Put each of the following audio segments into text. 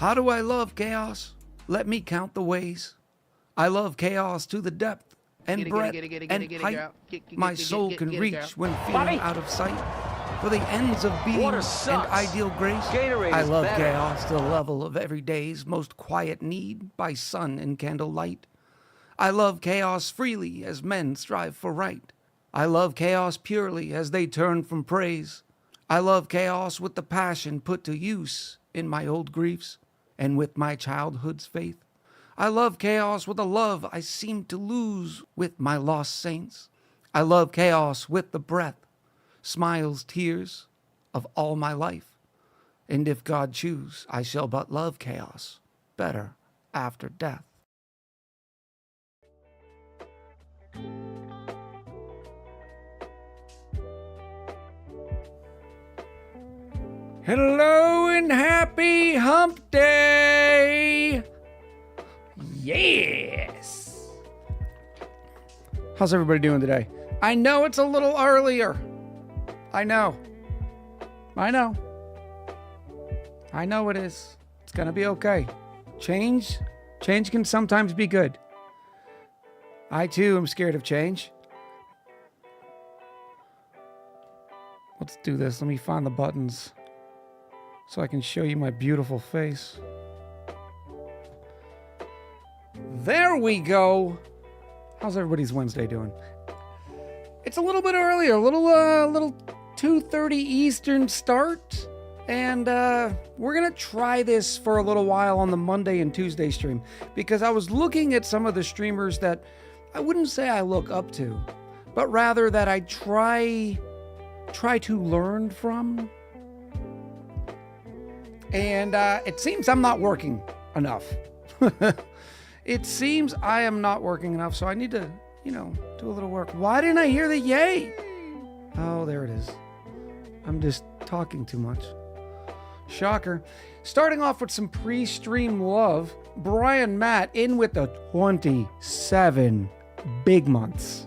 How do I love chaos? Let me count the ways. I love chaos to the depth and breadth and height my soul can reach when feeling out of sight. For the ends of being and ideal grace, I love chaos to the level of every day's most quiet need by sun and candlelight. I love chaos freely as men strive for right. I love chaos purely as they turn from praise. I love chaos with the passion put to use in my old griefs and with my childhood's faith. I love chaos with a love I seem to lose with my lost saints. I love chaos with the breath, smiles, tears of all my life. And if God choose, I shall but love chaos better after death. Hello and happy hump day! Yes! How's everybody doing today? I know it's a little earlier. I know it is. It's gonna be okay. Change can sometimes be good. I too am scared of change. Let's do this. Let me find the buttons so I can show you my beautiful face. There we go. How's everybody's Wednesday doing? It's a little bit earlier, a little 2:30 Eastern start, and we're gonna try this for a little while on the Monday and Tuesday stream because I was looking at some of the streamers that I wouldn't say I look up to, but rather that I try to learn from. And it seems I'm not working enough. It seems I am not working enough, so I need to, do a little work. Why didn't I hear the yay? Oh, there it is. I'm just talking too much. Shocker. Starting off with some pre-stream love, Brian Matt in with the 27 big months.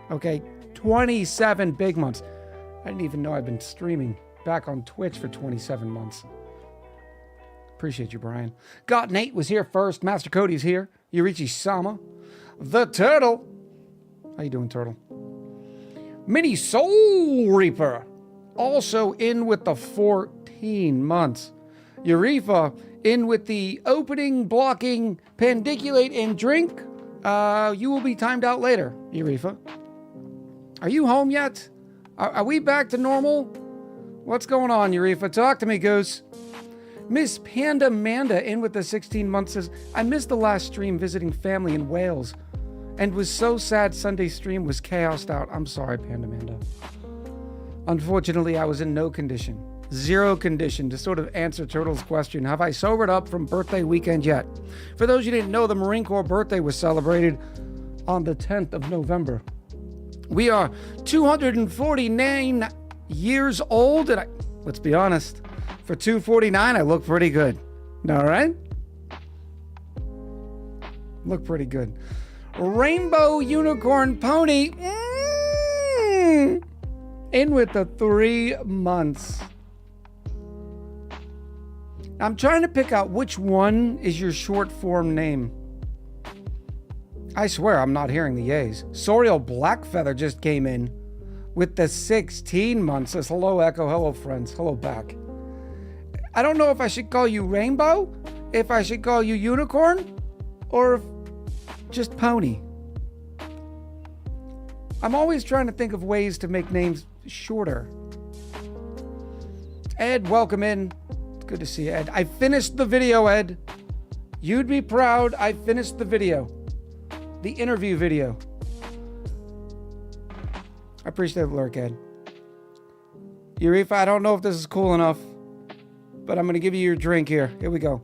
Okay, 27 big months. I didn't even know I've been streaming back on Twitch for 27 months. Appreciate you, Brian. Got Nate was here first. Master Cody's here. Yurichi Sama. The Turtle. How you doing, Turtle? Mini Soul Reaper. Also in with the 14 months. Urifa in with the opening, blocking, pandiculate, and drink. You will be timed out later, Urifa. Are you home yet? Are we back to normal? What's going on, Urifa? Talk to me, Goose. Miss Panda Manda in with the 16 months says, I missed the last stream visiting family in Wales and was so sad Sunday stream was chaosed out. I'm sorry, Panda Manda. Unfortunately, I was in no condition, zero condition to sort of answer Turtle's question, have I sobered up from birthday weekend yet? For those you didn't know, the Marine Corps birthday was celebrated on the 10th of November. We are 249 years old, and let's be honest, for 249, I look pretty good. All right? Look pretty good. Rainbow Unicorn Pony. In with the 3 months. I'm trying to pick out which one is your short form name. I swear I'm not hearing the yays. Sorial Blackfeather just came in with the 16 months. Says, hello, Echo. Hello, friends. Hello, back. I don't know if I should call you Rainbow, if I should call you Unicorn, or if just Pony. I'm always trying to think of ways to make names shorter. Ed, welcome in. It's good to see you, Ed. I finished the video, Ed. You'd be proud. I finished the video. The interview video. I appreciate the lurk, Ed. Urifa, I don't know if this is cool enough, but I'm going to give you your drink here. Here we go.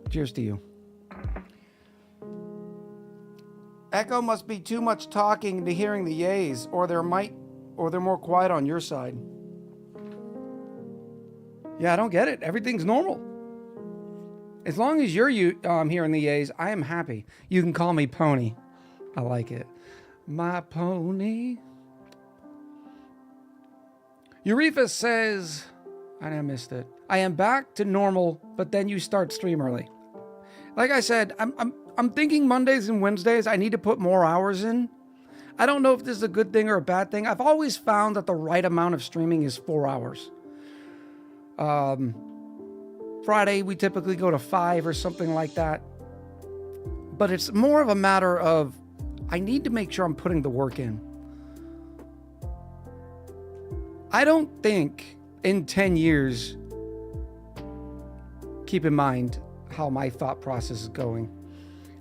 Cheers to you. Echo must be too much talking to hearing the yays, or they're more quiet on your side. Yeah, I don't get it. Everything's normal. As long as you're hearing the yays, I am happy. You can call me Pony. I like it. My pony. Urifa says, I missed it. I am back to normal, but then you start stream early. Like I said, I'm thinking Mondays and Wednesdays, I need to put more hours in. I don't know if this is a good thing or a bad thing. I've always found that the right amount of streaming is 4 hours. Friday, we typically go to 5 or something like that. But it's more of a matter of, I need to make sure I'm putting the work in. I don't think in 10 years, keep in mind how my thought process is going.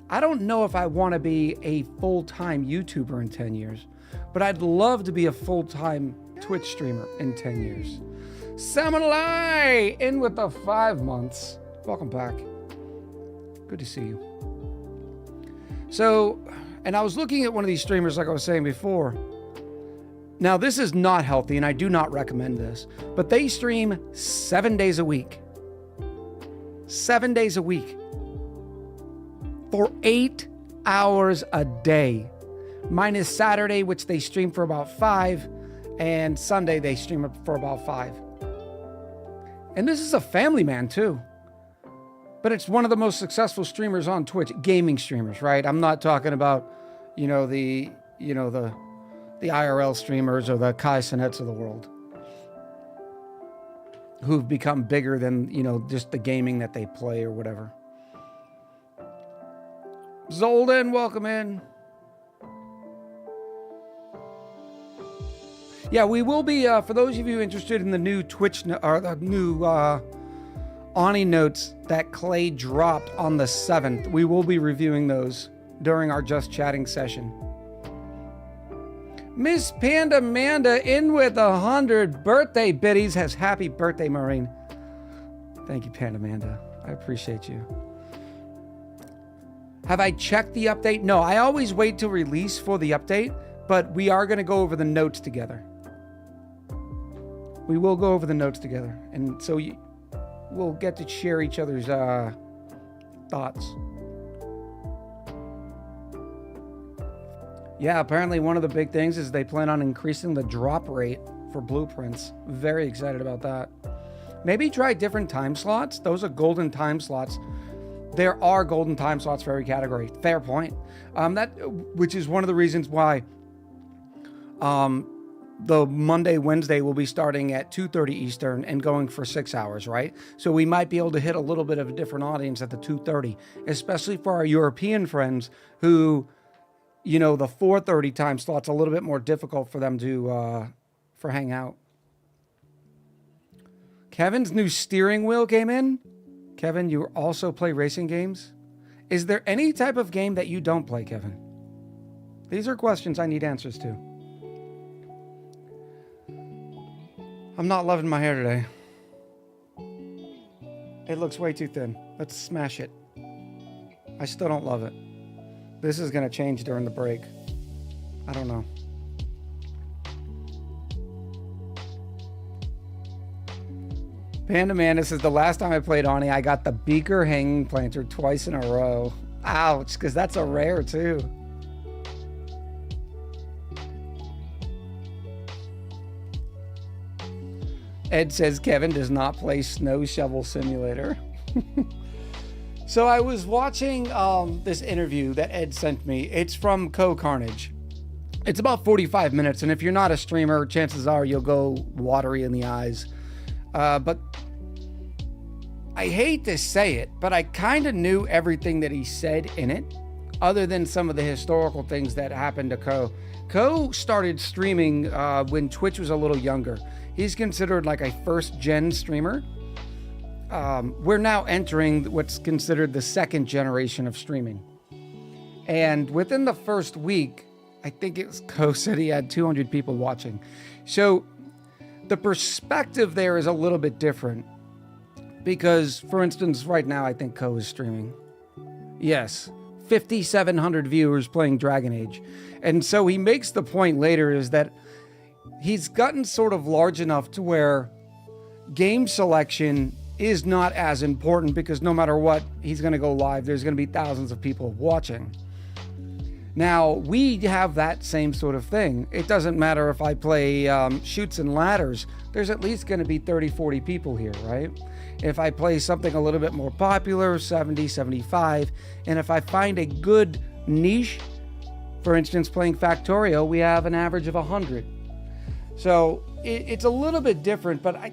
I don't know if I want to be a full-time YouTuber in 10 years, but I'd love to be a full-time Twitch streamer in 10 years. Samurai in with the 5 months. Welcome back. Good to see you. So, and I was looking at one of these streamers like I was saying before. Now, this is not healthy, and I do not recommend this, but they stream 7 days a week. 7 days a week. For 8 hours a day. Minus Saturday, which they stream for about 5, and Sunday they stream for about 5. And this is a family man too. But it's one of the most successful streamers on Twitch, gaming streamers, right? I'm not talking about, the IRL streamers or the Kai Sinets of the world who've become bigger than, just the gaming that they play or whatever. Zolden, welcome in. Yeah, we will be, for those of you interested in the new Twitch, or the new ONI notes that Clay dropped on the 7th, we will be reviewing those during our Just Chatting session. Miss Panda Manda in with 100 birthday biddies has happy birthday, Maureen. Thank you, Panda Manda. I appreciate you. Have I checked the update? No, I always wait till release for the update, but we are going to go over the notes together. We will go over the notes together, and so we'll get to share each other's thoughts. Yeah, apparently one of the big things is they plan on increasing the drop rate for blueprints. Very excited about that. Maybe try different time slots. Those are golden time slots. There are golden time slots for every category. Fair point. Which is one of the reasons why the Monday, Wednesday will be starting at 2:30 Eastern and going for 6 hours, right? So we might be able to hit a little bit of a different audience at the 2:30, especially for our European friends who, the 4:30 time slot's a little bit more difficult for them to for hangout. Kevin's new steering wheel came in. Kevin, you also play racing games? Is there any type of game that you don't play, Kevin? These are questions I need answers to. I'm not loving my hair today. It looks way too thin. Let's smash it. I still don't love it. This is going to change during the break. I don't know. Panda Man, this is the last time I played ONI. I got the Beaker Hanging Planter twice in a row. Ouch, because that's a rare too. Ed says Kevin does not play Snow Shovel Simulator. So I was watching this interview that Ed sent me. It's from Carnage. It's about 45 minutes, and if you're not a streamer, chances are you'll go watery in the eyes. But I hate to say it, but I kind of knew everything that he said in it, other than some of the historical things that happened to Co started streaming when Twitch was a little younger. He's considered like a first-gen streamer. We're now entering what's considered the second generation of streaming. And within the first week, I think it was Co said he had 200 people watching. So the perspective there is a little bit different. Because, for instance, right now I think Co is streaming. Yes, 5,700 viewers playing Dragon Age. And so he makes the point later is that he's gotten sort of large enough to where game selection is not as important because no matter what, he's going to go live. There's going to be thousands of people watching. Now, we have that same sort of thing. It doesn't matter if I play Chutes and Ladders, there's at least going to be 30, 40 people here, right? If I play something a little bit more popular, 70, 75, and if I find a good niche, for instance, playing Factorio, we have an average of 100. So it's a little bit different, but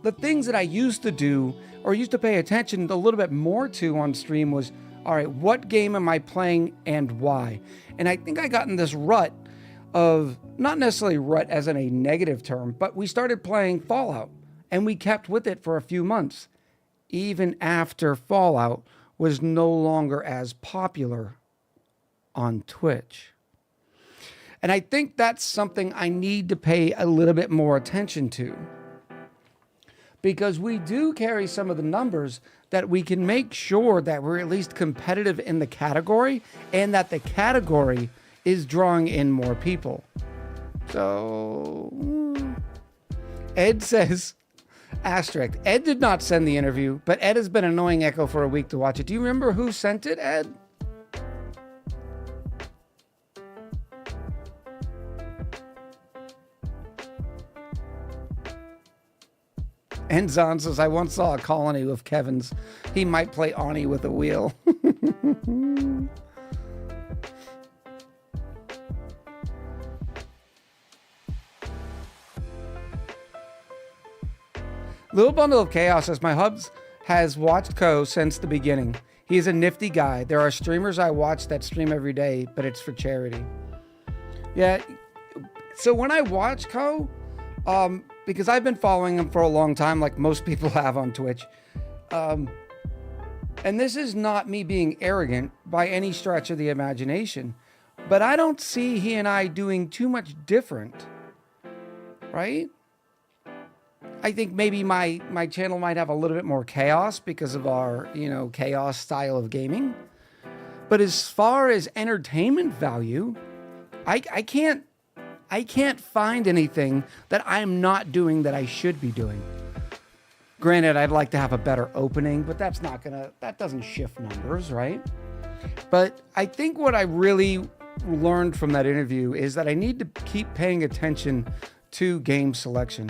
the things that I used to do or used to pay attention a little bit more to on stream was, all right, what game am I playing and why? And I think I got in this rut of, not necessarily rut as in a negative term, but we started playing Fallout and we kept with it for a few months, even after Fallout was no longer as popular on Twitch. And I think that's something I need to pay a little bit more attention to, because we do carry some of the numbers that we can make sure that we're at least competitive in the category and that the category is drawing in more people. So Ed says, asterisk, Ed did not send the interview, but Ed has been annoying Echo for a week to watch it. Do you remember who sent it, Ed? Enzon says, I once saw a colony with Kevin's. He might play ONI with a wheel. Little Bundle of Chaos says, my hubs has watched Co since the beginning. He's a nifty guy. There are streamers I watch that stream every day, but it's for charity. Yeah. So when I watch Co, because I've been following him for a long time, like most people have on Twitch. And this is not me being arrogant by any stretch of the imagination, but I don't see he and I doing too much different, right? I think maybe my channel might have a little bit more chaos because of our, chaos style of gaming. But as far as entertainment value, I can't find anything that I'm not doing that I should be doing. Granted, I'd like to have a better opening, but that doesn't shift numbers, right? But I think what I really learned from that interview is that I need to keep paying attention to game selection.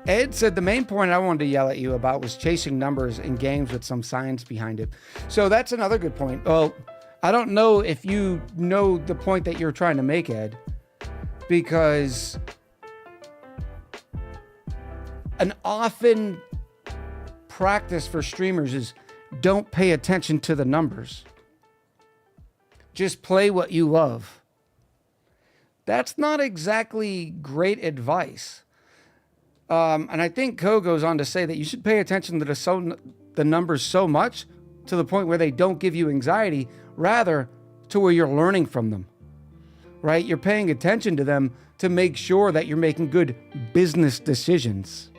Ed said the main point I wanted to yell at you about was chasing numbers in games with some science behind it. So that's another good point. Well, I don't know if you know the point that you're trying to make, Ed, because an often practice for streamers is don't pay attention to the numbers. Just play what you love. That's not exactly great advice. And I think Co goes on to say that you should pay attention to the numbers so much to the point where they don't give you anxiety, rather to where you're learning from them, right? You're paying attention to them to make sure that you're making good business decisions.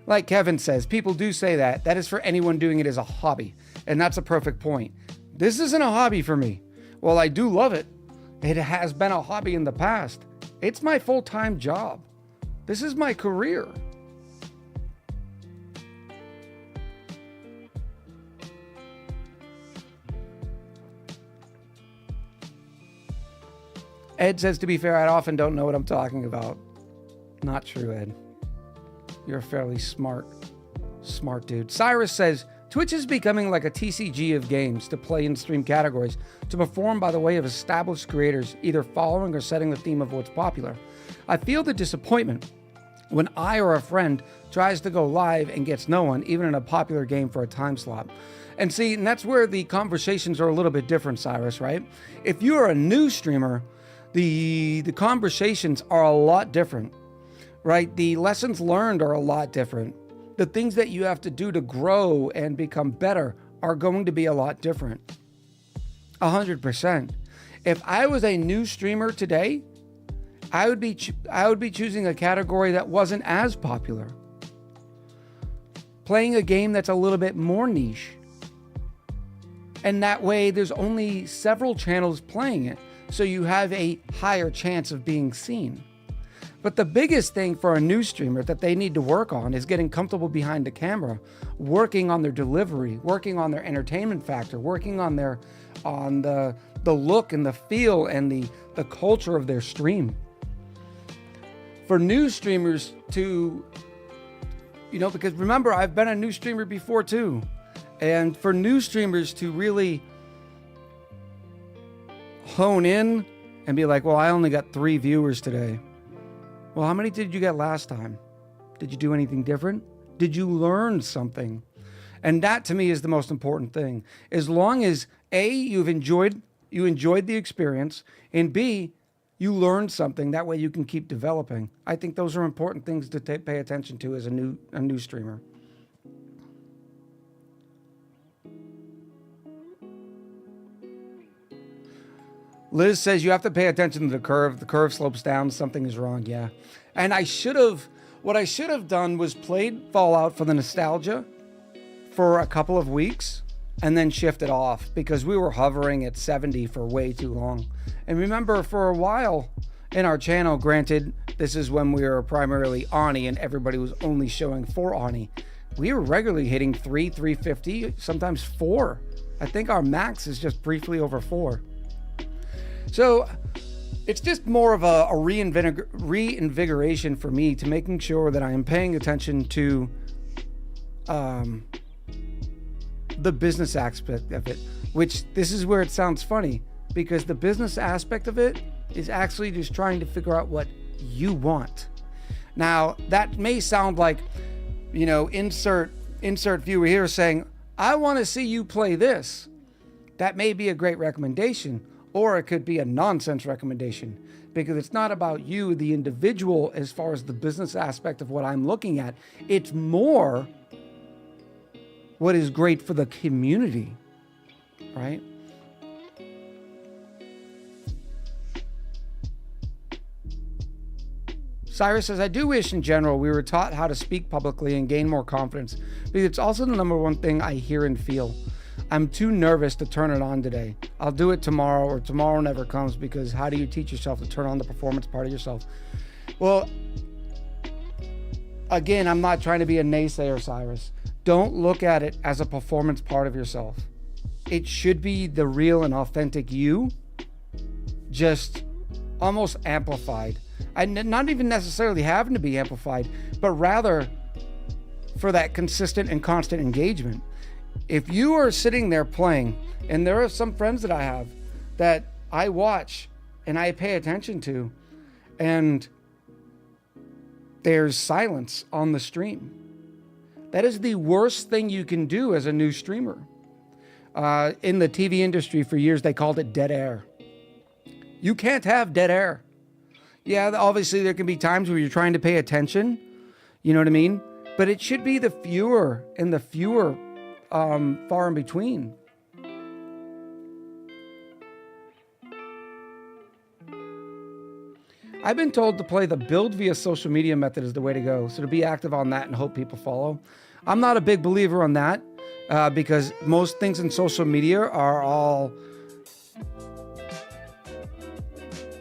Like Kevin says, people do say that. That is for anyone doing it as a hobby. And that's a perfect point. This isn't a hobby for me. Well, I do love it. It has been a hobby in the past. It's my full-time job. This is my career. Ed says, to be fair, I often don't know what I'm talking about. Not true, Ed. You're a fairly smart dude. Cyrus says, Twitch is becoming like a TCG of games to play in stream categories to perform by the way of established creators, either following or setting the theme of what's popular. I feel the disappointment when I or a friend tries to go live and gets no one, even in a popular game, for a time slot. And see, and that's where the conversations are a little bit different, Cyrus, right? If you are a new streamer, the conversations are a lot different, right? The lessons learned are a lot different. The things that you have to do to grow and become better are going to be a lot different. 100%. If I was a new streamer today, I would be choosing a category that wasn't as popular. Playing a game that's a little bit more niche. And that way there's only several channels playing it, so you have a higher chance of being seen. But the biggest thing for a new streamer that they need to work on is getting comfortable behind the camera, working on their delivery, working on their entertainment factor, working on the look and the feel and the culture of their stream. For new streamers to, because remember, I've been a new streamer before too. And for new streamers to really hone in and be like, well, I only got 3 viewers today. Well, how many did you get last time? Did you do anything different? Did you learn something? And that to me is the most important thing. As long as A, you enjoyed the experience, and B, you learned something, that way you can keep developing. I think those are important things to pay attention to as a new streamer. Liz says you have to pay attention to the curve. The curve slopes down. Something is wrong. Yeah. And what I should have done was played Fallout for the nostalgia for a couple of weeks and then shifted off because we were hovering at 70 for way too long. And remember, for a while in our channel, granted, this is when we were primarily ONI and everybody was only showing for ONI, we were regularly hitting 350, sometimes 4. I think our max is just briefly over 4. So it's just more of a reinvigoration for me to making sure that I am paying attention to the business aspect of it, which this is where it sounds funny because the business aspect of it is actually just trying to figure out what you want. Now, that may sound like, insert viewer here saying, I want to see you play this. That may be a great recommendation, or it could be a nonsense recommendation because it's not about you, the individual, as far as the business aspect of what I'm looking at. It's more what is great for the community, right? Cyrus says, I do wish in general we were taught how to speak publicly and gain more confidence because it's also the number one thing I hear and feel. I'm too nervous to turn it on today. I'll do it tomorrow, or tomorrow never comes, because how do you teach yourself to turn on the performance part of yourself? Well, again, I'm not trying to be a naysayer, Cyrus. Don't look at it as a performance part of yourself. It should be the real and authentic you, just almost amplified. And not even necessarily having to be amplified, but rather for that consistent and constant engagement. If you are sitting there playing, and there are some friends that I have that I watch and I pay attention to, and there's silence on the stream. That is the worst thing you can do as a new streamer. In the TV industry for years, they called it dead air. You can't have dead air. Yeah, obviously there can be times where you're trying to pay attention, you know what I mean? But it should be the fewer far in between. I've been told to play the build via social media method is the way to go. So to be active on that and hope people follow. I'm not a big believer on that because most things in social media are all...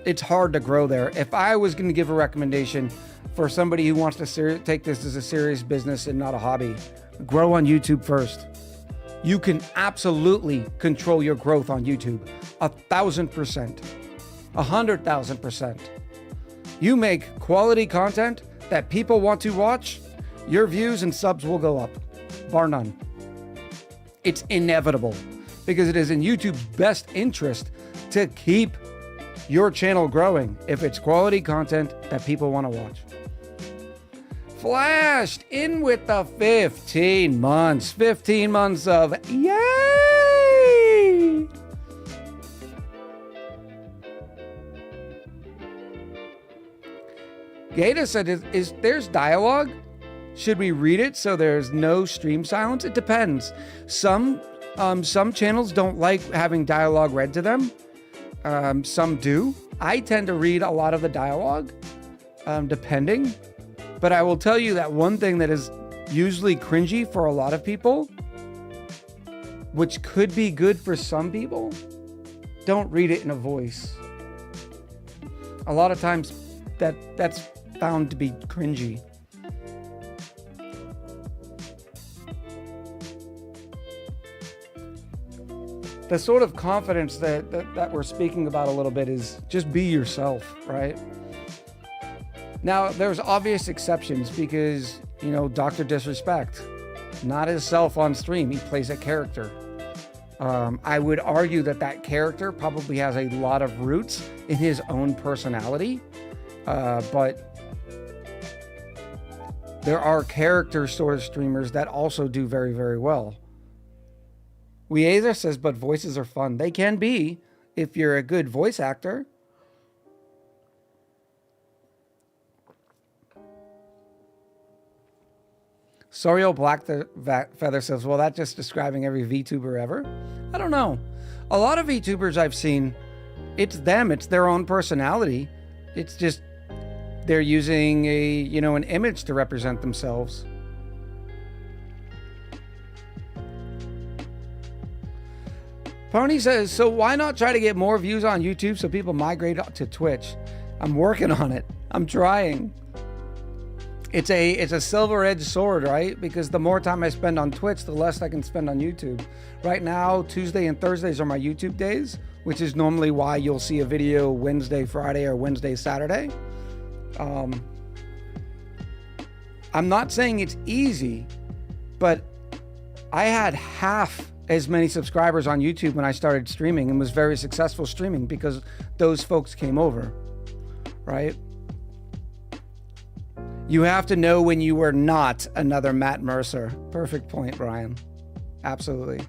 It's hard to grow there. If I was going to give a recommendation for somebody who wants to take this as a serious business and not a hobby, grow on YouTube first. You can absolutely control your growth on YouTube. 1,000%. 100,000%. You make quality content that people want to watch, your views and subs will go up, bar none. It's inevitable because it is in YouTube's best interest to keep your channel growing if it's quality content that people want to watch. Flashed in with the 15 months. 15 months of yay! Gata said, is there's dialogue? Should we read it so there's no stream silence? It depends. Some channels don't like having dialogue read to them. Some do. I tend to read a lot of the dialogue, depending. But I will tell you that one thing that is usually cringy for a lot of people, which could be good for some people, don't read it in a voice. A lot of times that's found to be cringy. The sort of confidence that we're speaking about a little bit is just be yourself, right? Now, there's obvious exceptions because, you know, Dr. Disrespect, not his self on stream. He plays a character. I would argue that character probably has a lot of roots in his own personality. But there are character sort of streamers that also do very, very well. Weazer says, but voices are fun. They can be if you're a good voice actor. Soriel Black Feather says, well, that's just describing every VTuber ever. I don't know. A lot of VTubers I've seen, it's them. It's their own personality. It's just they're using an image to represent themselves. Pony says, so why not try to get more views on YouTube so people migrate to Twitch? I'm working on it. I'm trying. It's a silver-edged sword, right? Because the more time I spend on Twitch, the less I can spend on YouTube. Right now, Tuesday and Thursdays are my YouTube days, which is normally why you'll see a video Wednesday, Friday, or Wednesday, Saturday. I'm not saying it's easy, but I had half as many subscribers on YouTube when I started streaming and was very successful streaming because those folks came over, right? You have to know when you were not another Matt Mercer. Perfect point, Brian. Absolutely.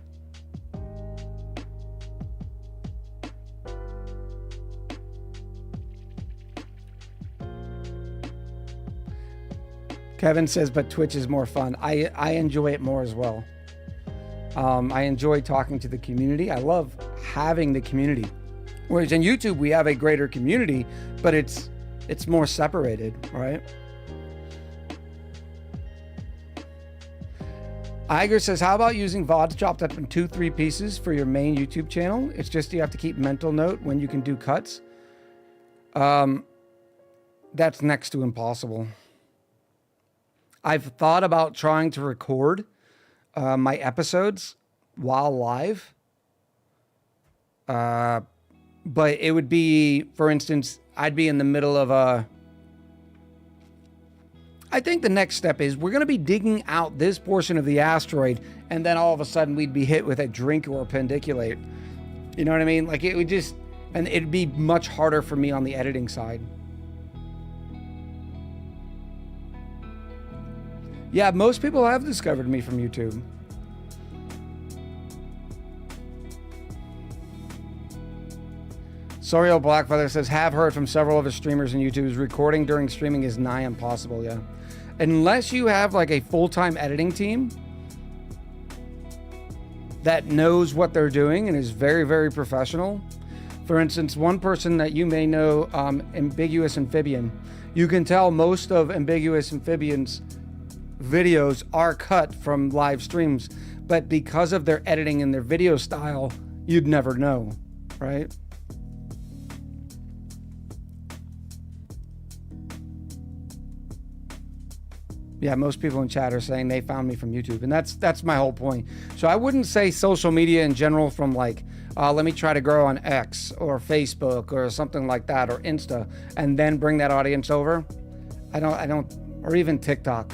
Kevin says, but Twitch is more fun. I enjoy it more as well. I enjoy talking to the community. I love having the community. Whereas in YouTube, we have a greater community, but it's more separated, right? Iger says, how about using VODs chopped up in 2-3 pieces for your main YouTube channel? It's just you have to keep mental note when you can do cuts. That's next to impossible. I've thought about trying to record my episodes while live. But it would be, for instance, I'd be in the middle of I think the next step is we're going to be digging out this portion of the asteroid, and then all of a sudden we'd be hit with a drink or a pendiculate. You know what I mean? Like it would just, and it'd be much harder for me on the editing side. Yeah, most people have discovered me from YouTube. Soriel Blackfeather says, have heard from several other streamers and YouTubers, recording during streaming is nigh impossible, yeah. Unless you have like a full-time editing team that knows what they're doing and is very, very professional. For instance, one person that you may know, Ambiguous Amphibian, you can tell most of Ambiguous Amphibian's videos are cut from live streams, but because of their editing and their video style, you'd never know, right? Yeah, most people in chat are saying they found me from YouTube, and that's my whole point. So I wouldn't say social media in general from like, let me try to grow on X or Facebook or something like that, or Insta, and then bring that audience over. I don't, or even TikTok.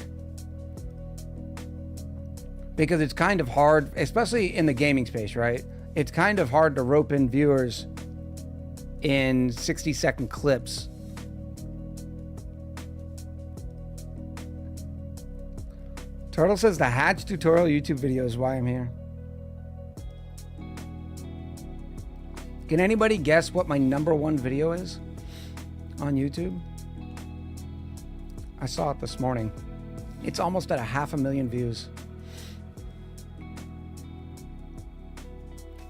Because it's kind of hard, especially in the gaming space, right? It's kind of hard to rope in viewers in 60-second clips. Turtle says the hatch tutorial YouTube video is why I'm here. Can anybody guess what my #1 video is on YouTube? I saw it this morning. It's almost at 500,000 views.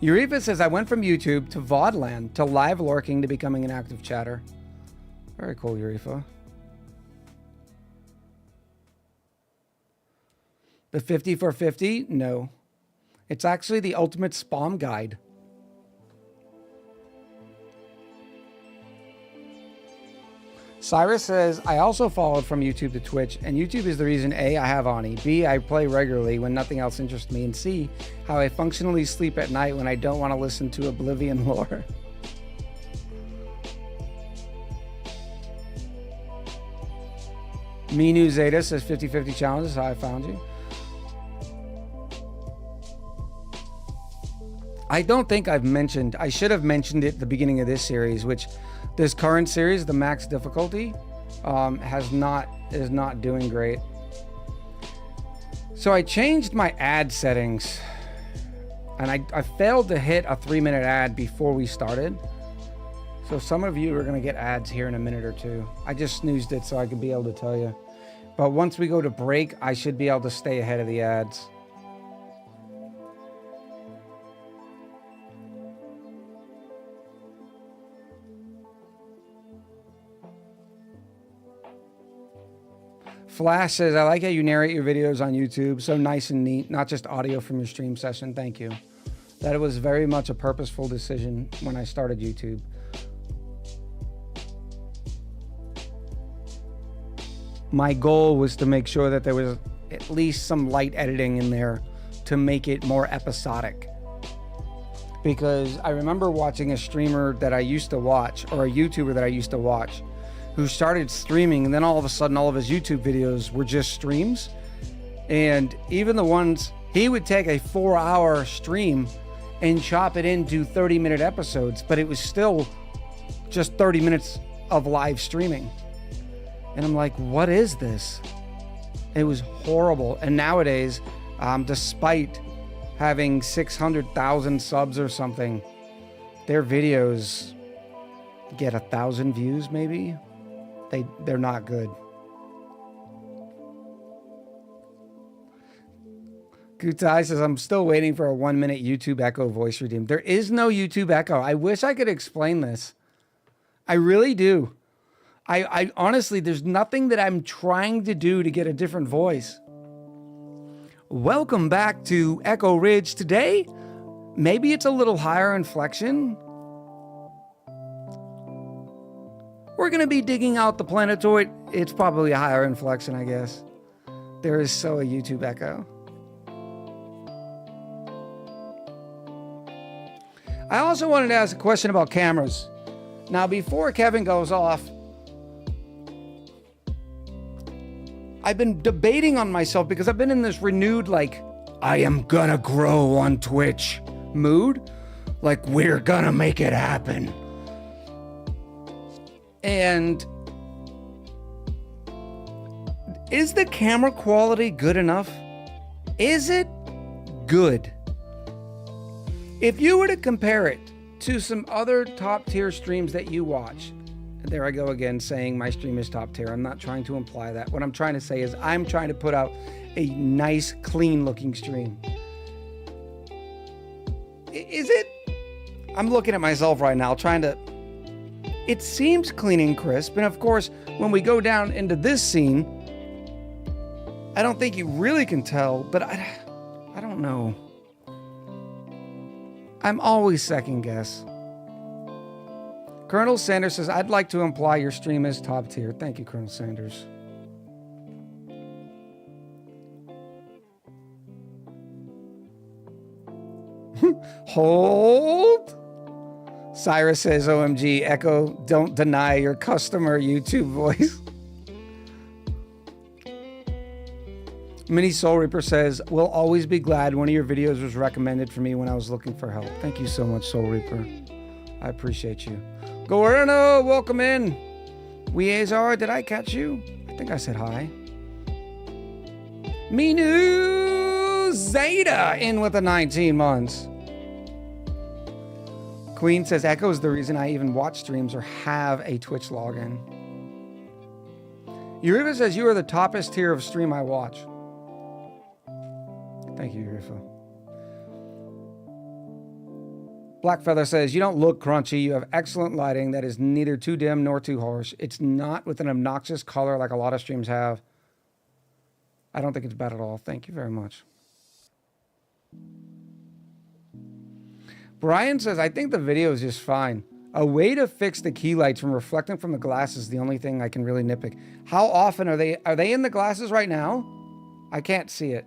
Urifa says, I went from YouTube to VODland to live lurking to becoming an active chatter. Very cool, Urifa. The 50 for 50? No. It's actually the ultimate spam guide. Cyrus says, I also followed from YouTube to Twitch, and YouTube is the reason A, I have ONI, B, I play regularly when nothing else interests me, and C, how I functionally sleep at night when I don't want to listen to Oblivion lore. Minu Zeta says 50-50 challenge is how I found you. I don't think I've mentioned, I should have mentioned it at the beginning of this series, which this current series, the max difficulty, is not doing great. So I changed my ad settings, and I failed to hit a 3-minute ad before we started. So some of you are going to get ads here in a minute or two. I just snoozed it so I could be able to tell you. But once we go to break, I should be able to stay ahead of the ads. Flash says, I like how you narrate your videos on YouTube. So nice and neat, not just audio from your stream session. Thank you. That was very much a purposeful decision when I started YouTube. My goal was to make sure that there was at least some light editing in there to make it more episodic. Because I remember watching a streamer that I used to watch, or a YouTuber that I used to watch, who started streaming, and then all of a sudden all of his YouTube videos were just streams. And even the ones, he would take a 4-hour stream and chop it into 30-minute episodes, but it was still just 30 minutes of live streaming. And I'm like, what is this? It was horrible. And nowadays, despite having 600,000 subs or something, their videos get 1,000 views maybe. They're not good. Kutai says, I'm still waiting for a 1-minute YouTube Echo voice redeem. There is no YouTube Echo. I wish I could explain this. I really do. I honestly, there's nothing that I'm trying to do to get a different voice. Welcome back to Echo Ridge. Today, maybe it's a little higher inflection. We're going to be digging out the planetoid. It's probably a higher inflection, I guess. There is so a YouTube Echo. I also wanted to ask a question about cameras. Now, before Kevin goes off, I've been debating on myself because I've been in this renewed, like, I am gonna grow on Twitch mood. Like, we're gonna make it happen. And is the camera quality good enough? Is it good? If you were to compare it to some other top tier streams that you watch, there I go again saying my stream is top tier. I'm not trying to imply that. What I'm trying to say is I'm trying to put out a nice, clean looking stream. Is it? I'm looking at myself right now trying to... It seems clean and crisp. And of course, when we go down into this scene, I don't think you really can tell, but I don't know. I'm always second guess. Colonel Sanders says, I'd like to imply your stream is top tier. Thank you, Colonel Sanders. Hold. Cyrus says, OMG, Echo, don't deny your customer YouTube voice. Mini Soul Reaper says, we'll always be glad one of your videos was recommended for me when I was looking for help. Thank you so much, Soul Reaper. I appreciate you. Gorano, welcome in. Weazar, did I catch you? I think I said hi. Minu Zeta in with the 19 months. Queen says, Echo is the reason I even watch streams or have a Twitch login. Yurifa says, you are the toppest tier of stream I watch. Thank you, Yurifa. Blackfeather says, you don't look crunchy. You have excellent lighting that is neither too dim nor too harsh. It's not with an obnoxious color like a lot of streams have. I don't think it's bad at all. Thank you very much. Brian says, I think the video is just fine. A way to fix the key lights from reflecting from the glass is the only thing I can really nitpick. How often are they in the glasses right now? I can't see it.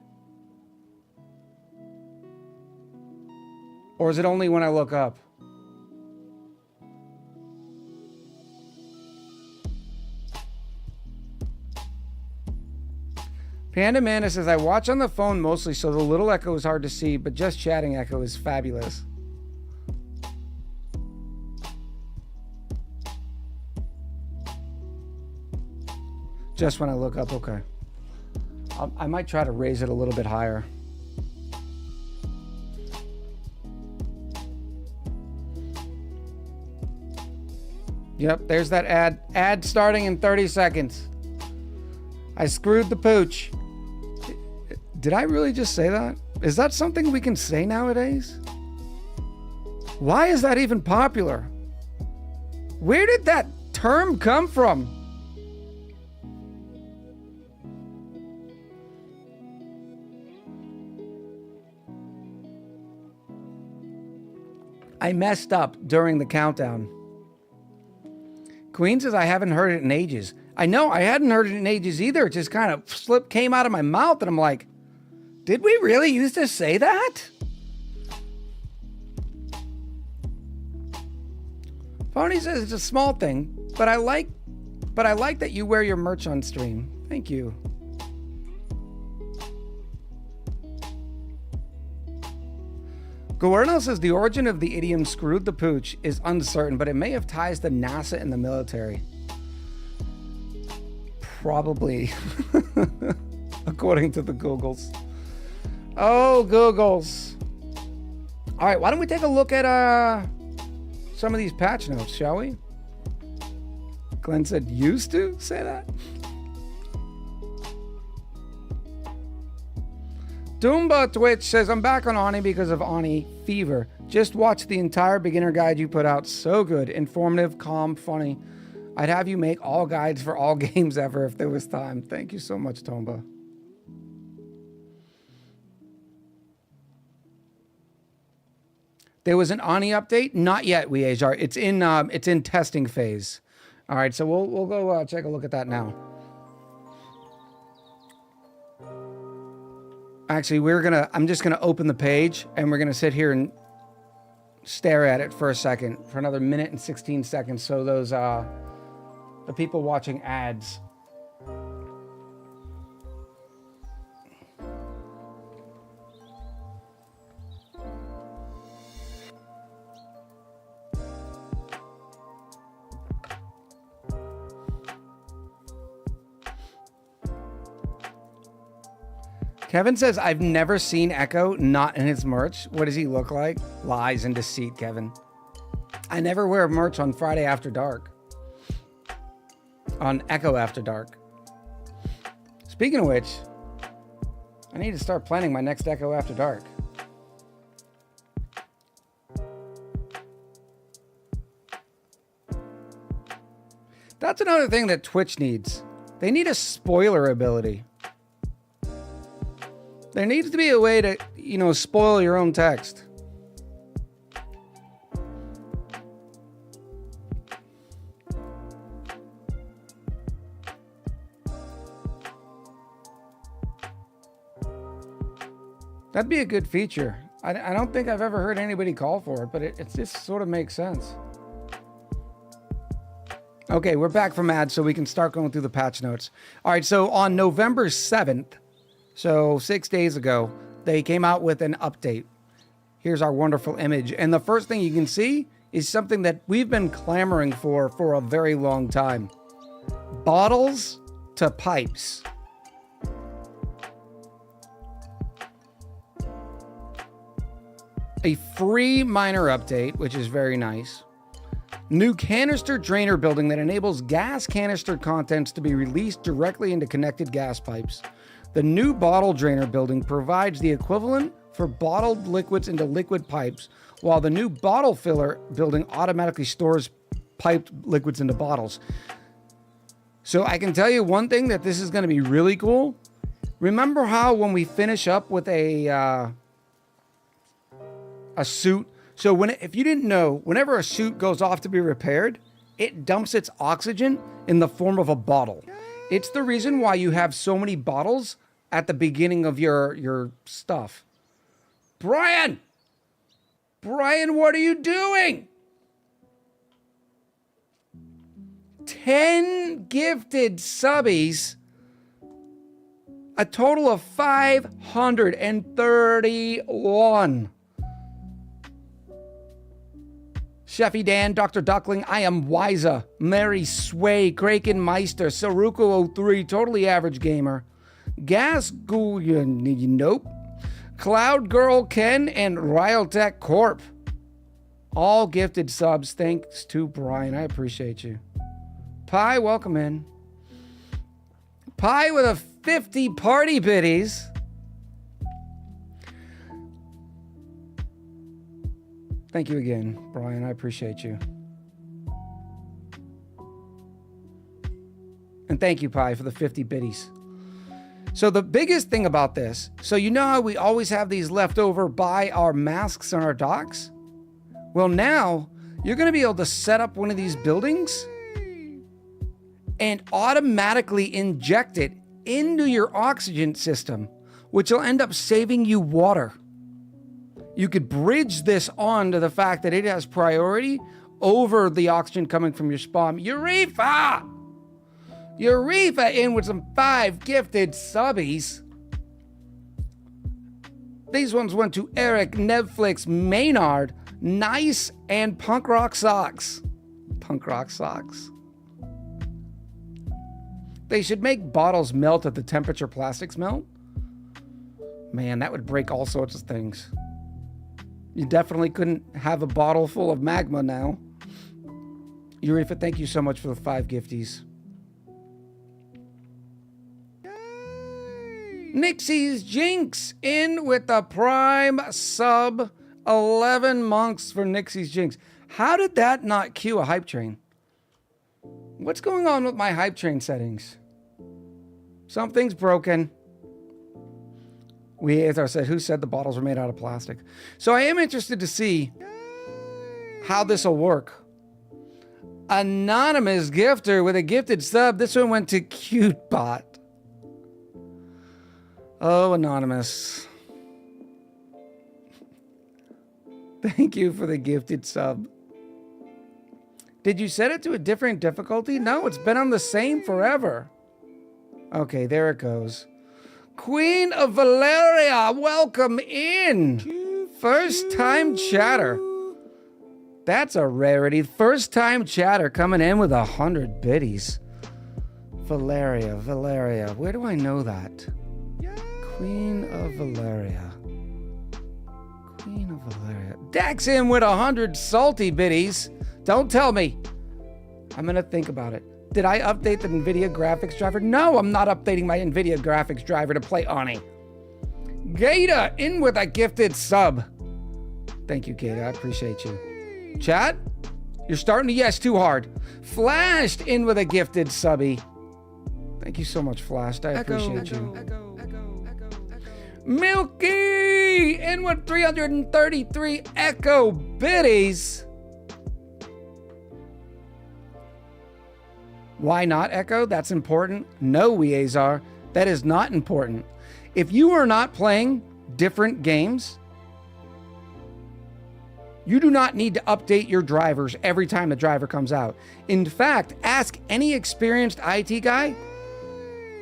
Or is it only when I look up? Panda Manda says, I watch on the phone mostly, so the little Echo is hard to see, but just chatting Echo is fabulous. Just when I look up, okay. I might try to raise it a little bit higher. Yep, there's that ad. Ad starting in 30 seconds. I screwed the pooch. Did I really just say that? Is that something we can say nowadays? Why is that even popular? Where did that term come from? I messed up during the countdown. Queen says, I haven't heard it in ages. I know, I hadn't heard it in ages either. It just kind of came out of my mouth, and I'm like, did we really used to say that? Pony says it's a small thing, but I like that you wear your merch on stream. Thank you. Guerno says the origin of the idiom screwed the pooch is uncertain, but it may have ties to NASA and the military. Probably. According to the Googles. Oh, Googles. All right, why don't we take a look at some of these patch notes, shall we? Glenn said, used to say that? Doomba Twitch says, I'm back on ONI because of ONI Fever. Just watch the entire beginner guide you put out. So good. Informative, calm, funny. I'd have you make all guides for all games ever if there was time. Thank you so much, Tomba. There was an ONI update? Not yet, Weajar. It's in testing phase. All right, so we'll go take a look at that now. Actually, I'm just gonna open the page and we're gonna sit here and stare at it for a second, for another minute and 16 seconds. So those, the people watching ads. Kevin says, I've never seen Echo not in his merch. What does he look like? Lies and deceit, Kevin. I never wear merch on Friday After Dark. On Echo After Dark. Speaking of which, I need to start planning my next Echo After Dark. That's another thing that Twitch needs. They need a spoiler ability. There needs to be a way to, spoil your own text. That'd be a good feature. I don't think I've ever heard anybody call for it, but it just sort of makes sense. Okay, we're back from ads, so we can start going through the patch notes. All right, so on November 7th, so 6 days ago, they came out with an update. Here's our wonderful image. And the first thing you can see is something that we've been clamoring for a very long time. Bottles to pipes. A free minor update, which is very nice. New canister drainer building that enables gas canister contents to be released directly into connected gas pipes. The new bottle drainer building provides the equivalent for bottled liquids into liquid pipes, while the new bottle filler building automatically stores piped liquids into bottles. So I can tell you one thing that this is going to be really cool. Remember how when we finish up with a suit So if you didn't know, whenever a suit goes off to be repaired, it dumps its oxygen in the form of a bottle. It's the reason why you have so many bottles at the beginning of your stuff. Brian! Brian, what are you doing? 10 gifted subbies. A total of 531. Chefy Dan, Dr. Duckling, I am Wiza, Mary Sway, Kraken Meister, Saruko03, Totally Average Gamer, Gas Nope, Cloud Girl Ken, and Ryotech Corp. All gifted subs. Thanks to Brian. I appreciate you. Pie, welcome in. Pie with a 50 party biddies. Thank you again, Brian. I appreciate you. And thank you, Pie, for the 50 biddies. So the biggest thing about this, so you know how we always have these left over by our masks on our docks? Well, now you're going to be able to set up one of these buildings and automatically inject it into your oxygen system, which will end up saving you water. You could bridge this on to the fact that it has priority over the oxygen coming from your spawn. Eureka! Eureka in with some 5 gifted subbies. These ones went to Eric, Netflix, Maynard, Nice, and Punk Rock Socks. Punk Rock Socks. They should make bottles melt at the temperature plastics melt. Man, that would break all sorts of things. You definitely couldn't have a bottle full of magma now. Eureka, thank you so much for the 5 gifties. Nixie's Jinx in with the prime sub. 11 monks for Nixie's Jinx. How did that not cue a hype train? What's going on with my hype train settings? Something's broken. As I said, who said the bottles were made out of plastic? So I am interested to see how this will work. Anonymous gifter with a gifted sub. This one went to CuteBot. Oh, Anonymous. Thank you for the gifted sub. Did you set it to a different difficulty? No, it's been on the same forever. Okay, there it goes. Queen of Valeria, welcome in. First time chatter. That's a rarity. First time chatter coming in with 100 biddies. Valeria. Where do I know that? Queen of Valeria. Dax in with 100 salty biddies. Don't tell me. I'm going to think about it. Did I update the NVIDIA graphics driver? No, I'm not updating my NVIDIA graphics driver to play ONI. Gata in with a gifted sub. Thank you, Gata. I appreciate you. Chat, you're starting to yes too hard. Flashed in with a gifted subby. Thank you so much, Flashed. I appreciate you. Milky in with 333 Echo biddies. Why not Echo? That's important. No, Weazar, that is not important. If you are not playing different games, you do not need to update your drivers every time the driver comes out. In fact, ask any experienced IT guy.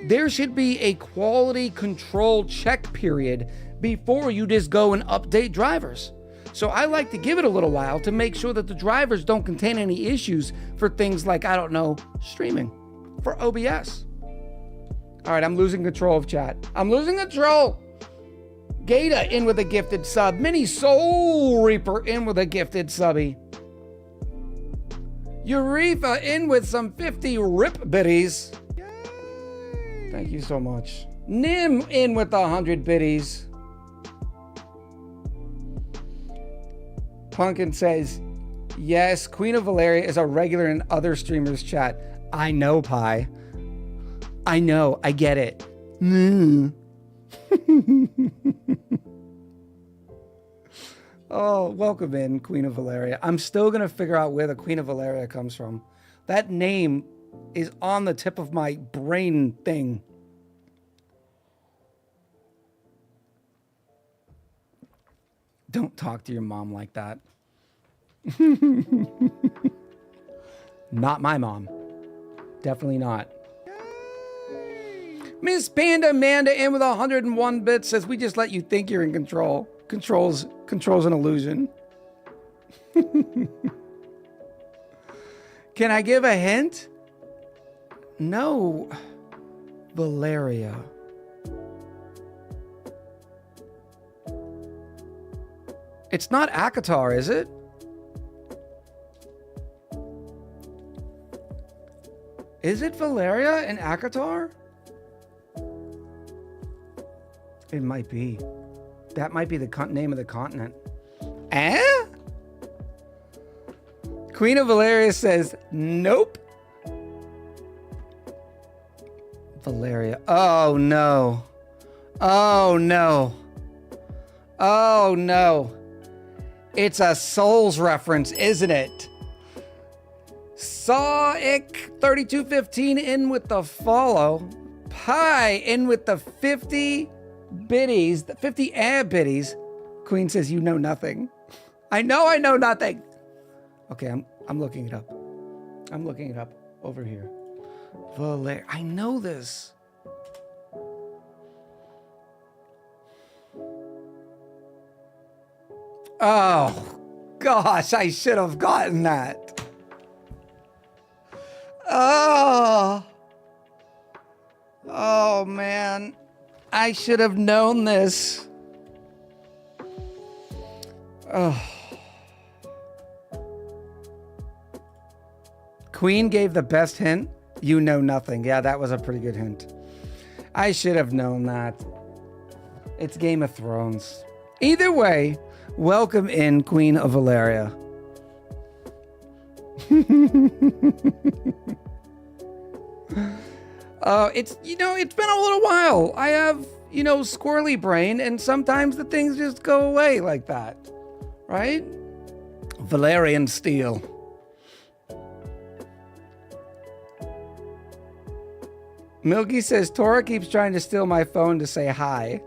There should be a quality control check period before you just go and update drivers. So I like to give it a little while to make sure that the drivers don't contain any issues for things like, I don't know, streaming for OBS. All right, I'm losing control of chat. I'm losing control. Gata in with a gifted sub. Mini Soul Reaper in with a gifted subby. Eureka in with some 50 rip biddies. Thank you so much. Nim in with 100 biddies. Pumpkin says, yes, Queen of Valeria is a regular in other streamers' chat. I know, Pie. I know, I get it. Oh, welcome in, Queen of Valeria. I'm still going to figure out where the Queen of Valeria comes from. That name is on the tip of my brain thing. Don't talk to your mom like that. Not my mom. Definitely not. Miss Panda Amanda in with 101 bits says, we just let you think you're in control. Control's an illusion. Can I give a hint? No. Valeria. It's not Akatar, is it? Is it Valeria and Akatar? It might be. That might be the name of the continent. Eh? Queen of Valeria says, nope. Valeria. Oh, no. Oh, no. Oh, no. It's a Souls reference, isn't it? Sawick3215 in with the follow. Pi in with the 50 biddies, the 50 biddies. Queen says, you know nothing. I know nothing. Okay, I'm looking it up. I'm looking it up over here. Valeria. I know this. Oh, gosh, I should have gotten that. Oh. Oh, man. I should have known this. Oh. Queen gave the best hint. You know nothing. Yeah, that was a pretty good hint. I should have known that. It's Game of Thrones. Either way, welcome in, Queen of Valeria. It's been a little while. I have, squirrely brain, and sometimes the things just go away like that. Right? Valerian steel. Milky says, Tora keeps trying to steal my phone to say hi.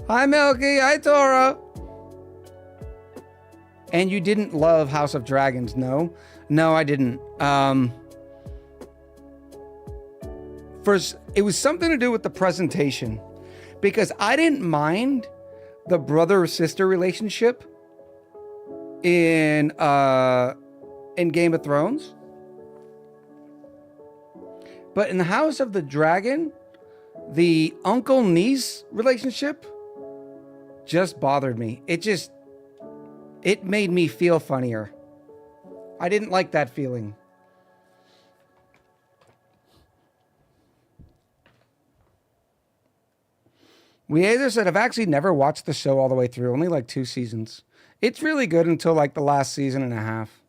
Hi, Milky. Hi, Tora. And you didn't love House of Dragons, no? No, I didn't. First, it was something to do with the presentation. Because I didn't mind the brother-sister relationship in Game of Thrones. But in the House of the Dragon, the uncle-niece relationship just bothered me. It made me feel funnier. I didn't like that feeling. Weazer said, I've actually never watched the show all the way through, only like 2 seasons. It's really good until like the last season and a half.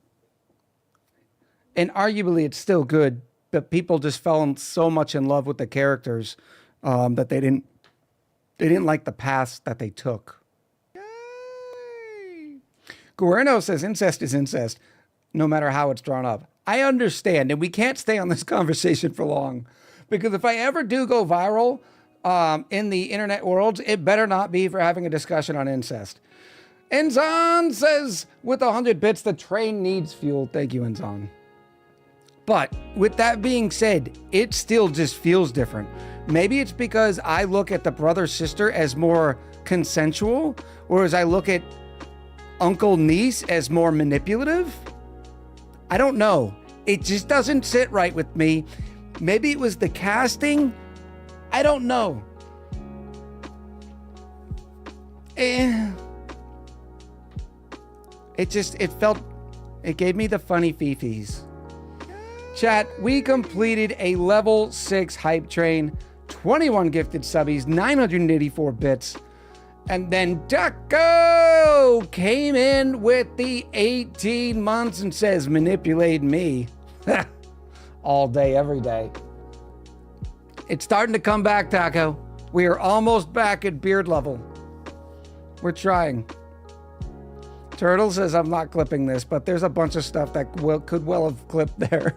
And arguably it's still good, but people just fell so much in love with the characters that they didn't like the paths that they took. Yay! Guerno says incest is incest, no matter how it's drawn up. I understand, and we can't stay on this conversation for long, because if I ever do go viral in the internet worlds, it better not be for having a discussion on incest. Enzon says, with 100 bits, the train needs fuel. Thank you, Enzon. But with that being said, it still just feels different. Maybe it's because I look at the brother-sister as more consensual, whereas I look at uncle-niece as more manipulative. I don't know. It just doesn't sit right with me. Maybe it was the casting. I don't know. It gave me the funny fifis. Chat, we completed a level 6 hype train, 21 gifted subbies, 984 bits. And then Ducko came in with the 18 months and says, manipulate me. All day, every day. It's starting to come back, Taco. We are almost back at beard level. We're trying. Turtle says I'm not clipping this, but there's a bunch of stuff that could well have clipped there.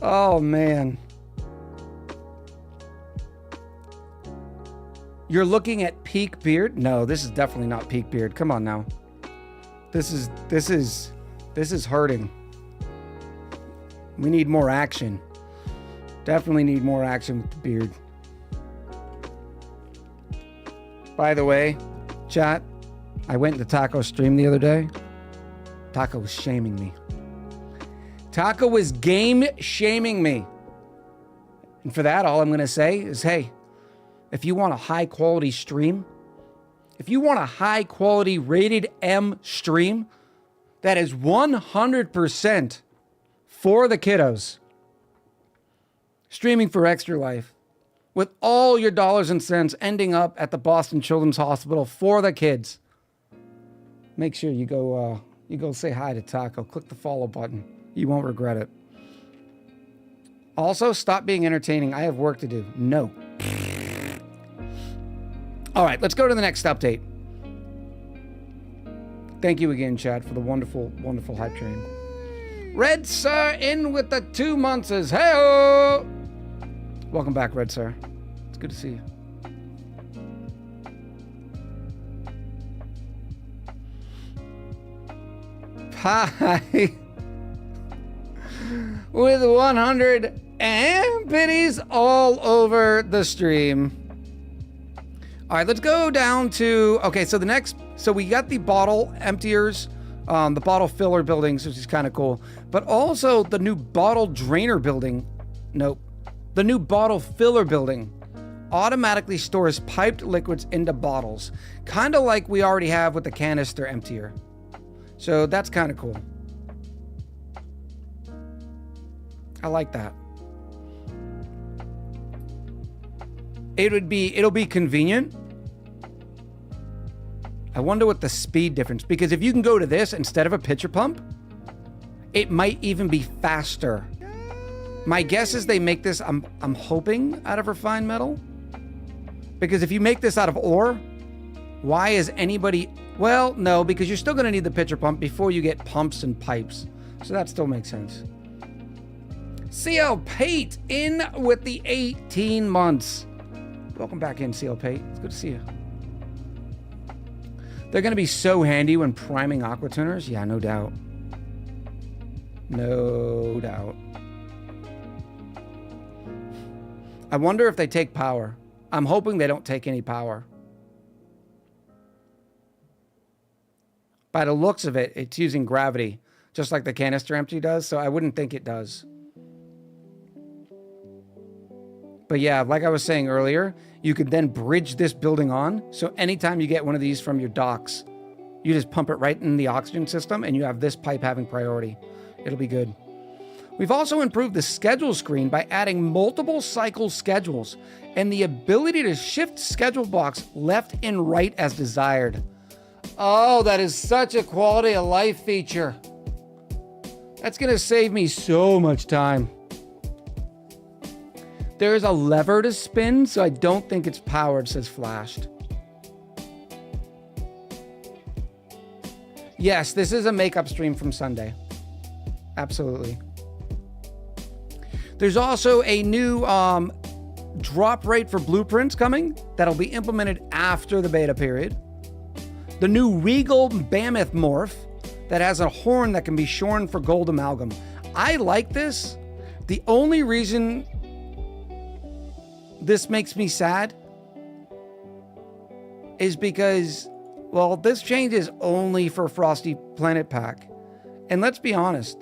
Oh, man. You're looking at peak beard? No, this is definitely not peak beard. Come on now. This is hurting. We need more action. Definitely need more action with the beard. By the way, chat, I went to Taco's stream the other day. Taco was shaming me. Taco was game shaming me. And for that, all I'm going to say is, hey, if you want a high quality stream, if you want a high quality rated M stream that is 100% for the kiddos, streaming for Extra Life, with all your dollars and cents ending up at the Boston Children's Hospital for the kids, make sure you go say hi to Taco. Click the follow button. You won't regret it. Also, stop being entertaining. I have work to do. No. All right, let's go to the next update. Thank you again, Chad, for the wonderful, wonderful hype train. Red Sir in with the 2 months says, hey-o! Welcome back, Red Sir. It's good to see you. Hi. With 100 and biddies all over the stream. All right, let's go down to, okay, so we got the bottle emptiers, the bottle filler buildings, which is kind of cool, but also the new bottle drainer building. Nope. The new bottle filler building automatically stores piped liquids into bottles, kind of like we already have with the canister emptier. So that's kind of cool. I like that. It'll be convenient. I wonder what the speed difference, because if you can go to this instead of a pitcher pump, it might even be faster. My guess is they make this, I'm hoping, out of refined metal. Because if you make this out of ore, why is anybody... Well, no, because you're still going to need the pitcher pump before you get pumps and pipes. So that still makes sense. CL Pate in with the 18 months. Welcome back in, CL Pate. It's good to see you. They're going to be so handy when priming aqua tuners. Yeah, no doubt. No doubt. I wonder if they take power. I'm hoping they don't take any power. By the looks of it, it's using gravity, just like the canister empty does, so I wouldn't think it does. But yeah, like I was saying earlier, you could then bridge this building on, so anytime you get one of these from your docks, you just pump it right in the oxygen system, and you have this pipe having priority. It'll be good. We've also improved the schedule screen by adding multiple cycle schedules and the ability to shift schedule blocks left and right as desired. Oh, that is such a quality of life feature. That's going to save me so much time. There's a lever to spin, so I don't think it's powered, says Flashed. Yes, this is a makeup stream from Sunday. Absolutely. There's also a new drop rate for blueprints coming that'll be implemented after the beta period. The new Regal Mammoth morph that has a horn that can be shorn for gold amalgam. I like this. The only reason this makes me sad is because, well, this change is only for Frosty Planet Pack. And let's be honest,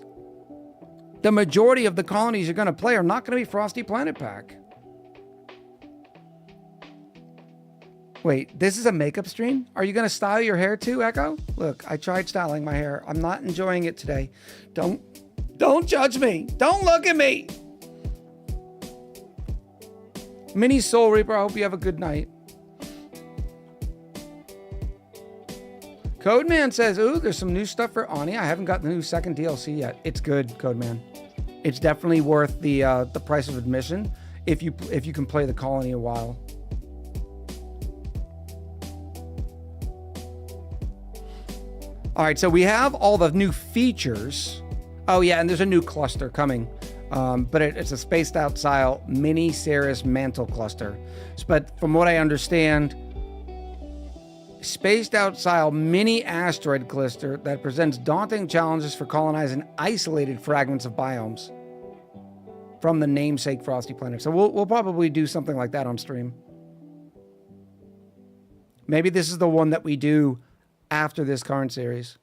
the majority of the colonies you're going to play are not going to be Frosty Planet Pack. Wait, this is a makeup stream? Are you going to style your hair too, Echo? Look, I tried styling my hair. I'm not enjoying it today. Don't judge me. Don't look at me. Mini Soul Reaper, I hope you have a good night. Codeman says, ooh, there's some new stuff for ONI. I haven't got the new second DLC yet. It's good, Codeman. It's definitely worth the price of admission if you can play the colony a while. All right, so we have all the new features. Oh yeah, and there's a new cluster coming. But it's a spaced out style mini Ceres mantle cluster. But from what I understand, spaced out style mini asteroid cluster that presents daunting challenges for colonizing isolated fragments of biomes from the namesake frosty planet. So we'll probably do something like that on stream. Maybe this is the one that we do after this current series.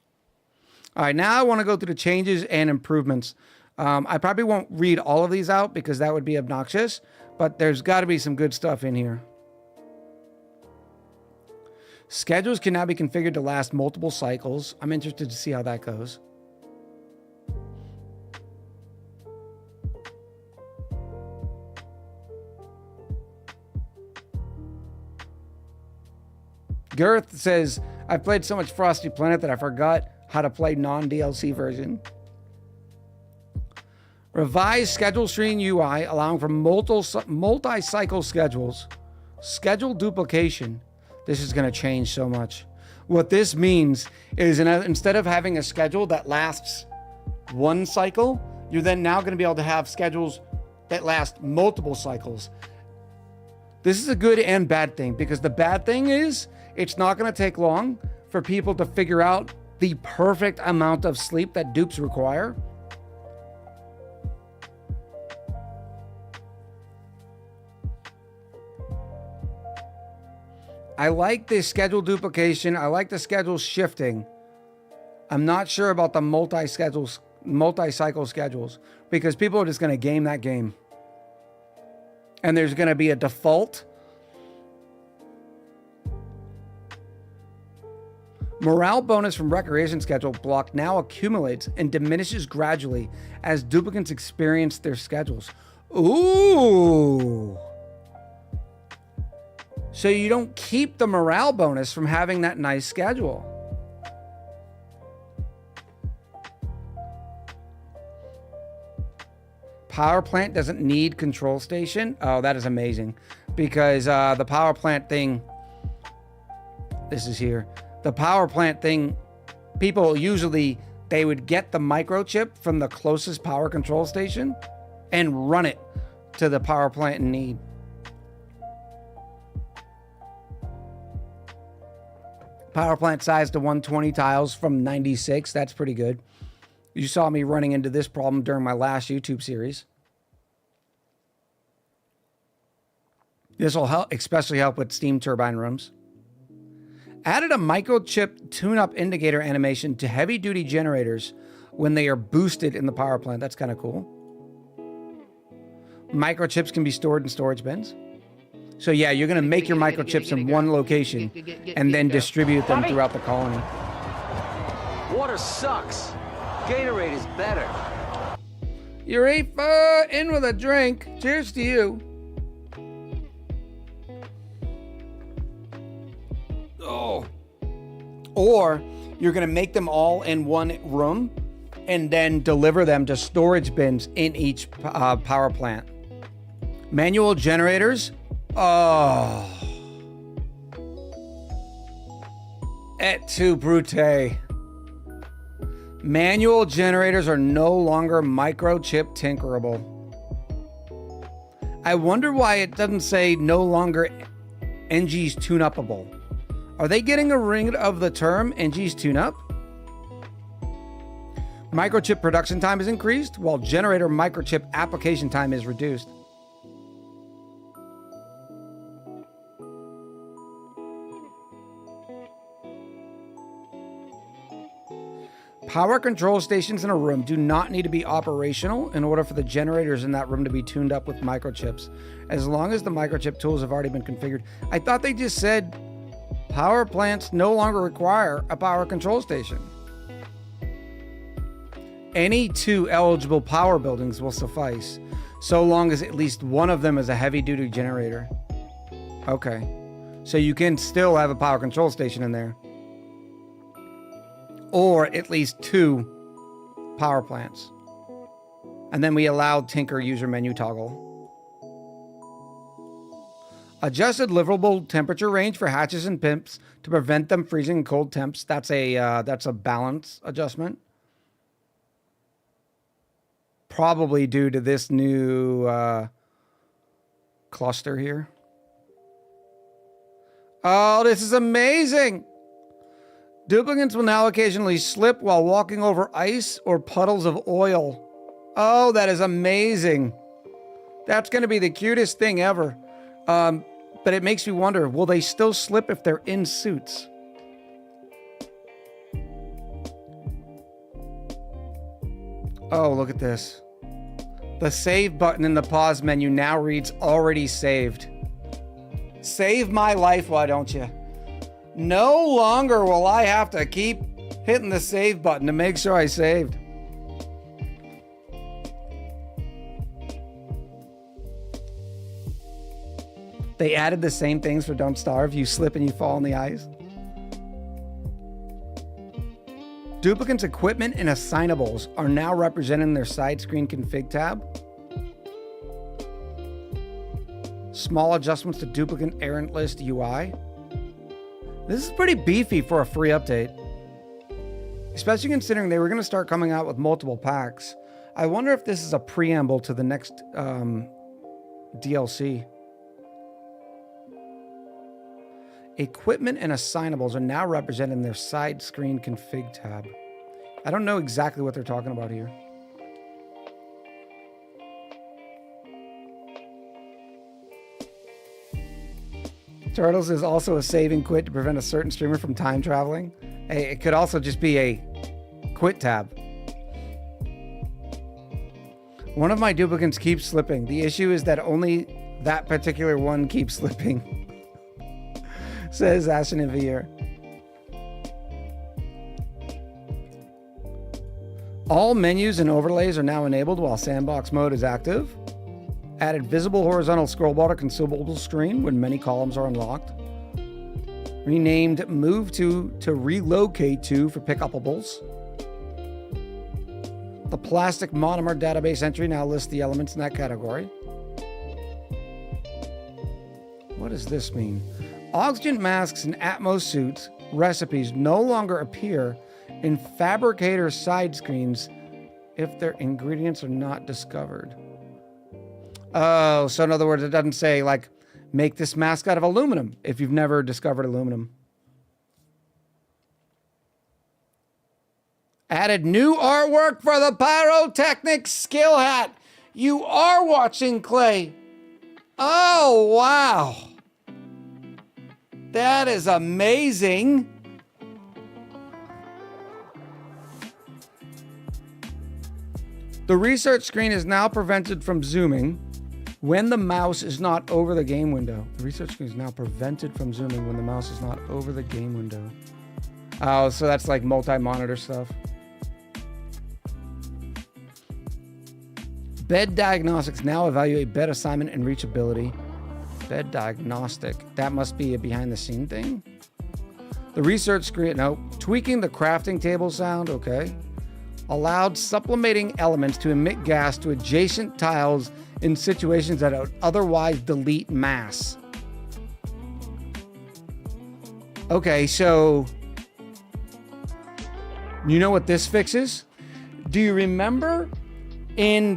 All right, now I want to go through the changes and improvements. I probably won't read all of these out because that would be obnoxious, but there's got to be some good stuff in here. Schedules can now be configured to last multiple cycles. I'm interested to see how that goes. Girth says, I've played so much Frosty Planet that I forgot how to play non-DLC version. Revised schedule screen UI, allowing for multi-cycle schedules. Schedule duplication. This is going to change so much. What this means is instead of having a schedule that lasts one cycle, you're then now going to be able to have schedules that last multiple cycles. This is a good and bad thing, because the bad thing is it's not going to take long for people to figure out the perfect amount of sleep that dupes require. I like the schedule duplication. I like the schedule shifting. I'm not sure about the multi-cycle schedules, because people are just going to game that game. And there's going to be a default. Morale bonus from recreation schedule block now accumulates and diminishes gradually as duplicates experience their schedules. Ooh. So you don't keep the morale bonus from having that nice schedule. Power plant doesn't need control station. Oh, that is amazing. Because the power plant thing, this is here. The power plant thing, people usually, they would get the microchip from the closest power control station and run it to the power plant in need. Power plant size to 120 tiles from 96. That's pretty good. You saw me running into this problem during my last YouTube series. This will help, especially help with steam turbine rooms. Added a microchip tune-up indicator animation to heavy-duty generators when they are boosted in the power plant. That's kind of cool. Microchips can be stored in storage bins. So yeah, you're going to make your microchips in one location and then distribute them throughout the colony. Water sucks. Gatorade is better. Urifa, in with a drink. Cheers to you. Oh. Or you're going to make them all in one room and then deliver them to storage bins in each power plant. Manual generators. Oh. Et tu, Brute. Manual generators are no longer microchip tinkerable. I wonder why it doesn't say no longer NG's tune-upable. Are they getting rid of the term NG's tune-up? Microchip production time is increased, while generator microchip application time is reduced. Power control stations in a room do not need to be operational in order for the generators in that room to be tuned up with microchips, as long as the microchip tools have already been configured. I thought they just said power plants no longer require a power control station. Any 2 eligible power buildings will suffice, so long as at least one of them is a heavy-duty generator. Okay, so you can still have a power control station in there. Or at least 2 power plants. And then we allowed Tinker user menu toggle. Adjusted livable temperature range for hatches and pimps to prevent them freezing in cold temps. That's a balance adjustment. Probably due to this new cluster here. Oh, this is amazing. Duplicates will now occasionally slip while walking over ice or puddles of oil. Oh, that is amazing. That's going to be the cutest thing ever. But it makes me wonder, will they still slip if they're in suits? Oh, look at this. The save button in the pause menu now reads already saved. Save my life, why don't you? No longer will I have to keep hitting the save button to make sure I saved. They added the same things for Don't Starve. You slip and you fall in the ice. Duplicants' equipment and assignables are now represented in their side screen config tab. Small adjustments to duplicant errant list UI. This is pretty beefy for a free update. Especially considering they were going to start coming out with multiple packs. I wonder if this is a preamble to the next DLC. Equipment and assignables are now represented in their side screen config tab. I don't know exactly what they're talking about here. Turtles is also a save and quit to prevent a certain streamer from time traveling. Hey, it could also just be a quit tab. One of my duplicates keeps slipping. The issue is that only that particular one keeps slipping. Says Ashen and Vier. All menus and overlays are now enabled while sandbox mode is active. Added visible horizontal scroll bar to consumable screen when many columns are unlocked. Renamed move to relocate to for pickupables. The plastic monomer database entry now lists the elements in that category. What does this mean? Oxygen masks and Atmos suits recipes no longer appear in fabricator side screens if their ingredients are not discovered. Oh, so in other words, it doesn't say, like, make this mask out of aluminum if you've never discovered aluminum. Added new artwork for the pyrotechnic skill hat. You are watching Clay. Oh, wow. That is amazing. The research screen is now prevented from zooming when the mouse is not over the game window. The research screen is now prevented from zooming when the mouse is not over the game window. Oh, so that's like multi-monitor stuff. Bed diagnostics now evaluate bed assignment and reachability. Bed diagnostic. That must be a behind the scene thing. The research screen, no. Tweaking the crafting table sound, okay. Allowed supplementing elements to emit gas to adjacent tiles in situations that would otherwise delete mass. Okay, so you know what this fixes? Do you remember in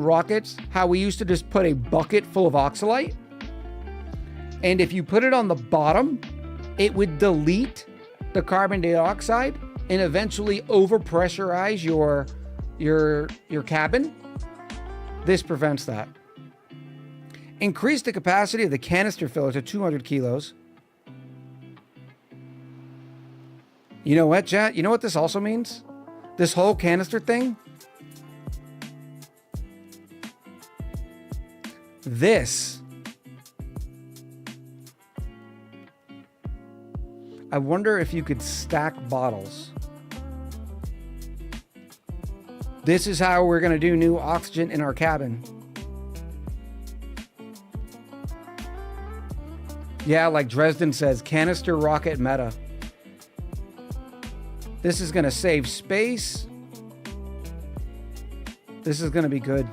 Rockets how we used to just put a bucket full of oxalate? And if you put it on the bottom, it would delete the carbon dioxide and eventually overpressurize your cabin. This prevents that. Increase the capacity of the canister filler to 200 kilos. You know what, chat? You know what this also means? This whole canister thing? This. I wonder if you could stack bottles. This is how we're going to do new oxygen in our cabin. Yeah, like Dresden says, canister rocket meta. This is going to save space. This is going to be good.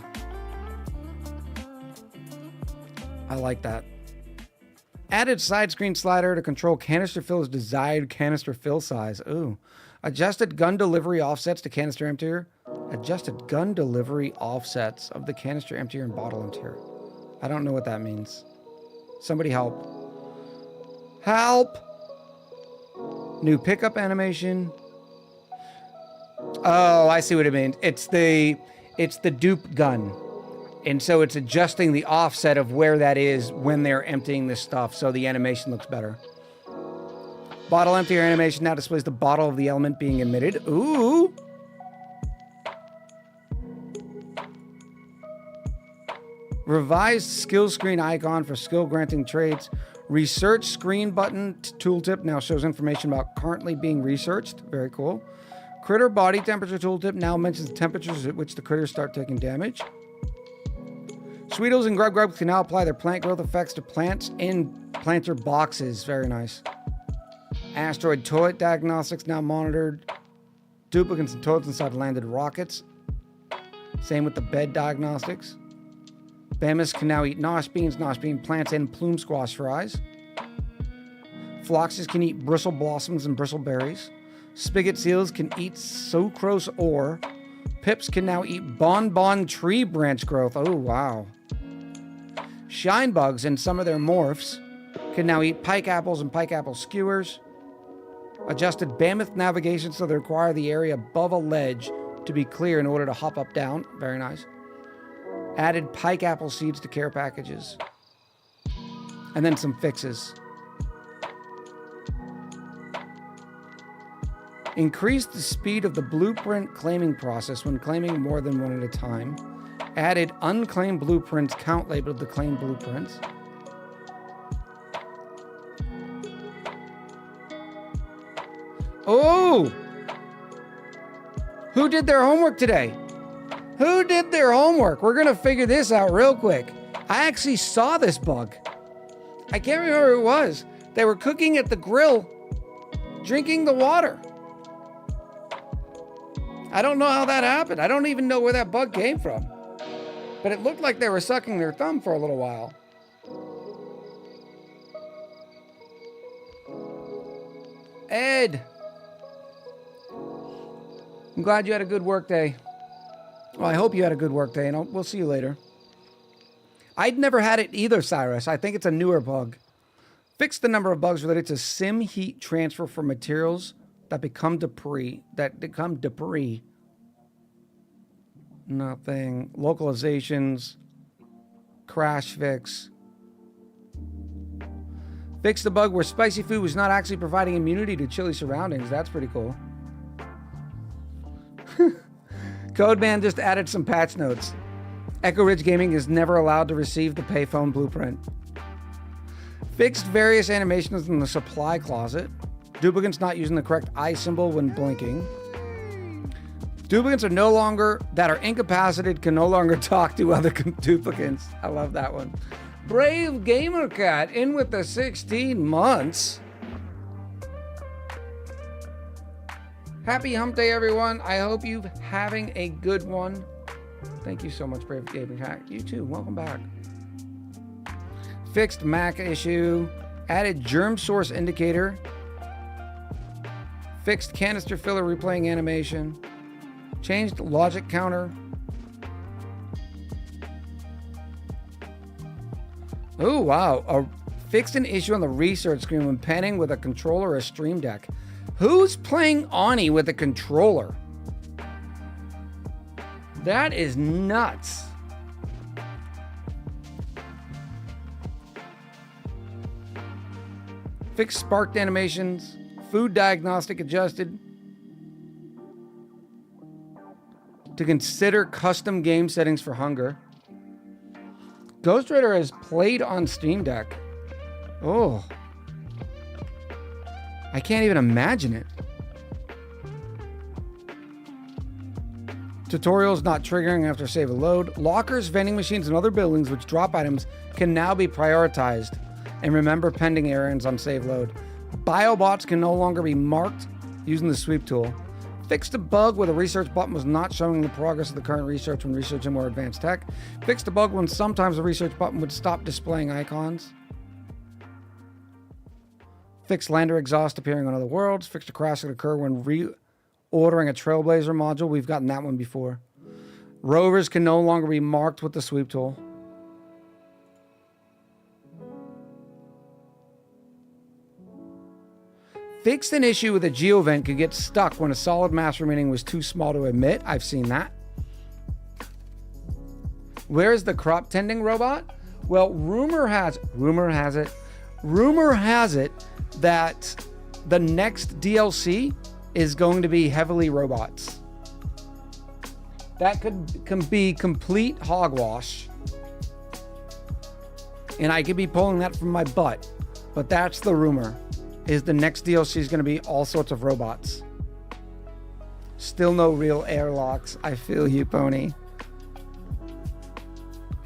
like that. Added side screen slider to control canister fill's desired canister fill size. Ooh. Adjusted gun delivery offsets to canister emptier. Adjusted gun delivery offsets of the canister emptier and bottle emptier. I don't know what that means. Somebody help. Help! New pickup animation. Oh, I see what it means. It's the dupe gun. And so it's adjusting the offset of where that is when they're emptying this stuff, so the animation looks better. Bottle emptier animation now displays the bottle of the element being emitted. Ooh! Revised skill screen icon for skill granting traits. Research screen button tooltip now shows information about currently being researched. Very cool. Critter body temperature tooltip now mentions the temperatures at which the critters start taking damage. Sweetles and Grubs can now apply their plant growth effects to plants in planter boxes. Very nice. Asteroid toilet diagnostics now monitored. Duplicates and toilets inside landed rockets. Same with the bed diagnostics. Bemis can now eat nosh bean plants, and plume squash fries. Phloxes can eat bristle blossoms and bristleberries. Spigot seals can eat sucrose ore. Pips can now eat bonbon tree branch growth. Oh, wow. Shine bugs and some of their morphs can now eat pike apples and pike apple skewers. Adjusted Mammoth navigation so they require the area above a ledge to be clear in order to hop up down. Very nice. Added pike apple seeds to care packages. And then some fixes. Increased the speed of the blueprint claiming process when claiming more than one at a time. Added unclaimed blueprints count labeled the claimed blueprints. Oh! Who did their homework today? Who did their homework? We're gonna figure this out real quick. I actually saw this bug. I can't remember who it was. They were cooking at the grill, drinking the water. I don't know how that happened. I don't even know where that bug came from. But it looked like they were sucking their thumb for a little while. Ed. I'm glad you had a good work day. Well, I hope you had a good work day, and we'll see you later. I'd never had it either, Cyrus. I think it's a newer bug. Fix the number of bugs related to sim heat transfer for materials that become debris. Nothing. Localizations. Crash fix. Fix the bug where spicy food was not actually providing immunity to chilly surroundings. That's pretty cool. Codeman just added some patch notes. Echo Ridge Gaming is never allowed to receive the payphone blueprint. Fixed various animations in the supply closet. Duplicates not using the correct eye symbol when blinking. Duplicates are no longer, that are incapacitated, can no longer talk to other duplicates. I love that one. Brave Gamer Cat in with the 16 months. Happy hump day, everyone. I hope you're having a good one. Thank you so much, Brave Gamer Cat. You too. Welcome back. Fixed Mac issue. Added germ source indicator. Fixed canister filler replaying animation. Changed logic counter. Oh, wow. Fixed an issue on the research screen when panning with a controller or Stream Deck. Who's playing ONI with a controller? That is nuts. Fixed sparked animations. Food diagnostic adjusted. To consider custom game settings for hunger. Ghost Rider has played on Steam Deck. Oh. I can't even imagine it. Tutorials not triggering after save a load. Lockers, vending machines, and other buildings which drop items can now be prioritized. And remember pending errands on save load. Biobots can no longer be marked using the sweep tool. Fixed a bug where the research button was not showing the progress of the current research when researching more advanced tech. Fixed a bug when sometimes the research button would stop displaying icons. Fixed lander exhaust appearing on other worlds. Fixed a crash that occur when reordering a Trailblazer module. We've gotten that one before. Rovers can no longer be marked with the sweep tool. Fixed an issue with a geovent could get stuck when a solid mass remaining was too small to emit. I've seen that. Where is the crop tending robot? Well, rumor has it that the next DLC is going to be heavily robots. That can be complete hogwash. And I could be pulling that from my butt, but that's the rumor. Is the next DLC is going to be all sorts of robots. Still no real airlocks. I feel you, Pony.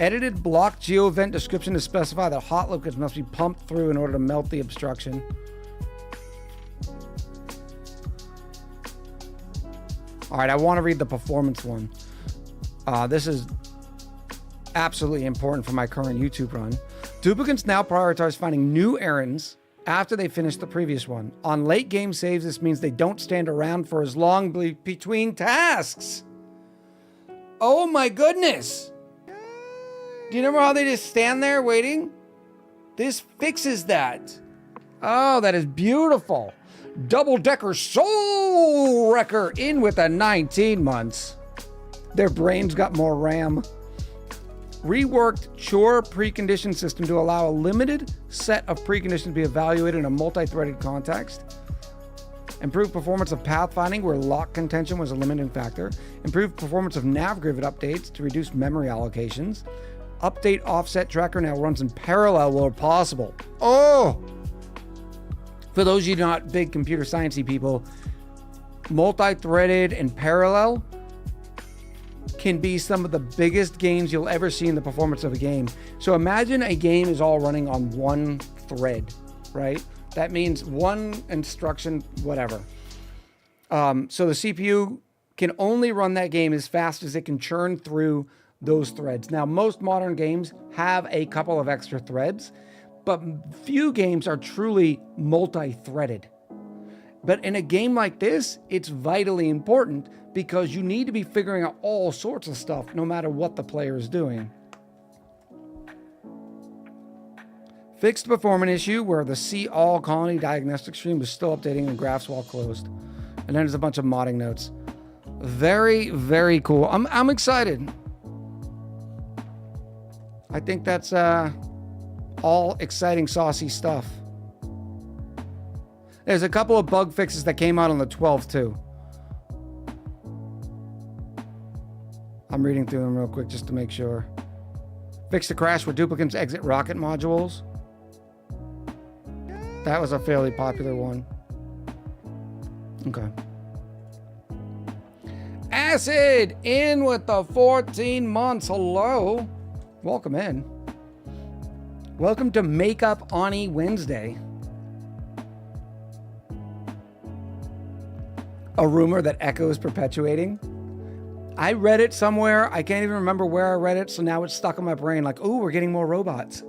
Edited block geovent description to specify that hot liquids must be pumped through in order to melt the obstruction. All right, I want to read the performance one. This is absolutely important for my current YouTube run. Duplicants now prioritize finding new errands after they finish the previous one. On late game saves, this means they don't stand around for as long between tasks. Oh my goodness. Do you remember how they just stand there waiting? This fixes that. Oh, that is beautiful. Double-decker Soul Wrecker in with a 19 months. Their brains got more RAM. Reworked chore precondition system to allow a limited set of preconditions to be evaluated in a multi-threaded context. Improved performance of pathfinding where lock contention was a limiting factor. Improved performance of navgrid updates to reduce memory allocations. Update offset tracker now runs in parallel where possible. Oh! For those of you not big computer sciencey people, multi-threaded and parallel can be some of the biggest gains you'll ever see in the performance of a game. So imagine a game is all running on one thread, right? That means one instruction, whatever. So the CPU can only run that game as fast as it can churn through those threads. Now, most modern games have a couple of extra threads, but few games are truly multi-threaded. But in a game like this, it's vitally important because you need to be figuring out all sorts of stuff no matter what the player is doing. Fixed performance issue where the see all colony diagnostic stream was still updating and graphs while closed. And then there's a bunch of modding notes. Very, very cool. I'm excited. I think that's all exciting, saucy stuff. There's a couple of bug fixes that came out on the 12th too. I'm reading through them real quick just to make sure. Fixed the crash where duplicants exit rocket modules. That was a fairly popular one. Okay. Acid in with the 14 months. Hello. Welcome in. Welcome to Makeup ONI Wednesday. A rumor that Echo is perpetuating. I read it somewhere. I can't even remember where I read it, so now it's stuck in my brain like, oh, we're getting more robots.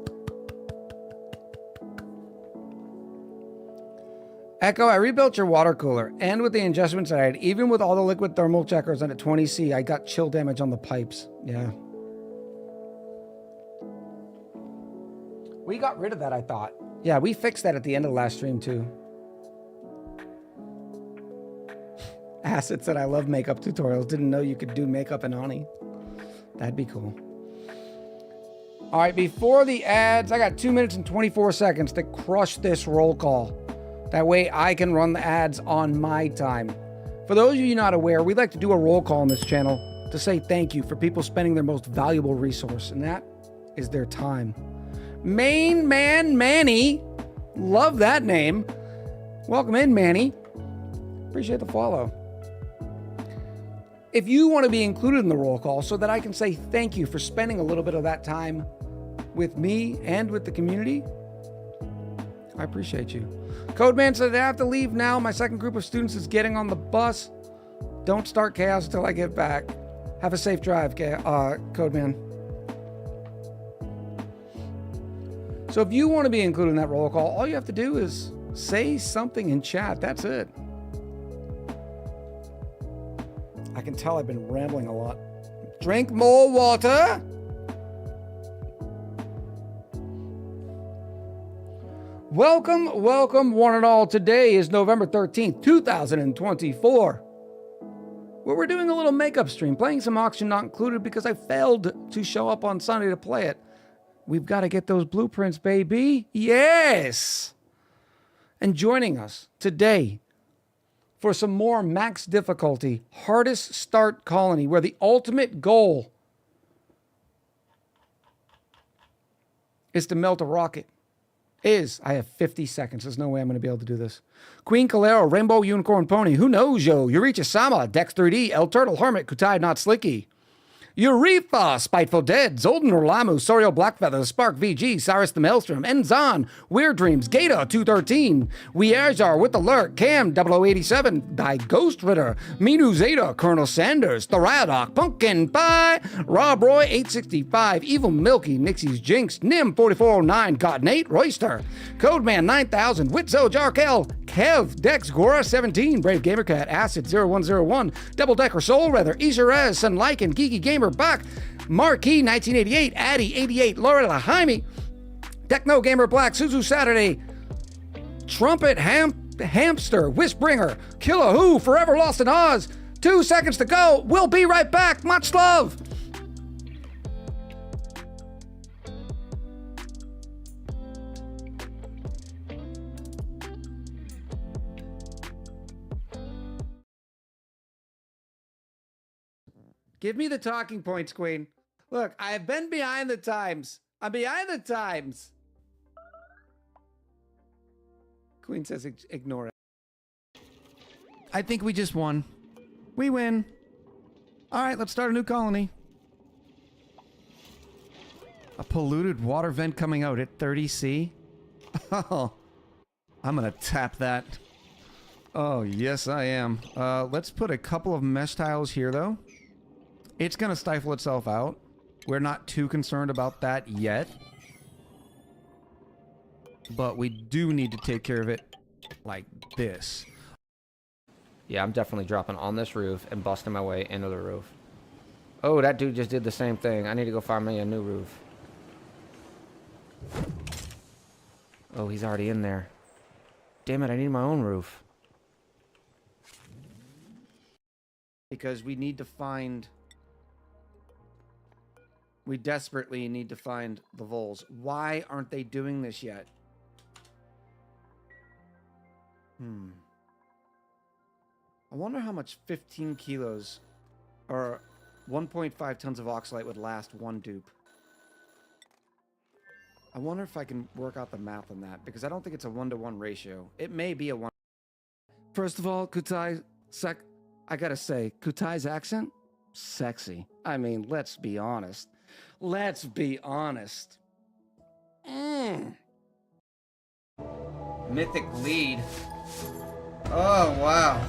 Echo, I rebuilt your water cooler, and with the adjustments I had, even with all the liquid thermal checkers on at 20C, I got chill damage on the pipes. Yeah. We got rid of that, I thought. Yeah, we fixed that at the end of the last stream, too. Acid said, I love makeup tutorials. Didn't know you could do makeup in ONI. That'd be cool. All right, before the ads, I got 2 minutes and 24 seconds to crush this roll call. That way I can run the ads on my time. For those of you not aware, we like to do a roll call on this channel to say thank you for people spending their most valuable resource, and that is their time. Main Man Manny. Love that name. Welcome in, Manny. Appreciate the follow. If you want to be included in the roll call so that I can say thank you for spending a little bit of that time with me and with the community, I appreciate you. Codeman said, I have to leave now. My second group of students is getting on the bus. Don't start chaos until I get back. Have a safe drive, Codeman. So if you want to be included in that roll call, all you have to do is say something in chat. That's it. I can tell I've been rambling a lot. Drink more water. Welcome, welcome, one and all. Today is November 13th, 2024. Where we're doing a little makeup stream, playing some Auction Not Included because I failed to show up on Sunday to play it. We've got to get those blueprints, baby. Yes! And joining us today for some more max difficulty, hardest start colony, where the ultimate goal is to melt a rocket. I have 50 seconds. There's no way I'm going to be able to do this. Queen Calero, Rainbow Unicorn Pony, Who Knows Yo, Eureka Sama, Dex 3D, El Turtle Hermit, Kutai Not Slicky, Eureka, Spiteful Dead, Zolden Orlamu, Sorio Blackfeather, Spark VG, Cyrus the Maelstrom, Enzon, Weird Dreams, Gata 213, Weerzar with the Lurk, Cam 0087, Die Ghost Ritter, Minu Zeta, Colonel Sanders, Thoriadoc, Pumpkin Pie, Rob Roy 865, Evil Milky, Nixie's Jinx, Nim 4409, Cotton 8, Royster, Codeman 9000, Witzo Jarkel, Kev, Dex, Gora 17, Brave Gamer Cat, Acid 0101, Double Decker Soul Rather, Isherez, Sun Lycan, Geeky Gamer Buck, Marquee 1988, Addy 88, Loretta Jaime, Techno Gamer Black, Suzu Saturday, Trumpet Hamster, Whisbringer, Killahoo, Forever Lost in Oz. 2 seconds to go. We'll be right back. Much love. Give me the talking points, Queen. Look, I have been behind the times. I'm behind the times. Queen says ignore it. I think we just won. We win. All right, let's start a new colony. A polluted water vent coming out at 30C. Oh, I'm gonna tap that. Oh, yes, I am. Let's put a couple of mesh tiles here, though. It's going to stifle itself out. We're not too concerned about that yet. But we do need to take care of it like this. Yeah, I'm definitely dropping on this roof and busting my way into the roof. Oh, that dude just did the same thing. I need to go find me a new roof. Oh, he's already in there. Damn it, I need my own roof. Because we need to find... We desperately need to find the voles. Why aren't they doing this yet? I wonder how much 15 kilos or 1.5 tons of oxalite would last one dupe. I wonder if I can work out the math on that, because I don't think it's a 1-to-1 ratio. It may be a 1. First of all, I gotta say, Kutai's accent? Sexy. I mean, let's be honest. Let's be honest. Mythic lead. Oh, wow.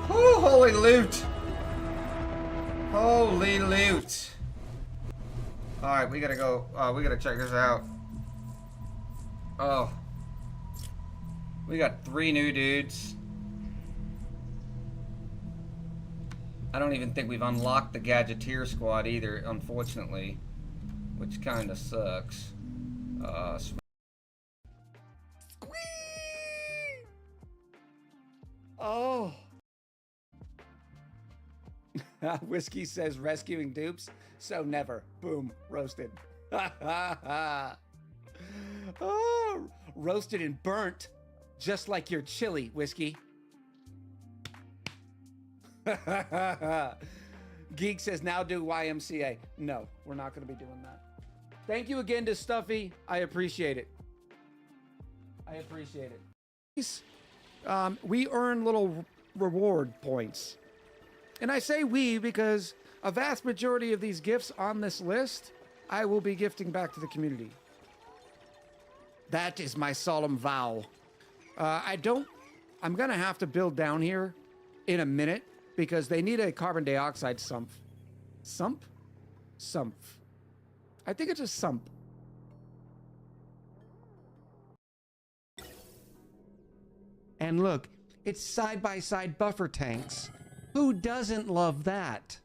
Whew, holy loot. Holy loot. Alright, we gotta go. We gotta check this out. Oh. We got 3 new dudes. I don't even think we've unlocked the Gadgeteer squad either, unfortunately. Which kinda sucks. Oh. Whiskey says rescuing dupes, so never. Boom, roasted. Oh, roasted and burnt, just like your chili, Whiskey. Geek says now do YMCA. No, we're not going to be doing that. Thank you again to Stuffy. I appreciate it. I appreciate it. We earn little reward points. And I say we because a vast majority of these gifts on this list, I will be gifting back to the community. That is my solemn vow. I'm going to have to build down here in a minute because they need a carbon dioxide sump. Sump? Sump. I think it's a sump. And look, it's side-by-side buffer tanks. Who doesn't love that?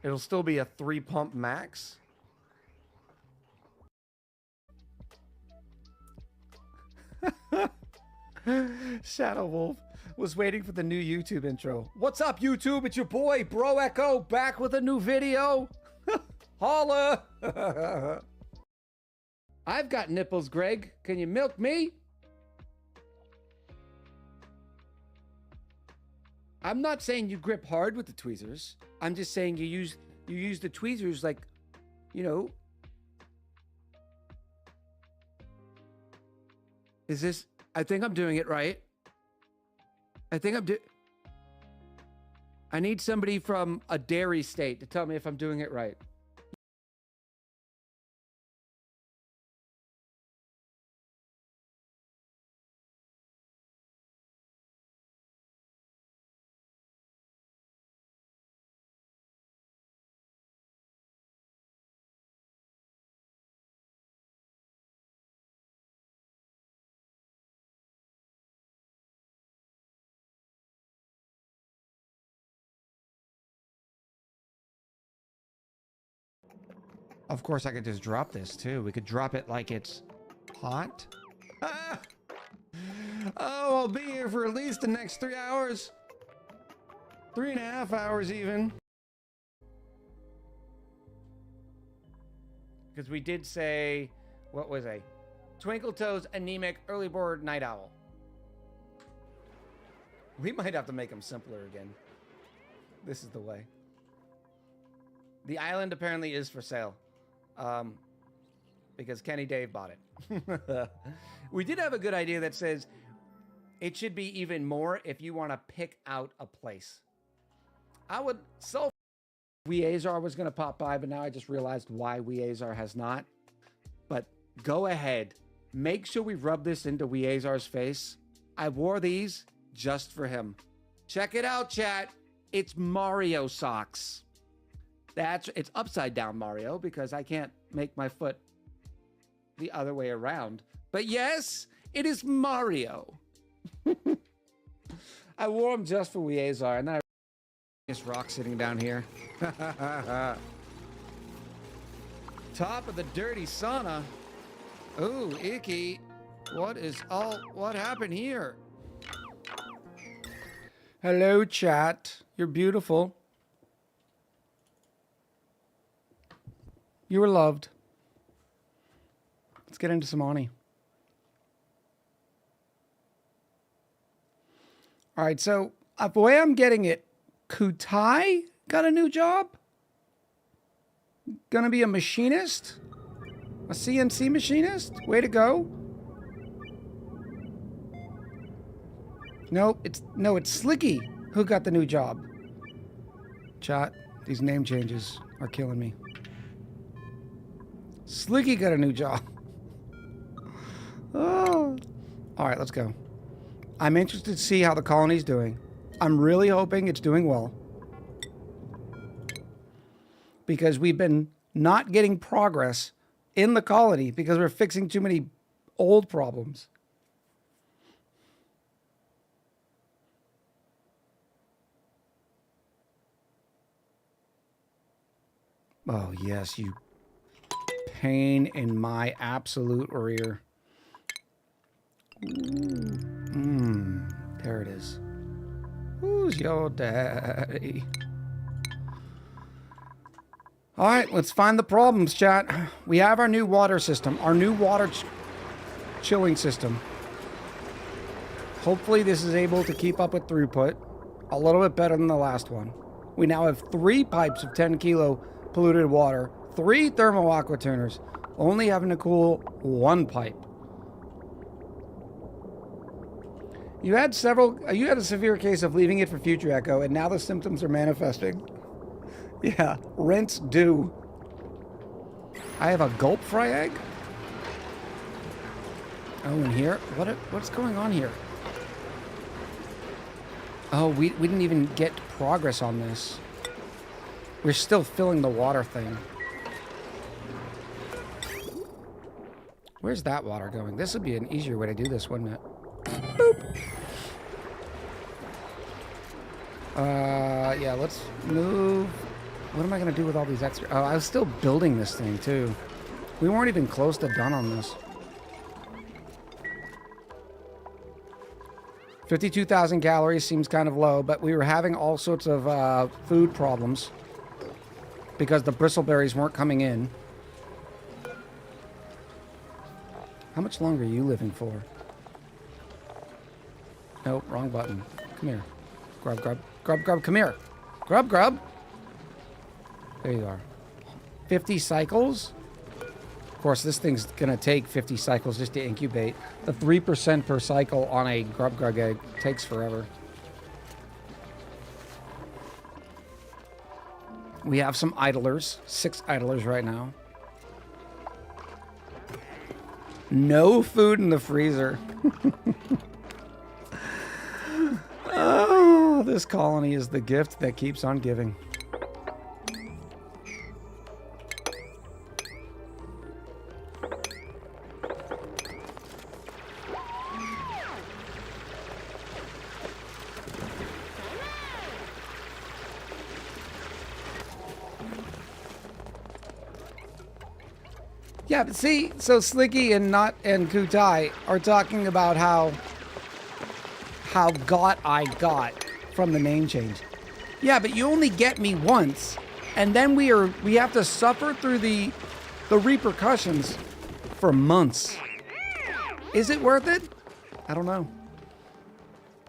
It'll still be a 3-pump max. Shadow Wolf was waiting for the new YouTube intro. What's up, YouTube? It's your boy, Bro Echo, back with a new video. Holla! I've got nipples, Greg. Can you milk me? I'm not saying you grip hard with the tweezers. I'm just saying you use the tweezers like, you know. Is this? I think I'm doing it right. I need somebody from a dairy state to tell me if I'm doing it right. Of course, I could just drop this too. We could drop it like it's hot. Ah! Oh, I'll be here for at least the next 3 hours. 3.5 hours even. Because we did say, what was I? Twinkle Toes, anemic, early bird, night owl. We might have to make them simpler again. This is the way. The island apparently is for sale. Because Kenny Dave bought it. We did have a good idea that says it should be even more if you want to pick out a place. I would so Weazar was going to pop by, but now I just realized why Weazar has not. But go ahead. Make sure we rub this into Weazar's face. I wore these just for him. Check it out, chat. It's Mario socks. It's upside down Mario because I can't make my foot the other way around. But yes, it is Mario. I wore them just for Weazar, and then this rock sitting down here. Top of the dirty sauna. Ooh, icky. What happened here? Hello, chat. You're beautiful. You were loved. Let's get into some ONI. All right, so the way I'm getting it, Kutai got a new job? Gonna be a machinist? A CNC machinist? Way to go. No, it's Slicky who got the new job. Chat, these name changes are killing me. Slicky got a new job. Oh. All right, let's go. I'm interested to see how the colony's doing. I'm really hoping it's doing well. Because we've been not getting progress in the colony because we're fixing too many old problems. Oh, yes, you pain in my absolute rear. There it is. Who's your daddy? All right, let's find the problems, chat. We have our new water system, our new water chilling system. Hopefully this is able to keep up with throughput. A little bit better than the last one. We now have 3 pipes of 10 kilo polluted water, 3 thermal aqua tuners, only having to cool 1 pipe. You had a severe case of leaving it for future echo, and now the symptoms are manifesting. Yeah, rinse due. I have a gulp fry egg? Oh, and here? What's going on here? Oh, we didn't even get progress on this. We're still filling the water thing. Where's that water going? This would be an easier way to do this, wouldn't it? Boop. Yeah, let's move. What am I going to do with all these extra... Oh, I was still building this thing, too. We weren't even close to done on this. 52,000 calories seems kind of low, but we were having all sorts of food problems because the bristleberries weren't coming in. How much longer are you living for? Nope, wrong button. Come here. Grub, grub, grub, grub, come here. Grub, grub. There you are. 50 cycles? Of course, this thing's gonna take 50 cycles just to incubate. The 3% per cycle on a grub grub egg takes forever. We have some idlers. 6 idlers right now. No food in the freezer. Oh, this colony is the gift that keeps on giving. Yeah, but see, so Slicky and Kutai are talking about how I got from the name change. Yeah, but you only get me once, and then we have to suffer through the repercussions for months. Is it worth it? I don't know.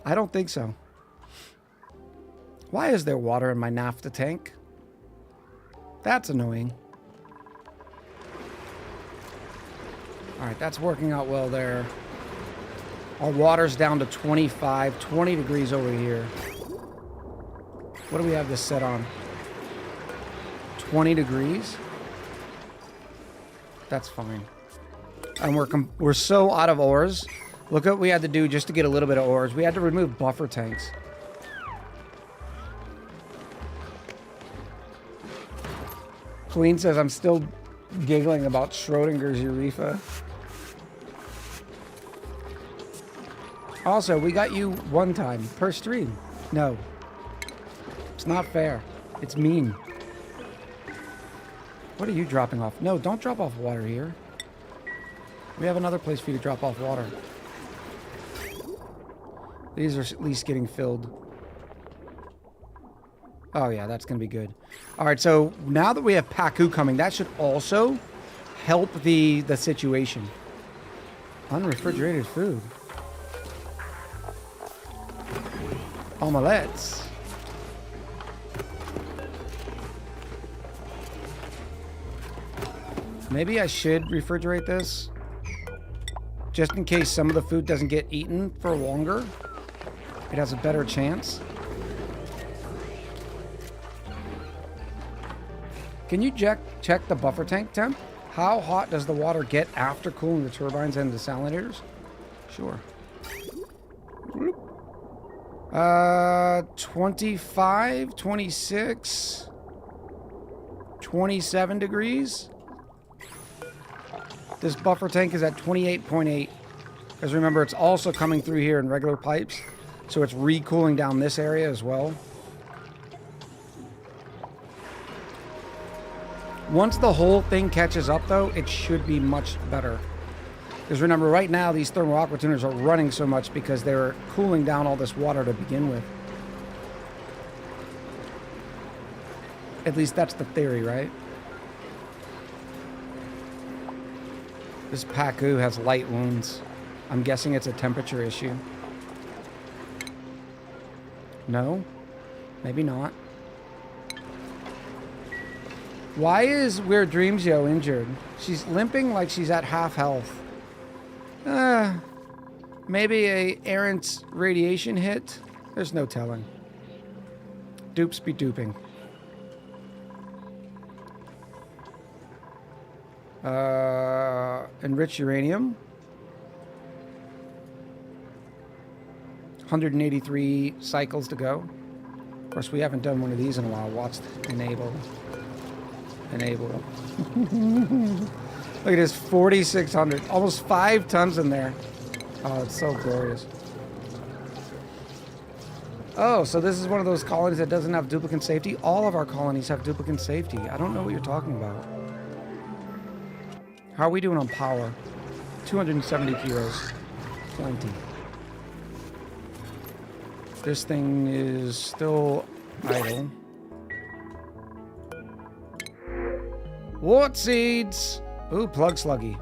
I don't think so. Why is there water in my naphtha tank? That's annoying. Alright, that's working out well there. Our water's down to 25, 20 degrees over here. What do we have this set on? 20 degrees? That's fine. And we're so out of ores. Look what we had to do just to get a little bit of ores. We had to remove buffer tanks. Queen says, I'm still giggling about Schrodinger's urethra. Also, we got you 1 time per stream. No. It's not fair. It's mean. What are you dropping off? No, don't drop off water here. We have another place for you to drop off water. These are at least getting filled. Oh yeah, that's going to be good. Alright, so now that we have Paku coming, that should also help the situation. Unrefrigerated food. Omelettes. Maybe I should refrigerate this. Just in case some of the food doesn't get eaten for longer. It has a better chance. Can you check the buffer tank temp? How hot does the water get after cooling the turbines and desalinators? Sure. 25, 26, 27 degrees. This buffer tank is at 28.8. Because remember, it's also coming through here in regular pipes. So it's re-cooling down this area as well. Once the whole thing catches up, though, it should be much better. Because remember, right now, these thermal aqua tuners are running so much because they're cooling down all this water to begin with. At least that's the theory, right? This Paku has light wounds. I'm guessing it's a temperature issue. No? Maybe not. Why is Weird Dreams Yo injured? She's limping like she's at half health. Maybe a errant radiation hit? There's no telling. Dupes be duping. Enriched uranium. 183 cycles to go. Of course, we haven't done one of these in a while. Watch enable. Enable. Look at this, 4,600. Almost 5 tons in there. Oh, it's so glorious. Oh, so this is one of those colonies that doesn't have duplicate safety? All of our colonies have duplicate safety. I don't know what you're talking about. How are we doing on power? 270 kilos. Plenty. This thing is still idle. Wart seeds! Ooh, plug sluggy.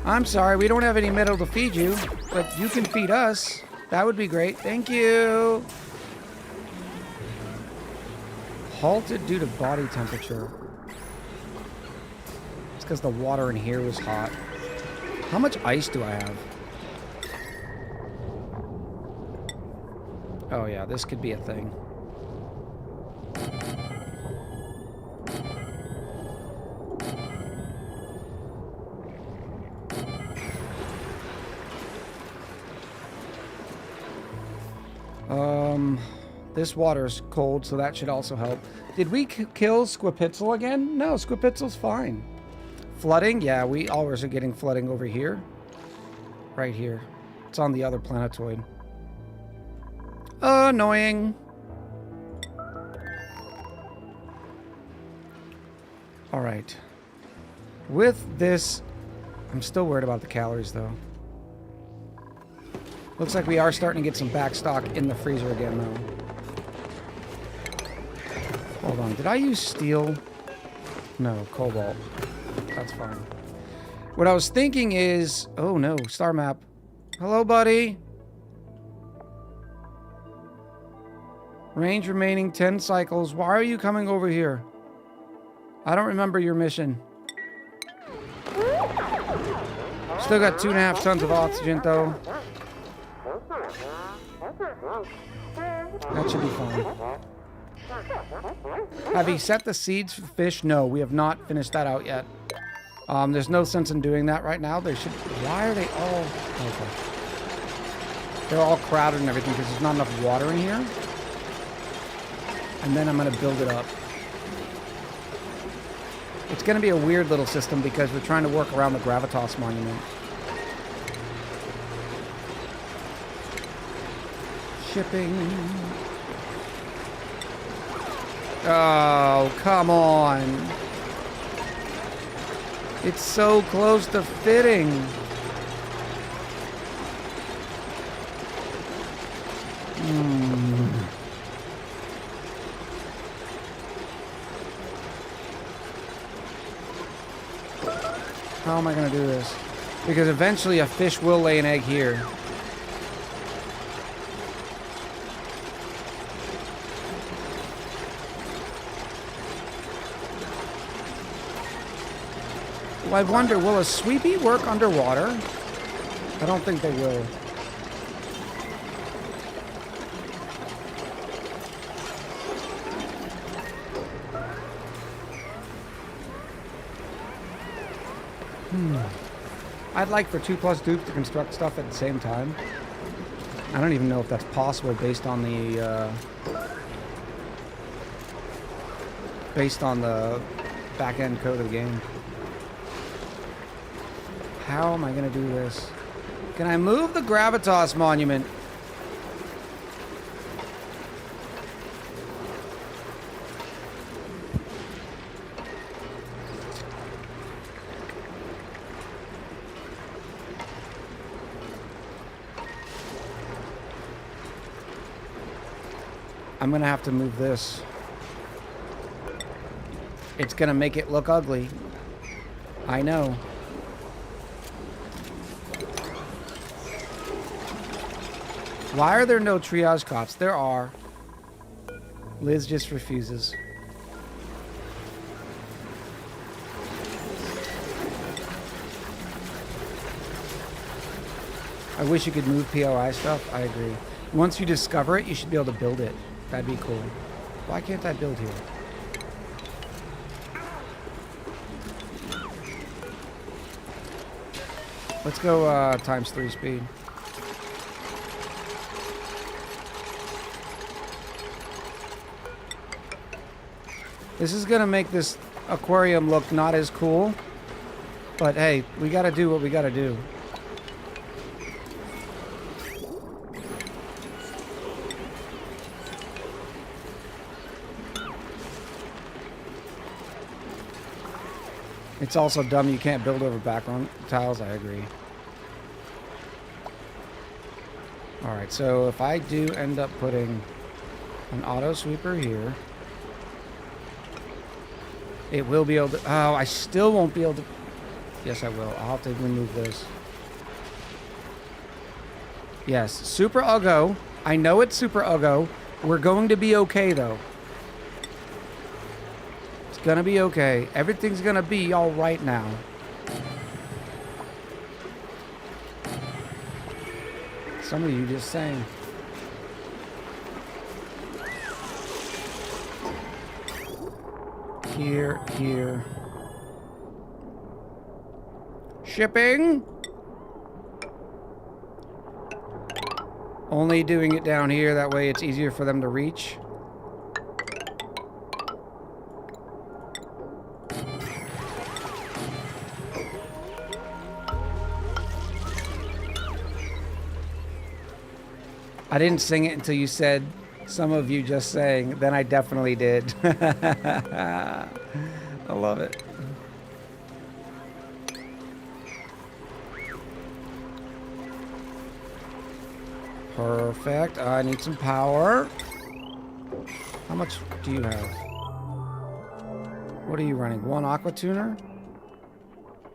I'm sorry, we don't have any metal to feed you, but you can feed us. That would be great. Thank you. Halted due to body temperature. It's because the water in here was hot. How much ice do I have? Oh yeah, this could be a thing. This water's cold, so that should also help. Did we kill Squipitzel again? No, Squipitzel's fine. Flooding? Yeah, we always are getting flooding over here. Right here. It's on the other planetoid. Annoying. Alright. With this... I'm still worried about the calories, though. Looks like we are starting to get some back stock in the freezer again, though. Hold on. Did I use steel? No, cobalt. That's fine. What I was thinking is... Oh, no. Star map. Hello, buddy. Range remaining 10 cycles. Why are you coming over here? I don't remember your mission. Still got 2.5 tons of oxygen, though. That should be fine. Have you set the seeds for fish? No, we have not finished that out yet. There's no sense in doing that right now. They should... Why are they all... Okay. They're all crowded and everything because there's not enough water in here. And then I'm going to build it up. It's going to be a weird little system because we're trying to work around the Gravitas Monument. Shipping. Oh, come on. It's so close to fitting. How am I going to do this? Because eventually a fish will lay an egg here. Well, I wonder, will a sweepy work underwater? I don't think they will. I'd like for 2+ dupes to construct stuff at the same time. I don't even know if that's possible based on the back-end code of the game. How am I going to do this? Can I move the Gravitas Monument? I'm going to have to move this. It's going to make it look ugly. I know. Why are there no triage cots? There are. Liz just refuses. I wish you could move POI stuff. I agree. Once you discover it, you should be able to build it. That'd be cool. Why can't I build here? Let's go ×3 speed. This is gonna make this aquarium look not as cool. But hey, we gotta do what we gotta do. It's also dumb you can't build over background tiles, I agree. Alright, so if I do end up putting an auto sweeper here, it will be able to... Oh, I still won't be able to... Yes, I will. I'll have to remove this. Yes, Super Uggo. I know it's Super Uggo. We're going to be okay, though. It's gonna be okay. Everything's gonna be all right now. Some of you just saying. Here. Shipping. Only doing it down here, that way it's easier for them to reach. I didn't sing it until you said, some of you just sang. Then I definitely did. I love it. Perfect. I need some power. How much do you have? What are you running? One aqua tuner?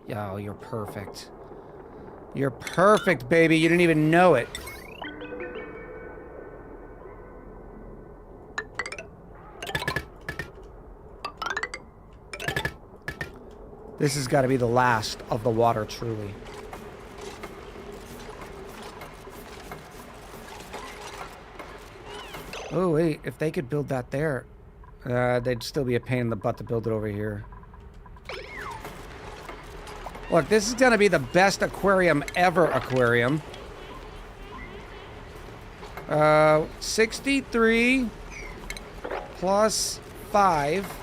Yo, you're perfect. You're perfect, baby. You didn't even know it. This has got to be the last of the water, truly. Oh, wait. If they could build that there, they'd still be a pain in the butt to build it over here. Look, this is going to be the best aquarium ever aquarium. 63 plus 5.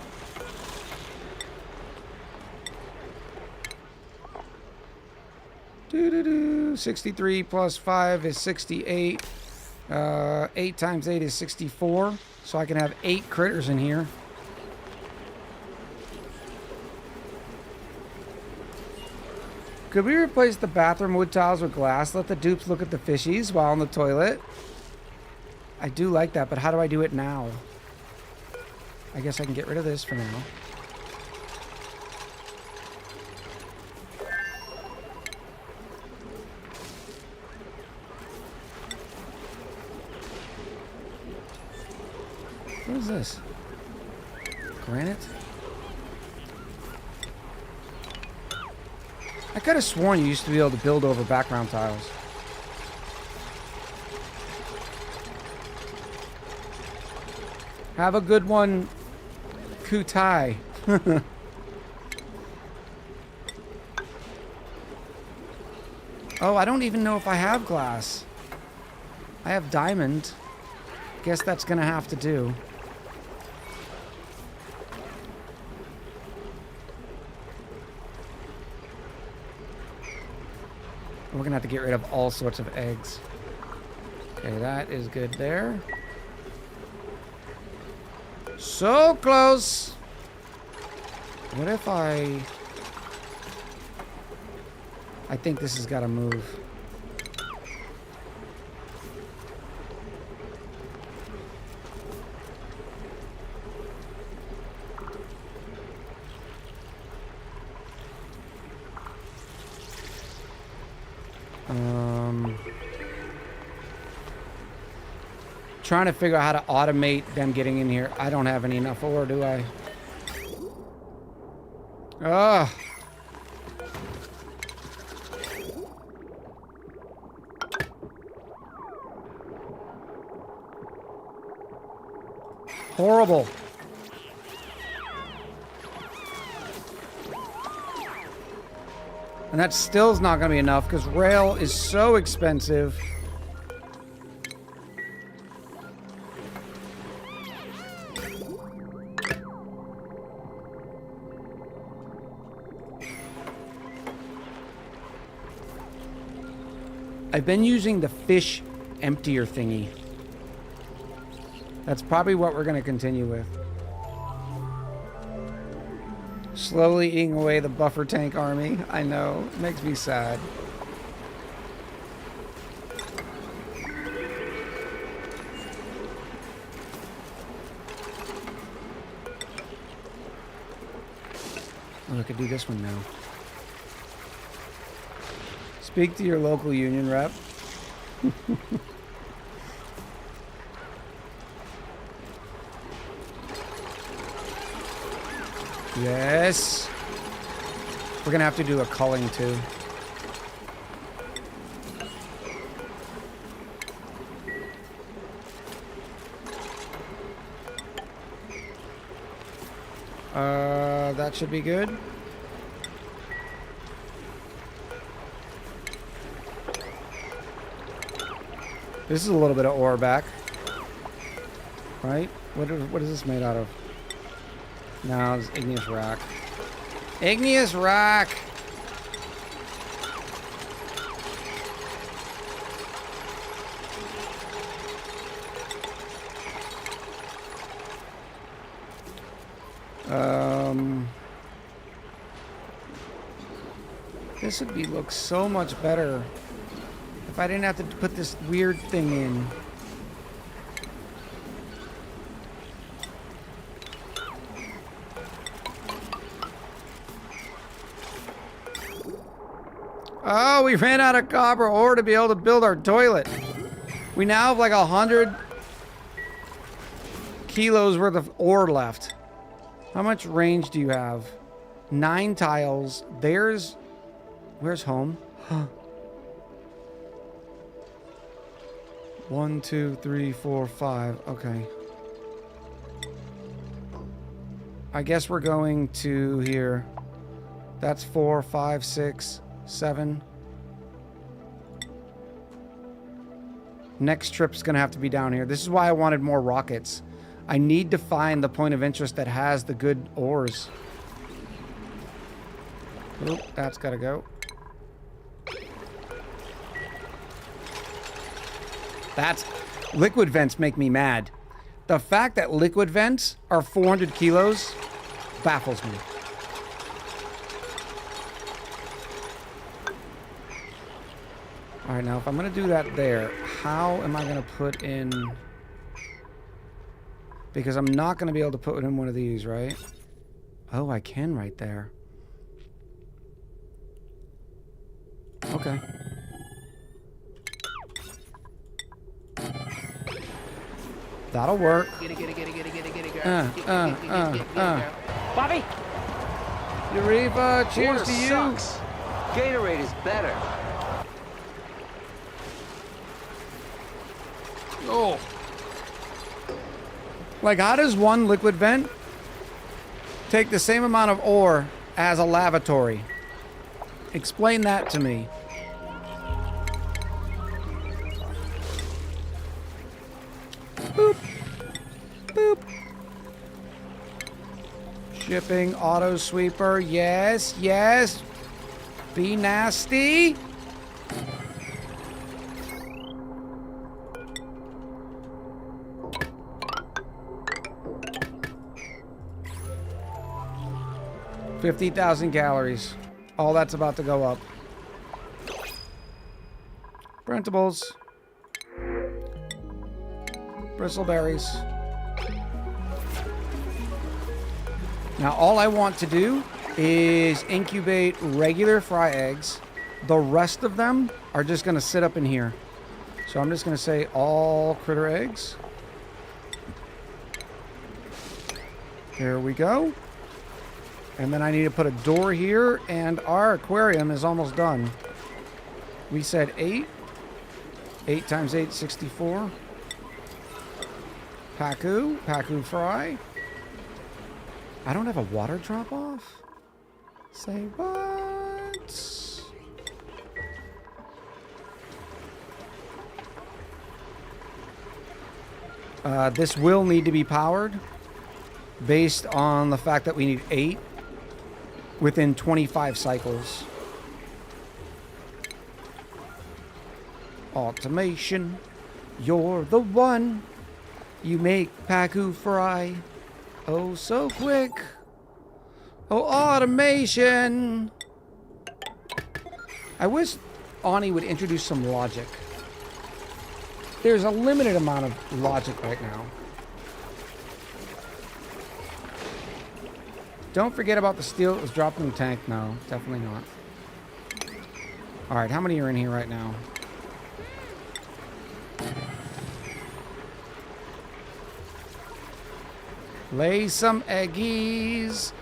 63 plus 5 is 68. 8 times 8 is 64. So I can have 8 critters in here. Could we replace the bathroom wood tiles with glass? Let the dupes look at the fishies while on the toilet. I do like that, but how do I do it now? I guess I can get rid of this for now. What is this? Granite? I could have sworn you used to be able to build over background tiles. Have a good one, Kutai. Oh, I don't even know if I have glass. I have diamond. Guess that's gonna have to do. We're gonna have to get rid of all sorts of eggs. Okay, that is good there. So close! What if I think this has gotta move. trying to figure out how to automate them getting in here. I don't have any enough ore, do I? Ugh. Horrible. And that still's not going to be enough because rail is so expensive. I've been using the fish emptier thingy. That's probably what we're going to continue with. Slowly eating away the buffer tank army. I know. It makes me sad. Oh, I could do this one now. Speak to your local union rep. Yes. We're gonna have to do a culling too. That should be good. This is a little bit of ore back. Right? What is this made out of? No, it's igneous rock. Igneous rock! This would look so much better if I didn't have to put this weird thing in. Oh, we ran out of copper ore to be able to build our toilet. We now have like 100 kilos worth of ore left. How much range do you have? 9 tiles. Where's home? 1, 2, 3, 4, 5. Okay. I guess we're going to here. That's 4, 5, 6, 7. Next trip's gonna have to be down here. This is why I wanted more rockets. I need to find the point of interest that has the good ores. Oop, that's gotta go. Liquid vents make me mad. The fact that liquid vents are 400 kilos baffles me. All right, now if I'm gonna do that there, how am I gonna put in? Because I'm not gonna be able to put in one of these, right? Oh, I can right there. Okay. That'll work. Bobby! Eureka, cheers Water to you. sucks. Gatorade is better. Oh. Like, how does one liquid vent take the same amount of ore as a lavatory? Explain that to me. Boop. Boop. Shipping auto sweeper. Yes, yes. Be nasty. $50,000 calories. All that's about to go up. Printables. Bristleberries. Now all I want to do is incubate regular fry eggs. The rest of them are just going to sit up in here. So I'm just going to say all critter eggs. There we go. And then I need to put a door here, and our aquarium is almost done. We said 8. 8 times 8, 64. Pacu fry. I don't have a water drop off? Say what? This will need to be powered based on the fact that we need 8 within 25 cycles. Automation, you're the one. You make Pacu fry. Oh, so quick. Oh, automation. I wish ONI would introduce some logic. There's a limited amount of logic right now. Don't forget about the steel that was dropped in the tank. No, definitely not. Alright, how many are in here right now? Lay some eggies.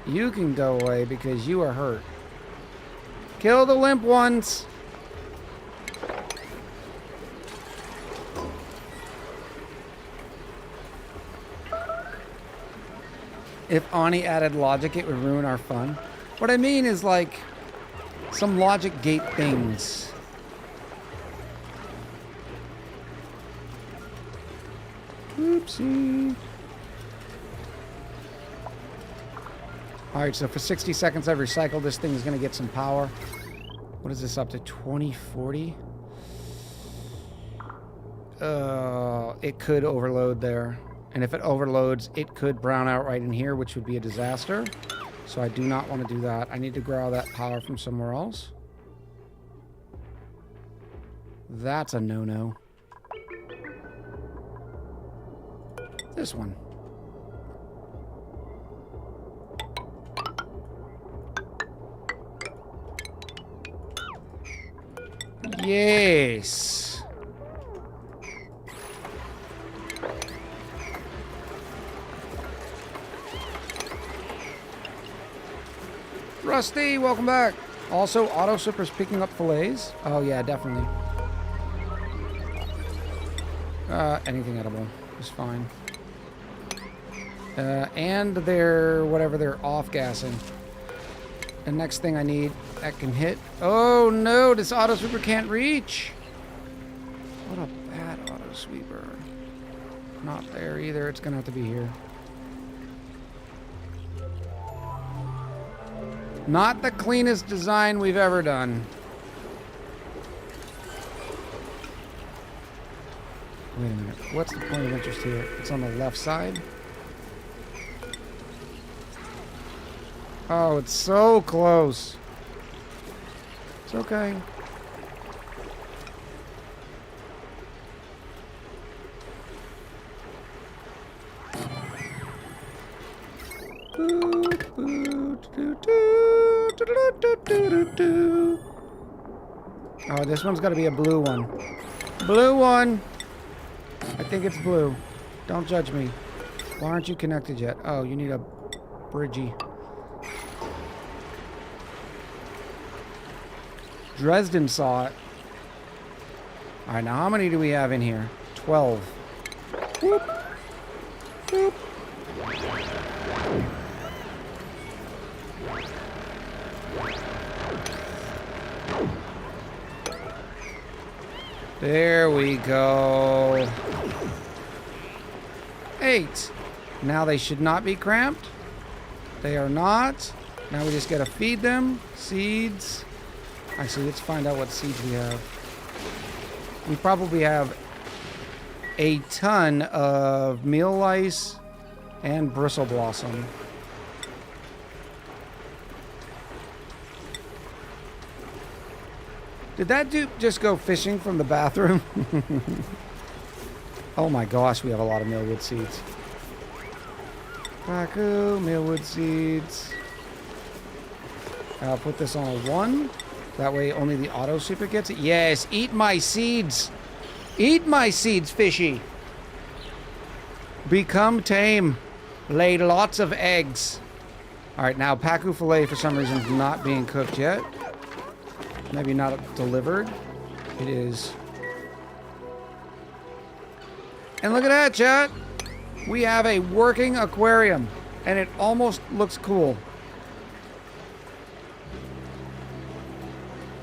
You can go away because you are hurt. Kill the limp ones. If ONI added logic, it would ruin our fun. What I mean is, like, some logic gate things. Oopsie. Alright, so for 60 seconds every cycle, this thing is going to get some power. What is this, up to 2040? It could overload there. And if it overloads, it could brown out right in here, which would be a disaster. So I do not want to do that. I need to grab that power from somewhere else. That's a no-no. This one. Yes. Rusty, welcome back. Also, Auto Super's picking up fillets. Oh yeah, definitely. Anything edible is fine. And they're whatever they're off gassing. The next thing I need that can hit. Oh no, this auto sweeper can't reach. What a bad auto sweeper. Not there either. It's gonna have to be here. Not the cleanest design we've ever done. Wait a minute. What's the point of interest here? It's on the left side. Oh, it's so close. It's okay. Oh, this one's got to be a blue one. Blue one. I think it's blue. Don't judge me. Why aren't you connected yet? Oh, you need a bridgie. Dresden saw it. Alright, now how many do we have in here? 12. Whoop. Whoop. There we go. 8. Now they should not be cramped. They are not. Now we just gotta feed them. Seeds. Actually, let's find out what seeds we have. We probably have a ton of meal lice and bristle blossom. Did that dude just go fishing from the bathroom? Oh my gosh, we have a lot of mealwood seeds. Pacu, mealwood seeds. I'll put this on a 1. That way only the auto super gets it. Yes, eat my seeds. Eat my seeds, fishy. Become tame. Laid lots of eggs. All right, now Pacu filet for some reason is not being cooked yet. Maybe not delivered. It is. And look at that, chat. We have a working aquarium, and it almost looks cool.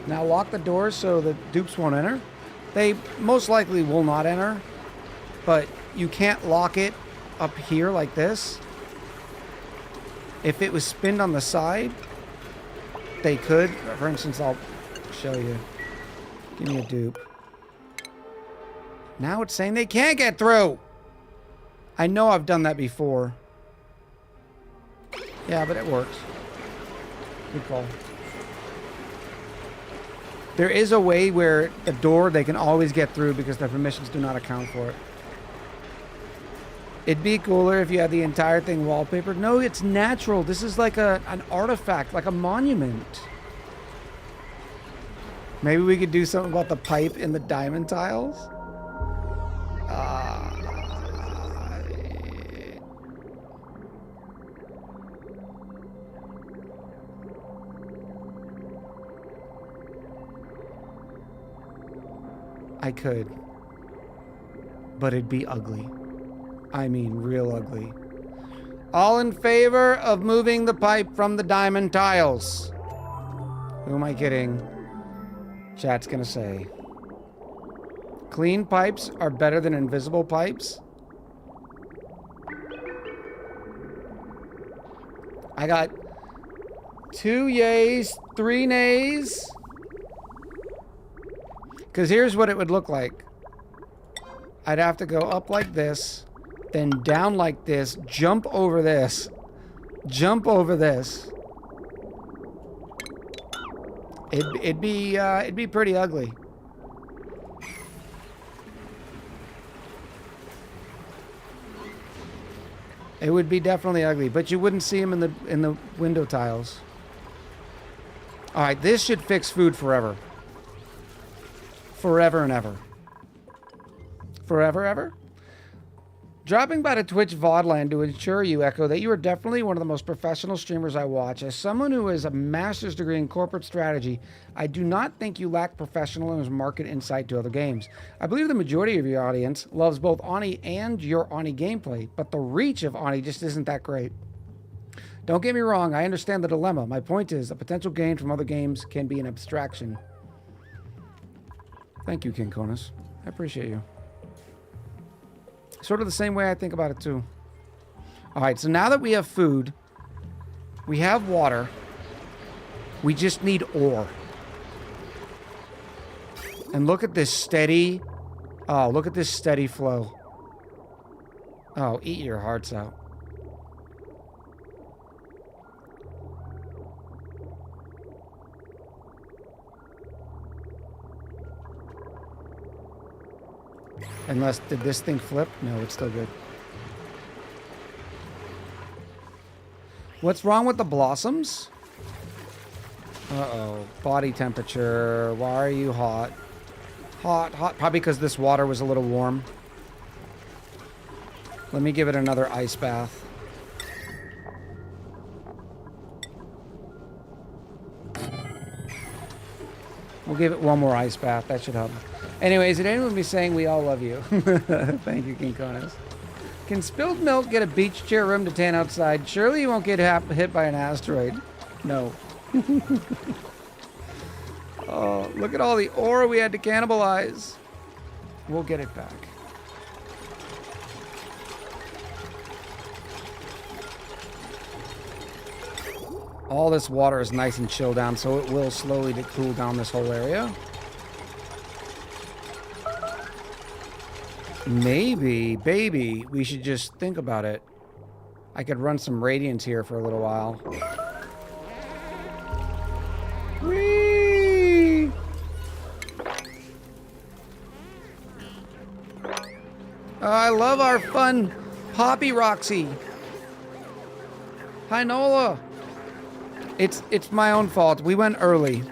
Now lock the doors so the dupes won't enter. They most likely will not enter, but you can't lock it up here like this. If it was spinned on the side, they could. For instance, I'll show you. Give me a dupe. Now it's saying they can't get through. I know I've done that before. Yeah, but it works. Good call. There is a way where the door they can always get through because their permissions do not account for it. It'd be cooler if you had the entire thing wallpapered. No, it's natural. This is like an artifact, like a monument. Maybe we could do something about the pipe in the diamond tiles. I could. But it'd be ugly. I mean, real ugly. All in favor of moving the pipe from the diamond tiles? Who am I kidding? Chat's gonna say. Clean pipes are better than invisible pipes? I got 2 yays, 3 nays. Because here's what it would look like. I'd have to go up like this, then down like this, jump over this, jump over this. It'd be pretty ugly. It would be definitely ugly, but you wouldn't see them in the window tiles. All right, this should fix food forever. Forever and ever. Forever, ever? Dropping by to Twitch VOD land to ensure you, Echo, that you are definitely one of the most professional streamers I watch. As someone who has a master's degree in corporate strategy, I do not think you lack professional and market insight to other games. I believe the majority of your audience loves both ONI and your ONI gameplay, but the reach of ONI just isn't that great. Don't get me wrong, I understand the dilemma. My point is, a potential gain from other games can be an abstraction. Thank you, King Conus. I appreciate you. Sort of the same way I think about it, too. All right, so now that we have food, we have water, we just need ore. And look at this steady... Oh, look at this steady flow. Oh, eat your hearts out. Unless, did this thing flip? No, it's still good. What's wrong with the blossoms? Uh-oh. Body temperature. Why are you hot? Hot, hot. Probably because this water was a little warm. Let me give it another ice bath. We'll give it one more ice bath. That should help. Anyways, did anyone be saying we all love you? Thank you, King Conas. Can spilled milk get a beach chair room to tan outside? Surely you won't get hit by an asteroid. No. Oh, look at all the ore we had to cannibalize. We'll get it back. All this water is nice and chilled down, so it will slowly cool down this whole area. Maybe, baby, we should just think about it. I could run some radiance here for a little while. Whee! Oh, I love our fun Poppy Roxy. Hi, Nola. It's my own fault. We went early.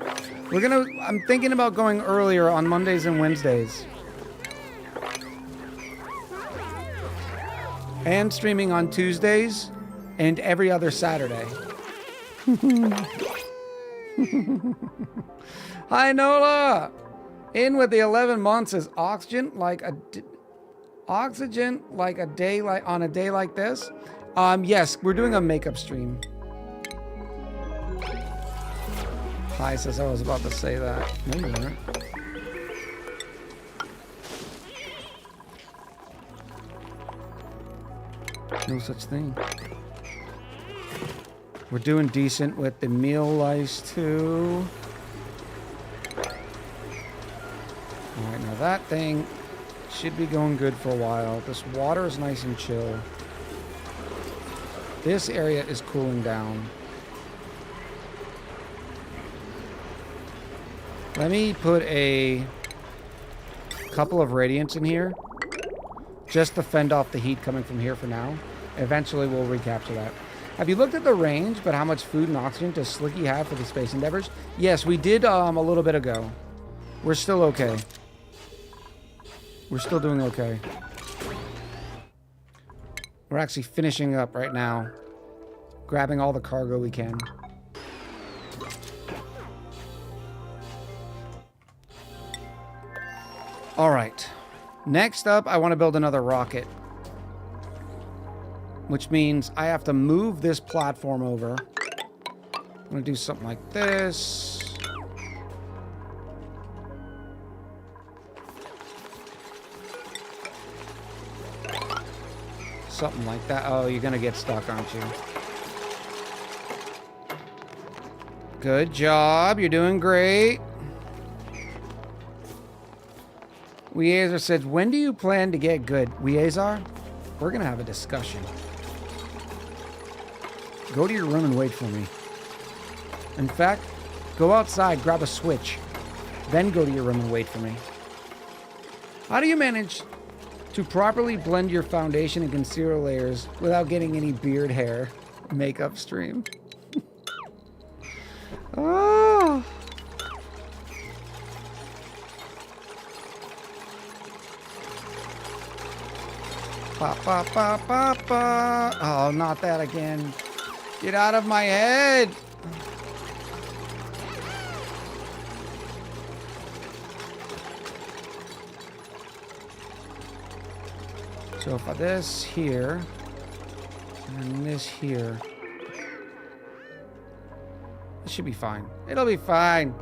I'm thinking about going earlier on Mondays and Wednesdays. And streaming on Tuesdays and every other Saturday. Hi, Nola! In with the 11 months is oxygen like a day like on a day like this. Yes, we're doing a makeup stream. Hi says I was about to say that. No, you weren't. No such thing. We're doing decent with the meal lice too. Alright, now that thing should be going good for a while. This water is nice and chill. This area is cooling down. Let me put a couple of radiants in here just to fend off the heat coming from here for now. Eventually we'll recapture that. Have you looked at the range, but how much food and oxygen does Slicky have for the Space Endeavors? Yes, we did a little bit ago. We're still okay. We're still doing okay. We're actually finishing up right now. Grabbing all the cargo we can. Alright. Next up, I want to build another rocket. Which means I have to move this platform over. I'm going to do something like this. Something like that. Oh, you're going to get stuck, aren't you? Good job. You're doing great. Weazar says, when do you plan to get good? Weazar, we're going to have a discussion. Go to your room and wait for me. In fact, go outside, grab a switch. Then go to your room and wait for me. How do you manage to properly blend your foundation and concealer layers without getting any beard hair? Makeup stream. Oh. Ba, ba, ba, ba, ba. Oh, not that again. Get out of my head. So for this here, and this here, this should be fine. It'll be fine.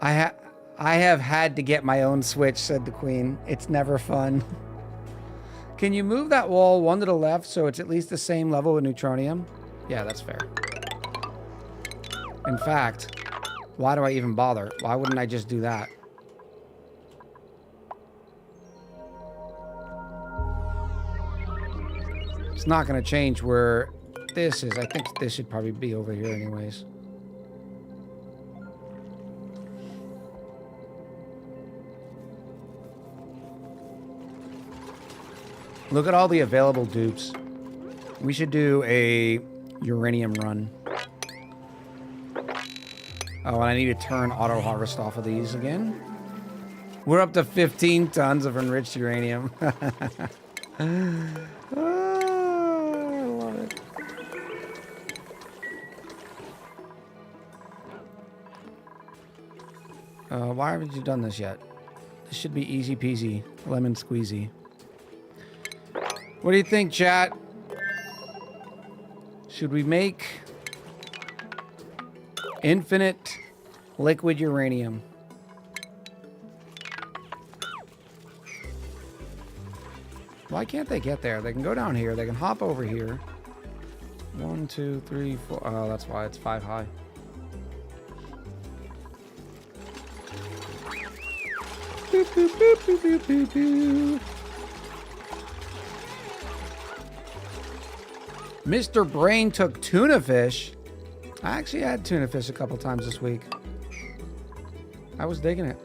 I have had to get my own switch, said the queen. It's never fun. Can you move that wall one to the left so it's at least the same level with neutronium? Yeah, that's fair. In fact, why do I even bother? Why wouldn't I just do that? It's not going to change where this is. I think this should probably be over here anyways. Look at all the available dupes. We should do a uranium run. Oh, and I need to turn auto harvest off of these again. We're up to 15 tons of enriched uranium. Oh, I love it. Why haven't you done this yet? This should be easy peasy, lemon squeezy. What do you think, chat? Should we make infinite liquid uranium? Why can't they get there? They can go down here. They can hop over here. 1, 2, 3, 4. Oh, that's why it's 5 high. Boop, boop, boop, boop, boop, boop, boop. Mr. Brain took tuna fish. I actually had tuna fish a couple times this week. I was digging it.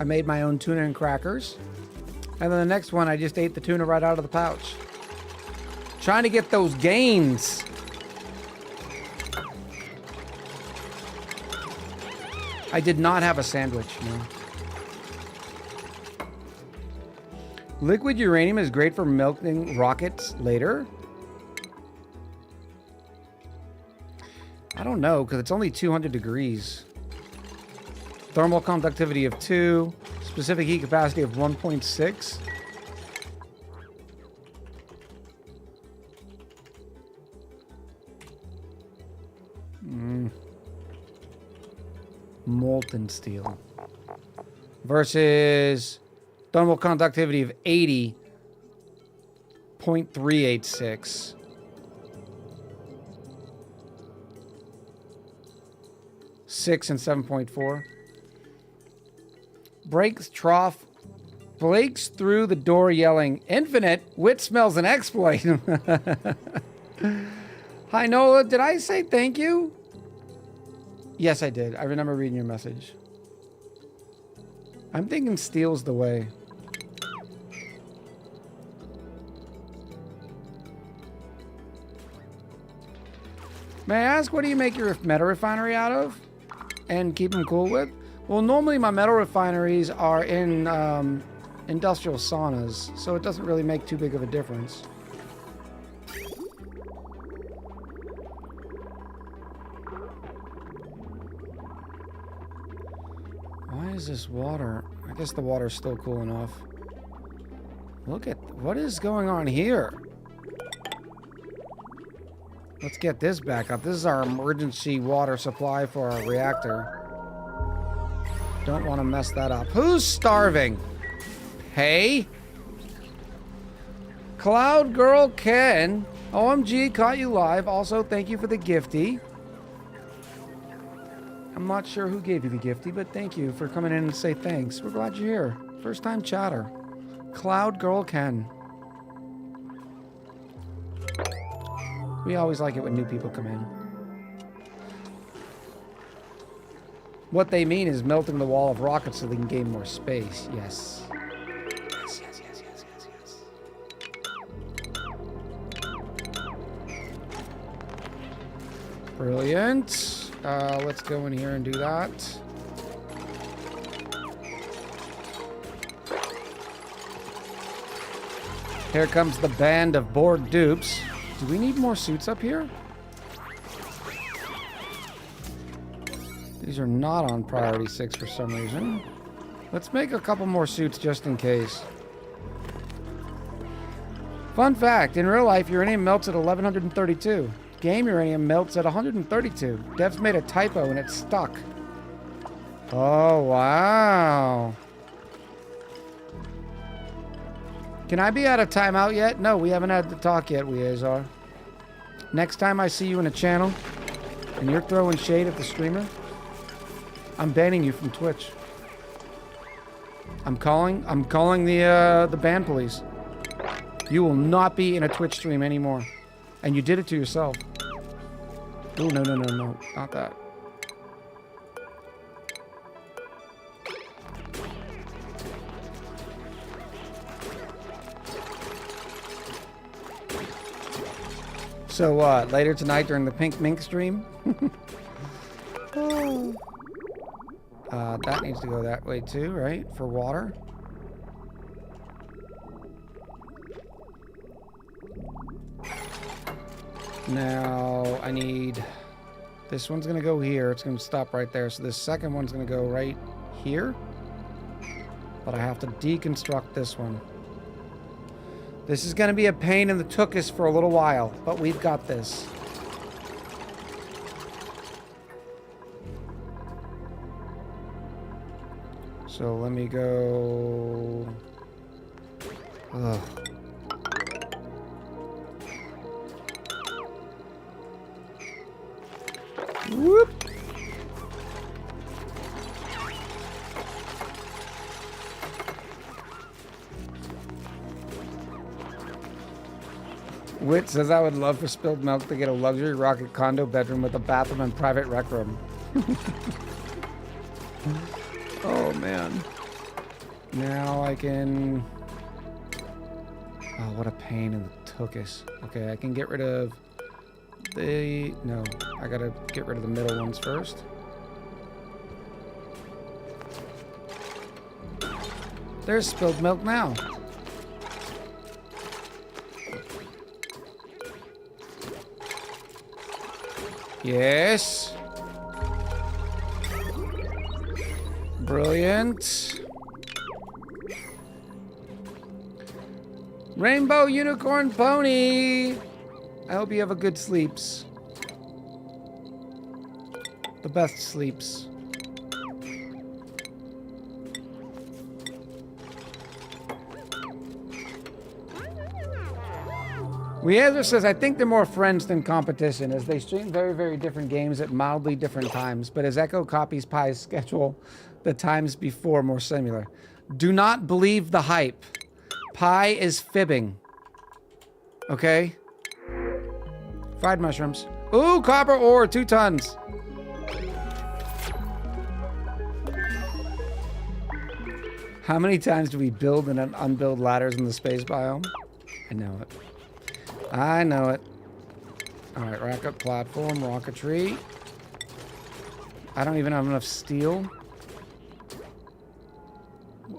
I made my own tuna and crackers. And then the next one, I just ate the tuna right out of the pouch. Trying to get those gains. I did not have a sandwich, no. Liquid uranium is great for melting rockets later. I don't know, because it's only 200 degrees. Thermal conductivity of 2. Specific heat capacity of 1.6. Molten steel. Versus thermal conductivity of 80.386. Six and 7.4. Breaks trough. Breaks through the door yelling, "Infinite! Wit smells an exploit." Hi, Nola. Did I say thank you? Yes, I did. I remember reading your message. I'm thinking steel's the way. May I ask, what do you make your metal refinery out of? And keep them cool with? Well, normally my metal refineries are in industrial saunas, so it doesn't really make too big of a difference. Why is this water? I guess the water's still cool enough. Look at what is going on here. Let's get this back up. This is our emergency water supply for our reactor. Don't want to mess that up. Who's starving? Hey? Cloud Girl Ken. OMG, caught you live. Also, thank you for the gifty. I'm not sure who gave you the gifty, but thank you for coming in and say thanks. We're glad you're here. First time chatter. Cloud Girl Ken. We always like it when new people come in. What they mean is melting the wall of rockets so they can gain more space. Yes. Yes, yes, yes, yes, yes, yes. Brilliant. Let's go in here and do that. Here comes the band of bored dupes. Do we need more suits up here? These are not on priority 6 for some reason. Let's make a couple more suits just in case. Fun fact, in real life, uranium melts at 1132. Game uranium melts at 132. Devs made a typo and it's stuck. Oh, wow. Can I be out of timeout yet? No, we haven't had to talk yet, Weazar. Next time I see you in a channel and you're throwing shade at the streamer, I'm banning you from Twitch. I'm calling the ban police. You will not be in a Twitch stream anymore. And you did it to yourself. Oh, no, no, no, no. Not that. So what? Later tonight during the Pink Mink stream? Oh. That needs to go that way too, right? For water. Now I need... This one's gonna go here. It's gonna stop right there. So this second one's gonna go right here. But I have to deconstruct this one. This is gonna be a pain in the tuchus for a little while, but we've got this. So let me go... Ugh. Whoop! Wit says, I would love for Spilled Milk to get a luxury rocket condo bedroom with a bathroom and private rec room. Oh, man. Now I can... Oh, what a pain in the tuchus. Okay, I can get rid of the... No, I gotta get rid of the middle ones first. There's Spilled Milk now. Yes. Brilliant. Rainbow Unicorn Pony. I hope you have a good sleeps. The best sleeps. Weazer says, I think they're more friends than competition, as they stream very, very different games at mildly different times, but as Echo copies Pi's schedule, the times before more similar. Do not believe the hype. Pi is fibbing. Okay? Fried mushrooms. Ooh, copper ore, 2 tons. How many times do we build and unbuild ladders in the space biome? I know it. I know it. Alright, rocket platform, rocketry. I don't even have enough steel.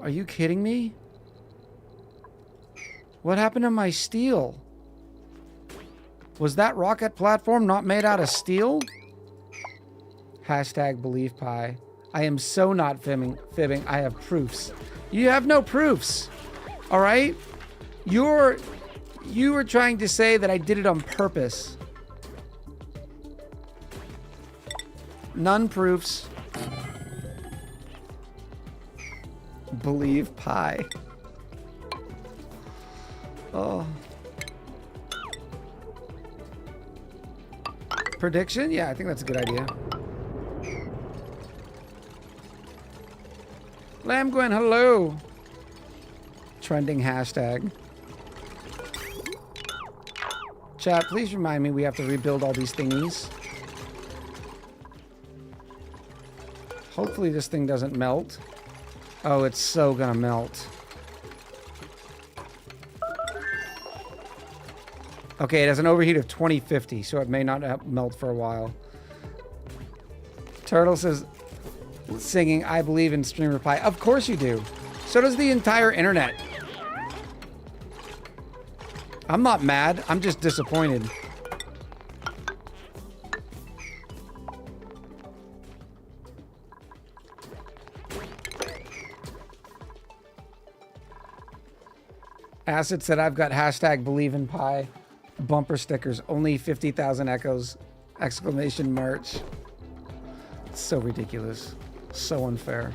Are you kidding me? What happened to my steel? Was that rocket platform not made out of steel? Hashtag believe pie. I am so not fibbing. I have proofs. You have no proofs. All right? You were trying to say that I did it on purpose. None proofs. Believe pie. Oh. Prediction? Yeah, I think that's a good idea. Lamb Gwen, hello. Trending hashtag. Chat, please remind me we have to rebuild all these thingies. Hopefully this thing doesn't melt. Oh, it's so gonna melt. Okay, it has an overheat of 2050, so it may not melt for a while. Turtle says, singing, I believe in streamer pie. Of course you do. So does the entire internet. I'm not mad. I'm just disappointed. Acid said I've got hashtag believe in pie. Bumper stickers. Only 50,000 echoes. Exclamation merch. It's so ridiculous. So unfair.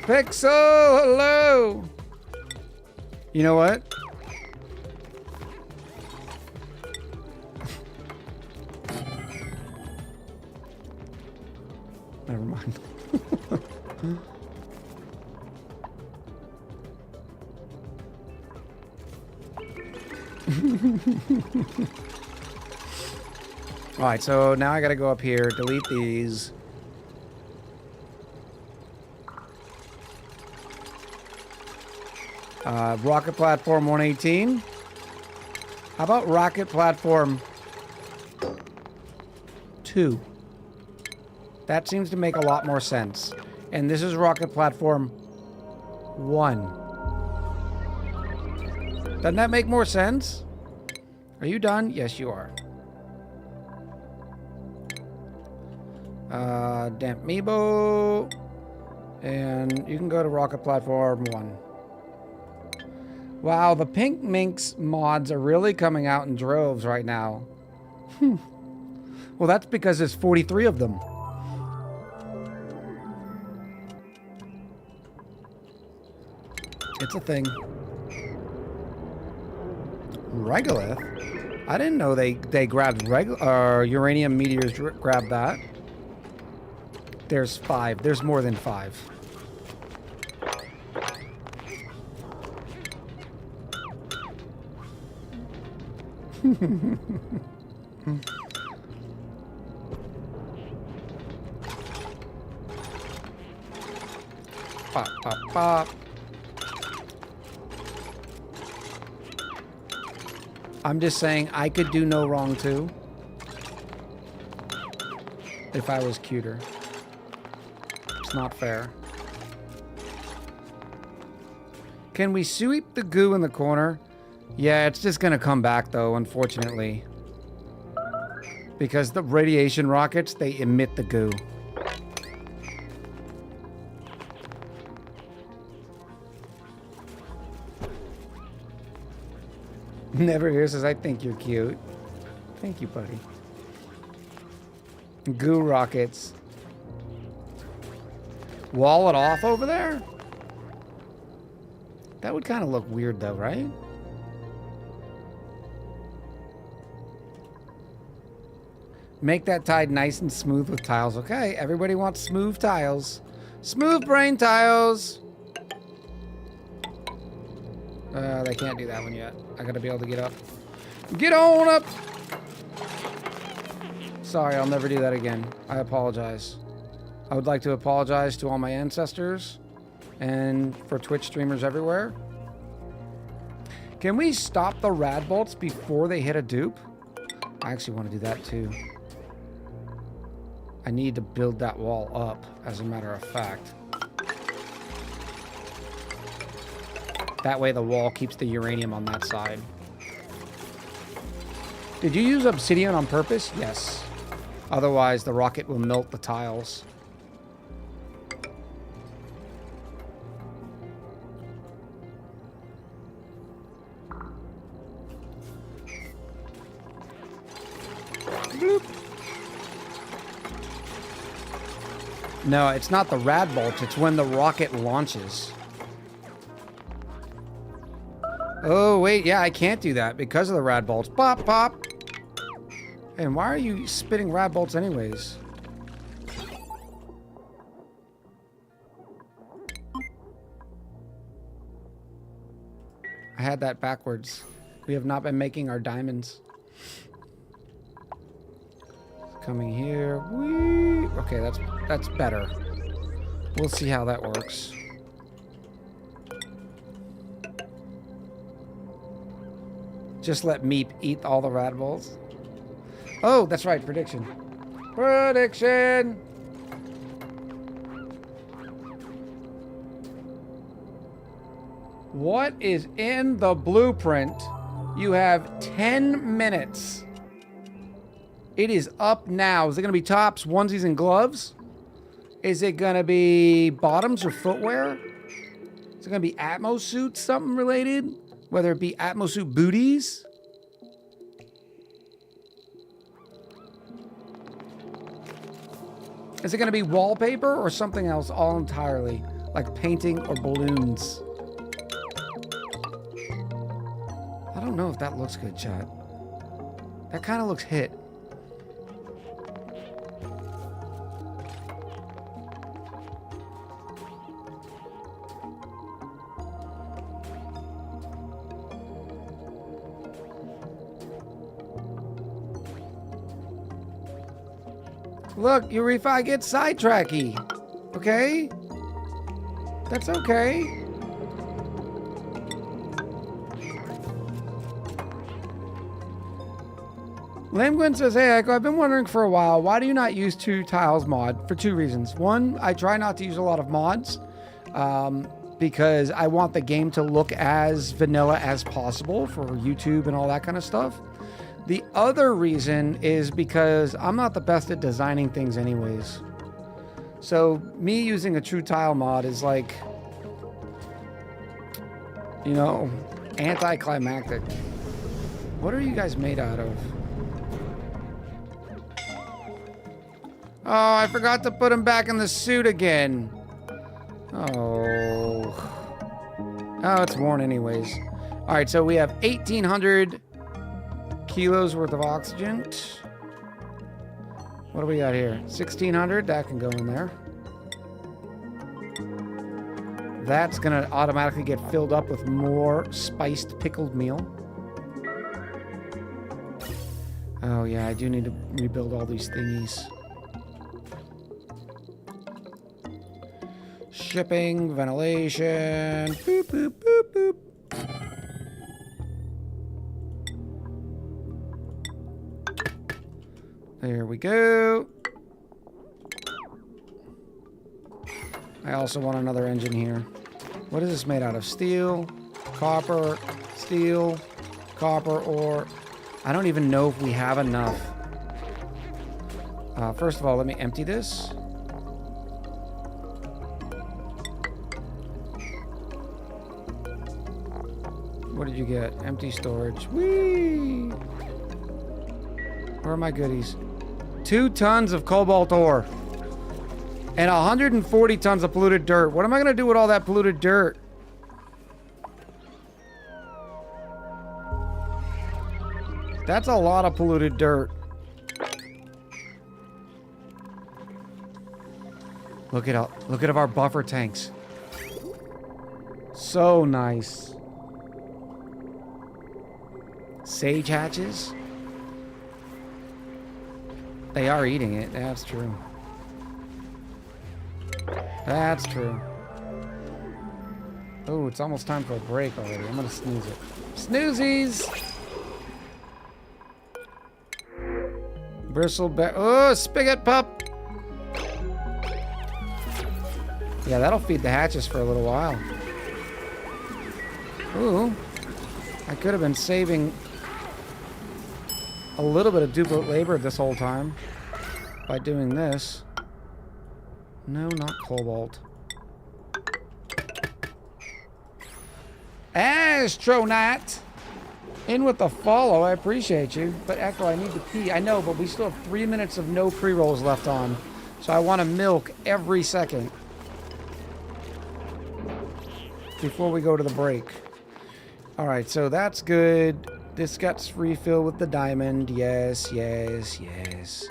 Pixel, hello. You know what? Never mind. All right, so now I gotta go up here, delete these. Rocket platform 118. How about rocket platform 2? That seems to make a lot more sense. And this is rocket platform 1. Doesn't that make more sense? Are you done? Yes, you are. Damp Meebo. And you can go to rocket platform 1. Wow, the Pink Minx mods are really coming out in droves right now. Well, that's because there's 43 of them. It's a thing. Regolith? I didn't know they grabbed uranium meteors grabbed that. There's 5. There's more than 5. Pop, pop, pop. I'm just saying I could do no wrong too. If I was cuter. It's not fair. Can we sweep the goo in the corner? Yeah, it's just gonna come back though, unfortunately. Because the radiation rockets, they emit the goo. Never here says, I think you're cute. Thank you, buddy. Goo rockets. Wall it off over there? That would kind of look weird though, right? Make that tide nice and smooth with tiles. Okay, everybody wants smooth tiles. Smooth brain tiles. They can't do that one yet. I gotta be able to get up. Get on up! Sorry, I'll never do that again. I apologize. I would like to apologize to all my ancestors and for Twitch streamers everywhere. Can we stop the rad bolts before they hit a dupe? I actually want to do that too. I need to build that wall up, as a matter of fact. That way the wall keeps the uranium on that side. Did you use obsidian on purpose? Yes. Otherwise, the rocket will melt the tiles. Bloop. No, it's not the rad bolts. It's when the rocket launches. Oh, wait. Yeah, I can't do that because of the rad bolts. Pop, pop. And why are you spitting rad bolts anyways? I had that backwards. We have not been making our diamonds. Coming here. Whee! Okay, that's better. We'll see how that works. Just let Meep eat all the rad balls. Oh, that's right, prediction. Prediction! What is in the blueprint? You have 10 minutes. It is up now. Is it going to be tops, onesies, and gloves? Is it going to be bottoms or footwear? Is it going to be Atmo suits, something related? Whether it be Atmo suit booties? Is it going to be wallpaper or something else all entirely? Like painting or balloons? I don't know if that looks good, chat. That kind of looks hit. Look, Urifa, I get sidetracky. Okay? That's okay. Lamgwin says, hey, Echo, I've been wondering for a while, why do you not use 2 tiles mod? For 2 reasons. One, I try not to use a lot of mods because I want the game to look as vanilla as possible for YouTube and all that kind of stuff. The other reason is because I'm not the best at designing things anyways. So me using a true tile mod is like, you know, anticlimactic. What are you guys made out of? Oh, I forgot to put him back in the suit again. Oh. Oh, it's worn anyways. All right, so we have 1,800 kilos worth of oxygen. What do we got here? 1,600. That can go in there. That's going to automatically get filled up with more spiced pickled meal. Oh, yeah, I do need to rebuild all these thingies. Shipping, ventilation. Boop, boop, boop, boop. There we go. I also want another engine here. What is this made out of? Steel, copper, steel, copper ore. I don't even know if we have enough. First of all, let me empty this. What did you get? Empty storage. Whee! Where are my goodies? 2 tons of cobalt ore. And 140 tons of polluted dirt. What am I going to do with all that polluted dirt? That's a lot of polluted dirt. Look at our buffer tanks. So nice. Sage hatches. They are eating it. That's true. That's true. Oh, it's almost time for a break already. I'm gonna snooze it. Snoozies! Bristleback. Oh, spigot pup! Yeah, that'll feed the hatches for a little while. Ooh. I could have been saving a little bit of duplicate labor this whole time by doing this. No, not cobalt. Astronaut! In with the follow, I appreciate you. But Echo, I need to pee. I know, but we still have 3 minutes of no pre-rolls left on. So I want to milk every second before we go to the break. Alright, so that's good. This gets refilled with the diamond. Yes, yes, yes.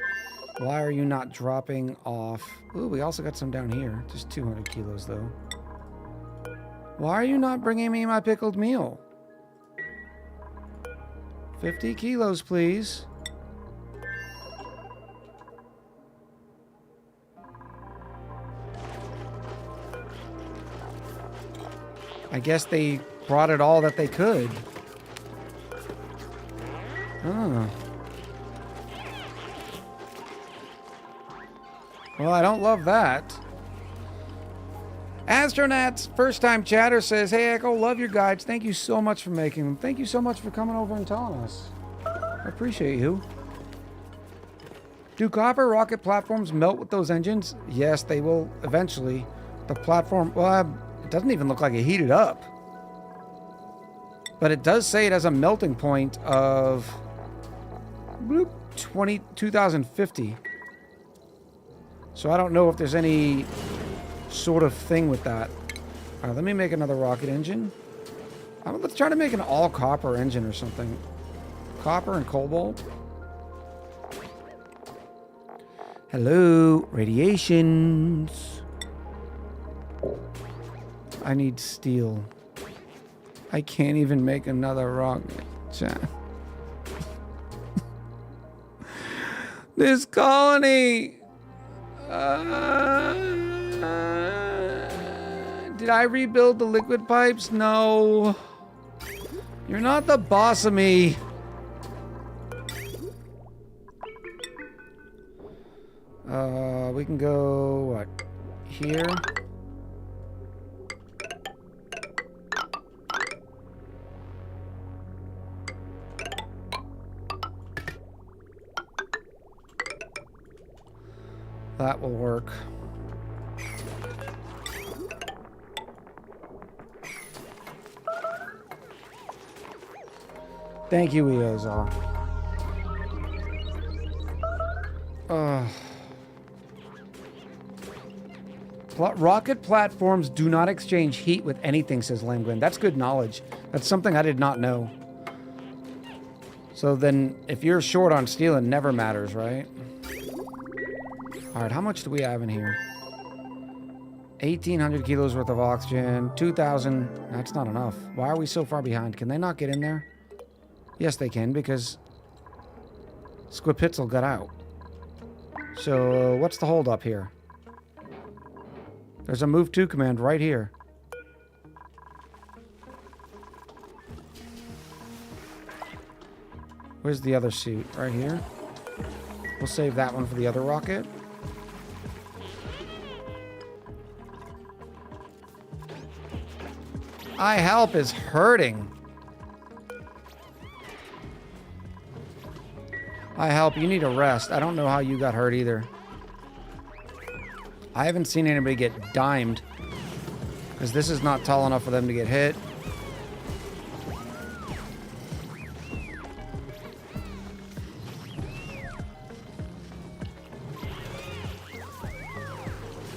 Why are you not dropping off? Ooh, we also got some down here. Just 200 kilos, though. Why are you not bringing me my pickled meal? 50 kilos, please. I guess they brought it all that they could. Oh. Well, I don't love that. Astronauts, first time chatter, says, hey Echo, love your guides. Thank you so much for making them. Thank you so much for coming over and telling us. I appreciate you. Do copper rocket platforms melt with those engines? Yes, they will eventually. The platform, well, it doesn't even look like it heated up. But it does say it has a melting point of 2050. So I don't know if there's any sort of thing with that. All right, let me make another rocket engine. Let's try to make an all copper engine or something. Copper and cobalt. Hello, radiations. I need steel. I can't even make another rocket. Chat. This colony. Did I rebuild the liquid pipes? No. You're not the boss of me. We can go, what, here? That will work. Thank you, Eozar. Rocket platforms do not exchange heat with anything, says Langwin. That's good knowledge. That's something I did not know. So then, if you're short on steel, it never matters, right? Alright, how much do we have in here? 1,800 kilos worth of oxygen. 2,000. That's not enough. Why are we so far behind? Can they not get in there? Yes, they can, because Squipitzel got out. So, what's the holdup here? There's a move to command right here. Where's the other suit? Right here? We'll save that one for the other rocket. I help is hurting. Hi, help. You need a rest. I don't know how you got hurt either. I haven't seen anybody get dimed. Because this is not tall enough for them to get hit.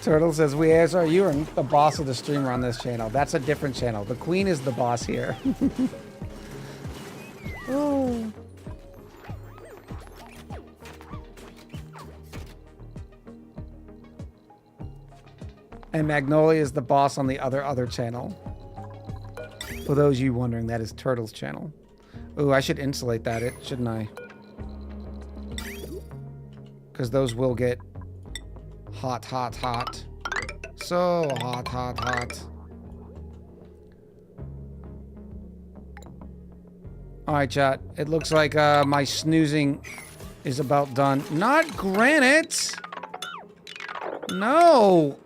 Turtle says, we answer, you are the boss of the streamer on this channel. That's a different channel. The queen is the boss here. Oh. And Magnolia is the boss on the other channel. For those of you wondering, that is Turtle's channel. Ooh, I should insulate that, shouldn't I? Because those will get hot, hot, hot. So hot, hot, hot. Alright, chat. It looks like my snoozing is about done. Not granite! No!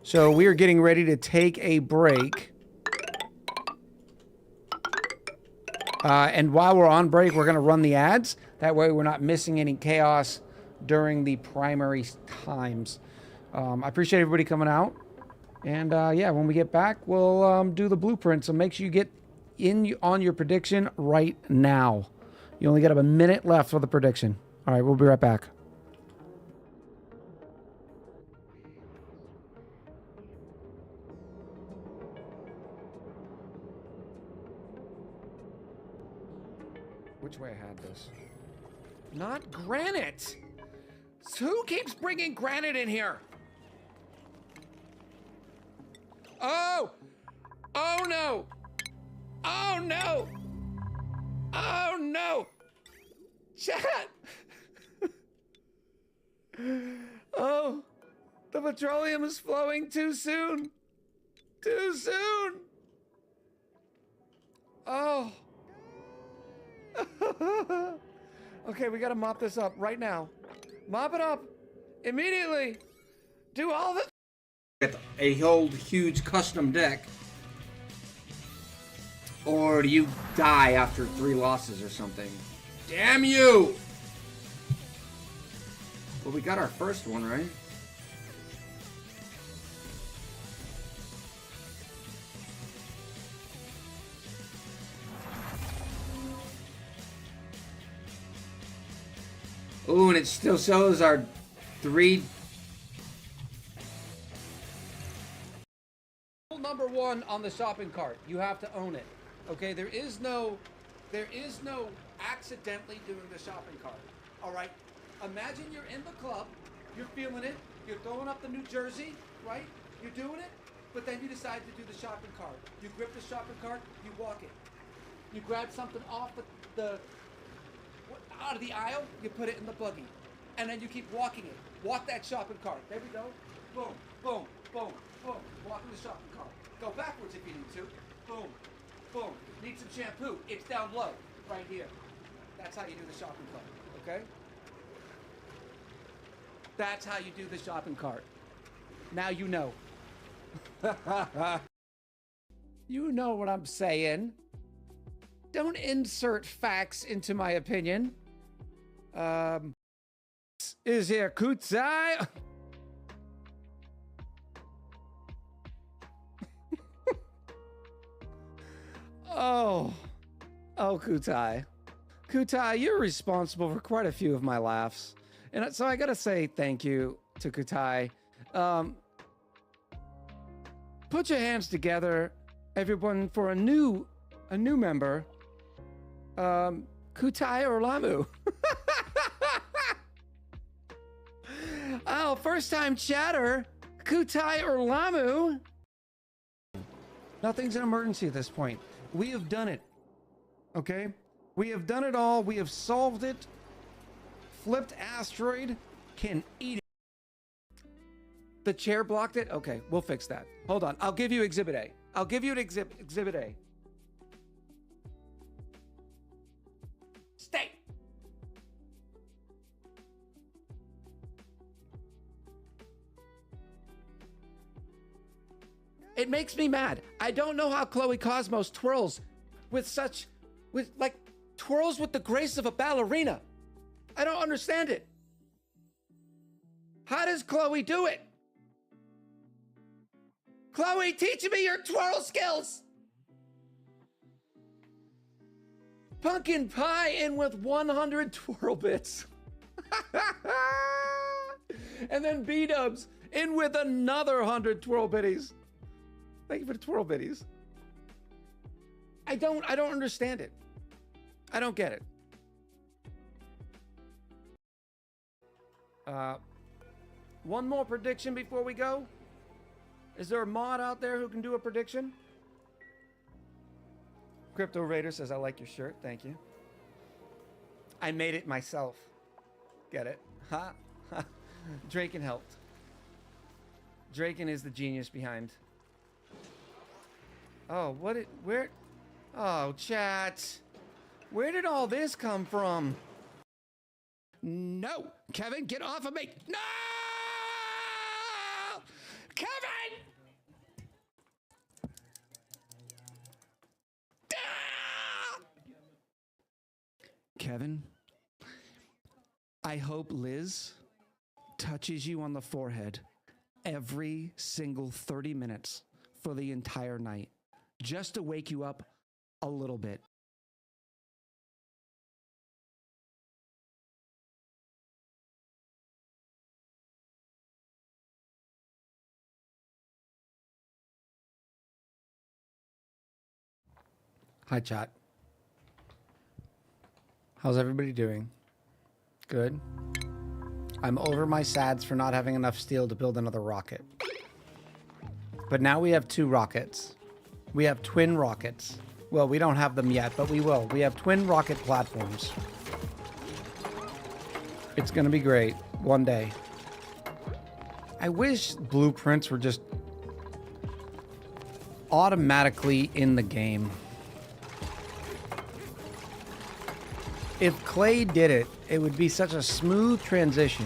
So we are getting ready to take a break. And while we're on break, we're going to run the ads. That way we're not missing any chaos during the primary times. I appreciate everybody coming out. And yeah, when we get back, we'll do the blueprint. So make sure you get in on your prediction right now. You only got a minute left for the prediction. All right, we'll be right back. Which way I had this? Not granite! Who keeps bringing granite in here? Oh! Oh no! Oh no! Oh no! Chat! Oh! The petroleum is flowing too soon! Too soon! Oh! Okay, we gotta mop this up right now. Mop it up immediately. Do all the get a whole huge custom deck, or do you die after 3 losses or something? Damn you! Well, we got our first one right. Ooh, and it still shows our 3. Number 1 on the shopping cart. You have to own it. Okay, there is no accidentally doing the shopping cart. All right, imagine you're in the club, you're feeling it, you're throwing up the New Jersey, right? You're doing it, but then you decide to do the shopping cart. You grip the shopping cart, you walk it. You grab something off the out of the aisle, you put it in the buggy. And then you keep walking it. Walk that shopping cart. There we go. Boom, boom, boom, boom. Walking the shopping cart. Go backwards if you need to. Boom, boom. Need some shampoo. It's down low, right here. That's how you do the shopping cart, okay? That's how you do the shopping cart. Now you know. You know what I'm saying. Don't insert facts into my opinion. Is here Kutsai? Oh, Kutai. Kutai, you're responsible for quite a few of my laughs. And so I gotta say thank you to Kutai. Put your hands together, everyone, for a new member. Kutai Orlamu. Oh, first time chatter. Kutai Orlamu. Nothing's an emergency at this point. We have done it. Okay? We have done it all. We have solved it. Flipped asteroid can eat it. The chair blocked it? Okay, we'll fix that. Hold on. I'll give you Exhibit A. I'll give you an Exhibit A. Stay. It makes me mad. I don't know how Chloe Cosmos twirls with like twirls with the grace of a ballerina. I don't understand it. How does Chloe do it? Chloe, teach me your twirl skills. Pumpkin pie in with 100 twirl bits. And then B-dubs in with another 100 twirl bitties. Thank you for the twirl bitties. I don't understand it. I don't get it. One more prediction before we go. Is there a mod out there who can do a prediction? Crypto Raider says, I like your shirt. Thank you. I made it myself. Get it? Ha. Draken helped. Draken is the genius behind. Oh, where? Oh, chat. Where did all this come from? No, Kevin, get off of me. No! Kevin! Ah! Kevin, I hope Liz touches you on the forehead every single 30 minutes for the entire night, just to wake you up a little bit. Hi, chat. How's everybody doing? Good. I'm over my sads for not having enough steel to build another rocket. But now we have 2 rockets. We have twin rockets. Well, we don't have them yet, but we will. We have twin rocket platforms. It's gonna be great one day. I wish blueprints were just automatically in the game. If Clay did it, it would be such a smooth transition.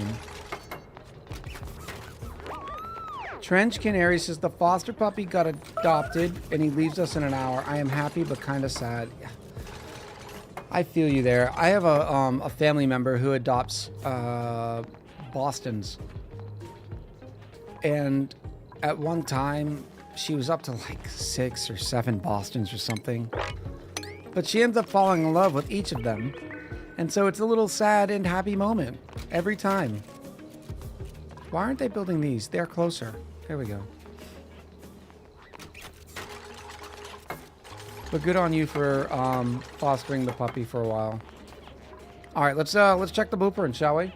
Trench Canary says the foster puppy got adopted and he leaves us in an hour. I am happy but kind of sad. I feel you there. I have a family member who adopts Bostons. And at one time, she was up to like 6 or 7 Bostons or something. But she ends up falling in love with each of them. And so it's a little sad and happy moment every time. Why aren't they building these? They're closer. There we go. But good on you for fostering the puppy for a while. All right, let's check the blueprint, shall we?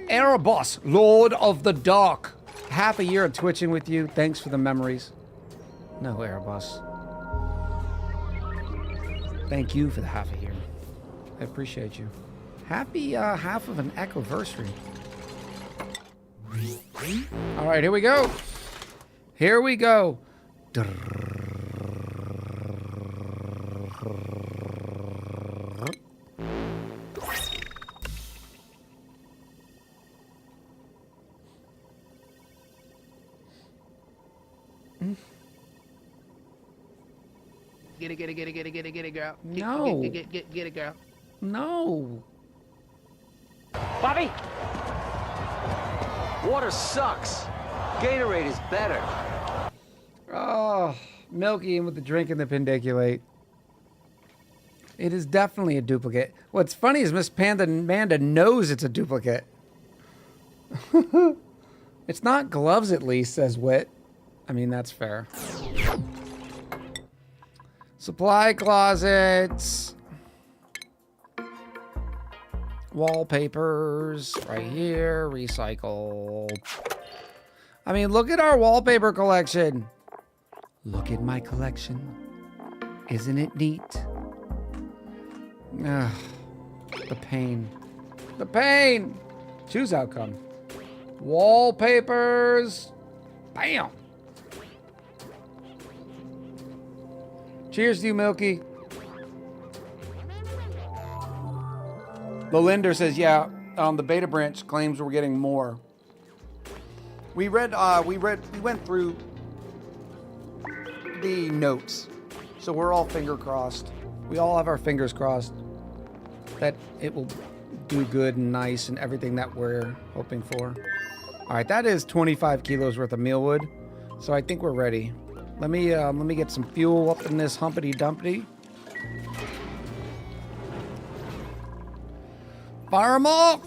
Erebos, Lord of the Dark. Half a year of twitching with you. Thanks for the memories. No, Erebos. Thank you for the half a year. I appreciate you. Happy half of an Echoversary. All right, here we go. Here we go. Get it, girl. No. Get it, girl. No. Bobby! Water sucks. Gatorade is better. Oh, Milky in with the drink and the pendiculate. It is definitely a duplicate. What's funny is Miss Panda Manda knows it's a duplicate. It's not gloves, at least, says Wit. I mean, that's fair. Supply closets. Wallpapers right here. Recycled. I mean, look at our wallpaper collection. Look at my collection. Isn't it neat? Ugh, the pain. The pain! Choose outcome. Wallpapers. Bam! Cheers to you, Milky. Lolinder says, yeah, the beta branch claims we're getting more. We went through the notes, so we're all finger crossed. We all have our fingers crossed that it will do good and nice and everything that we're hoping for. All right, that is 25 kilos worth of mealwood. So I think we're ready. Let me get some fuel up in this humpity dumpty. Fire them off!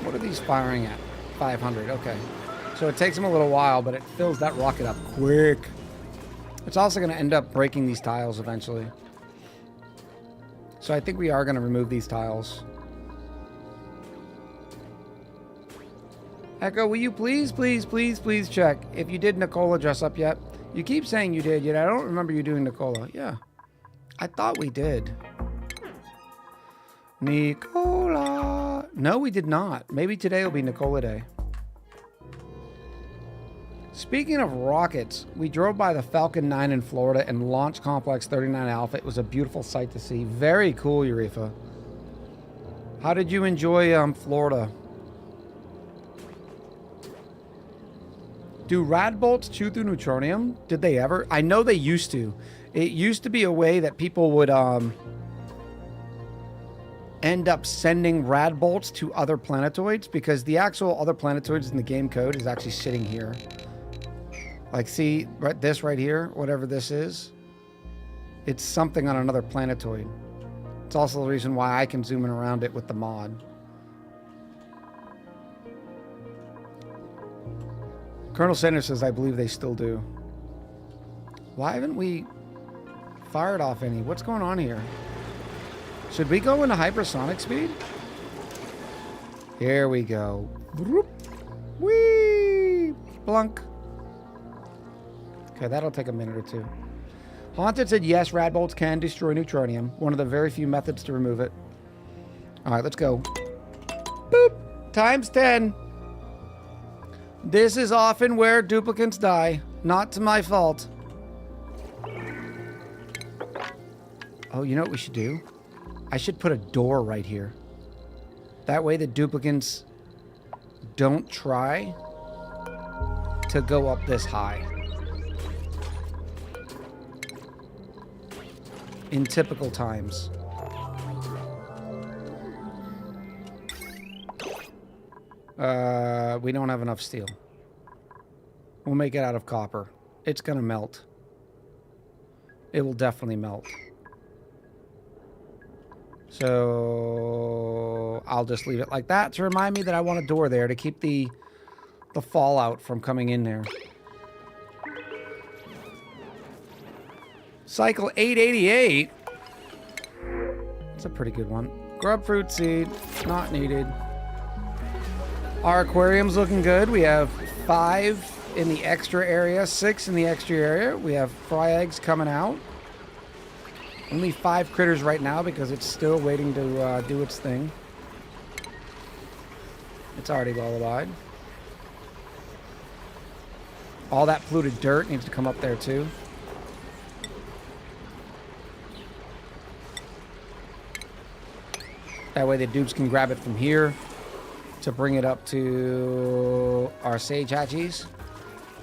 What are these firing at? 500, okay. So it takes them a little while, but it fills that rocket up quick. It's also going to end up breaking these tiles eventually. So I think we are going to remove these tiles. Echo, will you please check if you did Nicola dress up yet? You keep saying you did, yet I don't remember you doing Nicola. Yeah. I thought we did. Nicola. No, we did not. Maybe today will be Nicola Day. Speaking of rockets, we drove by the Falcon 9 in Florida and Launch Complex 39 Alpha. It was a beautiful sight to see. Very cool, Urifa. How did you enjoy Florida? Do rad bolts chew through neutronium? Did they ever? I know they used to. It used to be a way that people would end up sending rad bolts to other planetoids, because the actual other planetoids in the game code is actually sitting here. Like, see, right, this right here, whatever this is, it's something on another planetoid. It's also the reason why I can zoom in around it with the mod. Colonel Sanders says, I believe they still do. Why haven't we fired off any? What's going on here? Should we go into hypersonic speed? Here we go. Whee! Blunk. Okay, that'll take a minute or two. Haunted said, yes, rad bolts can destroy neutronium. One of the very few methods to remove it. All right, let's go. Boop. Times 10. This is often where duplicates die. Not to my fault. Oh, you know what we should do? I should put a door right here. That way the duplicates don't try to go up this high. In typical times. We don't have enough steel. We'll make it out of copper. It's gonna melt. It will definitely melt. So I'll just leave it like that to remind me that I want a door there to keep the fallout from coming in there. Cycle 888. That's a pretty good one. Grub fruit seed, not needed. Our aquarium's looking good. We have 5 in the extra area, 6 in the extra area. We have fry eggs coming out. Only 5 critters right now because it's still waiting to do its thing. It's already lullabied. All that polluted dirt needs to come up there too. That way the dupes can grab it from here to bring it up to our sage hatchies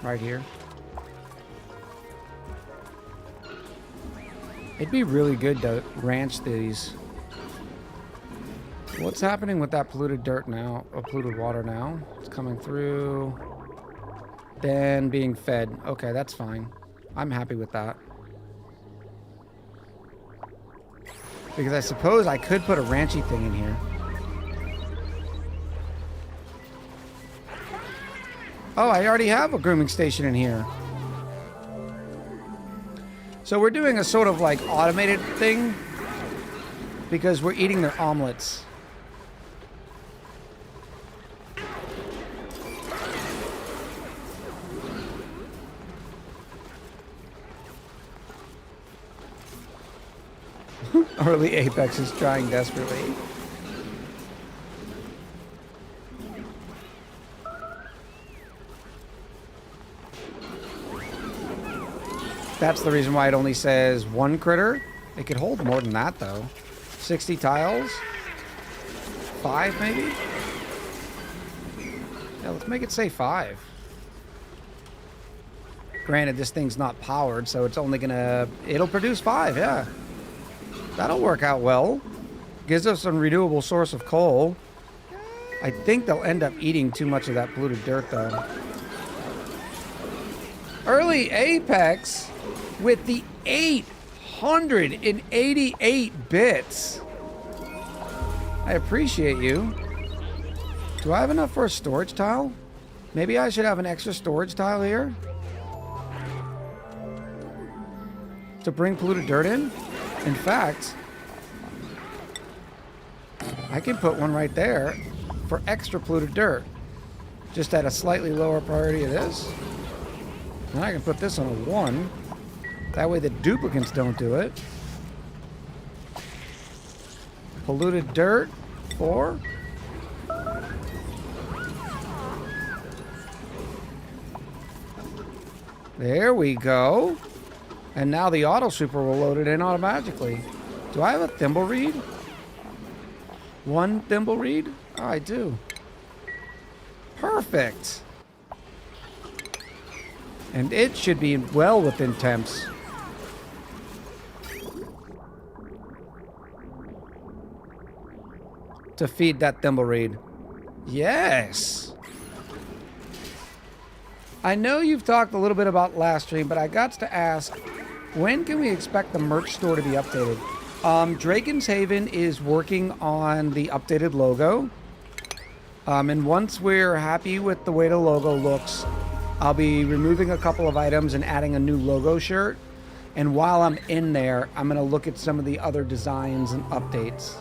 right here. It'd be really good to ranch these. What's happening with that polluted dirt now, or polluted water now? It's coming through, then being fed. Okay, that's fine. I'm happy with that. Because I suppose I could put a ranchy thing in here. Oh, I already have a grooming station in here. So we're doing a sort of like automated thing because we're eating their omelets. Early Apex is trying desperately. That's the reason why it only says 1 critter. It could hold more than that, though. 60 tiles? 5, maybe? Yeah, let's make it say 5. Granted, this thing's not powered, so it's only gonna... It'll produce 5, yeah. That'll work out well. Gives us a renewable source of coal. I think they'll end up eating too much of that polluted dirt, though. Early Apex with the 888 bits. I appreciate you. Do I have enough for a storage tile? Maybe I should have an extra storage tile here to bring polluted dirt in. In fact, I can put one right there for extra polluted dirt, just at a slightly lower priority of this. And I can put this on a 1. That way the duplicates don't do it. Polluted dirt, 4. There we go. And now the auto super will load it in automatically. Do I have a thimble read? 1 thimble read? Oh, I do. Perfect. And it should be well within temps. To feed that thimble reed. Yes. I know you've talked a little bit about last stream, but I got to ask, when can we expect the merch store to be updated? Draken's Haven is working on the updated logo. And once we're happy with the way the logo looks, I'll be removing a couple of items and adding a new logo shirt. And while I'm in there, I'm going to look at some of the other designs and updates.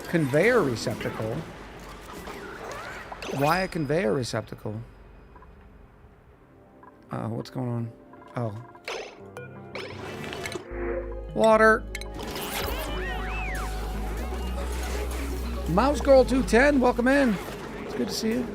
Conveyor receptacle? Why a conveyor receptacle? What's going on? Oh. Water. Mouse Girl 210, welcome in. It's good to see you.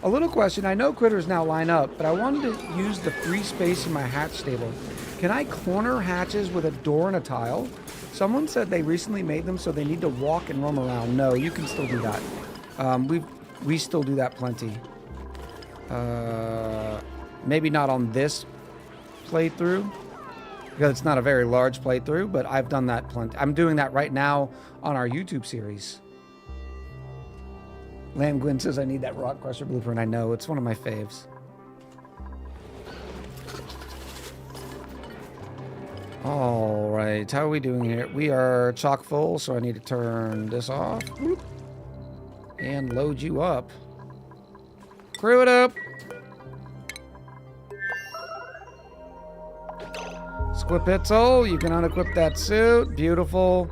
A little question. I know critters now line up, but I wanted to use the free space in my hatch stable. Can I corner hatches with a door and a tile? Someone said they recently made them so they need to walk and roam around. No, you can still do that. We still do that plenty. Maybe not on this playthrough, because it's not a very large playthrough, but I've done that plenty. I'm doing that right now on our YouTube series. Lamb Gwyn says I need that rock crusher blueprint. I know, it's one of my faves. All right, how are we doing here? We are chock full, so I need to turn this off. Whoop. And load you up. Crew it up. Squipitzel, you can unequip that suit. Beautiful.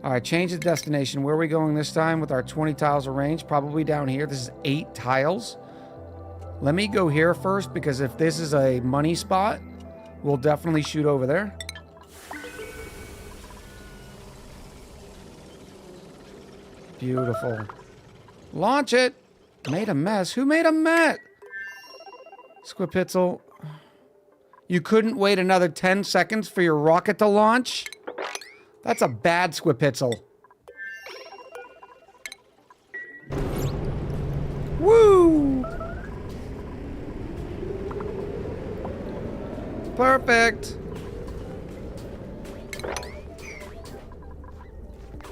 All right, change the destination. Where are we going this time with our 20 tiles of range? Probably down here. This is 8 tiles. Let me go here first, because if this is a money spot, we'll definitely shoot over there. Beautiful. Launch it. Made a mess. Who made a mess? Squipitzel. You couldn't wait another 10 seconds for your rocket to launch? That's a bad Squipitzel. Woo! Perfect.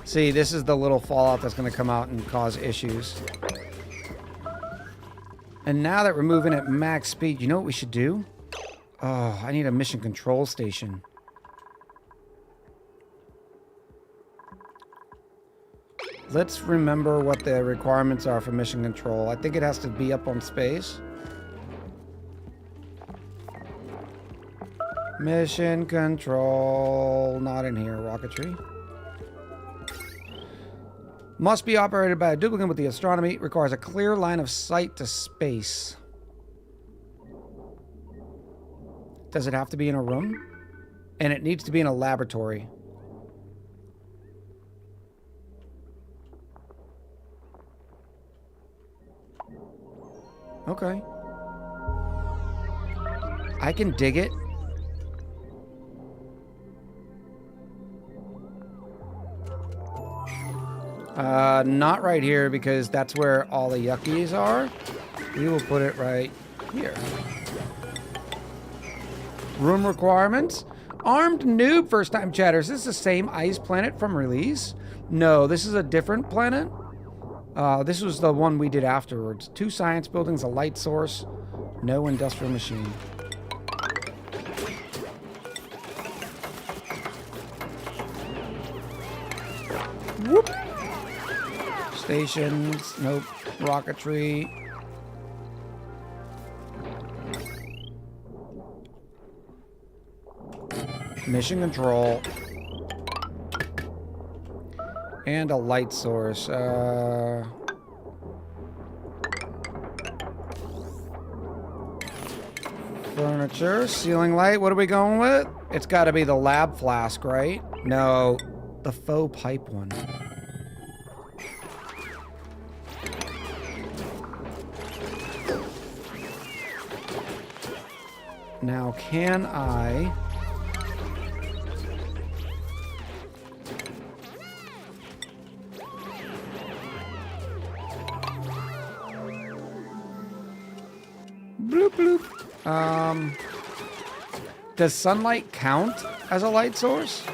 See, this is the little fallout that's going to come out and cause issues. And now that we're moving at max speed, you know what we should do? Oh, I need a mission control station. Let's remember what the requirements are for mission control. I think it has to be up on space. Mission control, not in here, rocketry. Must be operated by a duplicate with the astronomy. Requires a clear line of sight to space. Does it have to be in a room? And it needs to be in a laboratory. Okay. I can dig it. Not right here because that's where all the yuckies are. We will put it right here. Room requirements. Armed noob first time chatters. Is this the same ice planet from release? No, this is a different planet. This was the one we did afterwards. 2 science buildings, a light source, no industrial machine. Whoop. Stations, nope. Rocketry. Mission control. And a light source. Furniture, ceiling light. What are we going with? It's got to be the lab flask, right? No, the faux pipe one. Now, can I... Bloop, bloop. Does sunlight count as a light source?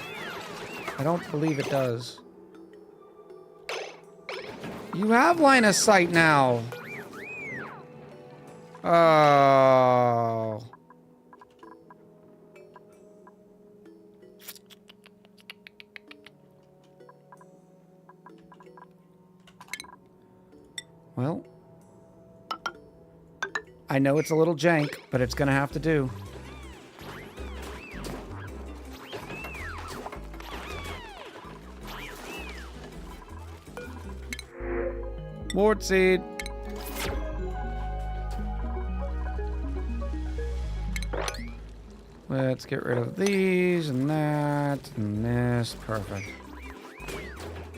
I don't believe it does. You have line of sight now. Oh. Well, I know it's a little jank, but it's gonna have to do. Ward seed. Let's get rid of these and that and this. Perfect.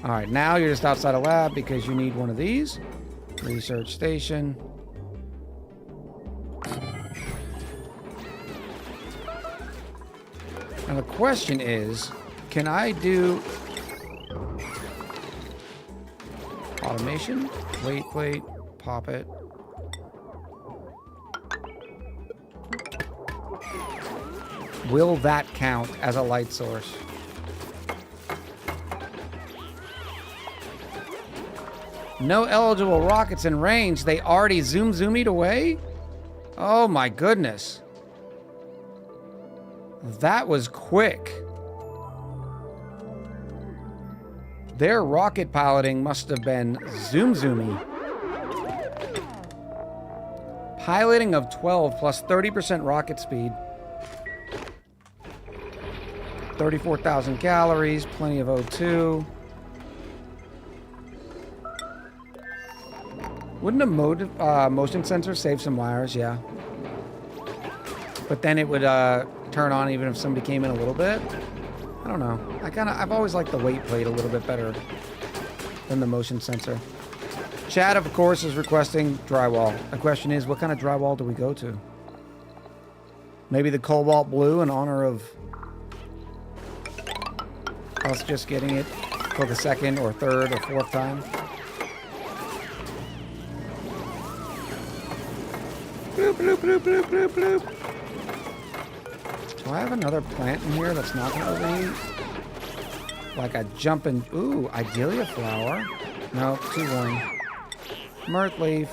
All right, now you're just outside a lab because you need one of these. Research station. Now the question is, can I do automation? Weight plate, pop it. Will that count as a light source? No eligible rockets in range. They already zoomed away? Oh my goodness. That was quick. Their rocket piloting must have been zoomy. Piloting of 12 plus 30% rocket speed. 34,000 calories, plenty of O2. Wouldn't a motion sensor save some wires? Yeah. But then it would turn on even if somebody came in a little bit. I don't know. I've always liked the weight plate a little bit better than the motion sensor. Chad, of course, is requesting drywall. The question is, what kind of drywall do we go to? Maybe the cobalt blue in honor of us just getting it for the second or third or fourth time. Bloop, bloop, bloop, bloop, bloop, bloop. Do I have another plant in here that's not going to overheat? Like a jumping... Ooh, Idealia flower. No, too warm. Mirth leaf.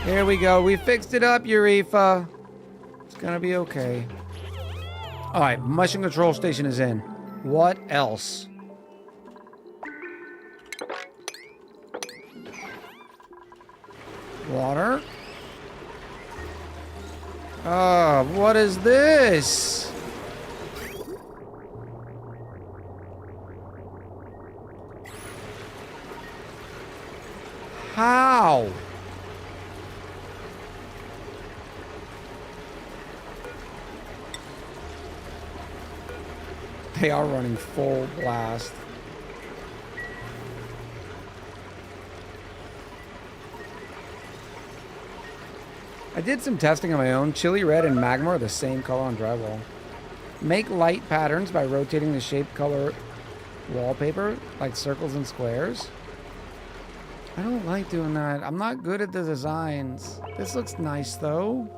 Here we go. We fixed it up, Urifa. It's going to be okay. All right, mission control station is in. What else? Water. Oh, what is this? How? They are running full blast. I did some testing on my own. Chili red and magma are the same color on drywall. Make light patterns by rotating the shape color wallpaper, like circles and squares. I don't like doing that. I'm not good at the designs. This looks nice, though.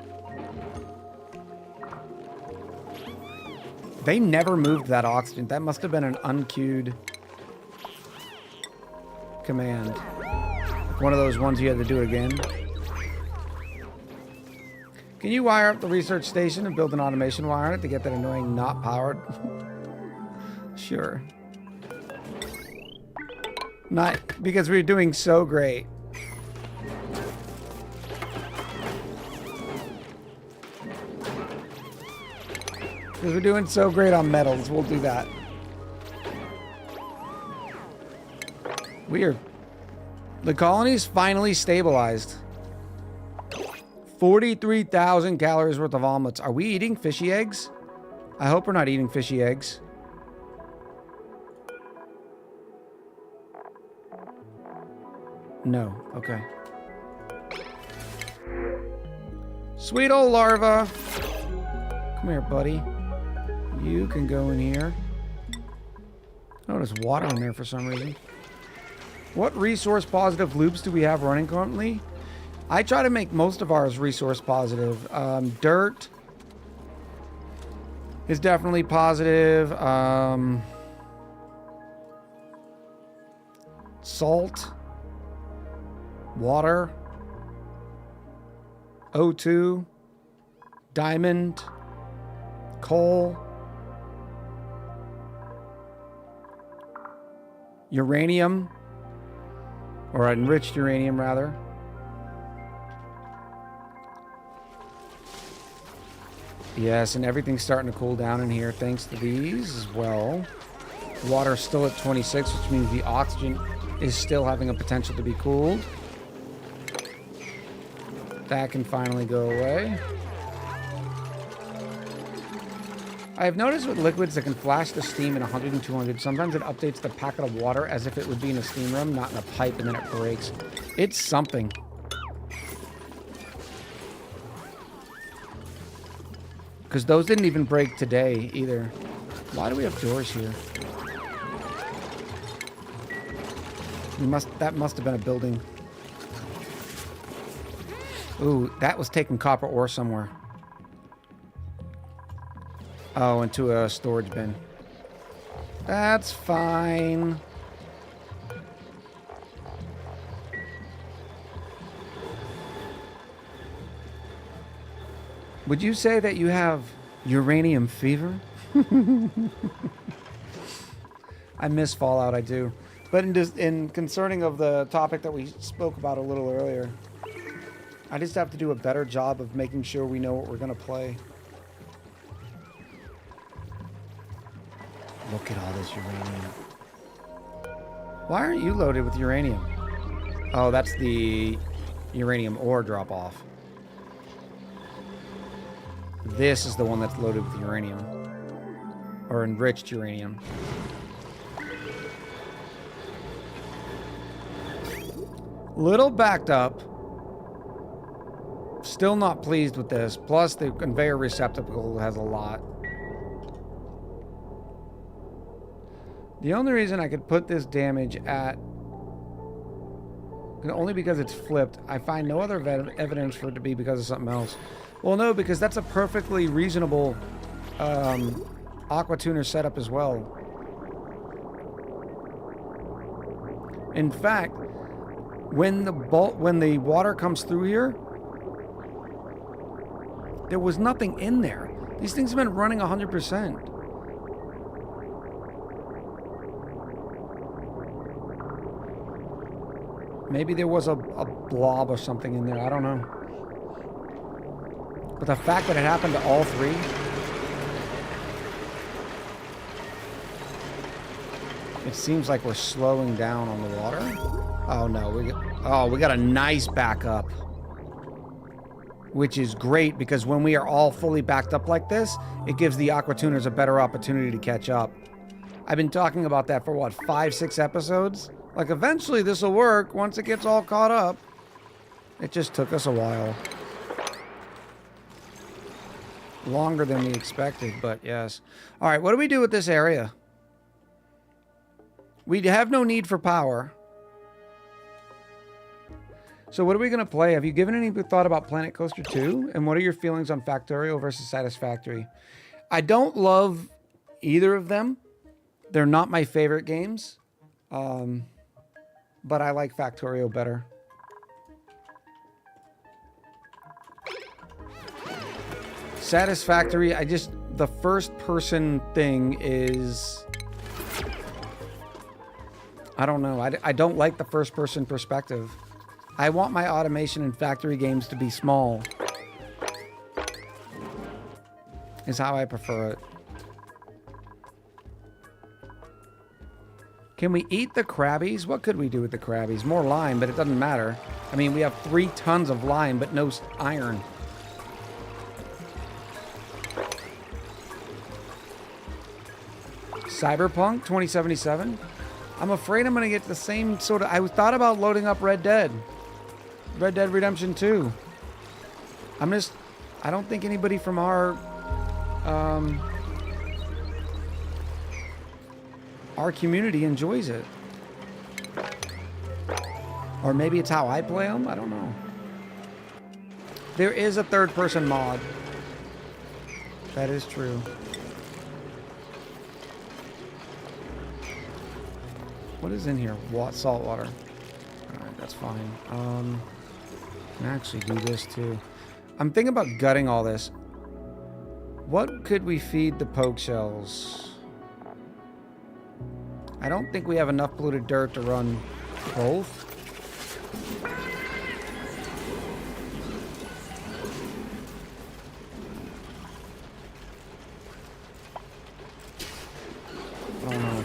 They never moved that oxygen. That must have been an unqueued command. One of those ones you had to do it again. Can you wire up the research station and build an automation wire on it to get that annoying not powered? Sure. Not because we're doing so great. Because we're doing so great on metals, we'll do that. Weird. The colony's finally stabilized. 43,000 calories worth of omelets. Are we eating fishy eggs? I hope we're not eating fishy eggs. No. Okay. Sweet old larva. Come here, buddy. You can go in here. Oh, there's water in there for some reason. What resource positive loops do we have running currently? I try to make most of ours resource positive. Dirt is definitely positive. Salt. Water. O2. Diamond. Coal. Uranium. Or enriched uranium, rather. Yes, and everything's starting to cool down in here thanks to these as well. Water's still at 26, which means the oxygen is still having a potential to be cooled. That can finally go away. I have noticed with liquids that can flash the steam in 100 and 200, sometimes it updates the packet of water as if it would be in a steam room, not in a pipe, and then it breaks. It's something. Because those didn't even break today, either. Why do we have doors here? That must have been a building. Ooh, that was taking copper ore somewhere. Oh, into a storage bin. That's fine. Would you say that you have uranium fever? I miss Fallout, I do. But in concerning of the topic that we spoke about a little earlier, I just have to do a better job of making sure we know what we're going to play. Look at all this uranium. Why aren't you loaded with uranium? Oh, that's the uranium ore drop-off. This is the one that's loaded with uranium. Or enriched uranium. Little backed up. Still not pleased with this. Plus, the conveyor receptacle has a lot. The only reason I could put this damage at... only because it's flipped. I find no other evidence for it to be because of something else. Well, no, because that's a perfectly reasonable aqua tuner setup as well. In fact, when the water comes through here, there was nothing in there. These things have been running 100%. Maybe there was a blob or something in there. I don't know. But the fact that it happened to all three... It seems like we're slowing down on the water. Oh, no. We got a nice backup. Which is great, because when we are all fully backed up like this, it gives the aqua tuners a better opportunity to catch up. I've been talking about that for, what, 5-6 episodes? Like, eventually this will work once it gets all caught up. It just took us a while. Longer than we expected, but yes. Alright, what do we do with this area? We have no need for power. So what are we going to play? Have you given any thought about Planet Coaster 2? And what are your feelings on Factorio versus Satisfactory? I don't love either of them. They're not my favorite games. But I like Factorio better. Satisfactory, the first person thing is, I don't know. I don't like the first person perspective. I want my automation in factory games to be small. Is how I prefer it. Can we eat the Krabbies? What could we do with the Krabbies? More lime, but it doesn't matter. I mean, we have 3 tons of lime, but no iron. Cyberpunk 2077? I'm afraid I'm going to get the same sort of... I thought about loading up Red Dead. Red Dead Redemption 2. I don't think anybody from our community enjoys it. Or maybe it's how I play them. I don't know. There is a third-person mod. That is true. What is in here? Salt water. Alright, that's fine. Can actually do this too. I'm thinking about gutting all this. What could we feed the poke shells? I don't think we have enough polluted dirt to run both. I don't know.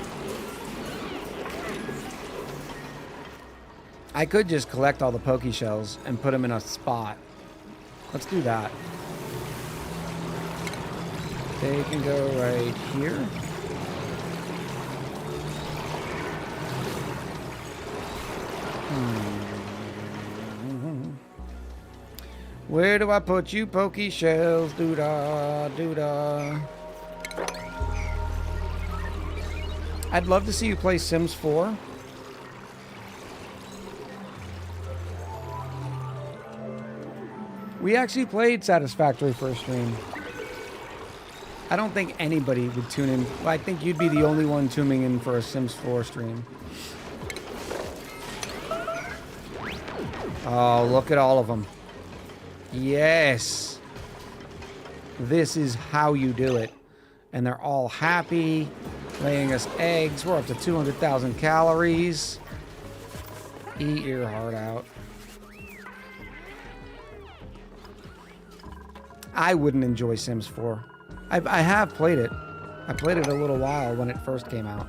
I could just collect all the poke shells and put them in a spot. Let's do that. They can go right here. Where do I put you, pokey shells? Doo-da, doo-da. I'd love to see you play Sims 4. We actually played Satisfactory for a stream. I don't think anybody would tune in. Well, I think you'd be the only one tuning in for a Sims 4 stream. Oh, look at all of them. Yes. This is how you do it. And they're all happy, laying us eggs. We're up to 200,000 calories. Eat your heart out. I wouldn't enjoy Sims 4. I have played it. I played it a little while when it first came out.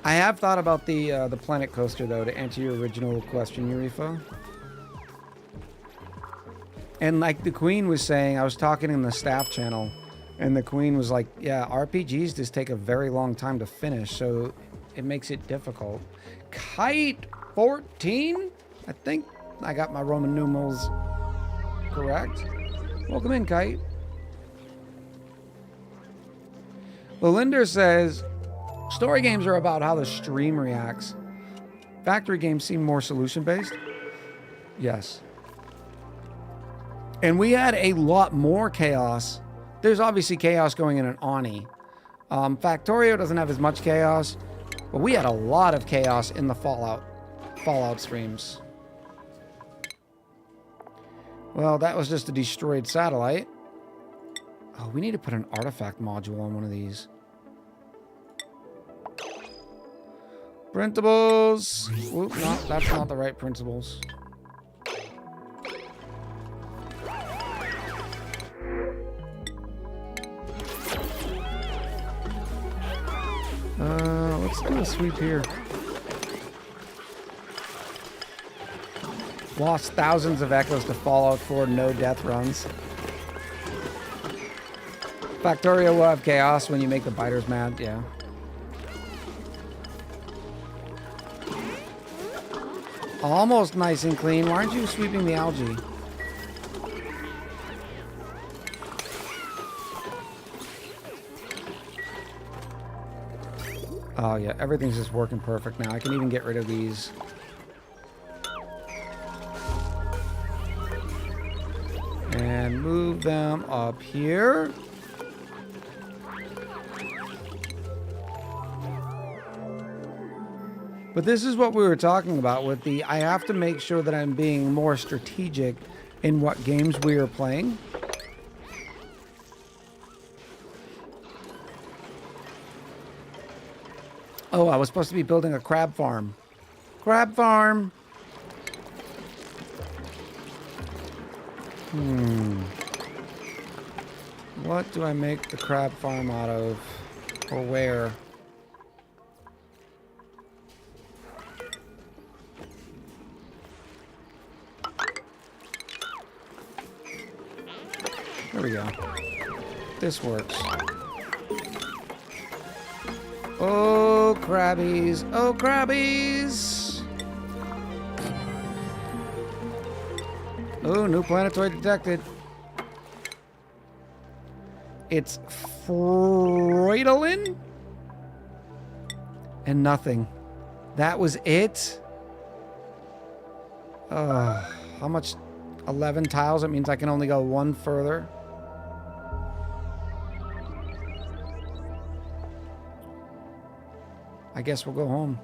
I have thought about the Planet Coaster, though, to answer your original question, Eurifo. And like the Queen was saying, I was talking in the staff channel, and the Queen was like, yeah, RPGs just take a very long time to finish, so it makes it difficult. Kite 14? I think I got my Roman numerals correct. Welcome in, Kite. Belinda says, story games are about how the stream reacts. Factory games seem more solution-based. Yes. And we had a lot more chaos. There's obviously chaos going in an ONI. Factorio doesn't have as much chaos, but we had a lot of chaos in the Fallout streams. Well, that was just a destroyed satellite. Oh, we need to put an artifact module on one of these. Printables. Whoop, no, that's not the right printables. Let's do a sweep here. Lost thousands of echoes to Fallout 4, no death runs. Factorio will have chaos when you make the biters mad, yeah. Almost nice and clean. Why aren't you sweeping the algae? Oh, yeah. Everything's just working perfect now. I can even get rid of these. And move them up here. But this is what we were talking about with the... I have to make sure that I'm being more strategic in what games we are playing. Oh, I was supposed to be building a crab farm. Crab farm! What do I make the crab farm out of? Or where? There we go. This works. Oh, crabbies. Oh, crabbies. Oh, new planetoid detected. It's Freudolin? And nothing. That was it? How much? 11 tiles? It means I can only go one further. I guess we'll go home.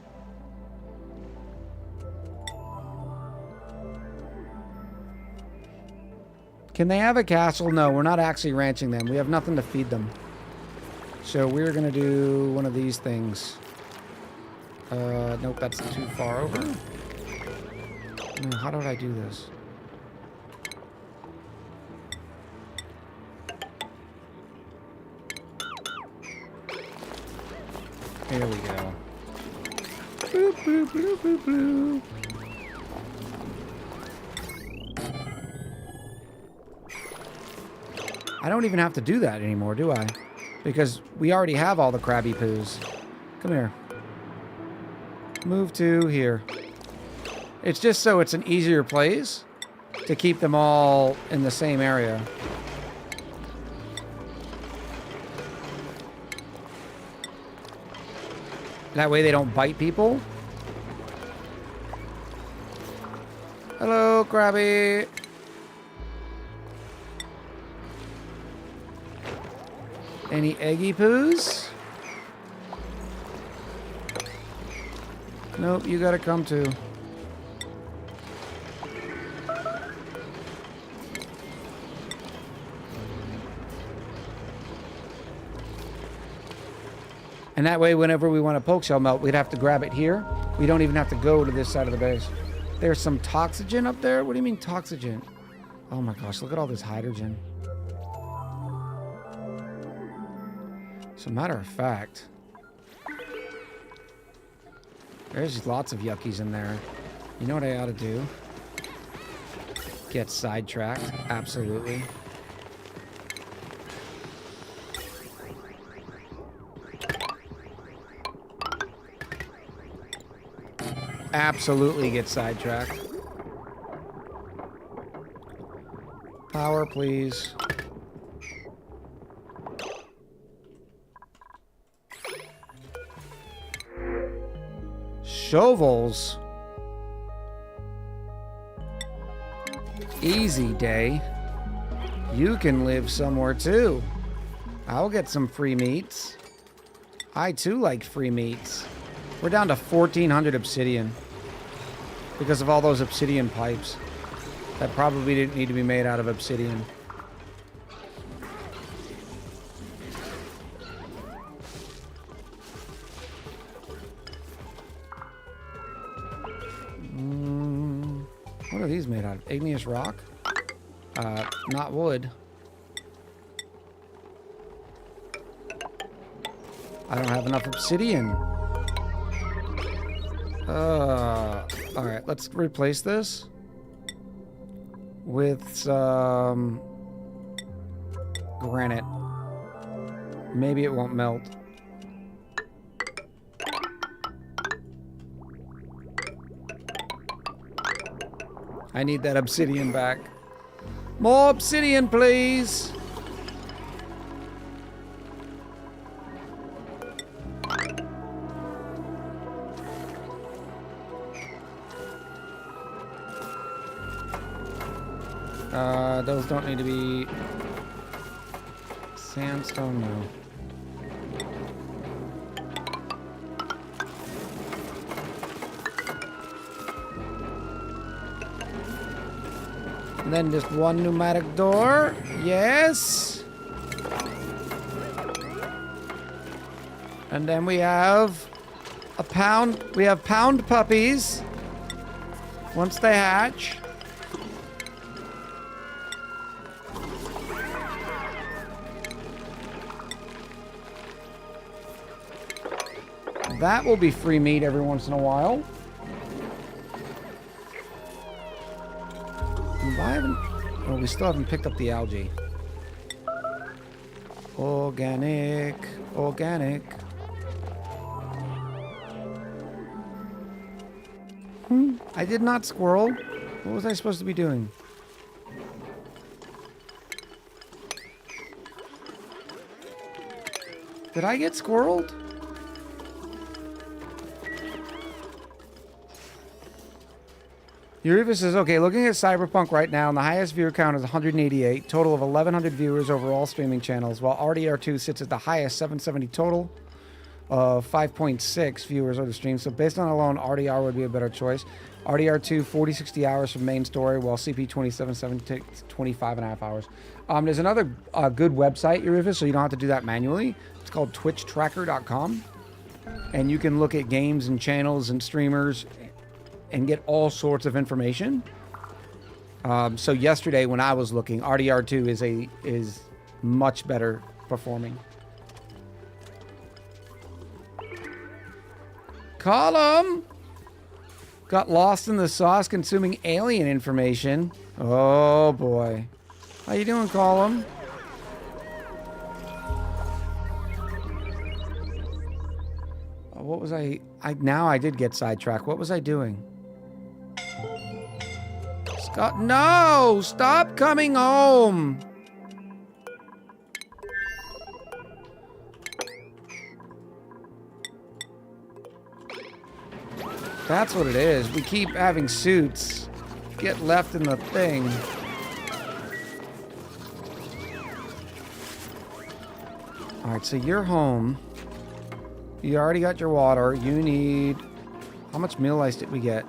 Can they have a castle? No, we're not actually ranching them. We have nothing to feed them. So we're going to do one of these things. Nope, that's too far over. No, how did I do this? Here we go. Boop, boop, boop, boop, boop. I don't even have to do that anymore, do I? Because we already have all the Krabby Poos. Come here. Move to here. It's just so it's an easier place to keep them all in the same area. That way they don't bite people. Hello, Krabby. Any eggy poos? Nope, you gotta come too. And that way, whenever we want a poke shell melt, we'd have to grab it here. We don't even have to go to this side of the base. There's some toxygen up there? What do you mean toxygen? Oh my gosh, look at all this hydrogen. As a matter of fact, there's lots of yuckies in there. You know what I ought to do? Get sidetracked. Absolutely. Absolutely get sidetracked. Power, please. Shovels. Easy day. You can live somewhere too. I'll get some free meats. I too like free meats. We're down to 1,400 obsidian because of all those obsidian pipes that probably didn't need to be made out of obsidian. What are these made out of? Igneous rock? Not wood. I don't have enough obsidian. Alright, let's replace this with some granite. Maybe it won't melt. I need that obsidian back. More obsidian, please. Those don't need to be sandstone, no. And then just one pneumatic door. Yes. And then we have a pound. We have pound puppies. Once they hatch. That will be free meat every once in a while. I haven't... Oh, we still haven't picked up the algae. Organic. Organic. I did not squirrel. What was I supposed to be doing? Did I get squirreled? Eureka says, okay, looking at Cyberpunk right now, and the highest viewer count is 188, total of 1,100 viewers over all streaming channels, while RDR2 sits at the highest, 770 total, of 5.6 viewers over the stream. So based on alone, RDR would be a better choice. RDR2, 40-60 hours from main story, while CP27 takes 25 and a half hours. There's another good website, Eureka, so you don't have to do that manually. It's called twitchtracker.com, and you can look at games and channels and streamers and get all sorts of information. So yesterday when I was looking, RDR2 is much better performing. Column got lost in the sauce consuming alien information. Oh boy. How you doing, Column? What was I now I did get sidetracked. What was I doing? Scott, no! Stop coming home! That's what it is. We keep having suits get left in the thing. Alright, so you're home. You already got your water. You need... How much meal ice did we get?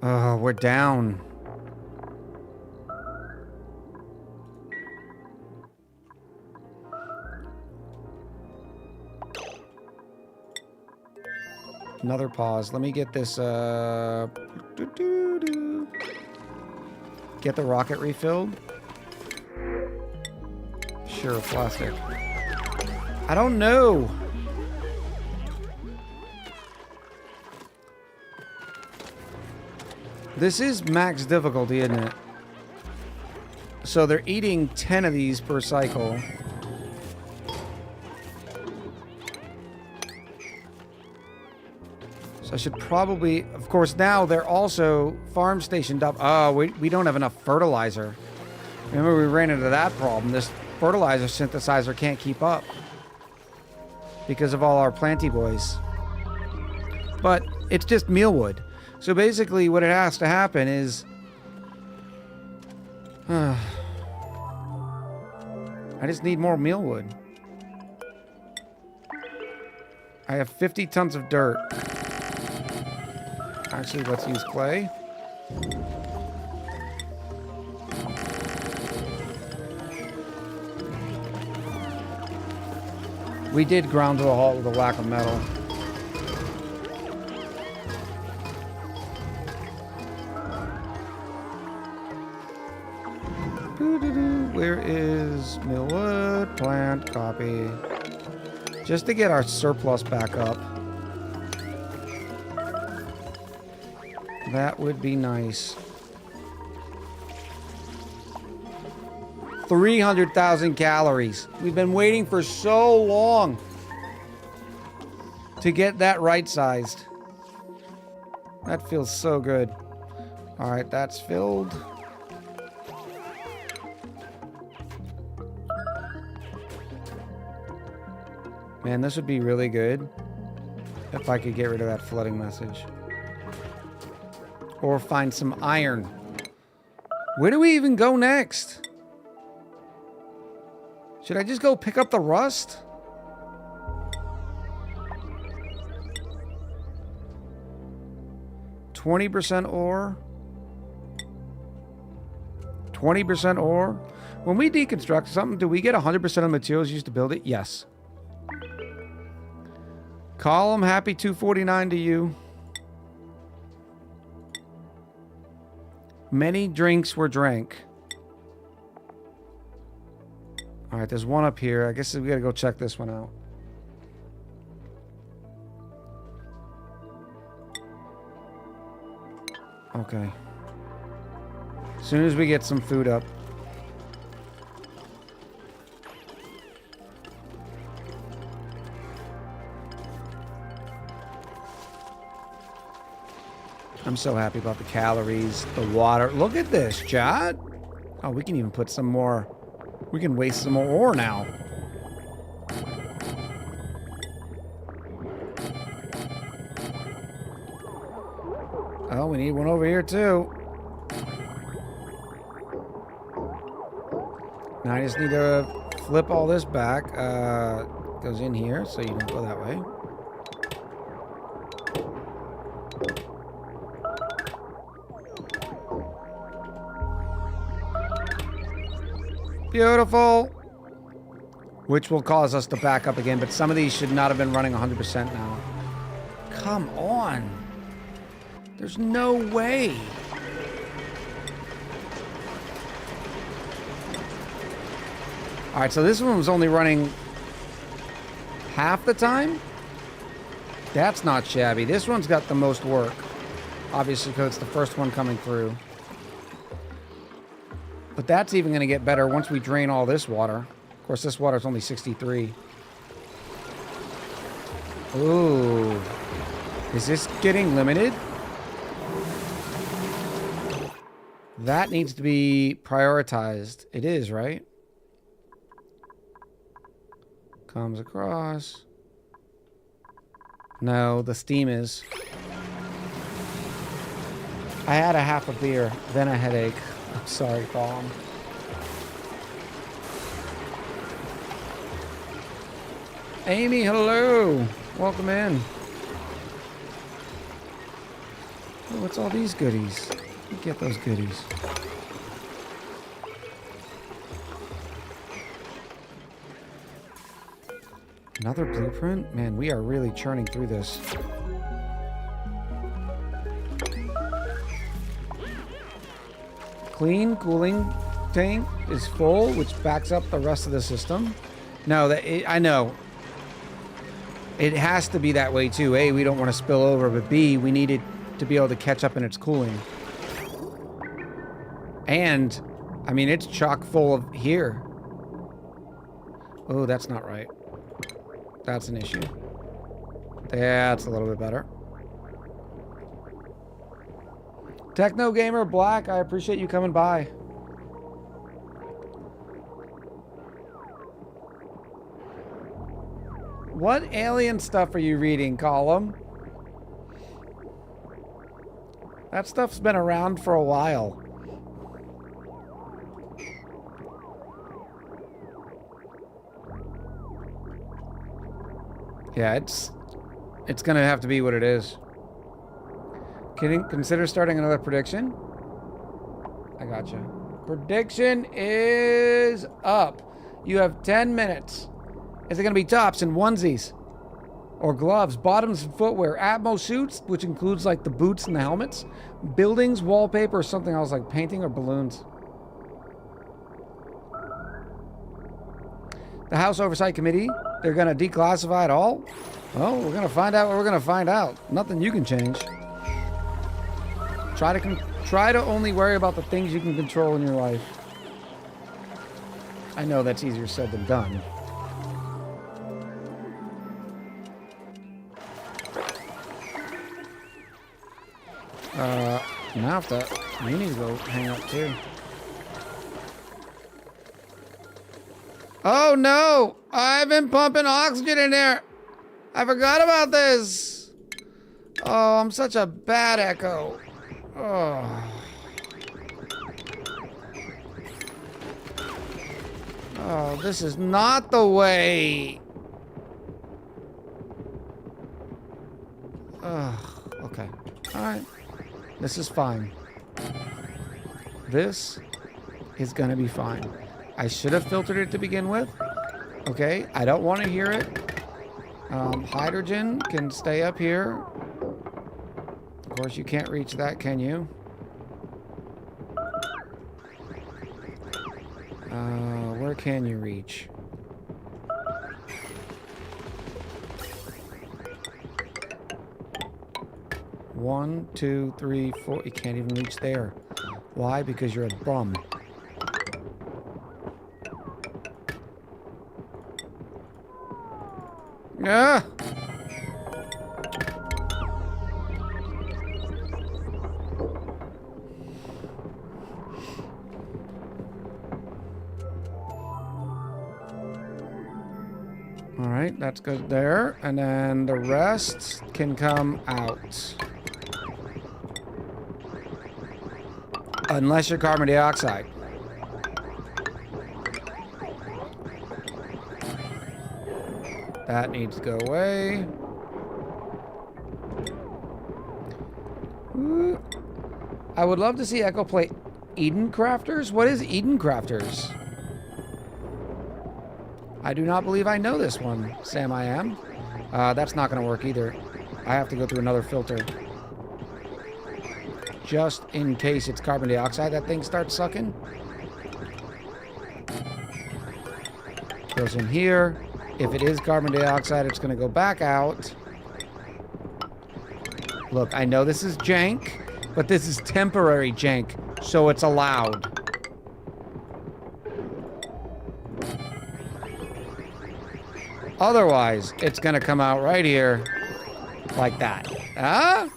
Oh, we're down. Another pause. Let me get this, Get the rocket refilled. Sure, plastic. I don't know. This is max difficulty, isn't it? So they're eating 10 of these per cycle. So I should probably... Of course, now they're also farm stationed up. Oh, we don't have enough fertilizer. Remember, we ran into that problem. This fertilizer synthesizer can't keep up because of all our planty boys. But it's just mealwood. So basically what it has to happen is... I just need more mealwood. I have 50 tons of dirt. Actually, let's use clay. We did ground to a halt with a lack of metal. Where is Millwood? Plant, copy. Just to get our surplus back up. That would be nice. 300,000 calories. We've been waiting for so long to get that right-sized. That feels so good. All right, that's filled. Man, this would be really good If I could get rid of that flooding message. Or find some iron. Where do we even go next? Should I just go pick up the rust? $20% ore. 20% ore. When we deconstruct something, do we get 100% of the materials used to build it? Yes. Column, happy 249 to you. Many drinks were drank. All right, there's one up here. I guess we gotta go check this one out. Okay. As soon as we get some food up. I'm so happy about the calories, the water. Look at this, chat. Oh, we can even put some more. We can waste some more ore now. Oh, we need one over here too. Now I just need to flip all this back. Goes in here, so you don't go that way. Beautiful. Which will cause us to back up again, but some of these should not have been running 100% now. Come on. There's no way. All right, so this one was only running half the time. That's not shabby. This one's got the most work. Obviously, because it's the first one coming through. But that's even going to get better once we drain all this water. Of course, this water is only 63. Ooh. Is this getting limited? That needs to be prioritized. It is, right? Comes across. No, the steam is. I had a half a beer, then a headache. I'm sorry, Colin. Amy, hello. Welcome in. Oh, what's all these goodies? Let me get those goodies. Another blueprint? Man, we are really churning through this. Clean cooling tank is full, which backs up the rest of the system. No, I know. It has to be that way too. A, we don't want to spill over, but B, we need it to be able to catch up in its cooling. And, I mean, it's chock full of here. Oh, that's not right. That's an issue. That's a little bit better. Techno Gamer Black, I appreciate you coming by. What alien stuff are you reading, Column? That stuff's been around for a while. Yeah, it's gonna have to be what it is. Consider starting another prediction. I gotcha. Prediction is up. You have 10 minutes. Is it going to be tops and onesies? Or gloves, bottoms and footwear, Atmo suits, which includes like the boots and the helmets, buildings, wallpaper, or something else like painting or balloons? The House Oversight Committee, they're going to declassify it all? Well, we're going to find out what we're going to find out. Nothing you can change. Try to only worry about the things you can control in your life. I know that's easier said than done. Nafta, you need to go hang up too. Oh no! I've been pumping oxygen in there! I forgot about this! Oh, I'm such a bad Echo. Oh. Oh, this is not the way. Ugh. Okay. All right. This is fine. This is gonna be fine. I should have filtered it to begin with. Okay. I don't want to hear it. Hydrogen can stay up here. Of course, you can't reach that, can you? Where can you reach? One, two, three, four. You can't even reach there. Why? Because you're a bum. Ah! All right, that's good there. And then the rest can come out. Unless you're carbon dioxide. That needs to go away. Ooh. I would love to see Echo play Eden Crafters. What is Eden Crafters? I do not believe I know this one, Sam I am. That's not going to work either. I have to go through another filter. Just in case it's carbon dioxide that thing starts sucking. Goes in here. If it is carbon dioxide, it's going to go back out. Look, I know this is jank, but this is temporary jank, so it's allowed. Otherwise, it's going to come out right here like that. Huh?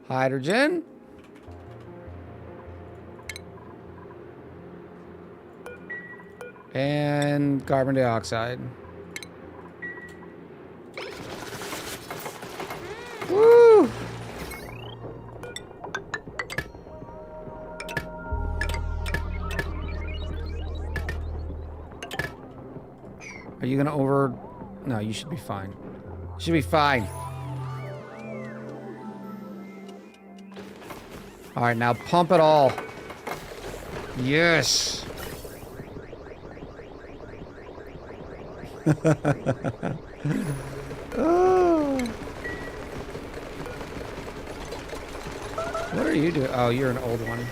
Hydrogen. And carbon dioxide. Woo! Are you gonna over... No, you should be fine. You should be fine. Alright, now pump it all. Yes! Oh. What are you doing? Oh, you're an old one.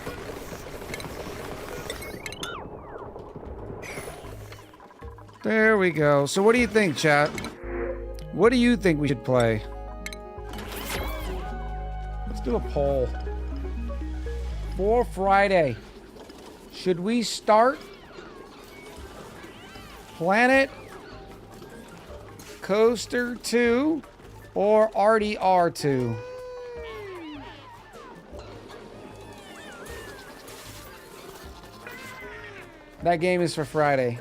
There we go. So what do you think, chat? What do you think we should play? Let's do a poll. For Friday, should we start Planet Coaster 2 or RDR 2? That game is for Friday.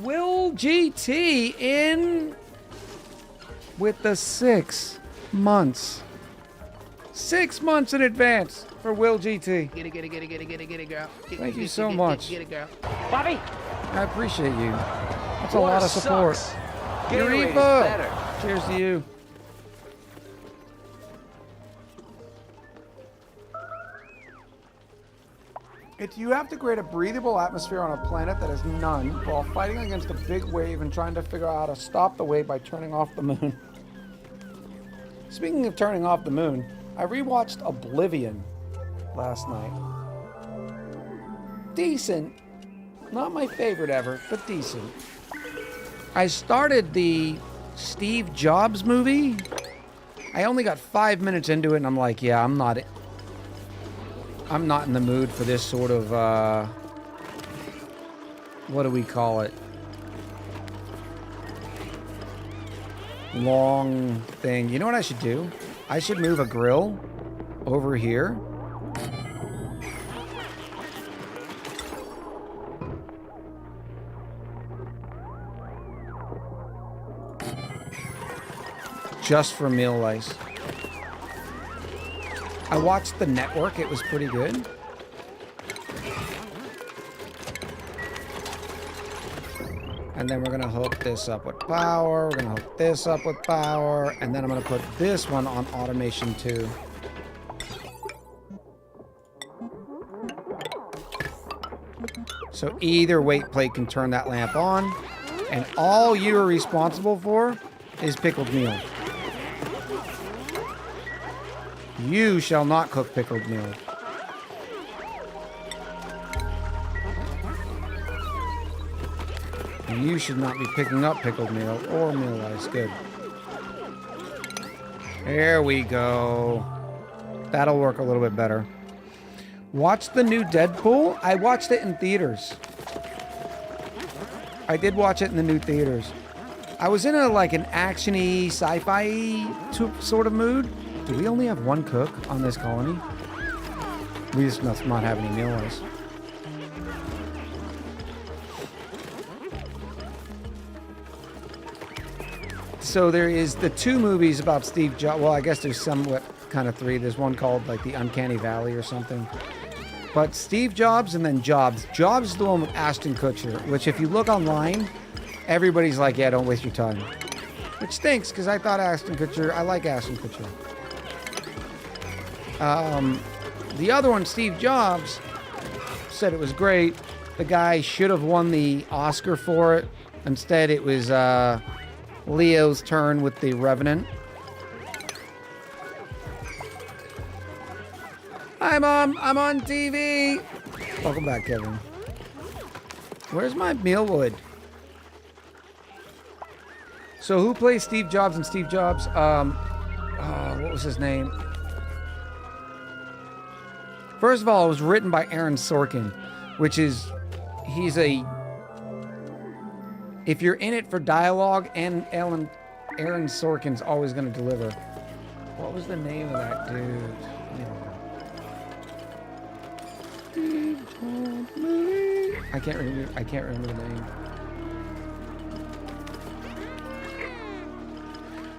Will GT in with the 6 months. 6 months in advance for Will GT. Get it, girl. Thank you so much. Get it, girl. Bobby! I appreciate you. That's a lot of support. Gatorade is Eureka! better. Cheers to you. You have to create a breathable atmosphere on a planet that has none while fighting against a big wave and trying to figure out how to stop the wave by turning off the moon. Speaking of turning off the moon, I rewatched Oblivion last night. Decent. Not my favorite ever, but decent. I started the Steve Jobs movie. I only got 5 minutes into it and I'm like, yeah, I'm not in the mood for this sort of, what do we call it? Long thing. You know what I should do? I should move a grill over here. just for meal lice. I watched The Network. It was pretty good. And then we're going to hook this up with power. We're going to hook this up with power. And then I'm going to put this one on automation too. So either weight plate can turn that lamp on. And all you are responsible for is pickled meal. You shall not cook pickled meal. And you should not be picking up pickled meal or meal lice. Good. There we go. That'll work a little bit better. Watch the new Deadpool? I watched it in theaters. I did watch it in the new theaters. I was in like an action-y, sci-fi sort of mood. Do we only have one cook on this colony? We just must not have any meal lice. So there is the 2 movies about Steve Jobs. Well, I guess there's somewhat kind of 3. There's one called like The Uncanny Valley or something. But Steve Jobs and then Jobs. Jobs is the one with Ashton Kutcher, which if you look online, everybody's like, yeah, don't waste your time. Which stinks, because I thought Ashton Kutcher, I like Ashton Kutcher. The other one, Steve Jobs, said it was great. The guy should have won the Oscar for it. Instead, it was Leo's turn with The Revenant. Hi, Mom. I'm on TV. Welcome back, Kevin. Where's my mealwood? So who plays Steve Jobs and Steve Jobs? What was his name? First of all, it was written by Aaron Sorkin, which is, if you're in it for dialogue, and Aaron Sorkin's always going to deliver. What was the name of that dude? I can't remember the name.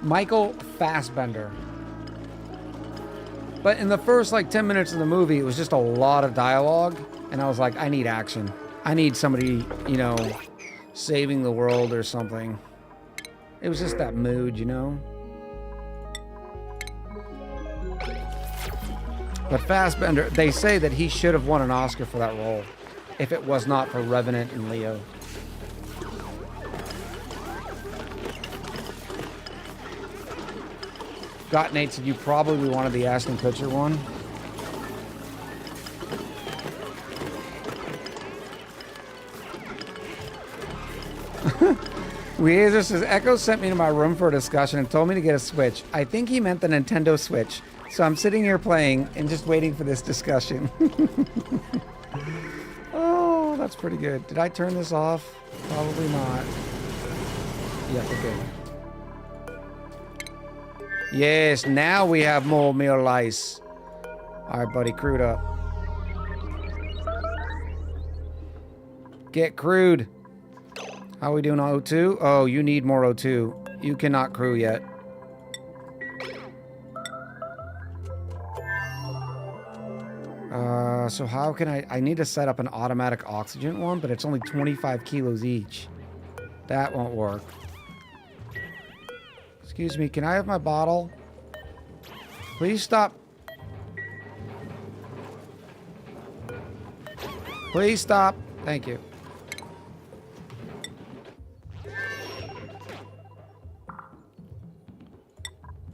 Michael Fassbender. But in the first like 10 minutes of the movie, it was just a lot of dialogue, and I was like, I need action. I need somebody, you know, saving the world or something. It was just that mood, you know? But Fassbender, they say that he should have won an Oscar for that role if it was not for Revenant and Leo. Got Nate said you probably wanted the Ashton Kutcher one. Weezer says, Echo sent me to my room for a discussion and told me to get a Switch. I think he meant the Nintendo Switch. So I'm sitting here playing and just waiting for this discussion. Oh, that's pretty good. Did I turn this off? Probably not. Yeah, we're good. Yes, now we have more meal lice. All right, buddy, crude up. Get crude. How are we doing on O2? Oh, you need more O2. You cannot crew yet. So how can I need to set up an automatic oxygen one, but it's only 25 kilos each. That won't work. Excuse me, can I have my bottle? Please stop. Please stop. Thank you.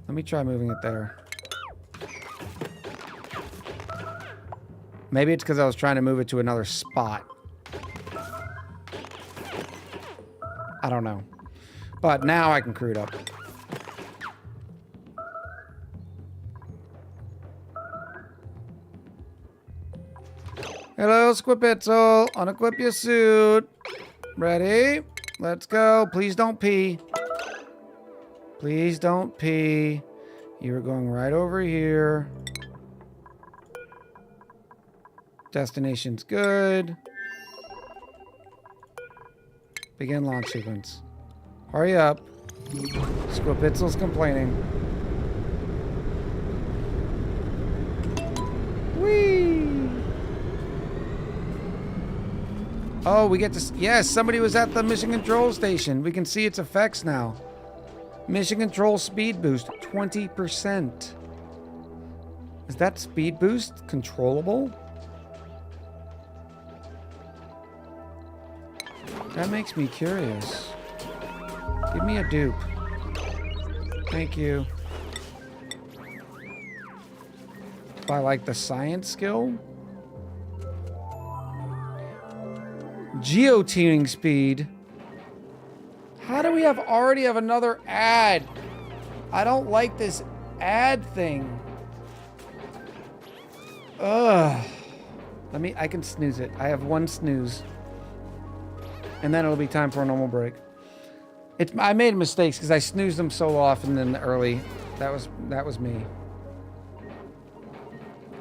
Let me try moving it there. Maybe it's because I was trying to move it to another spot. I don't know. But now I can crew it up. Hello, Squipitzel. Unequip your suit. Ready? Let's go. Please don't pee. Please don't pee. You're going right over here. Destination's good. Begin launch sequence. Hurry up. Squipitzel's complaining. Whee! Oh, we get to... Yes, somebody was at the mission control station. We can see its effects now. Mission control speed boost, 20%. Is that speed boost controllable? That makes me curious. Give me a dupe. Thank you. I like the science skill. Geotuning speed. How do we already have another ad? I don't like this ad thing. Ugh. I can snooze it. I have one snooze. And then it'll be time for a normal break. I made mistakes because I snoozed them so often in the early. That was me.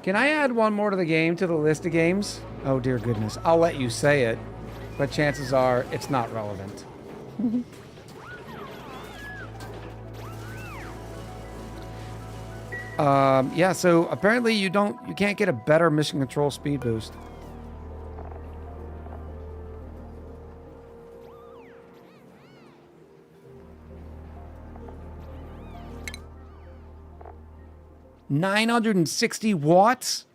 Can I add one more to the game, to the list of games? Oh dear goodness. I'll let you say it, but chances are it's not relevant. Yeah, so apparently you can't get a better mission control speed boost. $960 watts?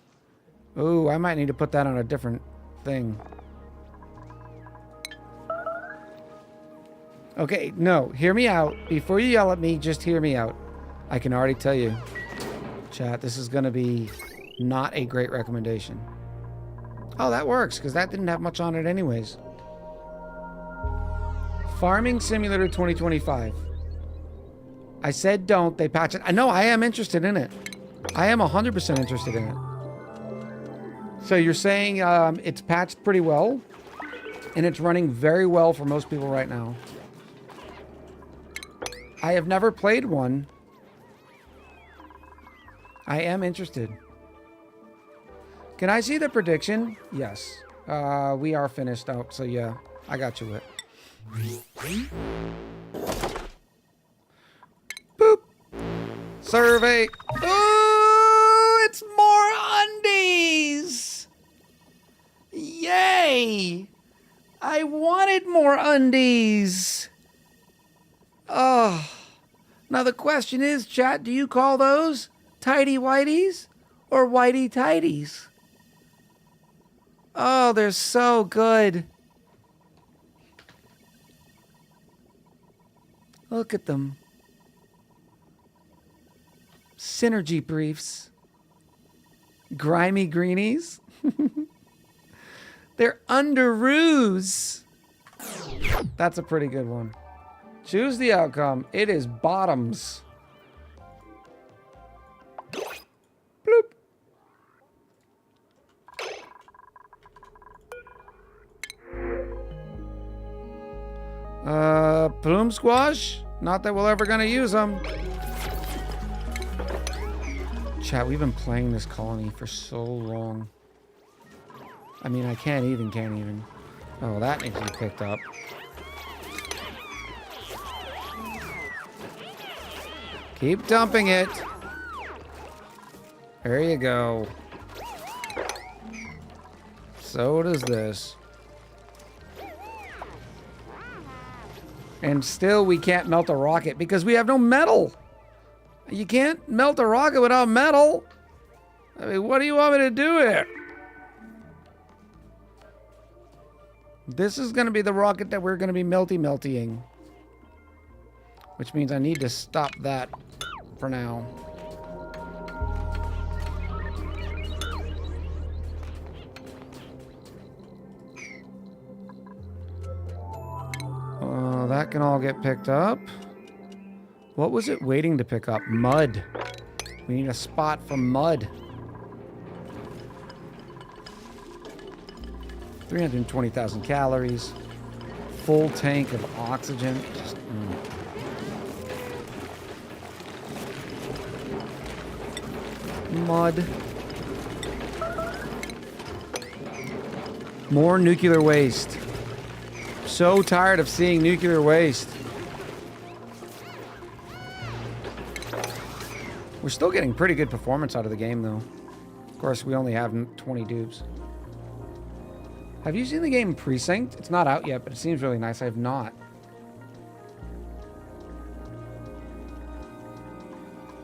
Oh, I might need to put that on a different thing. Okay, no, hear me out. Before you yell at me, just hear me out. I can already tell you, chat, this is going to be not a great recommendation. Oh, that works, because that didn't have much on it anyways. Farming Simulator 2025. I said don't, they patch it. I know, I am interested in it. I am 100% interested in it. So you're saying it's patched pretty well, and it's running very well for most people right now. I have never played one. I am interested. Can I see the prediction? Yes. We are finished out, so yeah, I got you it. Boop. Survey. Ooh, it's more undies. Yay. I wanted more undies. Oh. Now the question is, chat, do you call those tidy whities or whitey tidies? Oh, they're so good. Look at them. Synergy briefs. Grimy greenies. They're underoos. That's a pretty good one. Choose the outcome. It is bottoms. Bloop. Plume squash? Not that we're ever gonna use them. Chat, we've been playing this colony for so long. I mean, I can't even. Oh, that needs to be picked up. Keep dumping it. There you go. So does this. And still we can't melt a rocket because we have no metal. You can't melt a rocket without metal. I mean, what do you want me to do here? This is going to be the rocket that we're going to be melty-meltying. Which means I need to stop that for now. That can all get picked up. What was it waiting to pick up? Mud. We need a spot for mud. 320,000 calories. Full tank of oxygen. Just, Mud. More nuclear waste. So tired of seeing nuclear waste. We're still getting pretty good performance out of the game, though. Of course, we only have 20 dupes. Have you seen the game Precinct? It's not out yet, but it seems really nice. I have not.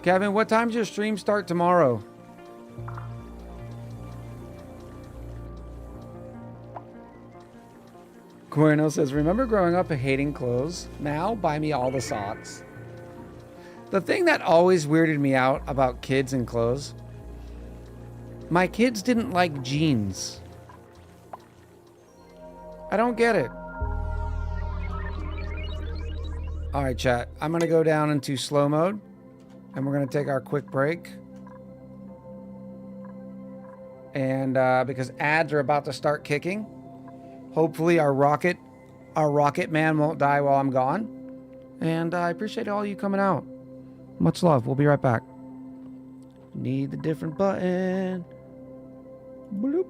Kevin, what time does your stream start tomorrow? Cuerno says, remember growing up and hating clothes? Now, buy me all the socks. The thing that always weirded me out about kids and clothes, my kids didn't like jeans. I don't get it. All right, chat. I'm going to go down into slow mode, and we're going to take our quick break. And because ads are about to start kicking, hopefully our rocket man won't die while I'm gone. And I appreciate all you coming out. Much love. We'll be right back. Need the different button. Bloop.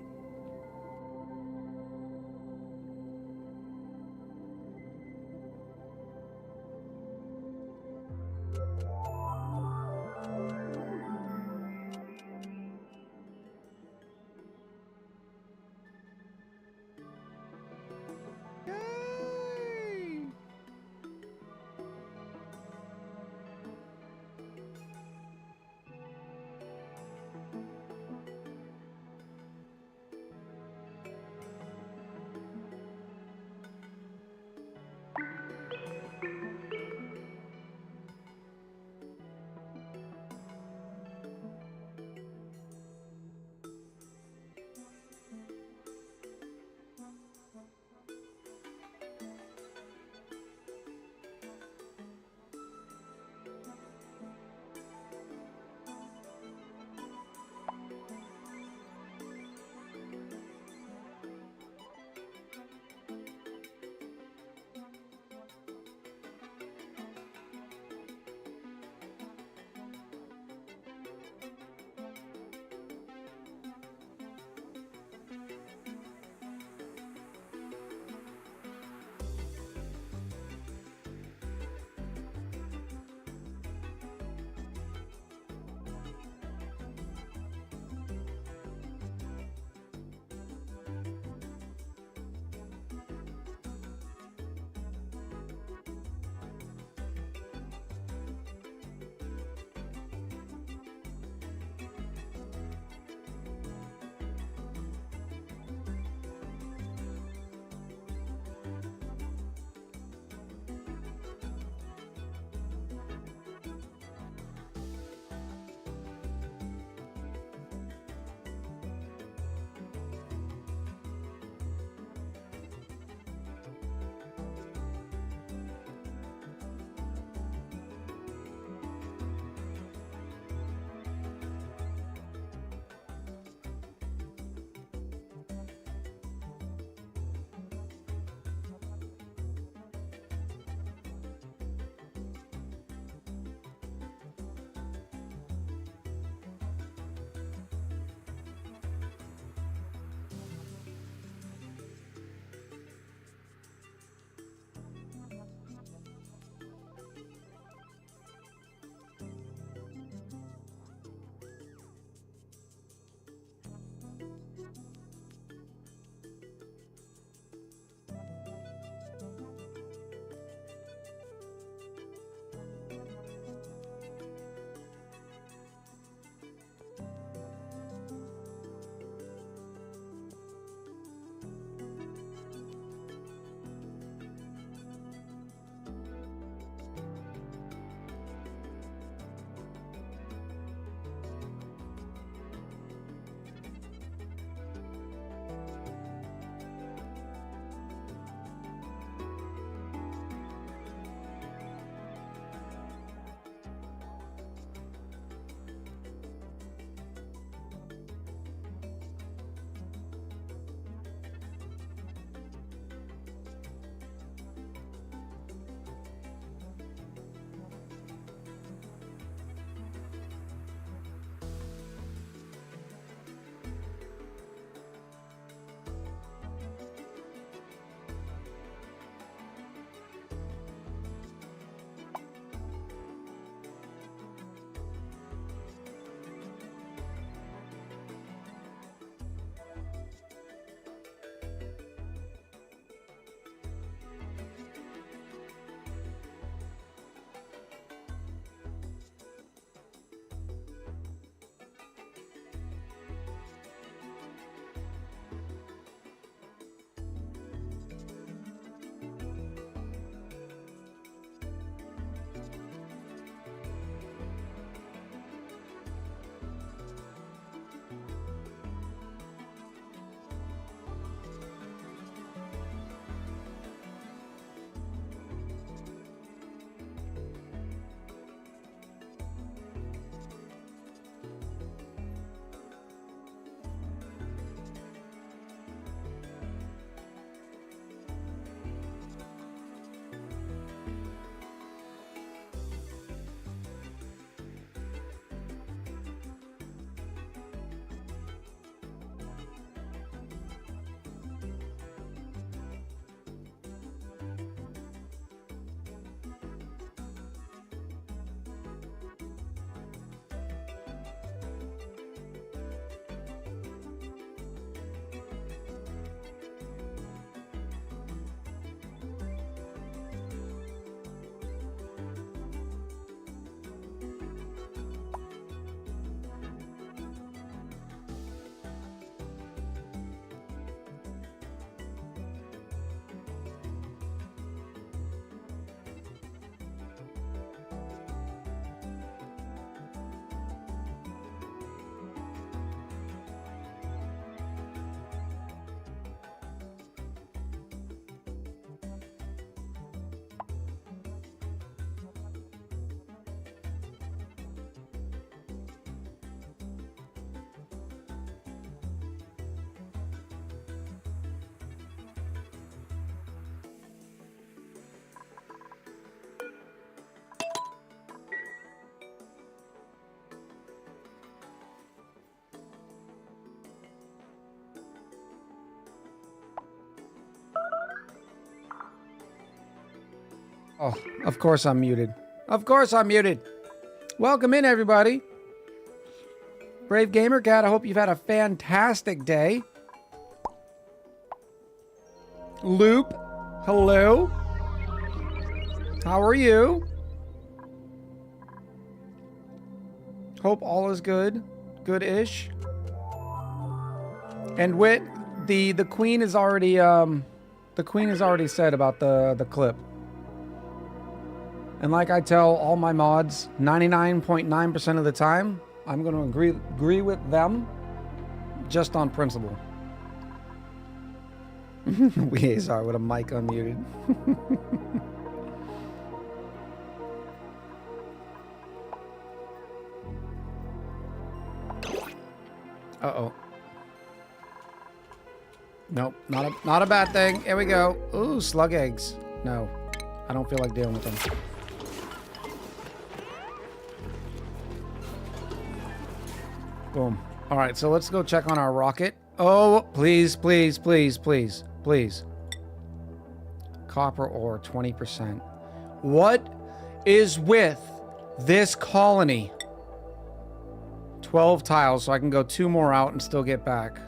Oh, of course I'm muted. Of course I'm muted. Welcome in, everybody. Brave Gamer Cat, I hope you've had a fantastic day. Loop, hello. How are you? Hope all is good. Good-ish. And Wit, the queen is already said about the clip. And like I tell all my mods, 99.9% of the time, I'm going to agree with them just on principle. We are with a mic unmuted. Uh-oh. Nope, not a bad thing. Here we go. Ooh, slug eggs. No, I don't feel like dealing with them. Boom. All right, so let's go check on our rocket. Oh, please, please, please, please, please. Copper ore, 20%. What is with this colony? 12 tiles, so I can go 2 more out and still get back.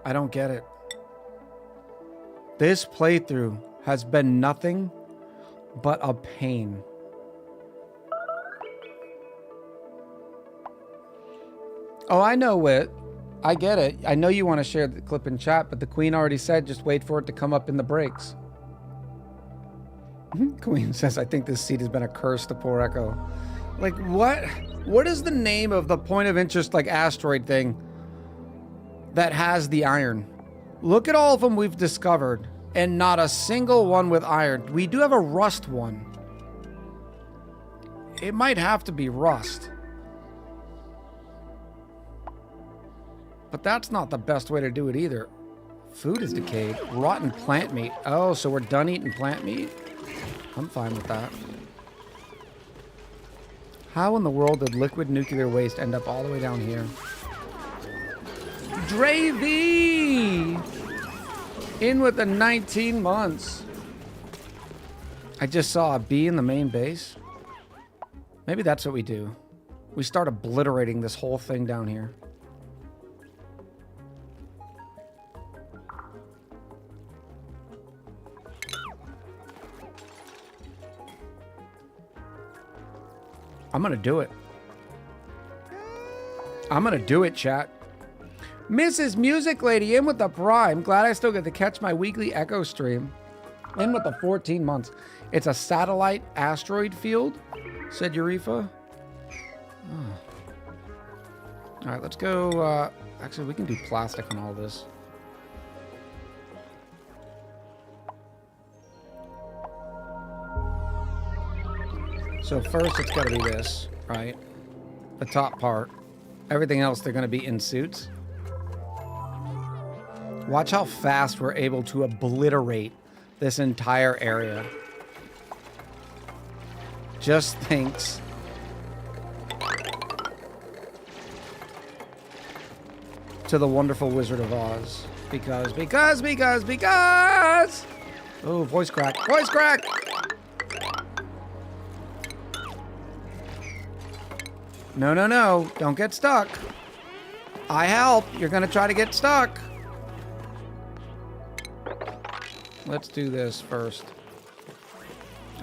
I don't get it. This playthrough has been nothing but a pain. Oh, I know it. I get it. I know you want to share the clip in chat, but the queen already said just wait for it to come up in the breaks. Queen says, I think this seed has been a curse to poor Echo. Like, what? What is the name of the point of interest, like, asteroid thing that has the iron? Look at all of them we've discovered, and not a single one with iron. We do have a rust one. It might have to be rust. But that's not the best way to do it either. Food is decayed. Rotten plant meat. Oh, so we're done eating plant meat? I'm fine with that. How in the world did liquid nuclear waste end up all the way down here? Dravy! In with the 19 months. I just saw a bee in the main base. Maybe that's what we do. We start obliterating this whole thing down here. I'm gonna do it. I'm gonna do it, chat. Mrs. Music Lady in with the Prime. Glad I still get to catch my weekly Echo stream. In with the 14 months. It's a satellite asteroid field, said Eurefa. Oh. All right, let's go. Actually, we can do plastic on all this. So first, it's got to be this, right? The top part. Everything else, they're going to be in suits. Watch how fast we're able to obliterate this entire area. Just thanks to the wonderful Wizard of Oz. Because. Oh, voice crack. Voice crack! No, no, no. Don't get stuck. I help. You're going to try to get stuck. Let's do this first.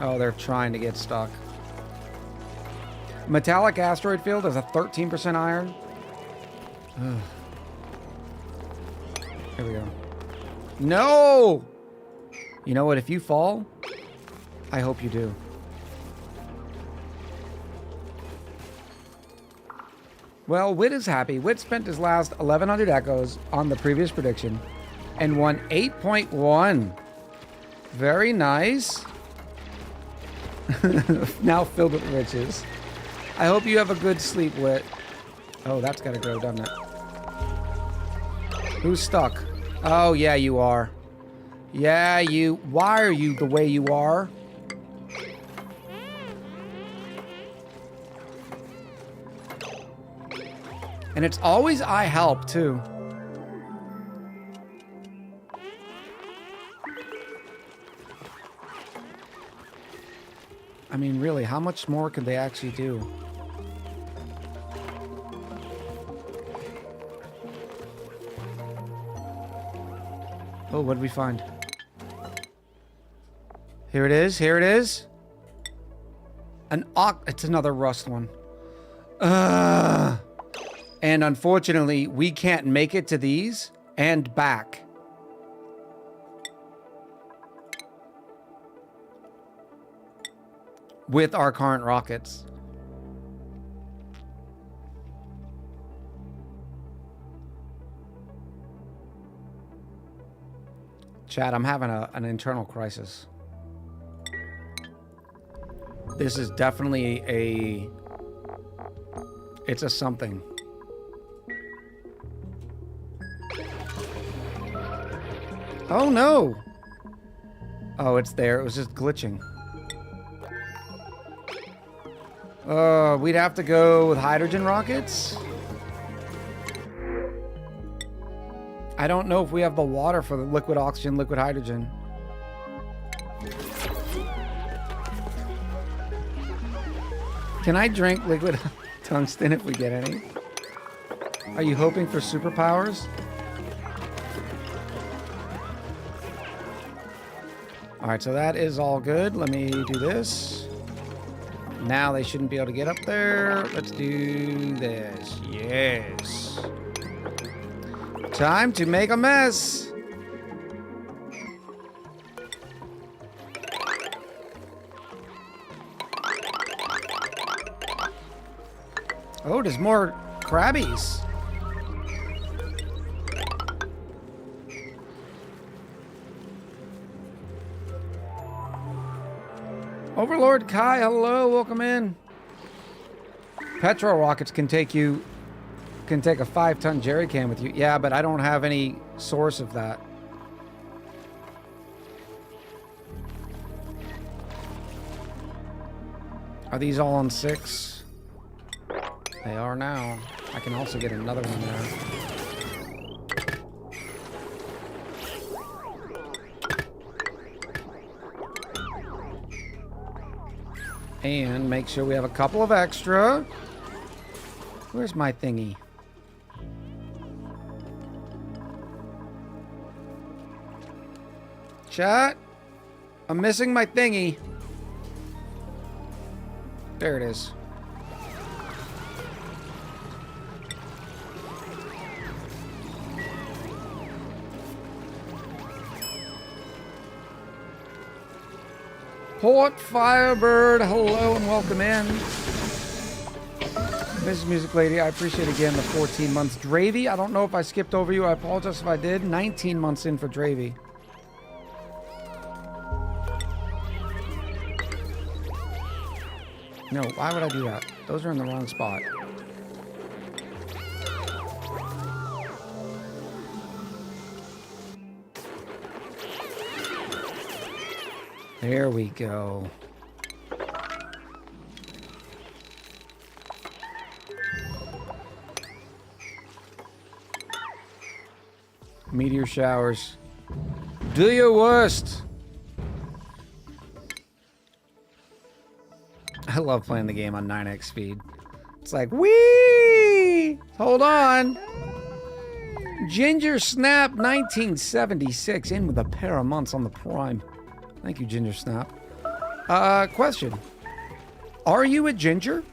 Oh, they're trying to get stuck. Metallic asteroid field has a 13% iron. Ugh. Here we go. No! You know what? If you fall, I hope you do. Well, Wit is happy. Wit spent his last 1,100 echoes on the previous prediction and won 8.1. Very nice. Now filled with riches. I hope you have a good sleep, Wit. Oh, that's got to go, doesn't it? Who's stuck? Oh, yeah, you are. Yeah, you. Why are you the way you are? And it's always I help, too. I mean, really, how much more could they actually do? Oh, what did we find? Here it is. Here it is. It's another rust one. And unfortunately, we can't make it to these and back. With our current rockets. Chad, I'm having an internal crisis. This is definitely it's a something. Oh no! Oh, it's there. It was just glitching. We'd have to go with hydrogen rockets. I don't know if we have the water for the liquid oxygen, liquid hydrogen. Can I drink liquid tungsten if we get any? Are you hoping for superpowers? Alright, so that is all good. Let me do this. Now they shouldn't be able to get up there. Let's do this. Yes. Time to make a mess. Oh, there's more crabbies. Overlord Kai, hello, welcome in. Petrol rockets can take a 5-ton jerry can with you. Yeah, but I don't have any source of that. Are these all on 6? They are now. I can also get another one there. And make sure we have a couple of extra. Where's my thingy? Chat, I'm missing my thingy. There it is. Port Firebird, hello and welcome in. Mrs. Music Lady, I appreciate again the 14 months. Dravy, I don't know if I skipped over you. I apologize if I did. 19 months in for Dravy. No, why would I do that? Those are in the wrong spot. There we go. Meteor showers. Do your worst. I love playing the game on 9x speed. It's like, whee! Hold on. Ginger Snap 1976 in with a pair of months on the Prime. Thank you, Ginger Snap. Question. Are you a ginger?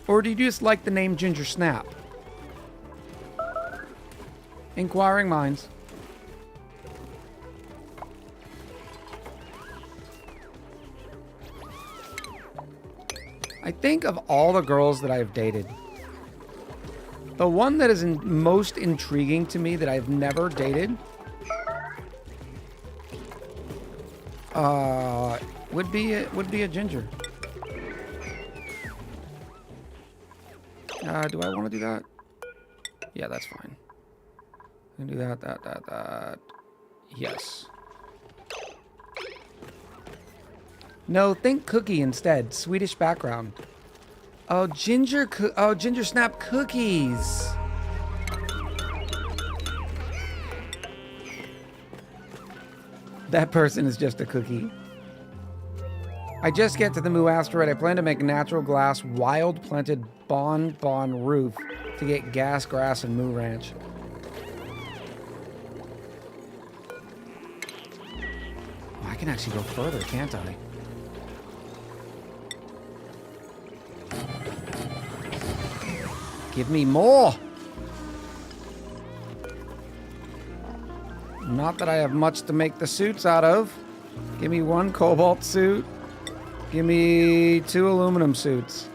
Or do you just like the name Ginger Snap? Inquiring minds. I think of all the girls that I've dated, the one that is most intriguing to me that I've never dated would be a ginger. Do I want to do that? Yeah, that's fine. I'm gonna do that. Yes. No, think cookie instead. Swedish background. Oh, Ginger Snap cookies. That person is just a cookie. I just get to the Moo asteroid. I plan to make natural glass, wild planted bon roof to get gas, grass, and Moo Ranch. Oh, I can actually go further, can't I? Give me more! Not that I have much to make the suits out of. Give me 1 cobalt suit. Give me 2 aluminum suits.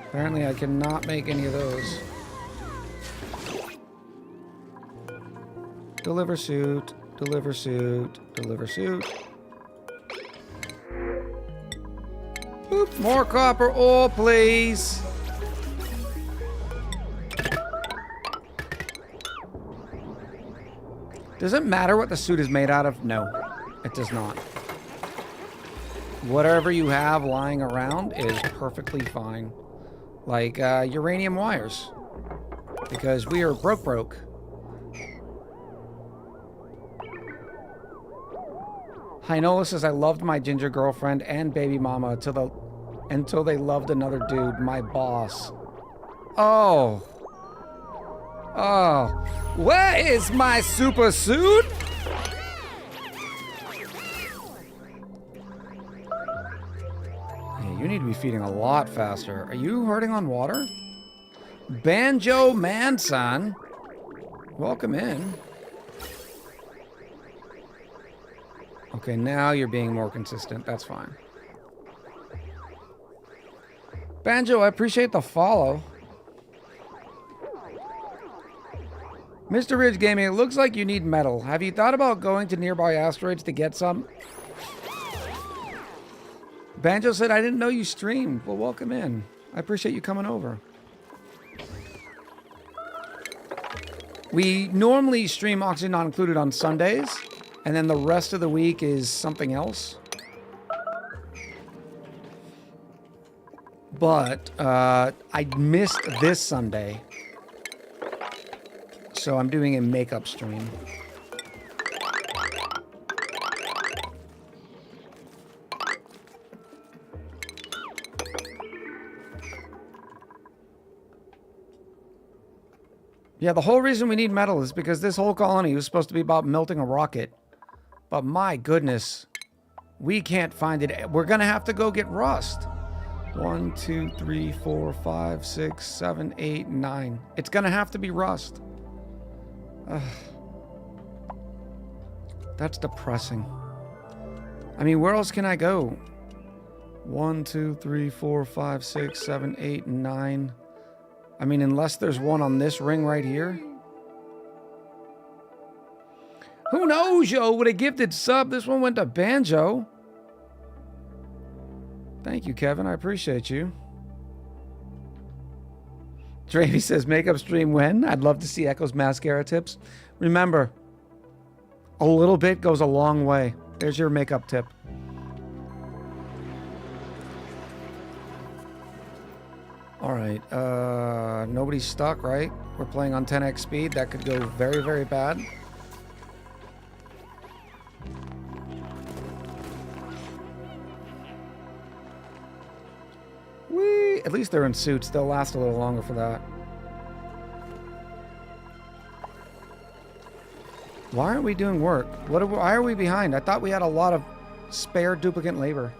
Apparently I cannot make any of those. Deliver suit. Deliver suit. Deliver suit. Boop. More copper ore, please. Does it matter what the suit is made out of? No, it does not. Whatever you have lying around is perfectly fine. Like uranium wires. Because we are broke. Heinola says, I loved my ginger girlfriend and baby mama until they loved another dude, my boss. Oh. Oh. Where is my super suit? Yeah, you need to be feeding a lot faster. Are you hurting on water? Banjo Manson. Welcome in. Okay, now you're being more consistent. That's fine. Banjo, I appreciate the follow. Mr. Ridge Gaming, it looks like you need metal. Have you thought about going to nearby asteroids to get some? Banjo said, I didn't know you streamed. Well, welcome in. I appreciate you coming over. We normally stream Oxygen Not Included on Sundays, and then the rest of the week is something else. But I missed this Sunday. So I'm doing a makeup stream. Yeah, the whole reason we need metal is because this whole colony was supposed to be about melting a rocket. But my goodness, we can't find it. We're gonna have to go get rust. 1, 2, 3, 4, 5, 6, 7, 8, 9. It's gonna have to be rust. That's depressing. I mean, where else can I go? 1, 2, 3, 4, 5, 6, 7, 8, 9. I mean, unless there's one on this ring right here. Who knows, yo? With a gifted sub, this one went to Banjo. Thank you, Kevin. I appreciate you. Dravy says, makeup stream when? I'd love to see Echo's mascara tips. Remember, a little bit goes a long way. There's your makeup tip. Alright, nobody's stuck, right? We're playing on 10x speed. That could go very, very bad. Whee! At least they're in suits. They'll last a little longer for that. Why aren't we doing work? Why are we behind? I thought we had a lot of spare duplicate labor.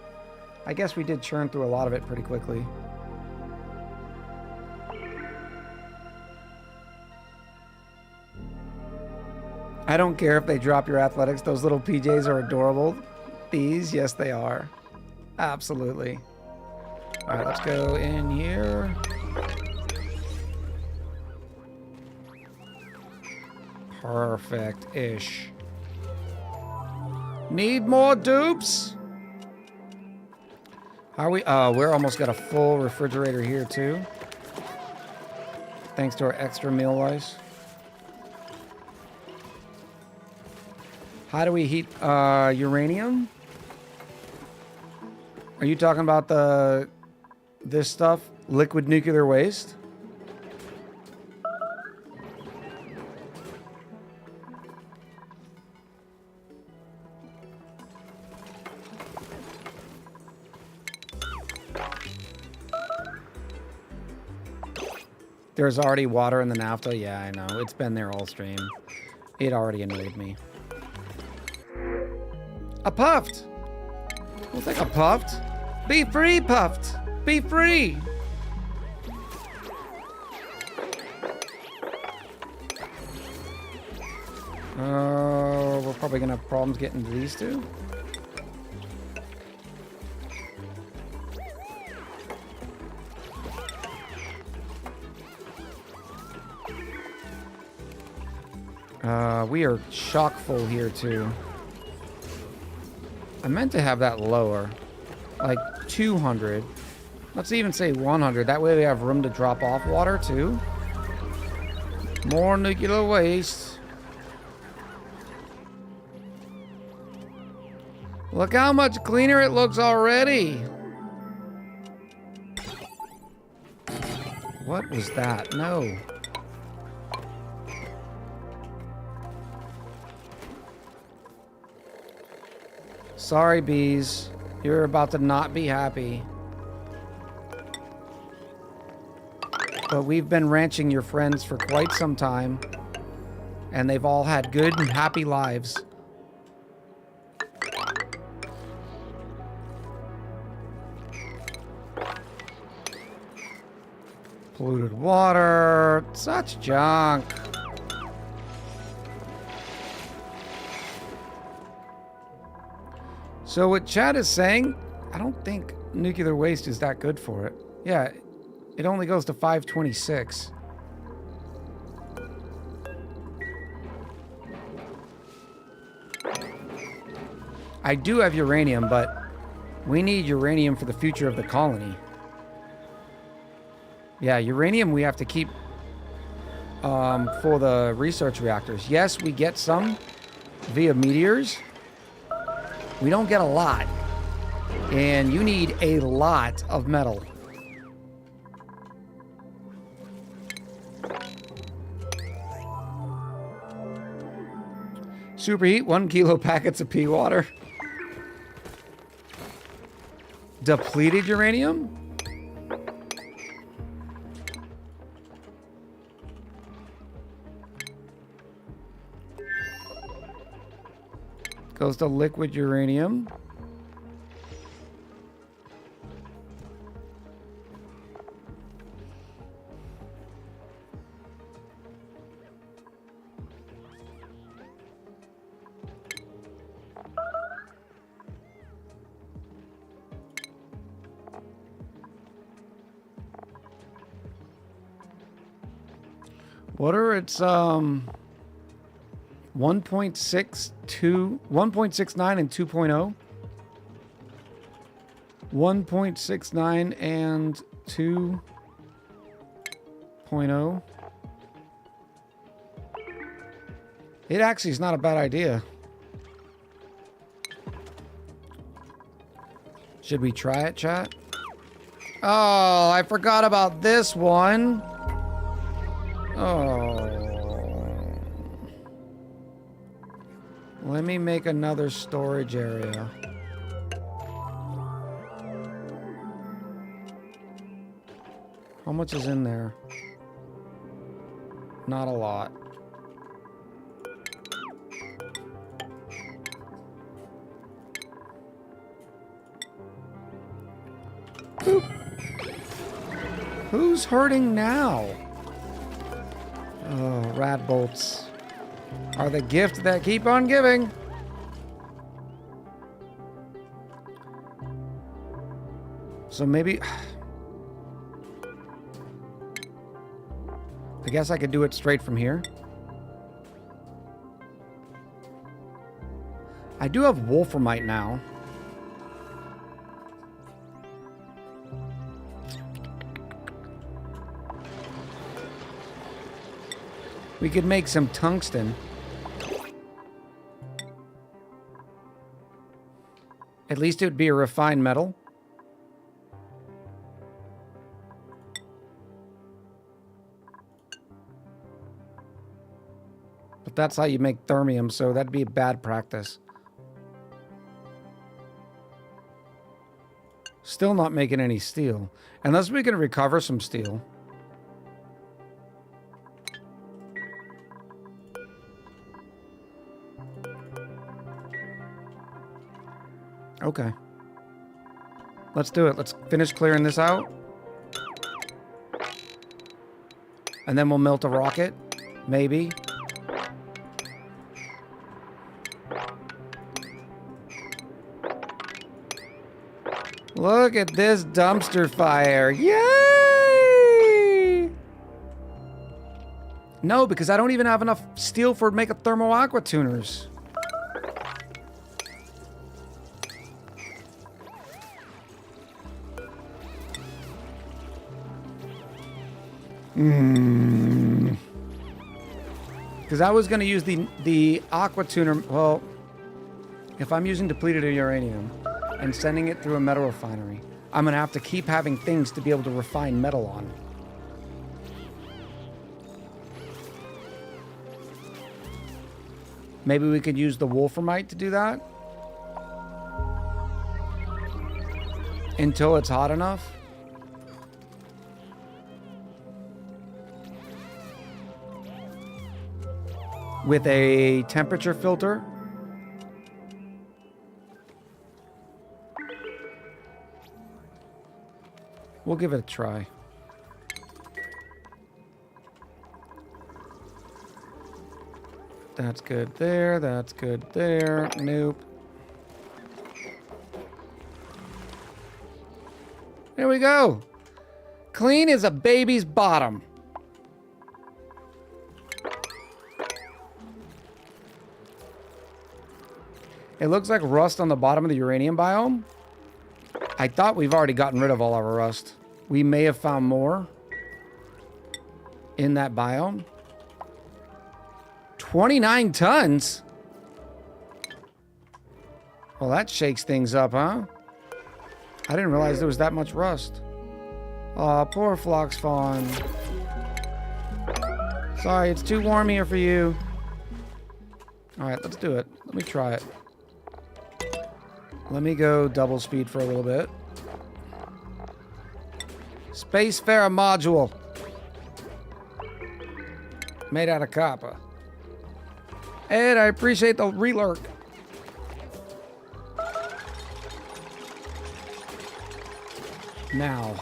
I guess we did churn through a lot of it pretty quickly. I don't care if they drop your athletics. Those little PJs are adorable. These, yes, they are. Absolutely. All right, let's go in here. Perfect-ish. Need more dupes? How are we? We're almost got a full refrigerator here, too. Thanks to our extra meal ice. How do we heat uranium? Are you talking about this stuff? Liquid nuclear waste? There's already water in the naphtha. Yeah, I know. It's been there all stream. It already annoyed me. A puffed. We'll take a puffed. Be free, puffed. Be free. We're probably gonna have problems getting to these two. We are chock full here too. I meant to have that lower, like 200. Let's even say 100. That way we have room to drop off water too. More nuclear waste. Look how much cleaner it looks already. What was that? No. Sorry, bees. You're about to not be happy. But we've been ranching your friends for quite some time. And they've all had good and happy lives. Polluted water. Such junk. So what Chad is saying, I don't think nuclear waste is that good for it. Yeah, it only goes to 526. I do have uranium, but we need uranium for the future of the colony. Yeah, uranium we have to keep for the research reactors. Yes, we get some via meteors. We don't get a lot. And you need a lot of metal. Superheat, 1 kilo packets of pea water. Depleted uranium? Goes to liquid uranium. What are its 1.62, 1.69 and 2.0? 1.69 and 2.0. It actually is not a bad idea. Should we try it, chat? Oh, I forgot about this one. Oh. Let me make another storage area. How much is in there? Not a lot. Boop. Who's hurting now? Oh, rat bolts are the gift that keep on giving. So maybe... I guess I could do it straight from here. I do have wolframite now. We could make some tungsten. At least it would be a refined metal. But that's how you make thermium, so that'd be a bad practice. Still not making any steel. Unless we can recover some steel. Okay. Let's do it. Let's finish clearing this out. And then we'll melt a rocket. Maybe. Look at this dumpster fire. Yay! No, because I don't even have enough steel for make a thermal aqua tuners. Because I was going to use the aqua tuner. Well, if I'm using depleted uranium and sending it through a metal refinery, I'm going to have to keep having things to be able to refine metal on. Maybe we could use the wolframite to do that? Until it's hot enough? With a temperature filter? We'll give it a try. That's good there, that's good there. Nope. There we go. Clean as a baby's bottom. It looks like rust on the bottom of the uranium biome. I thought we've already gotten rid of all our rust. We may have found more in that biome. 29 tons? Well, that shakes things up, huh? I didn't realize there was that much rust. Aw, poor Phlox Fawn. Sorry, it's too warm here for you. Alright, let's do it. Let me try it. Let me go double speed for a little bit. Spacefarer module. Made out of copper. Ed, I appreciate the relurk. Now,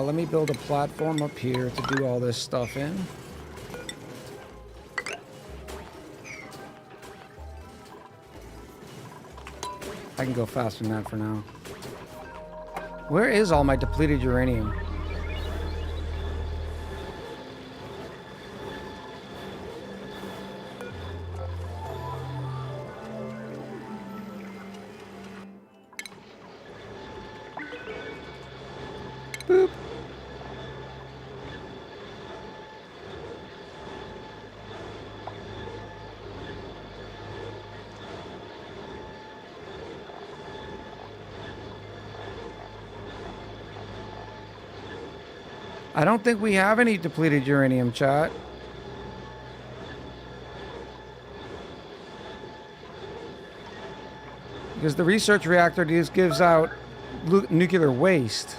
let me build a platform up here to do all this stuff in. I can go faster than that for now. Where is all my depleted uranium? Boop. I don't think we have any depleted uranium, chat. Because the research reactor just gives out nuclear waste.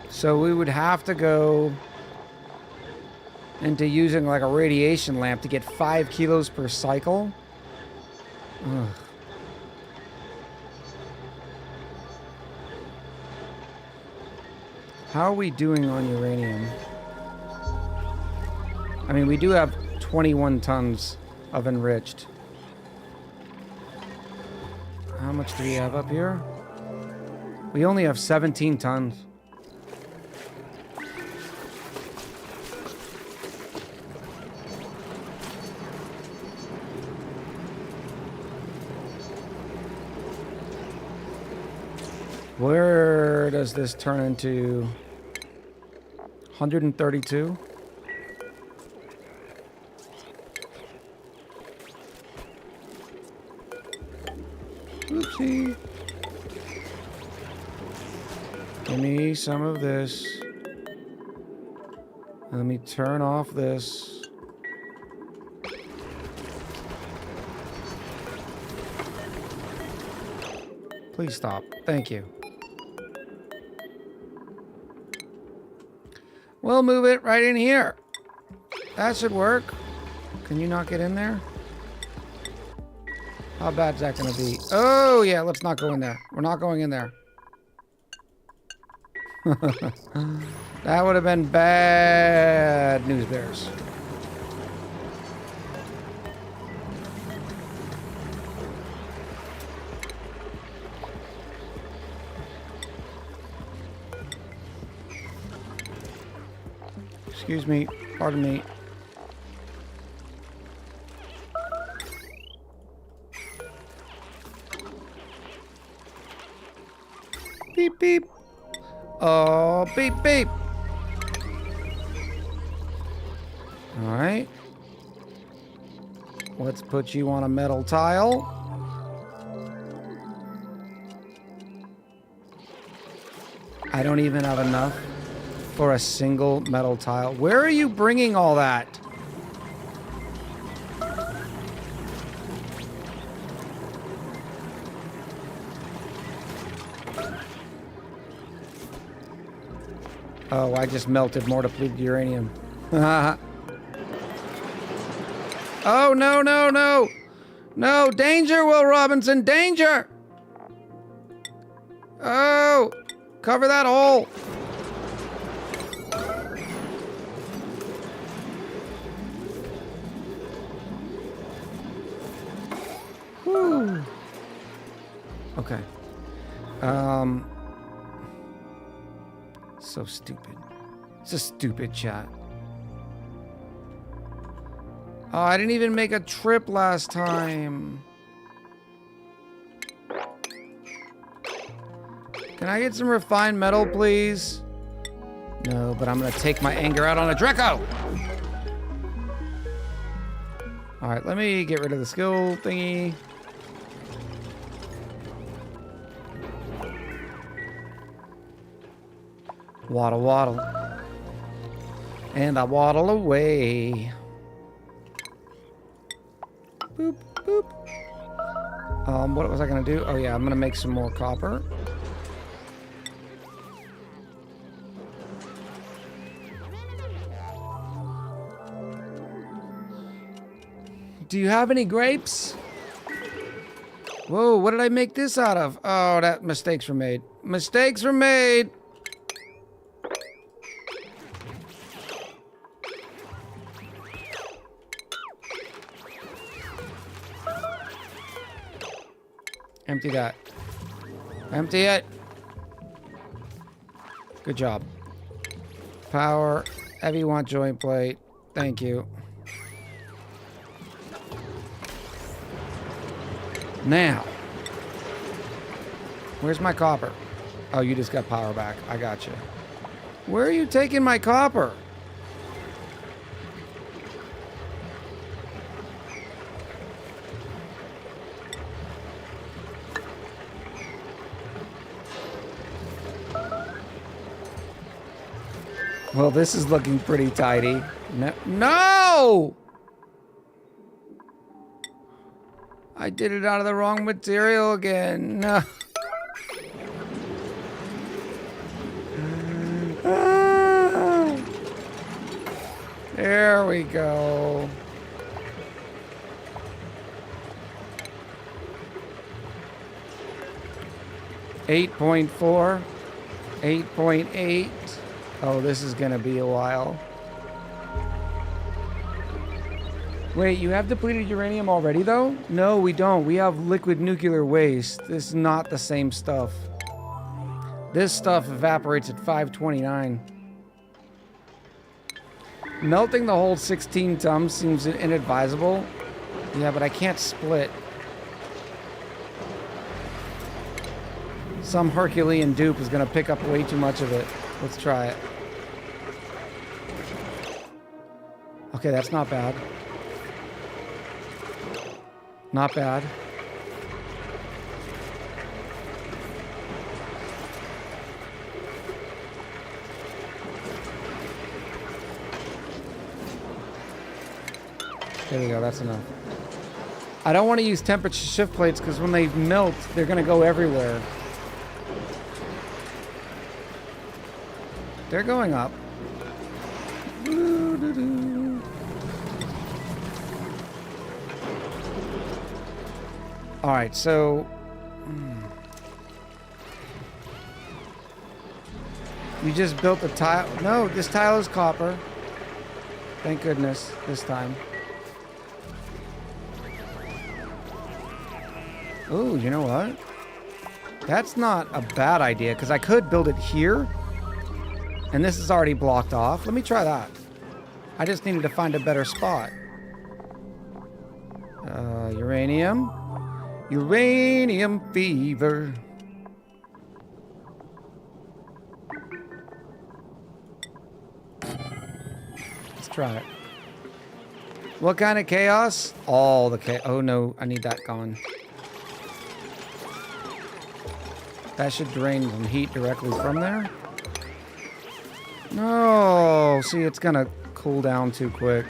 So we would have to go into using like a radiation lamp to get 5 kilos per cycle. Ugh. How are we doing on uranium? I mean, we do have 21 tons of enriched. How much do we have up here? We only have 17 tons. Where does this turn into? 132? Oopsie. Give me some of this. Let me turn off this. Please stop. Thank you. We'll move it right in here. That should work. Can you not get in there? How bad is that going to be? Oh, yeah, let's not go in there. We're not going in there. That would have been bad news bears. Excuse me. Pardon me. Beep, beep. Oh, beep, beep. All right. Let's put you on a metal tile. I don't even have enough for a single metal tile. Where are you bringing all that? Oh, I just melted more depleted uranium. Oh, no, no, no. No, danger, Will Robinson, danger. Oh, cover that hole. Whew. Okay. So stupid. It's a stupid chat. Oh, I didn't even make a trip last time. Can I get some refined metal, please? No, but I'm gonna take my anger out on a Draco! Alright, let me get rid of the skill thingy. Waddle, waddle. And I waddle away. Boop, boop. What was I gonna do? Oh yeah, I'm gonna make some more copper. Do you have any grapes? Whoa, what did I make this out of? Oh, that mistakes were made. Mistakes were made! Empty that. Empty it. Good job. Power. Heavy want joint plate. Thank you. Now. Where's my copper? Oh, you just got power back. I got you. Where are you taking my copper? Well, this is looking pretty tidy. No! No! I did it out of the wrong material again. No. There we go. .4, 8.8. Oh, this is gonna be a while. Wait, you have depleted uranium already, though? No, we don't. We have liquid nuclear waste. This is not the same stuff. This stuff evaporates at 529. Melting the whole 16 tons seems inadvisable. Yeah, but I can't split. Some Herculean dupe is gonna pick up way too much of it. Let's try it. Okay, that's not bad. Not bad. There you go, that's enough. I don't want to use temperature shift plates because when they melt, they're going to go everywhere. They're going up. All right, so you just built a tile. No, this tile is copper. Thank goodness this time. Ooh, you know what? That's not a bad idea because I could build it here. And this is already blocked off. Let me try that. I just needed to find a better spot. Uranium. Uranium fever. Let's try it. What kind of chaos? All the chaos. Oh no, I need that gone. That should drain some heat directly from there. No, see, it's gonna cool down too quick.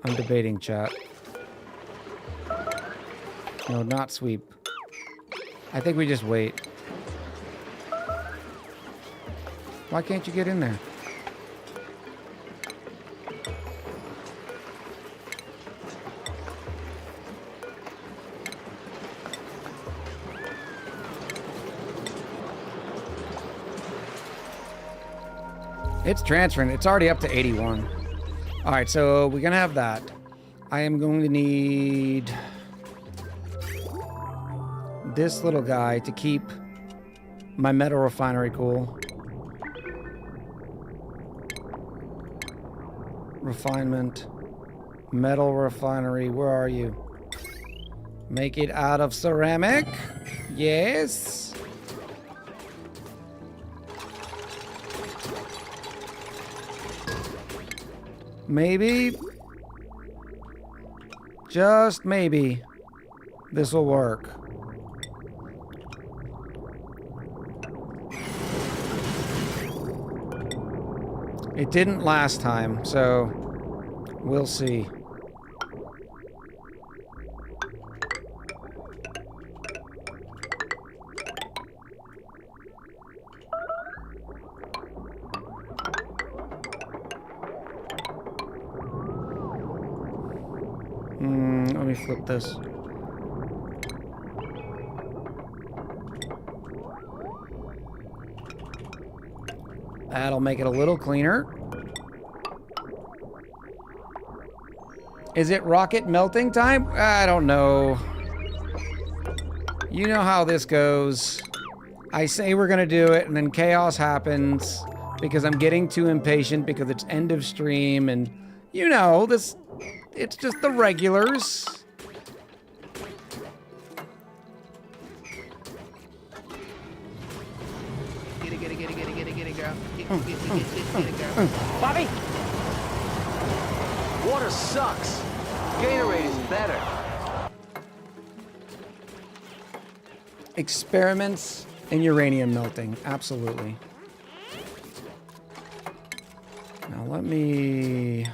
I'm debating, chat. No, not sweep. I think we just wait. Why can't you get in there? It's transferring. It's already up to 81. All right, so we're gonna have that. I am going to need this little guy to keep my metal refinery cool. Refinement. Metal refinery, where are you? Make it out of ceramic. Yes. Maybe, just maybe, this will work. It didn't last time, so we'll see. Let me flip this. That'll make it a little cleaner. Is it rocket melting time? I don't know. You know how this goes. I say we're gonna do it, and then chaos happens because I'm getting too impatient because it's end of stream, and you know, this, it's just the regulars. Get it, girl. Get it, girl. Bobby! Water sucks. Gatorade is better. Experiments in uranium melting. Absolutely. Now let me...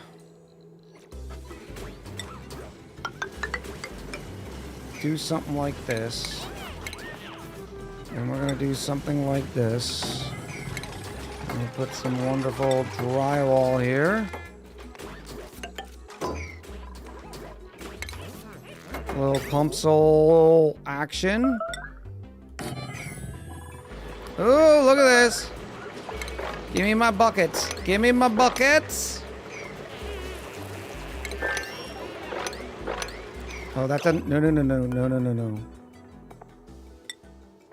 do something like this. And we're gonna do something like this. Let me put some wonderful drywall here. A little pump sole action. Oh, look at this. Give me my buckets. Give me my buckets. Oh, that doesn't... No.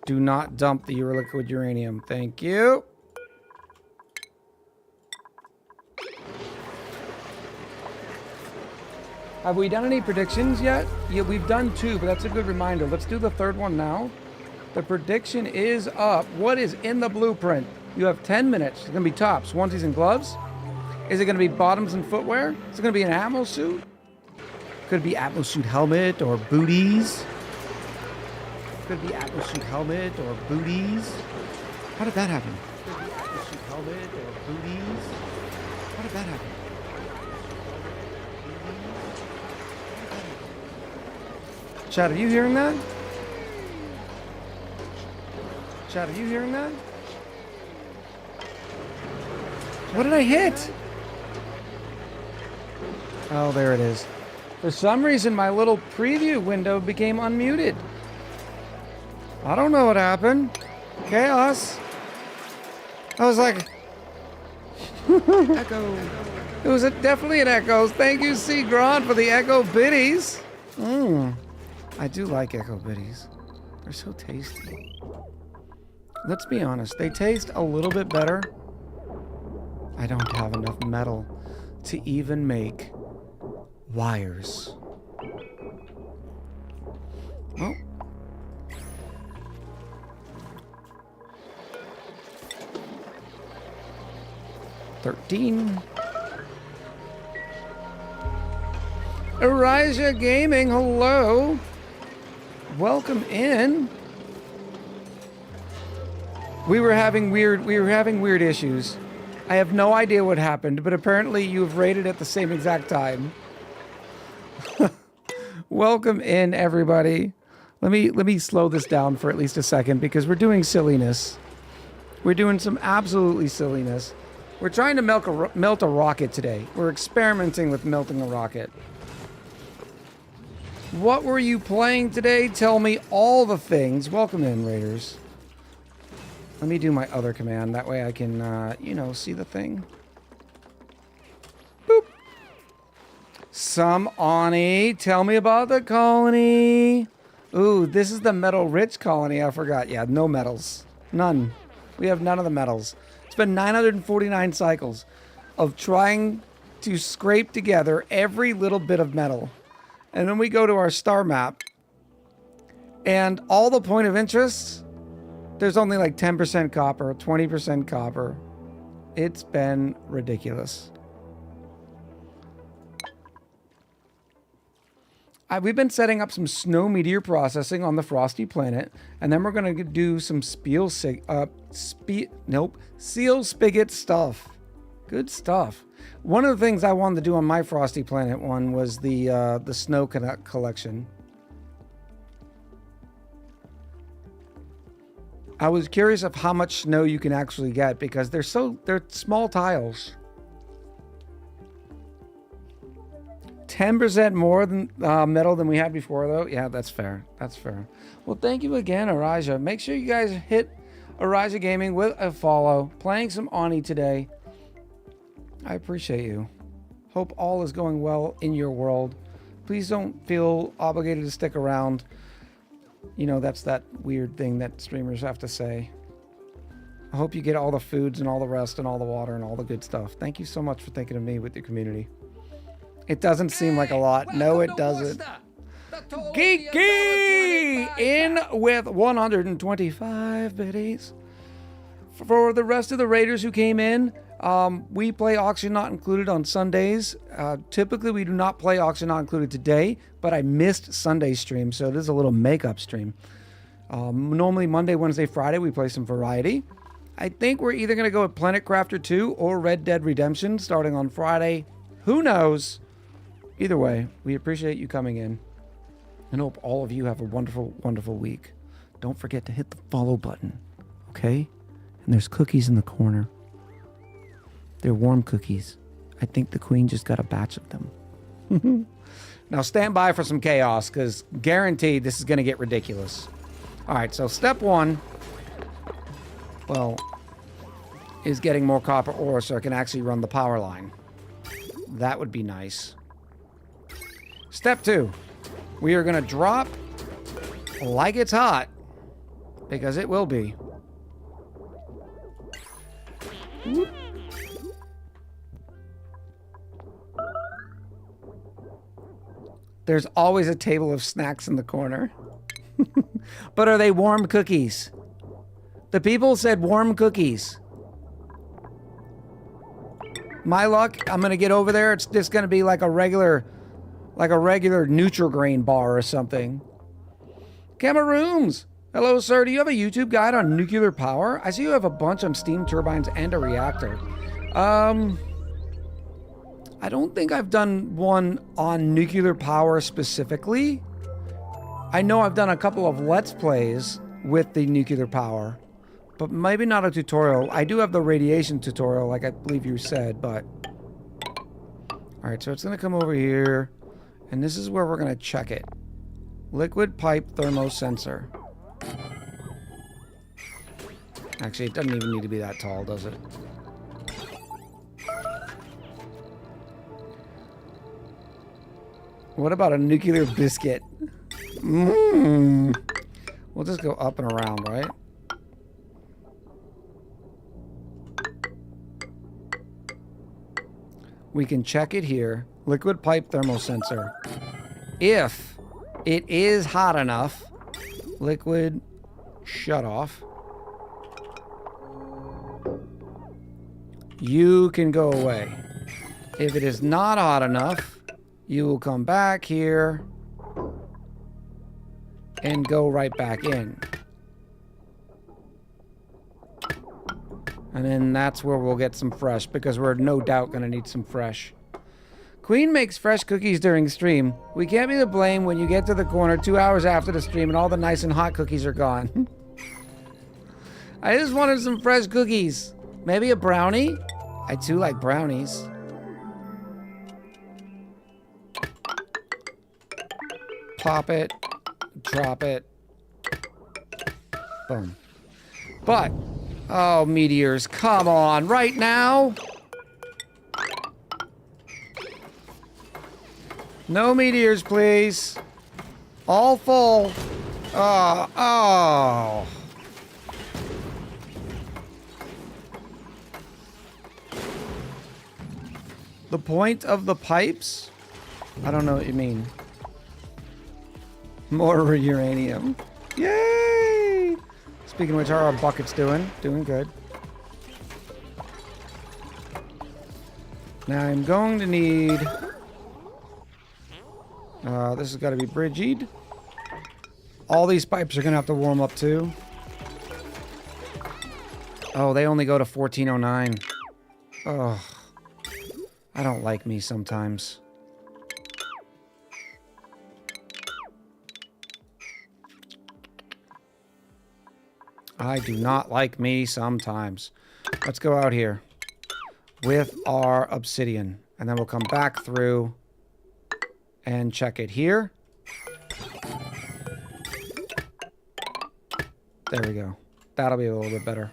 Do not dump the liquid uranium. Thank you. Have we done any predictions yet? Yeah, we've done 2, but that's a good reminder. Let's do the 3rd one now. The prediction is up. What is in the blueprint? You have 10 minutes. It's going to be tops, onesies, and gloves. Is it going to be bottoms and footwear? Is it going to be an Atmo suit? Could be Atmo suit helmet or booties. Could be Atmo suit helmet or booties. How did that happen? Could be Atmo suit helmet or booties. How did that happen? Chad, are you hearing that? Chad, are you hearing that? What did I hit? Oh, there it is. For some reason, my little preview window became unmuted. I don't know what happened. Chaos. I was like... Echo. It was definitely an Echo. Thank you, C. Grant, for the Echo Biddies. I do like Echo Biddies. They're so tasty. Let's be honest, they taste a little bit better. I don't have enough metal to even make wires. Oh. $13. Arisia Gaming, hello. Welcome in. We were having weird issues. I have no idea what happened, but apparently you've raided at the same exact time. Welcome in, everybody. Let me slow this down for at least a second because we're doing silliness. We're doing some absolutely silliness. We're trying to melt a rocket today. We're experimenting with melting a rocket. What were you playing today? Tell me all the things. Welcome in, Raiders. Let me do my other command. That way I can, you know, see the thing. Boop. Some ONI. Tell me about the colony. Ooh, this is the metal-rich colony. I forgot. Yeah, no metals. None. We have none of the metals. It's been 949 cycles of trying to scrape together every little bit of metal. And then we go to our star map. And all the point of interest, there's only like 10% copper, 20% copper. It's been ridiculous. We've been setting up some snow meteor processing on the frosty planet, and then we're going to do some seal spigot stuff. Good stuff. One of the things I wanted to do on my frosty planet one was the snow collection. I was curious of how much snow you can actually get because they're small tiles. 10% more than metal than we had before, though. Yeah, that's fair. That's fair. Well, thank you again, Arisia. Make sure you guys hit Arisia Gaming with a follow. Playing some ONI today. I appreciate you. Hope all is going well in your world. Please don't feel obligated to stick around. You know, that's that weird thing that streamers have to say. I hope you get all the foods and all the rest and all the water and all the good stuff. Thank you so much for thinking of me with your community. It doesn't seem like a lot. No, it doesn't. Geeky in with 125 biddies. For the rest of the Raiders who came in, we play Auction Not Included on Sundays. Typically, we do not play Auction Not Included today, but I missed Sunday's stream, so it is a little makeup stream. Normally, Monday, Wednesday, Friday, we play some variety. I think we're either going to go with Planet Crafter 2 or Red Dead Redemption starting on Friday. Who knows? Either way, we appreciate you coming in and hope all of you have a wonderful, wonderful week. Don't forget to hit the follow button, okay? And there's cookies in the corner. They're warm cookies. I think the queen just got a batch of them. Now stand by for some chaos, because guaranteed this is going to get ridiculous. All right, so step one, well, is getting more copper ore so I can actually run the power line. That would be nice. Step two, we are going to drop like it's hot, because it will be. Whoop. There's always a table of snacks in the corner. But are they warm cookies? The people said warm cookies. My luck, I'm gonna get over there. It's just gonna be like a regular Nutri-Grain bar or something. Cameroons! Hello, sir. Do you have a YouTube guide on nuclear power? I see you have a bunch on steam turbines and a reactor. I don't think I've done one on nuclear power specifically. I know I've done a couple of Let's Plays with the nuclear power, but maybe not a tutorial. I do have the radiation tutorial, like I believe you said, but... Alright, so it's going to come over here, and this is where we're going to check it. Liquid pipe thermosensor. Actually, it doesn't even need to be that tall, does it? What about a nuclear biscuit? We'll just go up and around, right? We can check it here. Liquid pipe thermosensor. If it is hot enough, liquid shut off. You can go away. If it is not hot enough, you will come back here and go right back in. And then that's where we'll get some fresh, because we're no doubt going to need some fresh. Queen makes fresh cookies during stream. We can't be to blame when you get to the corner 2 hours after the stream and all the nice and hot cookies are gone. I just wanted some fresh cookies. Maybe a brownie? I too like brownies. Pop it. Drop it. Boom. But, oh, meteors, come on, right now? No meteors, please. All full. Oh. The point of the pipes? I don't know what you mean. More uranium. Yay! Speaking of which, how are our buckets doing? Doing good. Now I'm going to need... this has got to be bridged. All these pipes are going to have to warm up too. Oh, they only go to 1409. Ugh. I don't like me sometimes. I do not like me sometimes. Let's go out here with our obsidian. And then we'll come back through and check it here. There we go. That'll be a little bit better.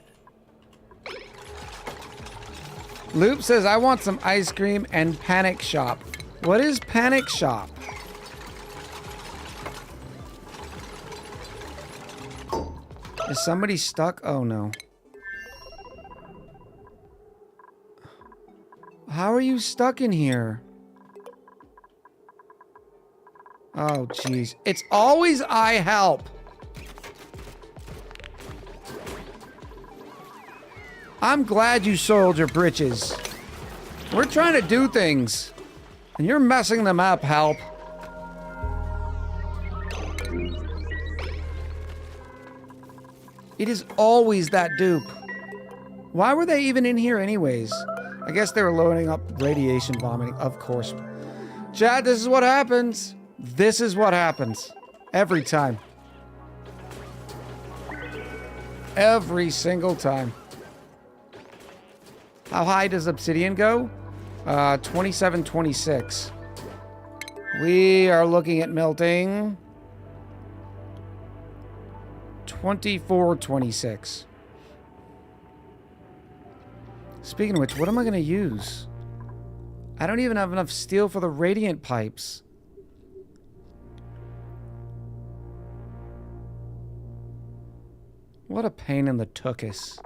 Loop says, I want some ice cream and Panic Shop. What is Panic Shop? Is somebody stuck? Oh, no. How are you stuck in here? Oh, jeez. It's always I help. I'm glad you soiled your britches. We're trying to do things, and you're messing them up, help. It is always that dupe. Why were they even in here anyways? I guess they were loading up radiation vomiting, of course. Chad, this is what happens. This is what happens. Every time. Every single time. How high does obsidian go? 2726. We are looking at melting 2426. Speaking of which, what am I going to use? I don't even have enough steel for the radiant pipes. What a pain in the tuchus.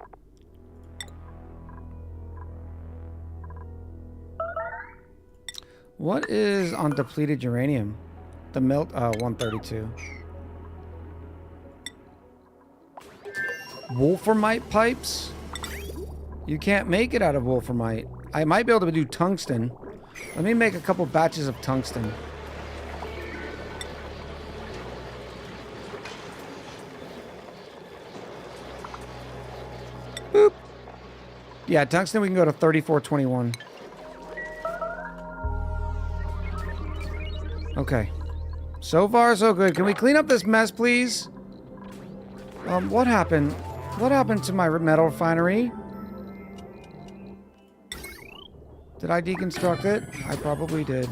What is on depleted uranium? The melt, 132. Wolframite pipes? You can't make it out of wolframite. I might be able to do tungsten. Let me make a couple batches of tungsten. Boop. Yeah, tungsten we can go to 3421. Okay. So far, so good. Can we clean up this mess, please? What happened? What happened to my metal refinery? Did I deconstruct it? I probably did.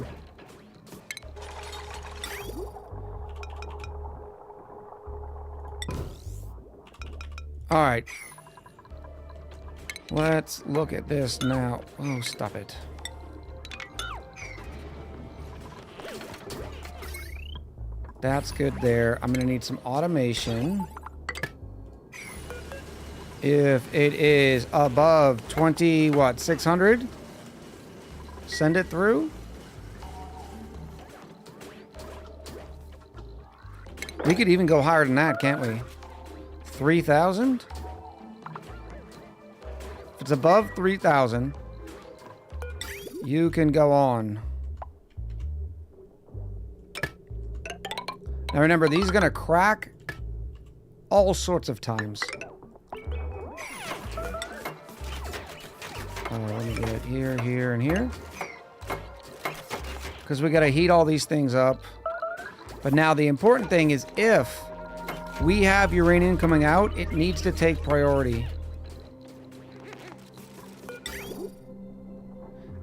All right. Let's look at this now. Oh, stop it. That's good there. I'm going to need some automation. If it is above 20, what, 600? Send it through. We could even go higher than that, can't we? 3,000? If it's above 3,000, you can go on. Now remember, these are going to crack all sorts of times. Let me get it here, here, and here. Because we got to heat all these things up. But now the important thing is if we have uranium coming out, it needs to take priority.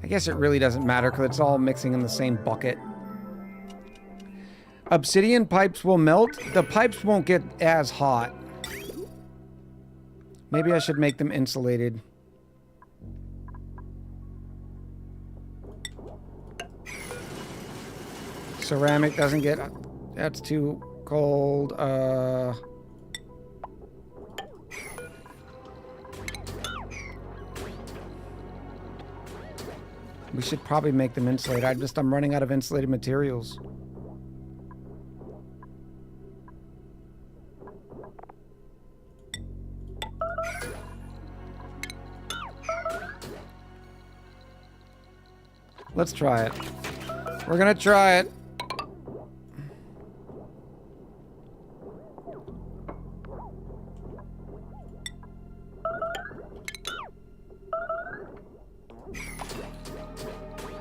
I guess it really doesn't matter because it's all mixing in the same bucket. Obsidian pipes will melt. The pipes won't get as hot. Maybe I should make them insulated. Ceramic doesn't get... That's too cold. We should probably make them insulated. I'm running out of insulated materials. Let's try it. We're gonna try it.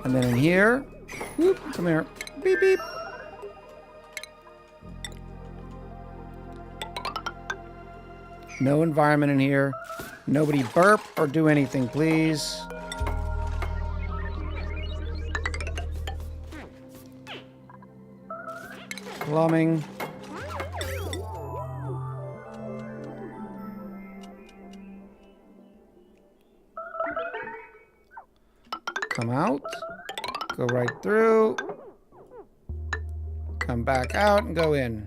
And then in here, whoop, come here, beep, beep. No environment in here. Nobody burp or do anything, please. Plumbing. Come out. Go right through. Come back out and go in.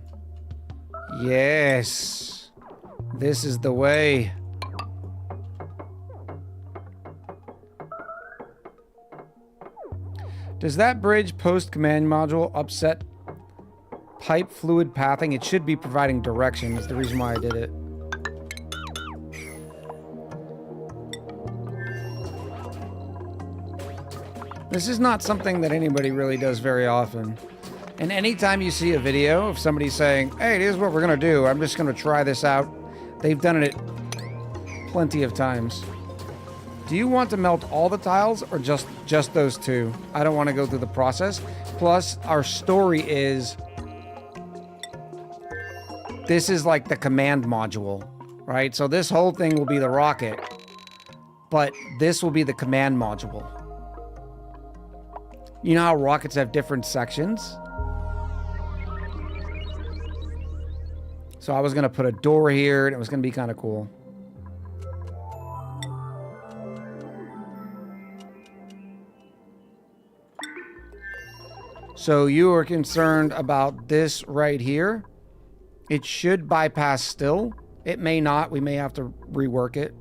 Yes. This is the way. Does that bridge post command module upset pipe fluid pathing? It should be providing direction. That's the reason why I did it. This is not something that anybody really does very often. And anytime you see a video of somebody saying, hey, here's what we're going to do, I'm just going to try this out, they've done it plenty of times. Do you want to melt all the tiles or just those two? I don't want to go through the process. Plus, our story is... This is like the command module, right? So this whole thing will be the rocket, but this will be the command module. You know how rockets have different sections? So I was going to put a door here, and it was going to be kind of cool. So you are concerned about this right here. It should bypass still. It may not. We may have to rework it.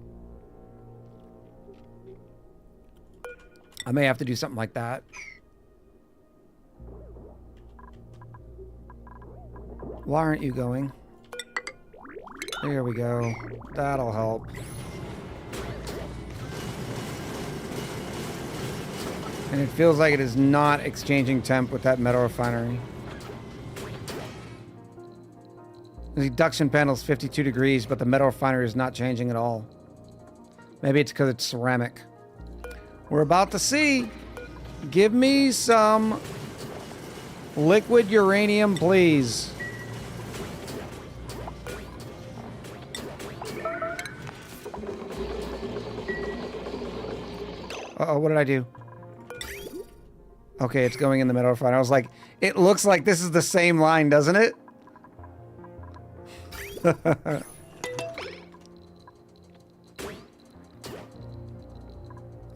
I may have to do something like that. Why aren't you going? There we go. That'll help. And it feels like it is not exchanging temp with that metal refinery. The induction panel is 52 degrees, but the metal refinery is not changing at all. Maybe it's because it's ceramic. We're about to see. Give me some liquid uranium, please. Uh-oh, what did I do? Okay, it's going in the metal refinery. I was like, it looks like this is the same line, doesn't it?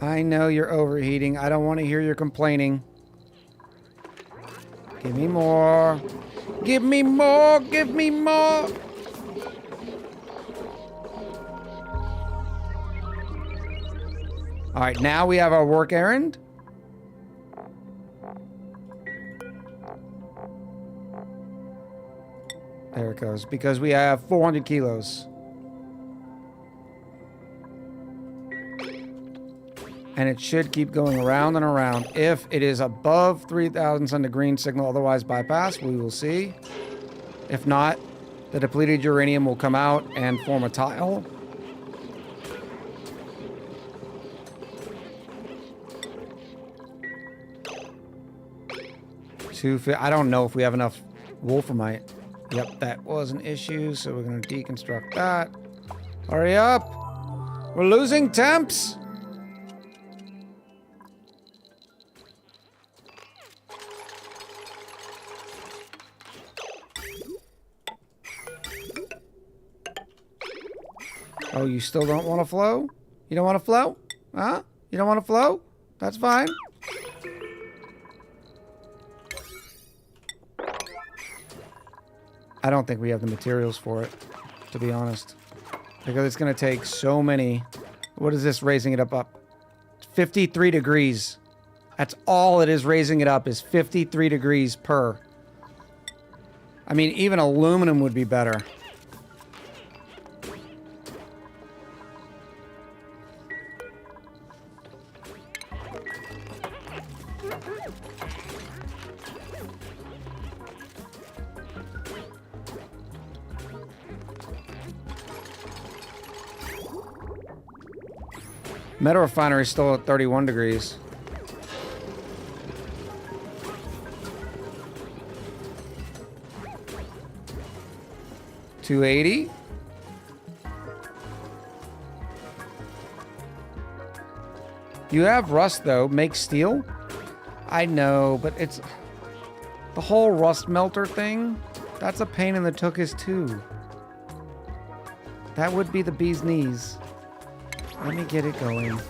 I know you're overheating. I don't want to hear your complaining. Give me more. Give me more. Give me more. All right, now we have our work errand. There it goes, because we have 400 kilos. And it should keep going around and around. If it is above 3,000, send a green signal, otherwise bypass. We will see. If not, the depleted uranium will come out and form a tile. I don't know if we have enough wolframite. Yep, that was an issue, so we're going to deconstruct that. Hurry up! We're losing temps! Oh, you still don't want to flow? You don't want to flow? Huh? You don't want to flow? That's fine. I don't think we have the materials for it, to be honest. Because it's going to take so many. What is this raising it up? 53 degrees. That's all it is raising it up, is 53 degrees per. I mean, even aluminum would be better. Metal refinery is still at 31 degrees. $280. You have rust though. Make steel? I know, but it's the whole rust melter thing. That's a pain in the tuchus too. That would be the bee's knees. Let me get it going.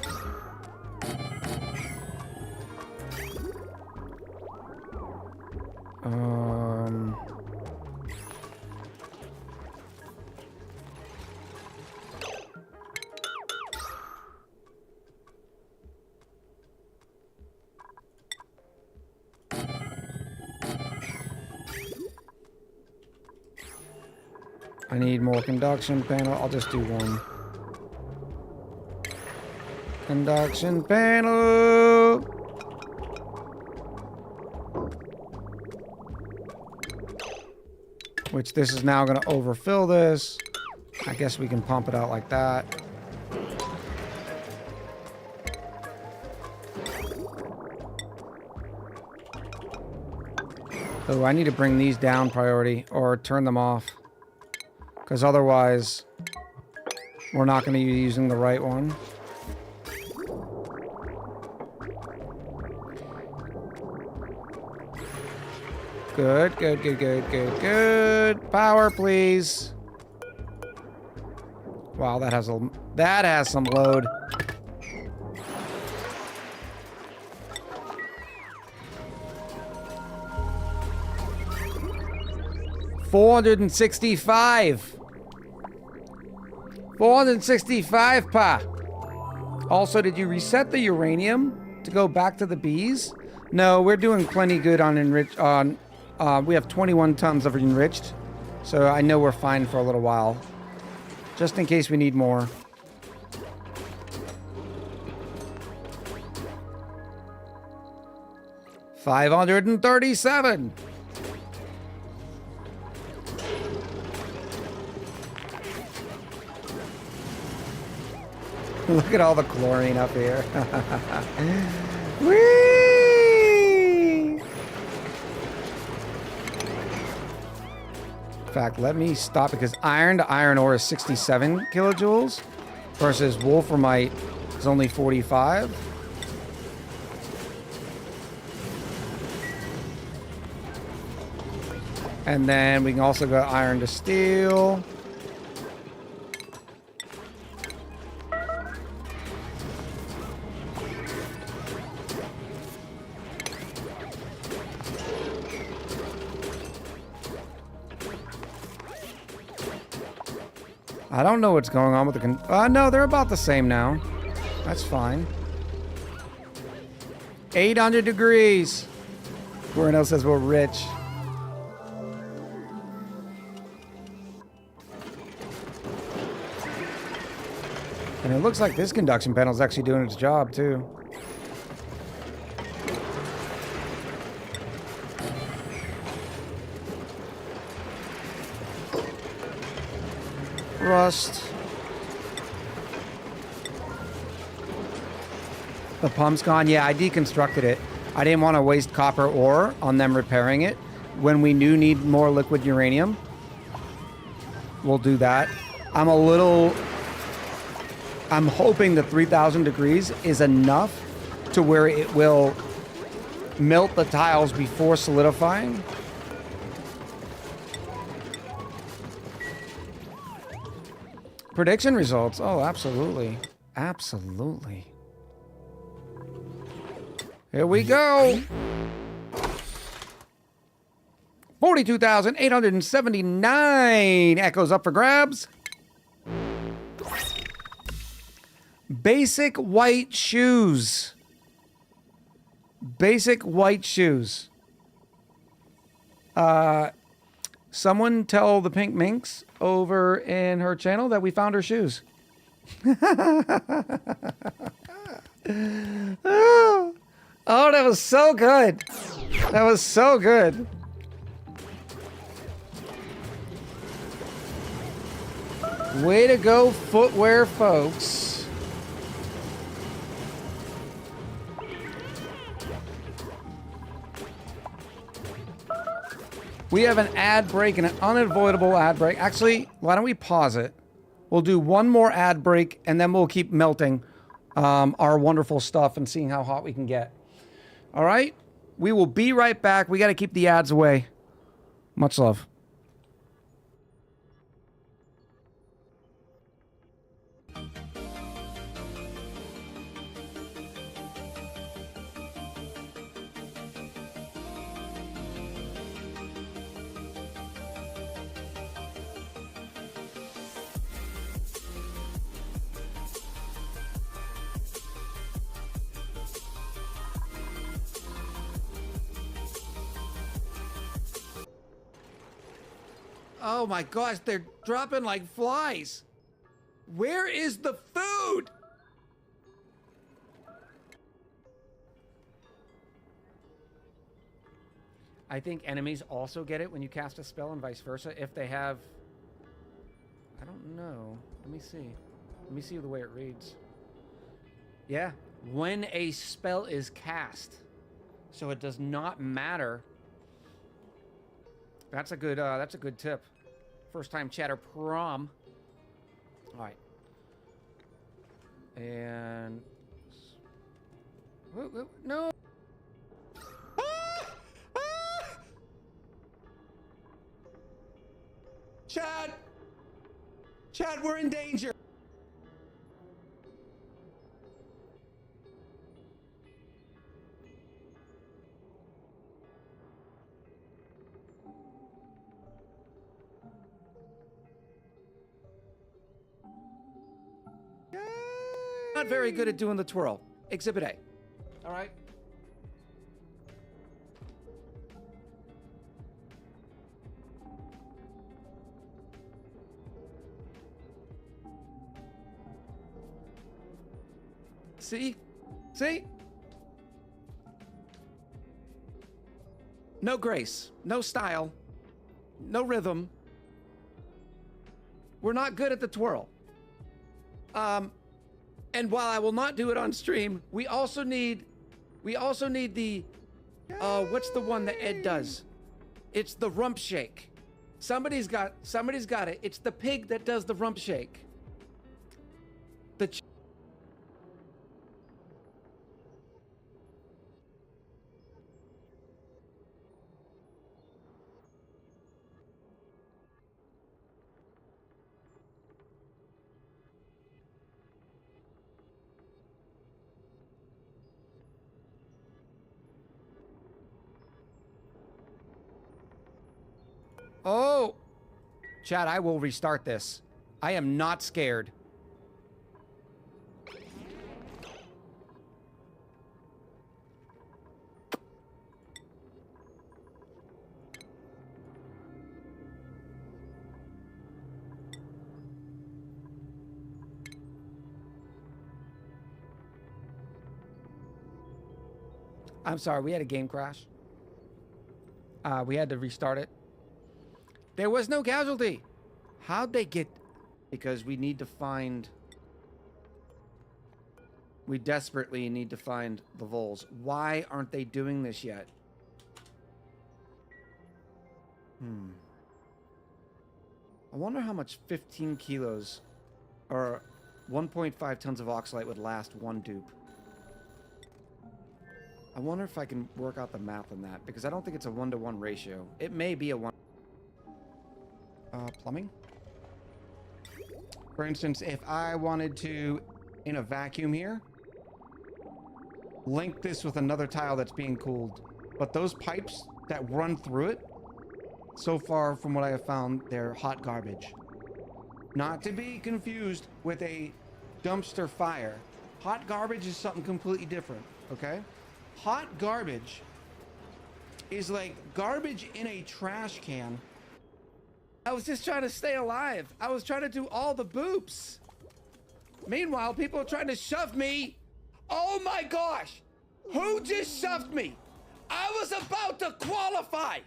I need more conduction panel. I'll just do one. Conduction panel. Which this is now going to overfill this. I guess we can pump it out like that. Oh, I need to bring these down priority or turn them off. Because otherwise, we're not going to be using the right one. Good, good, good, good, good, good. Power, please. Wow, that has some load. $465. 465 pa. Also, did you reset the uranium to go back to the bees? No, we're doing plenty good on enrich. We have 21 tons of enriched. So I know we're fine for a little while. Just in case we need more. $537. Look at all the chlorine up here. Whee! In fact, let me stop because iron to iron ore is 67 kilojoules versus wolframite is only 45. And then we can also go iron to steel. I don't know what's going on with the no, they're about the same now. That's fine. 800 degrees. Cornell says we're rich. And it looks like this conduction panel is actually doing its job too. Rust. The pump's gone. Yeah, I deconstructed it. I didn't want to waste copper ore on them repairing it. When we do need more liquid uranium, we'll do that. I'm hoping the 3,000 degrees is enough to where it will melt the tiles before solidifying. Prediction results. Oh, absolutely. Absolutely. Here we go. 42,879 echoes up for grabs. Basic white shoes. Basic white shoes. Someone tell the Pink Minx over in her channel that we found her shoes. Oh, that was so good. That was so good. Way to go, footwear folks. We have an ad break and an unavoidable ad break. Actually, why don't we pause it? We'll do one more ad break and then we'll keep melting our wonderful stuff and seeing how hot we can get. All right? We will be right back. We got to keep the ads away. Much love. Oh my gosh, they're dropping like flies. Where is the food? I think enemies also get it when you cast a spell and vice versa. If they have... I don't know. Let me see. Let me see the way it reads. Yeah. When a spell is cast. So it does not matter. That's a good tip. First time chatter prom. All right. And no. Chad, we're in danger. Not very good at doing the twirl. Exhibit A. All right. See? See? No grace, no style, no rhythm. We're not good at the twirl. And while I will not do it on stream, we also need the, what's the one that Ed does? It's the rump shake. Somebody's got it. It's the pig that does the rump shake. Oh! Chad, I will restart this. I am not scared. I'm sorry, we had a game crash. We had to restart it. There was no casualty. How'd they get... Because we need to find... We desperately need to find the voles. Why aren't they doing this yet? I wonder how much 15 kilos or 1.5 tons of oxalite would last one dupe. I wonder if I can work out the math on that, because I don't think it's a 1-to-1 ratio. It may be a 1... plumbing? For instance, if I wanted to, in a vacuum here, link this with another tile that's being cooled. But those pipes that run through it, so far from what I have found, they're hot garbage. Not to be confused with a dumpster fire. Hot garbage is something completely different, okay? Hot garbage is like garbage in a trash can. I was just trying to stay alive. I was trying to do all the boops. Meanwhile, people are trying to shove me. Oh my gosh! Who just shoved me? I was about to qualify!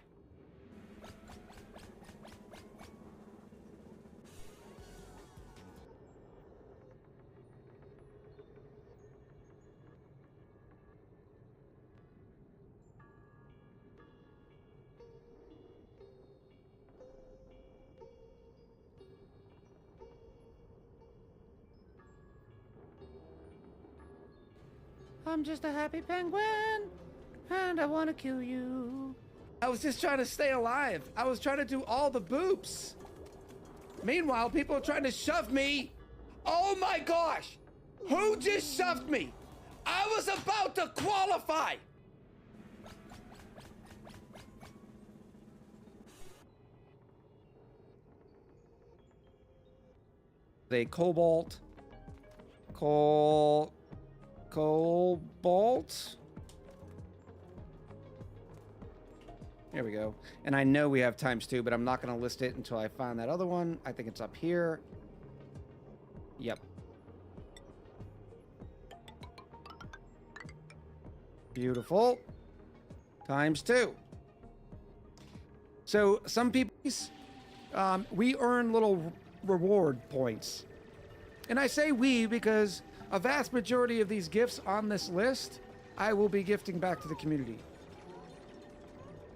I'm just a happy penguin, and I want to kill you. I was just trying to stay alive. I was trying to do all the boops. Meanwhile, people are trying to shove me. Oh my gosh! Who just shoved me? I was about to qualify! A cobalt. Cobalt. Here we go. And I know we have ×2, but I'm not going to list it until I find that other one. I think it's up here. Yep. Beautiful. ×2. So some people, we earn little reward points. And I say we because a vast majority of these gifts on this list, I will be gifting back to the community.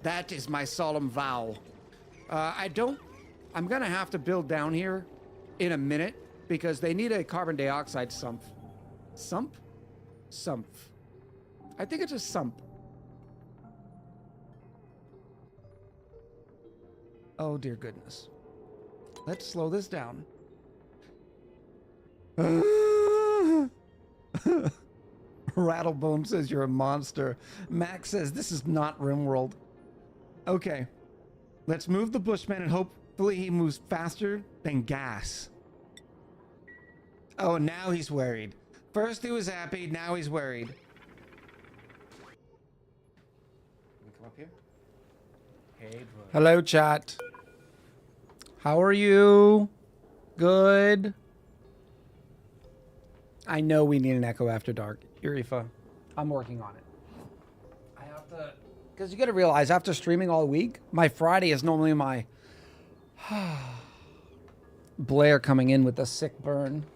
That is my solemn vow. I'm gonna have to build down here in a minute because they need a carbon dioxide sump. Sump? Sump. I think it's a sump. Oh dear goodness. Let's slow this down. Rattlebone says you're a monster. Max says this is not RimWorld. Okay. Let's move the Bushman and hopefully he moves faster than gas. Oh, now he's worried. First he was happy, now he's worried. Can we come up here? Hey, bro. Hello, chat. How are you? Good. I know we need an Echo after dark. Urifa, I'm working on it. I have to, because you got to realize after streaming all week, my Friday is normally my Blair coming in with a sick burn.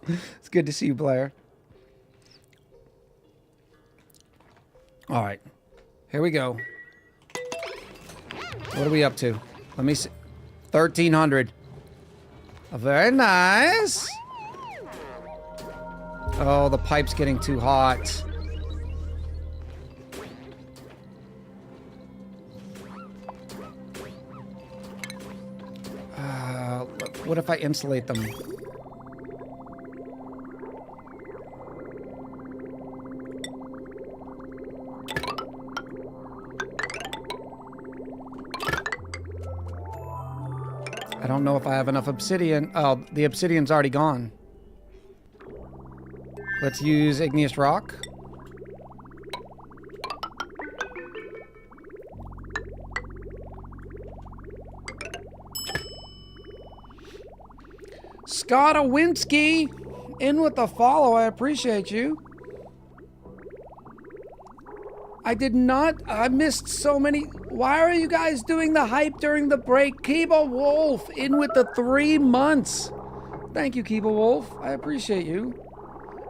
It's good to see you, Blair. All right, here we go. What are we up to? Let me see. 1,300. Very nice. Oh, the pipe's getting too hot. What if I insulate them? I don't know if I have enough obsidian. Oh, the obsidian's already gone. Let's use igneous rock. Scott Owinski in with the follow. I appreciate you. I did not. I missed so many. Why are you guys doing the hype during the break? Kiba Wolf in with the 3 months. Thank you, Kiba Wolf. I appreciate you.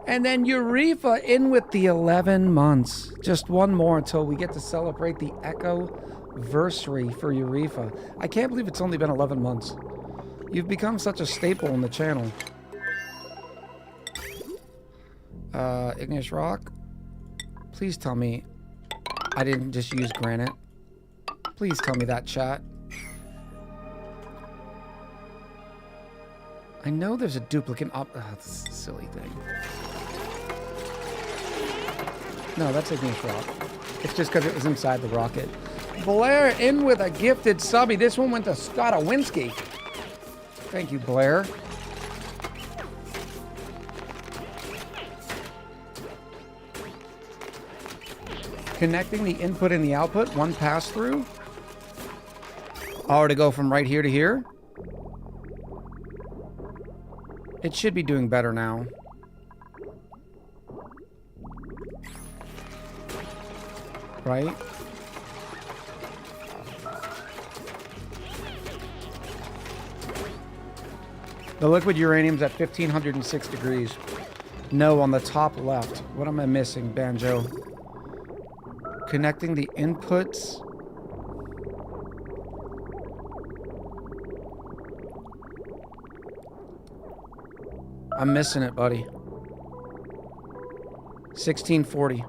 And then Urifa in with the 11 months. Just one more until we get to celebrate the Echo-versary for Urifa. I can't believe it's only been 11 months. You've become such a staple in the channel. Igneous rock. Please tell me I didn't just use granite. Please tell me that, chat. I know there's a duplicate up. Oh, that's a silly thing. No, that's igneous rock. It's just because it was inside the rocket. Blair in with a gifted subby. This one went to Scott Owinski. Thank you, Blair. Connecting the input and the output, one pass through. To go from right here to here. It should be doing better now. Right? The liquid uranium's at 1,506 degrees. No, on the top left. What am I missing, Banjo? Connecting the inputs. I'm missing it, buddy. 1640.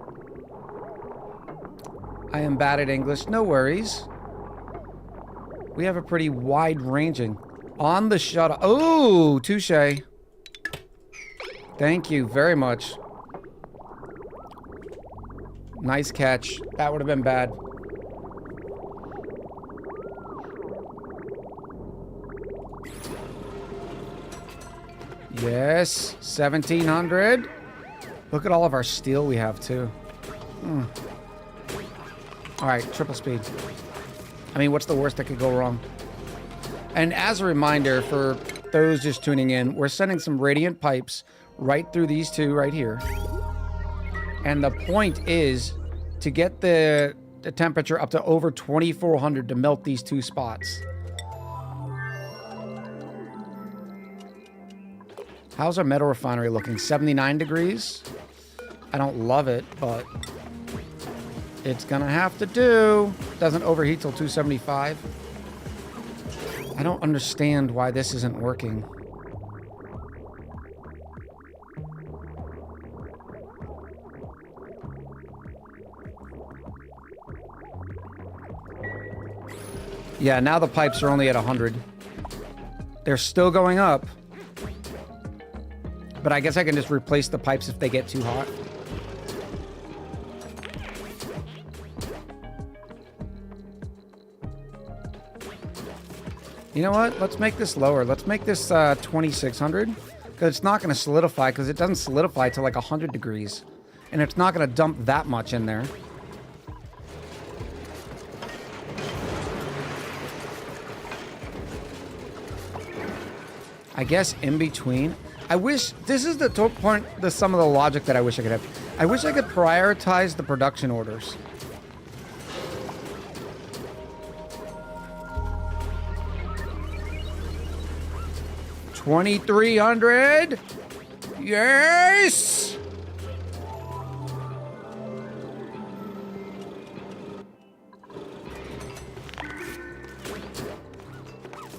I am bad at English. No worries. We have a pretty wide-ranging. On the shuttle. Oh, touche. Thank you very much. Nice catch. That would have been bad. Yes, 1,700. Look at all of our steel we have, too. All right, triple speed. I mean, what's the worst that could go wrong? And as a reminder for those just tuning in, we're sending some radiant pipes right through these two right here. And the point is to get the temperature up to over 2,400 to melt these two spots. How's our metal refinery looking? 79 degrees? I don't love it, but it's gonna have to do. Doesn't overheat till 275. I don't understand why this isn't working. Yeah, now the pipes are only at 100. They're still going up. But I guess I can just replace the pipes if they get too hot. You know what? Let's make this lower. Let's make this 2,600. Because it's not going to solidify, because it doesn't solidify to like 100 degrees. And it's not going to dump that much in there. I guess in between. I wish, this is the point, some of the logic that I wish I could have. I wish I could prioritize the production orders. $2,300. Yes.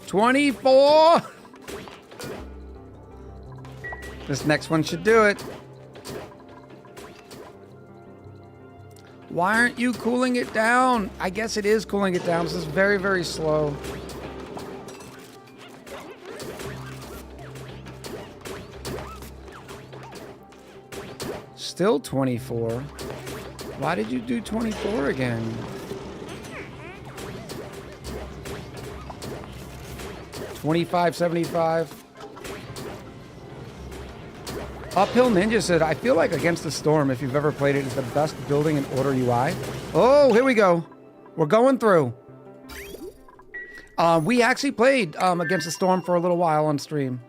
$24. This next one should do it. Why aren't you cooling it down? I guess it is cooling it down. This is very, very slow. Still 24. Why did you do 24 again? $25.75. Uphill Ninja said, I feel like Against the Storm, if you've ever played it, is the best building in Order UI. Oh, here we go. We're going through. We actually played Against the Storm for a little while on stream.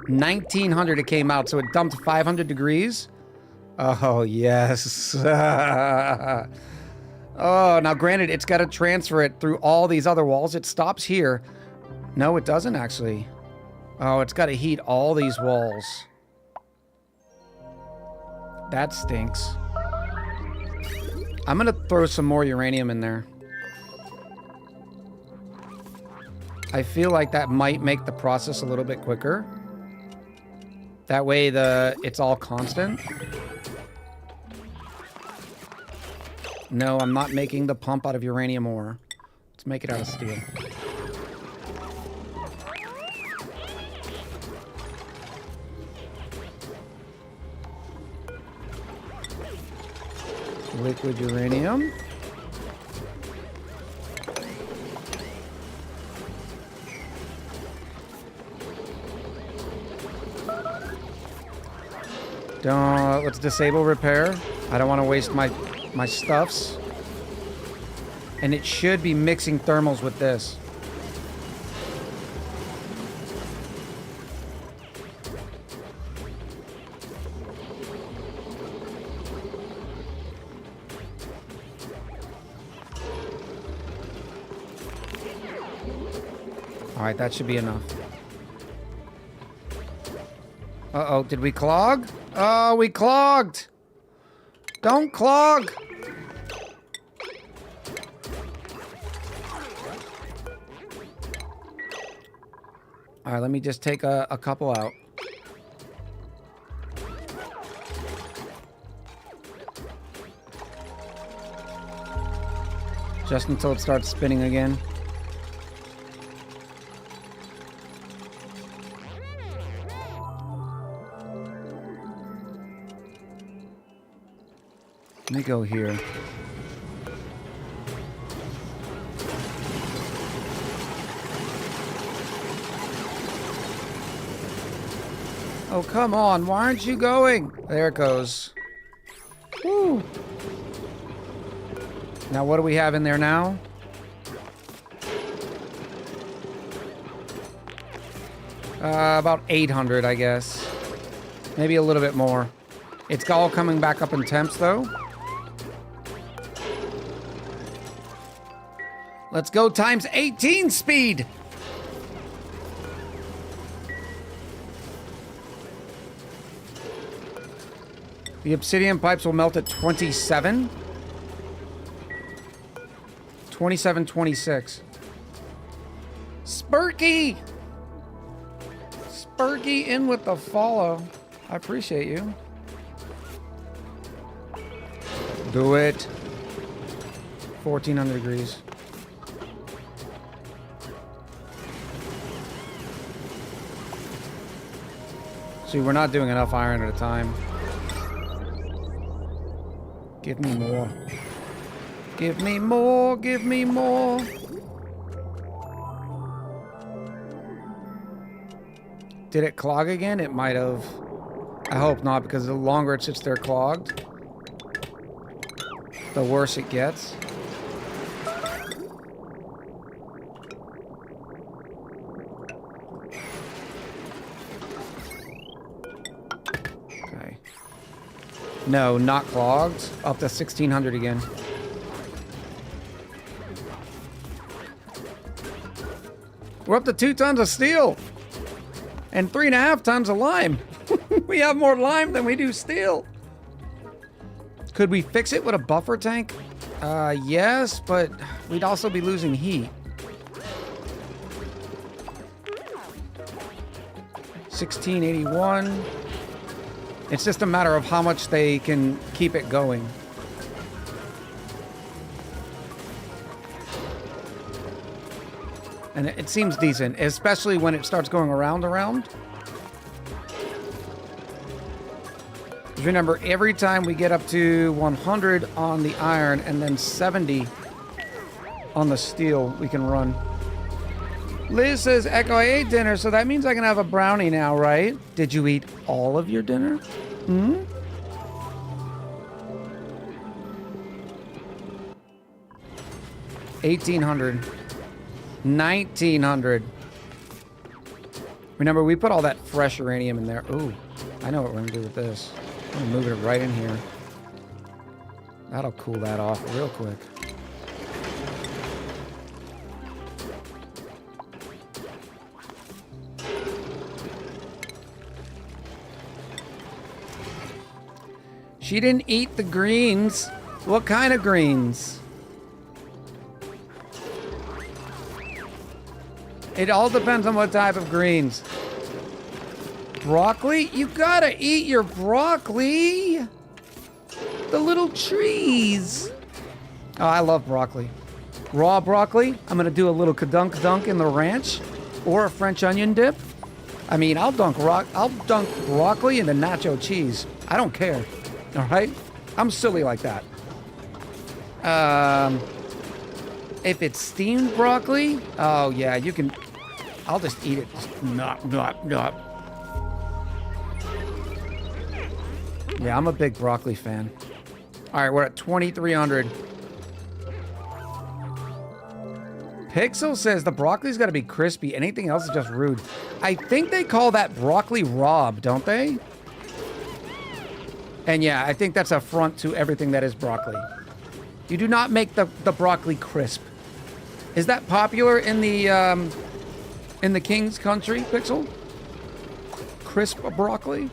$1,900 it came out, so it dumped 500 degrees. Oh, yes. Oh, now granted, it's got to transfer it through all these other walls. It stops here. No, it doesn't actually. Oh, it's got to heat all these walls. That stinks. I'm going to throw some more uranium in there. I feel like that might make the process a little bit quicker. That way it's all constant. No, I'm not making the pump out of uranium ore. Let's make it out of steel. Liquid uranium. Let's disable repair. I don't want to waste my stuffs. And it should be mixing thermals with this. All right, that should be enough. Uh-oh, did we clog? Oh, we clogged! Don't clog! All right, let me just take a couple out. Just until it starts spinning again. Let me go here. Oh, come on. Why aren't you going? There it goes. Woo. Now, what do we have in there now? About 800, I guess. Maybe a little bit more. It's all coming back up in temps, though. Let's go times 18 speed. The obsidian pipes will melt at 27. 27, 26. Spurky! Spurky in with the follow. I appreciate you. Do it. 1400 degrees. See, we're not doing enough iron at a time. Give me more. Give me more, give me more. Did it clog again? It might have. I hope not, because the longer it sits there clogged, the worse it gets. No, not clogged. Up to 1,600 again. We're up to 2 tons of steel. And 3.5 tons of lime. We have more lime than we do steel. Could we fix it with a buffer tank? Yes, but we'd also be losing heat. 1681. It's just a matter of how much they can keep it going. And it seems decent, especially when it starts going around. Remember, every time we get up to 100 on the iron and then 70 on the steel, we can run. Liz says, Echo, I ate dinner, so that means I can have a brownie now, right? Did you eat all of your dinner? Hmm? $1,800. $1,900. Remember, we put all that fresh uranium in there. Ooh, I know what we're gonna do with this. I'm gonna move it right in here. That'll cool that off real quick. She didn't eat the greens. What kind of greens? It all depends on what type of greens. Broccoli? You gotta eat your broccoli. The little trees. Oh, I love broccoli. Raw broccoli. I'm gonna do a little kadunk-dunk in the ranch or a French onion dip. I mean, I'll dunk broccoli into nacho cheese. I don't care. All right? I'm silly like that. If it's steamed broccoli, oh yeah, you can. I'll just eat it. Not. Yeah, I'm a big broccoli fan. All right, we're at 2,300. Pixel says the broccoli's got to be crispy. Anything else is just rude. I think they call that broccoli rabe, don't they? And yeah, I think that's a front to everything that is broccoli. You do not make the broccoli crisp. Is that popular in the King's country, Pixel? Crisp broccoli?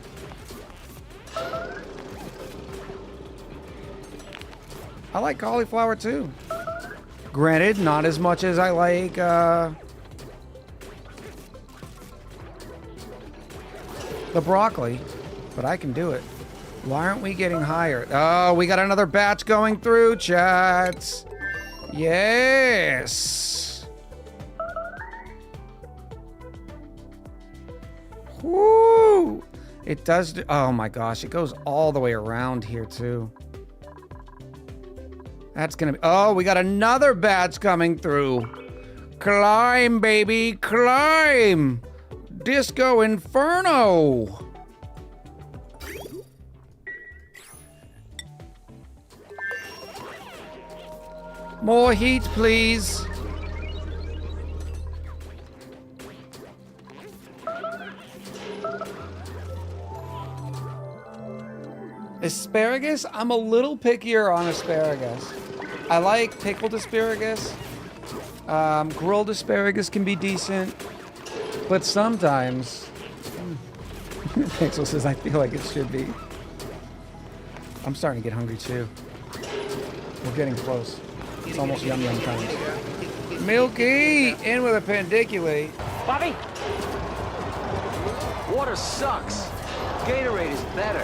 I like cauliflower too. Granted, not as much as I like the broccoli, but I can do it. Why aren't we getting higher? Oh, we got another batch going through, chats. Yes. Woo! It does do, oh my gosh, it goes all the way around here too. That's gonna be, oh, we got another batch coming through. Climb, baby, climb. Disco Inferno. More heat, please. Asparagus? I'm a little pickier on asparagus. I like pickled asparagus. Grilled asparagus can be decent. But sometimes... Pixel says, I feel like it should be. I'm starting to get hungry too. We're getting close. It's almost yum yum time. Milky! In with a pendiculate. Bobby! Water sucks. Gatorade is better.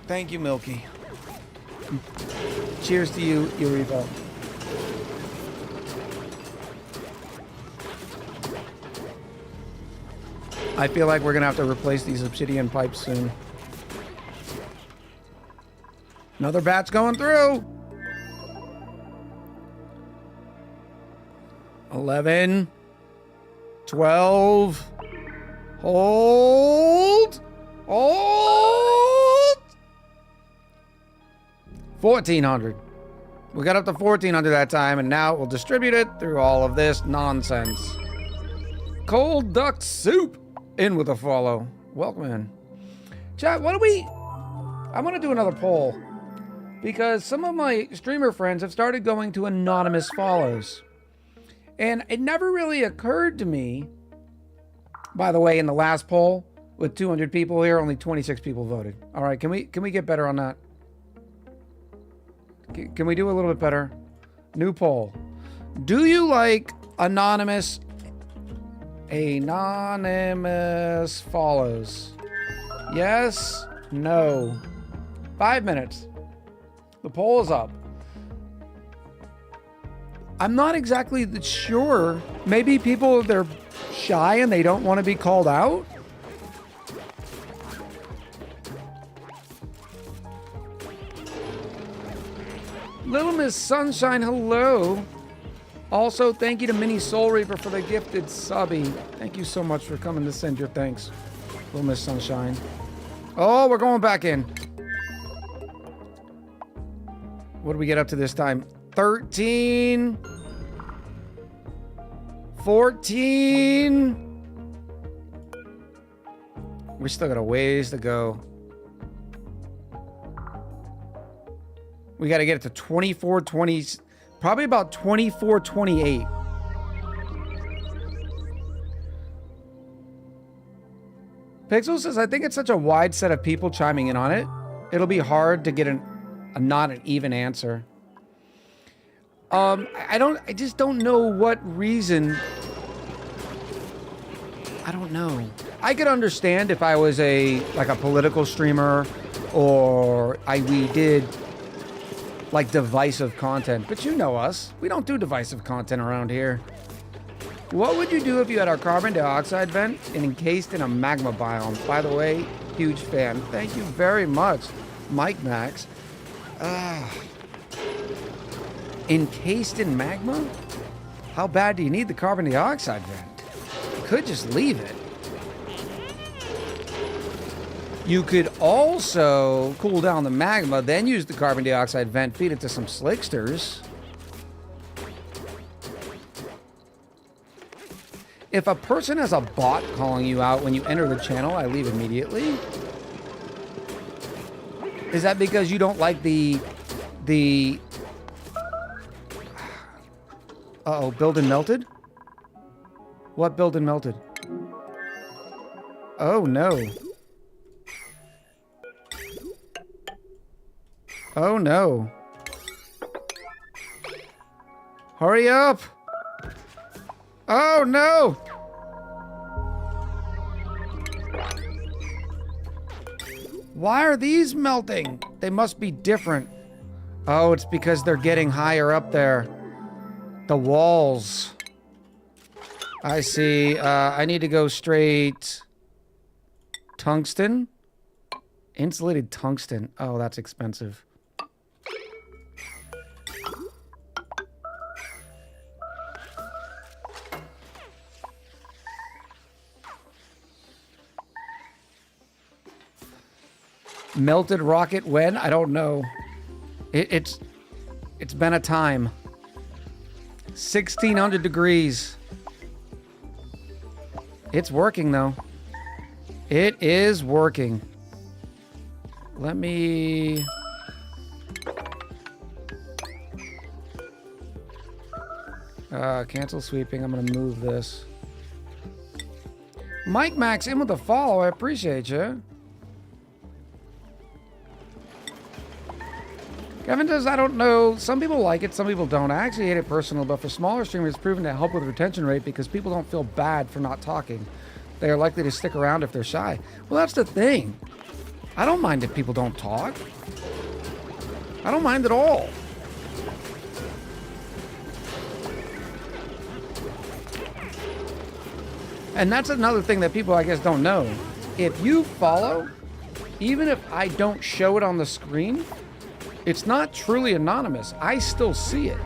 Thank you, Milky. Cheers to you, Eureka. I feel like we're gonna have to replace these obsidian pipes soon. Another batch going through. 11. 12. Hold. Hold. 1,400. We got up to 1,400 that time, and now we'll distribute it through all of this nonsense. Cold duck soup. In with a follow. Welcome in. Chat, what do we... I'm going to do another poll. Because some of my streamer friends have started going to anonymous follows. And it never really occurred to me... By the way, in the last poll, with 200 people here, only 26 people voted. All right, can we get better on that? Can we do a little bit better? New poll. Do you like anonymous follows? Yes? No? 5 minutes. The poll is up. I'm not exactly sure. Maybe people, they're shy and they don't want to be called out? Little Miss Sunshine, hello. Also, thank you to Mini Soul Reaper for the gifted subby. Thank you so much for coming to send your thanks, Little Miss Sunshine. Oh, we're going back in. What do we get up to this time? 13. 14. We still got a ways to go. We got to get it to 24, 20, probably about 24, 28. Pixel says, I think it's such a wide set of people chiming in on it. It'll be hard to get not an even answer. I just don't know what reason. I don't know. I could understand if I was like a political streamer or we did like divisive content, but you know us. We don't do divisive content around here. What would you do if you had our carbon dioxide vent encased in a magma biome? By the way, huge fan. Thank you very much, Mike Max. Encased in magma? How bad do you need the carbon dioxide vent? You could just leave it. You could also cool down the magma, then use the carbon dioxide vent, feed it to some slicksters. If a person has a bot calling you out when you enter the channel, I leave immediately. Is that because you don't like the uh-oh, build and melted? What build and melted? Oh no. Oh no. Hurry up! Oh no! Why are these melting? They must be different. Oh, it's because they're getting higher up there. The walls. I see. I need to go straight. Tungsten? Insulated tungsten. Oh, that's expensive. Melted rocket when? I don't know. It's been a time. 1600 degrees. It's working though. It is working. Let me... cancel sweeping. I'm gonna move this. Mike Max in with a follow. I appreciate you. Kevin says, I don't know. Some people like it, some people don't. I actually hate it personally, but for smaller streamers, it's proven to help with retention rate because people don't feel bad for not talking. They are likely to stick around if they're shy. Well, that's the thing. I don't mind if people don't talk. I don't mind at all. And that's another thing that people, I guess, don't know. If you follow, even if I don't show it on the screen, it's not truly anonymous. I still see it.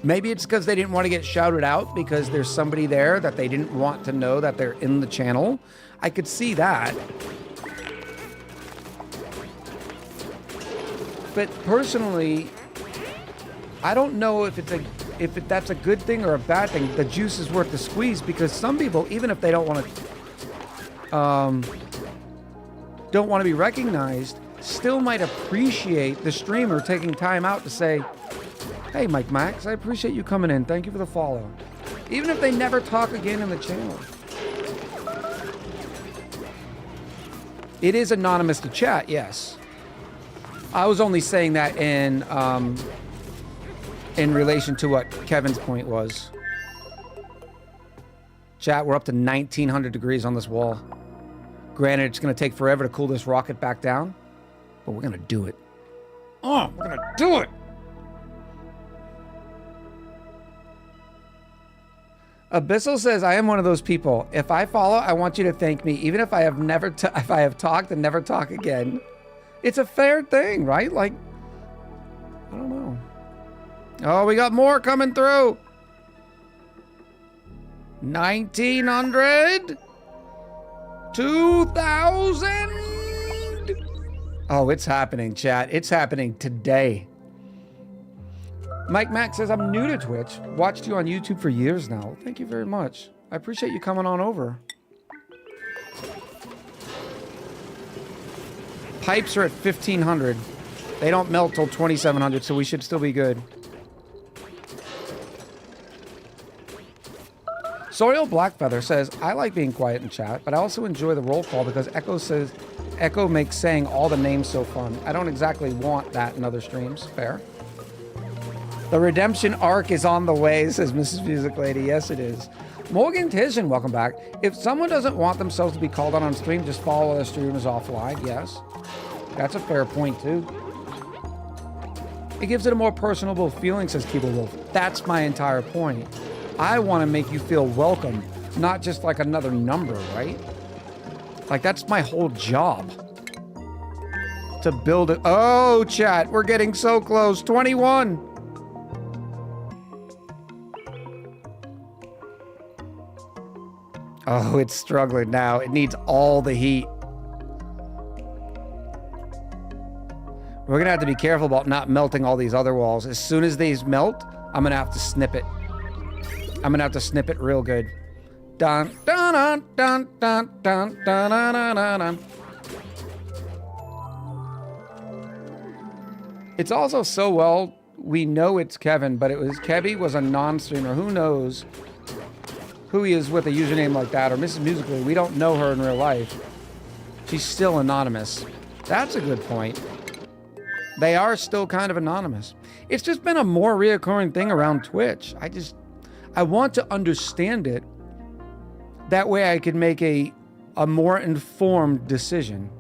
Maybe it's because they didn't want to get shouted out because there's somebody there that they didn't want to know that they're in the channel. I could see that. But personally, I don't know if it's if that's a good thing or a bad thing. The juice is worth the squeeze, because some people, even if they don't want to be recognized, still might appreciate the streamer taking time out to say, hey, Mike Max, I appreciate you coming in. Thank you for the follow. Even if they never talk again in the channel. It is anonymous to chat, yes. I was only saying that in relation to what Kevin's point was. Chat, we're up to 1900 degrees on this wall. Granted, it's going to take forever to cool this rocket back down, but we're going to do it. Oh, we're going to do it! Abyssal says, I am one of those people. If I follow, I want you to thank me, even if I have never, if I have talked and never talk again. It's a fair thing, right? Like, I don't know. Oh, we got more coming through. 1900. 2000. Oh, it's happening, chat. It's happening today. Mike Max says, I'm new to Twitch. Watched you on YouTube for years now. Thank you very much. I appreciate you coming on over. Pipes are at 1500. They don't melt till 2700, so we should still be good. Soil Blackfeather says, I like being quiet in chat, but I also enjoy the roll call because Echo makes saying all the names so fun. I don't exactly want that in other streams. Fair. The redemption arc is on the way, says Mrs. Music Lady. Yes, it is. Morgan Tishan, welcome back. If someone doesn't want themselves to be called on stream, just follow other streamers offline. Yes. That's a fair point, too. It gives it a more personable feeling, says Keeble Wolf. That's my entire point. I want to make you feel welcome, not just like another number, right? Like, that's my whole job. To build it. Oh, chat, we're getting so close. 21. Oh, it's struggling now. It needs all the heat. We're going to have to be careful about not melting all these other walls. As soon as these melt, I'm going to have to snip it. I'm going to have to snip it real good. Dun, dun, dun, dun, dun, dun, dun, dun, dun, dun. It's also so well, we know it's Kevin, but Kebby was a non-streamer. Who knows who he is with a username like that, or Mrs. Musically. We don't know her in real life. She's still anonymous. That's a good point. They are still kind of anonymous. It's just been a more reoccurring thing around Twitch. I want to understand it. That way I can make a more informed decision.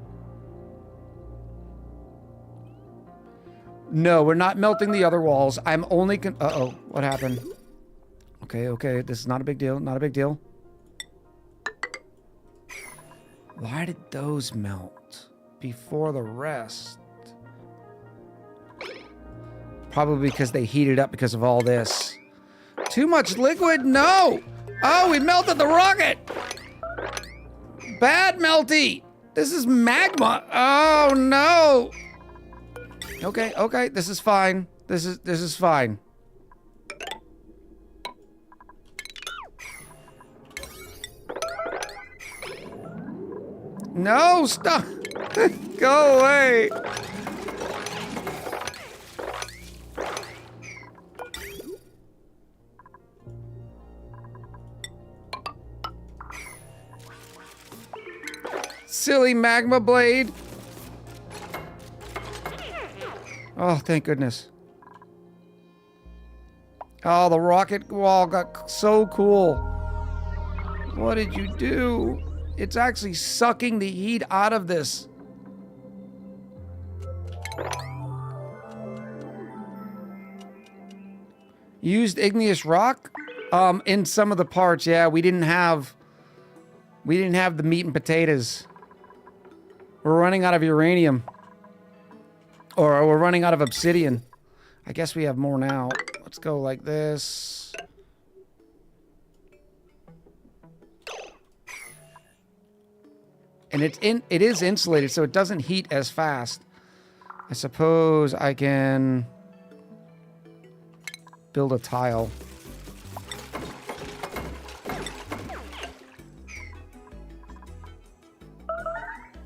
No, we're not melting the other walls. I'm only uh-oh, what happened? Okay, this is not a big deal, not a big deal. Why did those melt before the rest? Probably because they heated up because of all this. Too much liquid? No! Oh, we melted the rocket! Bad melty! This is magma! Oh, no! Okay, this is fine. This is fine. No, stop! Go away! Silly magma blade. Oh, thank goodness. Oh, the rocket wall got so cool. What did you do? It's actually sucking the heat out of this. Used igneous rock? In some of the parts, yeah, we didn't have the meat and potatoes. We're running out of uranium. Or we're running out of obsidian. I guess we have more now. Let's go like this. And it is insulated, so it doesn't heat as fast. I suppose I can build a tile.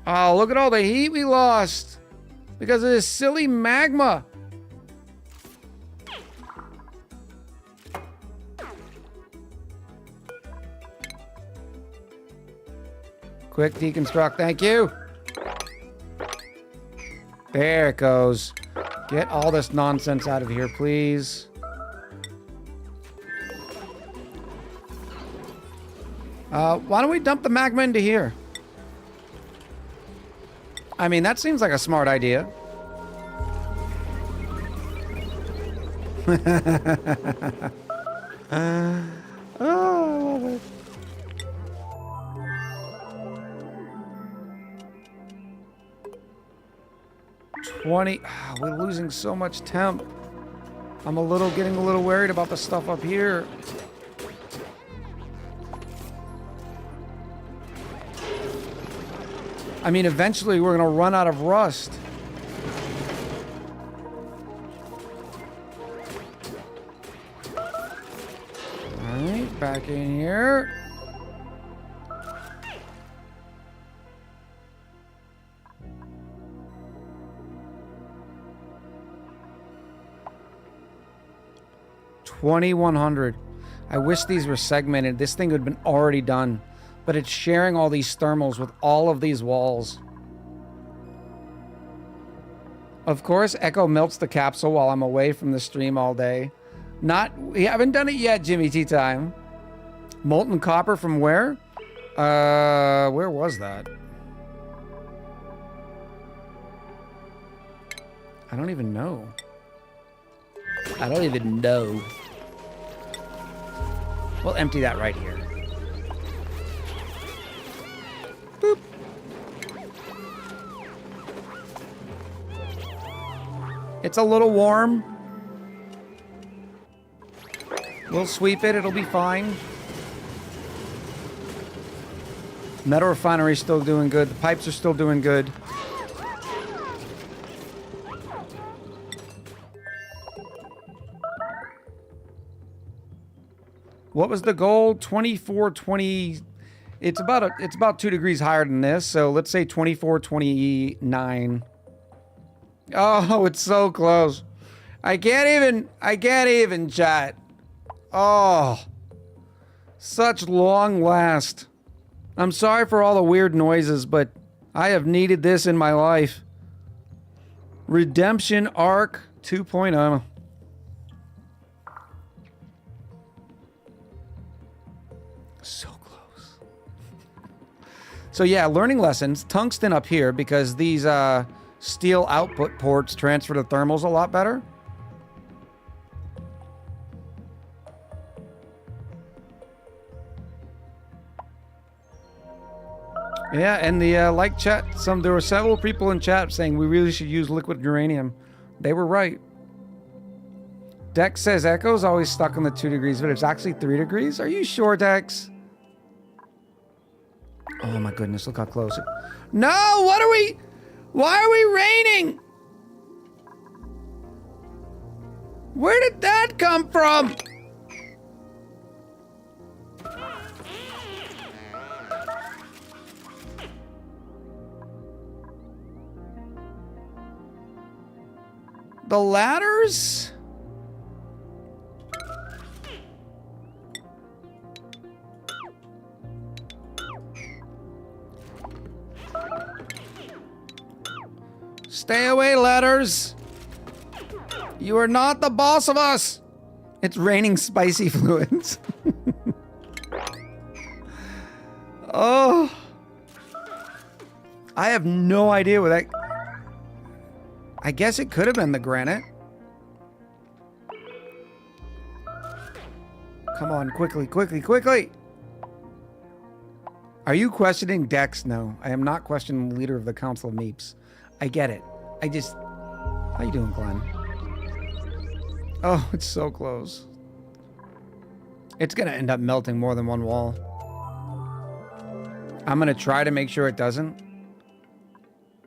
Oh, look at all the heat we lost because of this silly magma. Quick deconstruct, thank you. There it goes. Get all this nonsense out of here, please. Why don't we dump the magma into here? I mean, that seems like a smart idea. Oh, I love it. We're losing so much temp. I'm getting a little worried about the stuff up here. I mean, eventually we're gonna run out of rust. Alright, back in here. $2,100. I wish these were segmented. This thing would have been already done. But it's sharing all these thermals with all of these walls. Of course, Echo melts the capsule while I'm away from the stream all day. We haven't done it yet, Jimmy Tea Time. Molten copper from where? Where was that? I don't even know. I don't even know. We'll empty that right here. Boop. It's a little warm. We'll sweep it, it'll be fine. Metal refinery's still doing good. The pipes are still doing good. What was the goal? 24, 20. It's about 2 degrees higher than this, so let's say 24, 29. Oh, it's so close. I can't even, chat. Oh. Such long last. I'm sorry for all the weird noises, but I have needed this in my life. Redemption Arc 2.0. So close. So yeah, learning lessons. Tungsten up here because these steel output ports transfer the thermals a lot better. Yeah, and the like chat, there were several people in chat saying we really should use liquid uranium. They were right. Dex says Echo's always stuck on the 2 degrees, but it's actually 3 degrees. Are you sure, Dex? Oh my goodness, look how close it... No, why are we raining? Where did that come from? The ladders? Stay away, ladders. You are not the boss of us. It's raining spicy fluids. Oh. I have no idea what that... I guess it could have been the granite. Come on, quickly, quickly, quickly! Are you questioning Dex? No, I am not questioning the leader of the Council of Meeps. I get it. How you doing, Glenn? Oh, it's so close. It's gonna end up melting more than one wall. I'm gonna try to make sure it doesn't.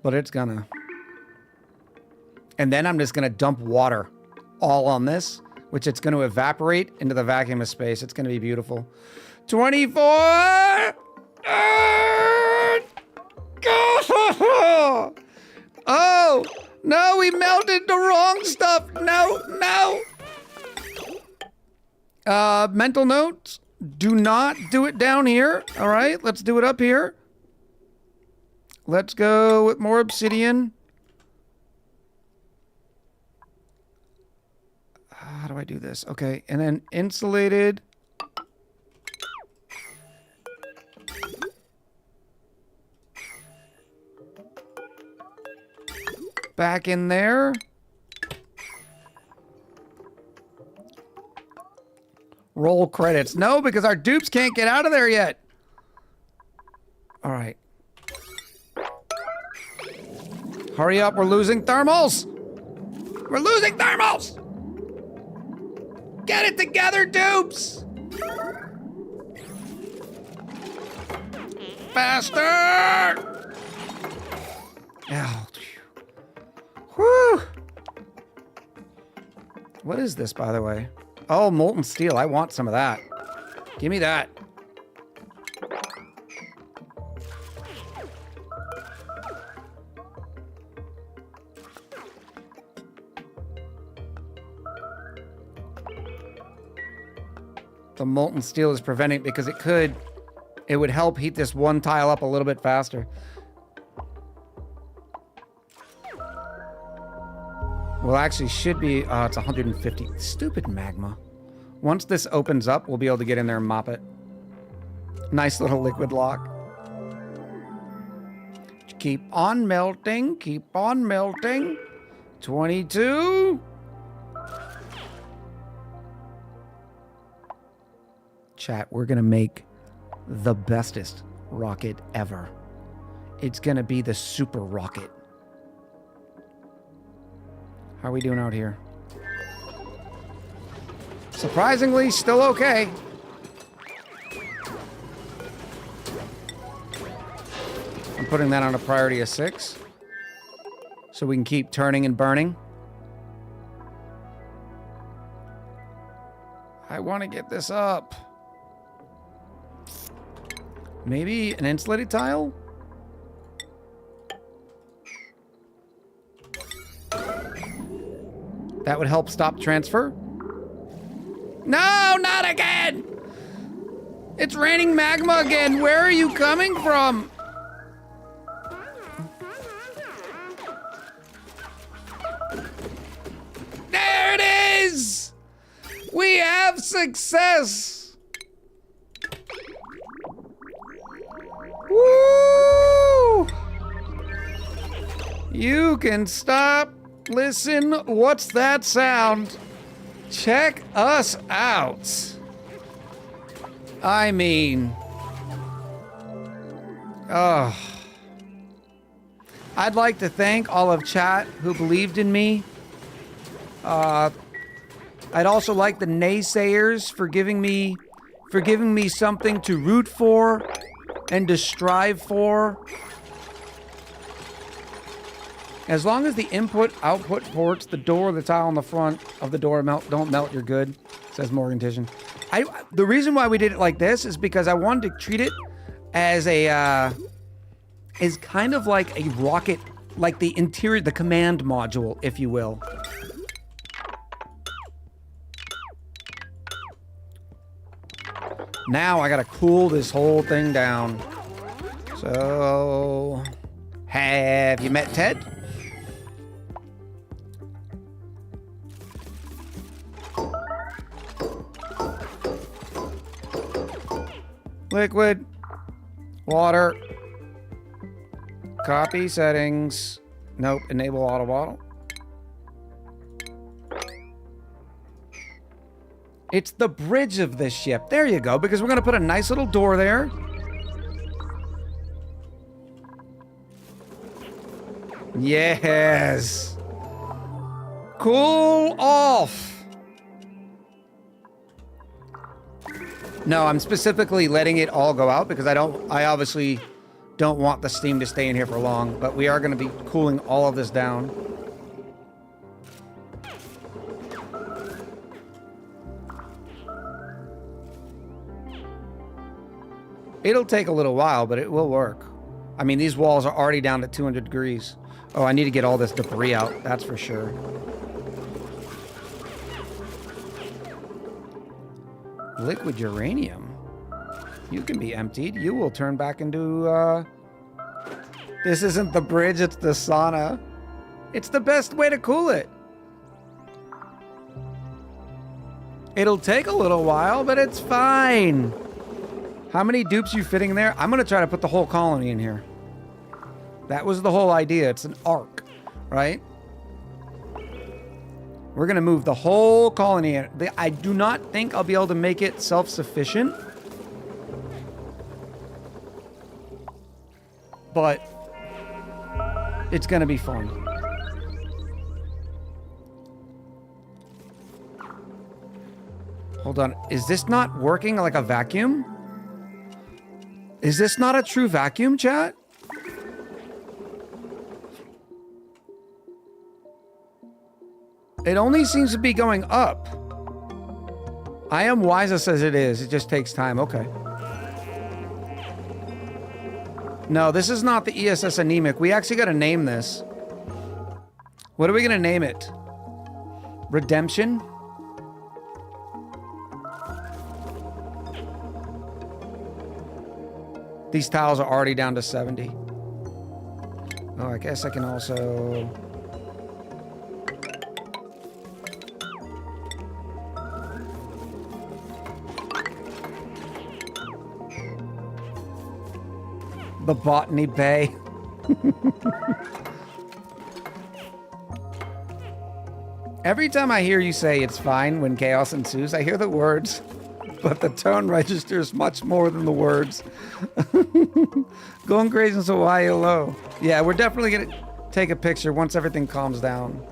But it's gonna. And then I'm just gonna dump water all on this which it's going to evaporate into the vacuum of space. It's going to be beautiful. 24! Oh, no, we melted the wrong stuff. No, no. Mental notes. Do not do it down here. All right, let's do it up here. Let's go with more obsidian. How do I do this? Okay, and then insulated. Back in there. Roll credits. No, because our dupes can't get out of there yet. All right. Hurry up, we're losing thermals. We're losing thermals. Get it together, dupes. Faster. Ow. Whew. What is this, by the way? Oh, molten steel. I want some of that. Give me that. The molten steel is preventing it because it would help heat this one tile up a little bit faster. Well, actually, should be, it's 150. Stupid magma. Once this opens up, we'll be able to get in there and mop it. Nice little liquid lock. Keep on melting. Keep on melting. 22. Chat, we're going to make the bestest rocket ever. It's going to be the super rocket. How are we doing out here? Surprisingly, still okay. I'm putting that on a priority of 6. So we can keep turning and burning. I want to get this up. Maybe an insulated tile? That would help stop transfer. No, not again! It's raining magma again. Where are you coming from? There it is! We have success! Woo! You can stop. Listen, what's that sound? Check us out. I mean, oh. I'd like to thank all of chat who believed in me. I'd also like the naysayers for giving me something to root for and to strive for. As long as the input-output ports, the door, the tile on the front of the door don't melt, you're good, says Morgan Titian. The reason why we did it like this is because I wanted to treat it as is kind of like a rocket, like the interior, the command module, if you will. Now I gotta cool this whole thing down. So, have you met Ted? Liquid, water, copy settings. Nope, enable auto bottle. It's the bridge of this ship. There you go, because we're going to put a nice little door there. Yes. Cool off. No, I'm specifically letting it all go out because I obviously don't want the steam to stay in here for long, but we are going to be cooling all of this down. It'll take a little while, but it will work. I mean, these walls are already down to 200 degrees. Oh, I need to get all this debris out. That's for sure. Liquid uranium. You can be emptied. You will turn back into, This isn't the bridge, it's the sauna. It's the best way to cool it. It'll take a little while, but it's fine. How many dupes you fitting there? I'm gonna try to put the whole colony in here. That was the whole idea. It's an arc, right? We're gonna move the whole colony in. I do not think I'll be able to make it self-sufficient. But it's gonna be fun. Hold on, is this not working like a vacuum? Is this not a true vacuum, chat? It only seems to be going up. I am wisest as it is. It just takes time. Okay. No, this is not the ESS anemic. We actually got to name this. What are we going to name it? Redemption? These tiles are already down to 70. Oh, I guess I can also... The Botany Bay. Every time I hear you say it's fine when chaos ensues, I hear the words, but the tone registers much more than the words. Going crazy so why low. Yeah, we're definitely gonna take a picture once everything calms down.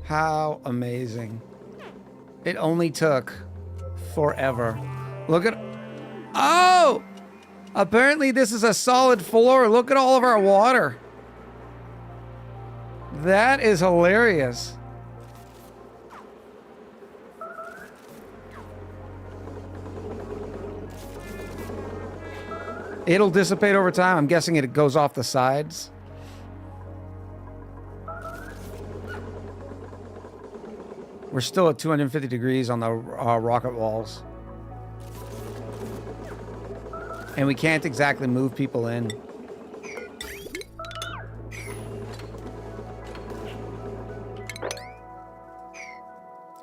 How amazing. It only took forever. Look at... Oh! Apparently this is a solid floor. Look at all of our water. That is hilarious. It'll dissipate over time. I'm guessing it goes off the sides. We're still at 250 degrees on the rocket walls. And we can't exactly move people in.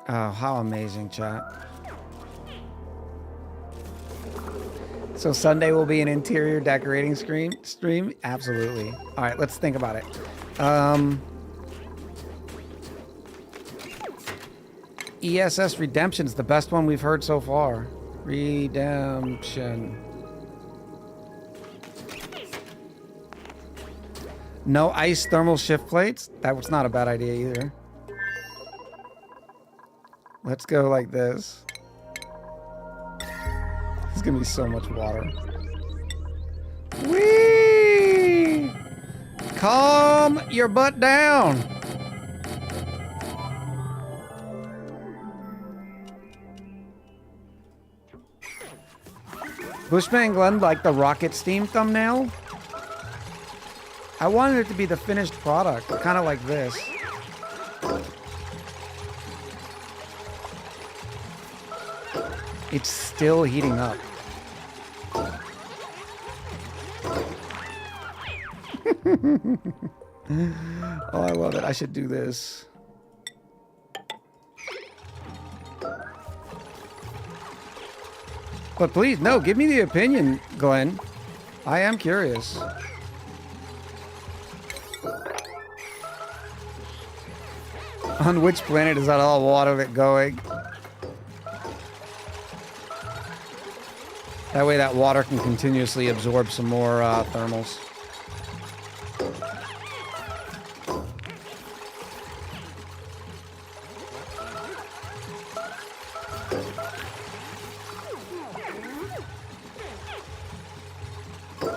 Oh, how amazing, chat. So Sunday will be an interior decorating stream? Absolutely. All right, let's think about it. ESS Redemption's the best one we've heard so far. Redemption. No ice thermal shift plates? That was not a bad idea either. Let's go like this. There's gonna be so much water. Whee! Calm your butt down. Bushman Glenn like the rocket steam thumbnail? I wanted it to be the finished product, kind of like this. It's still heating up. Oh, I love it. I should do this. But please, no, give me the opinion, Glenn. I am curious. On which planet is that all water that going? That way that water can continuously absorb some more thermals.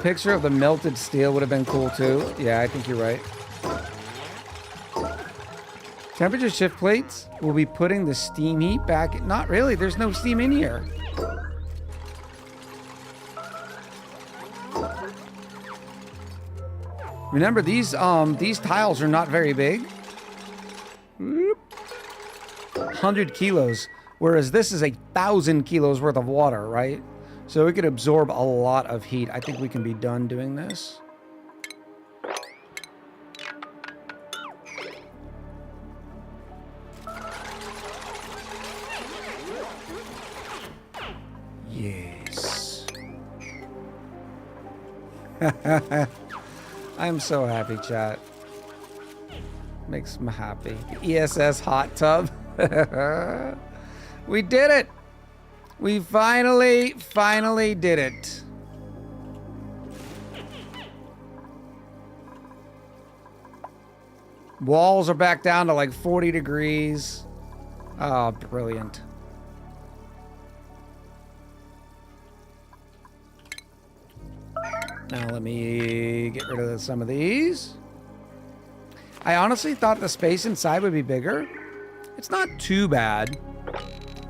Picture of the melted steel would have been cool too. Yeah, I think you're right. Temperature shift plates will be putting the steam heat back. Not really. There's no steam in here. Remember, these tiles are not very big. 100 kilos. Whereas this is 1,000 kilos worth of water, right? So it could absorb a lot of heat. I think we can be done doing this. Yes. I'm so happy, chat. Makes me happy. ESS hot tub. We did it. We finally did it. Walls are back down to like 40 degrees. Oh, brilliant. Now let me get rid of some of these. I honestly thought the space inside would be bigger. It's not too bad.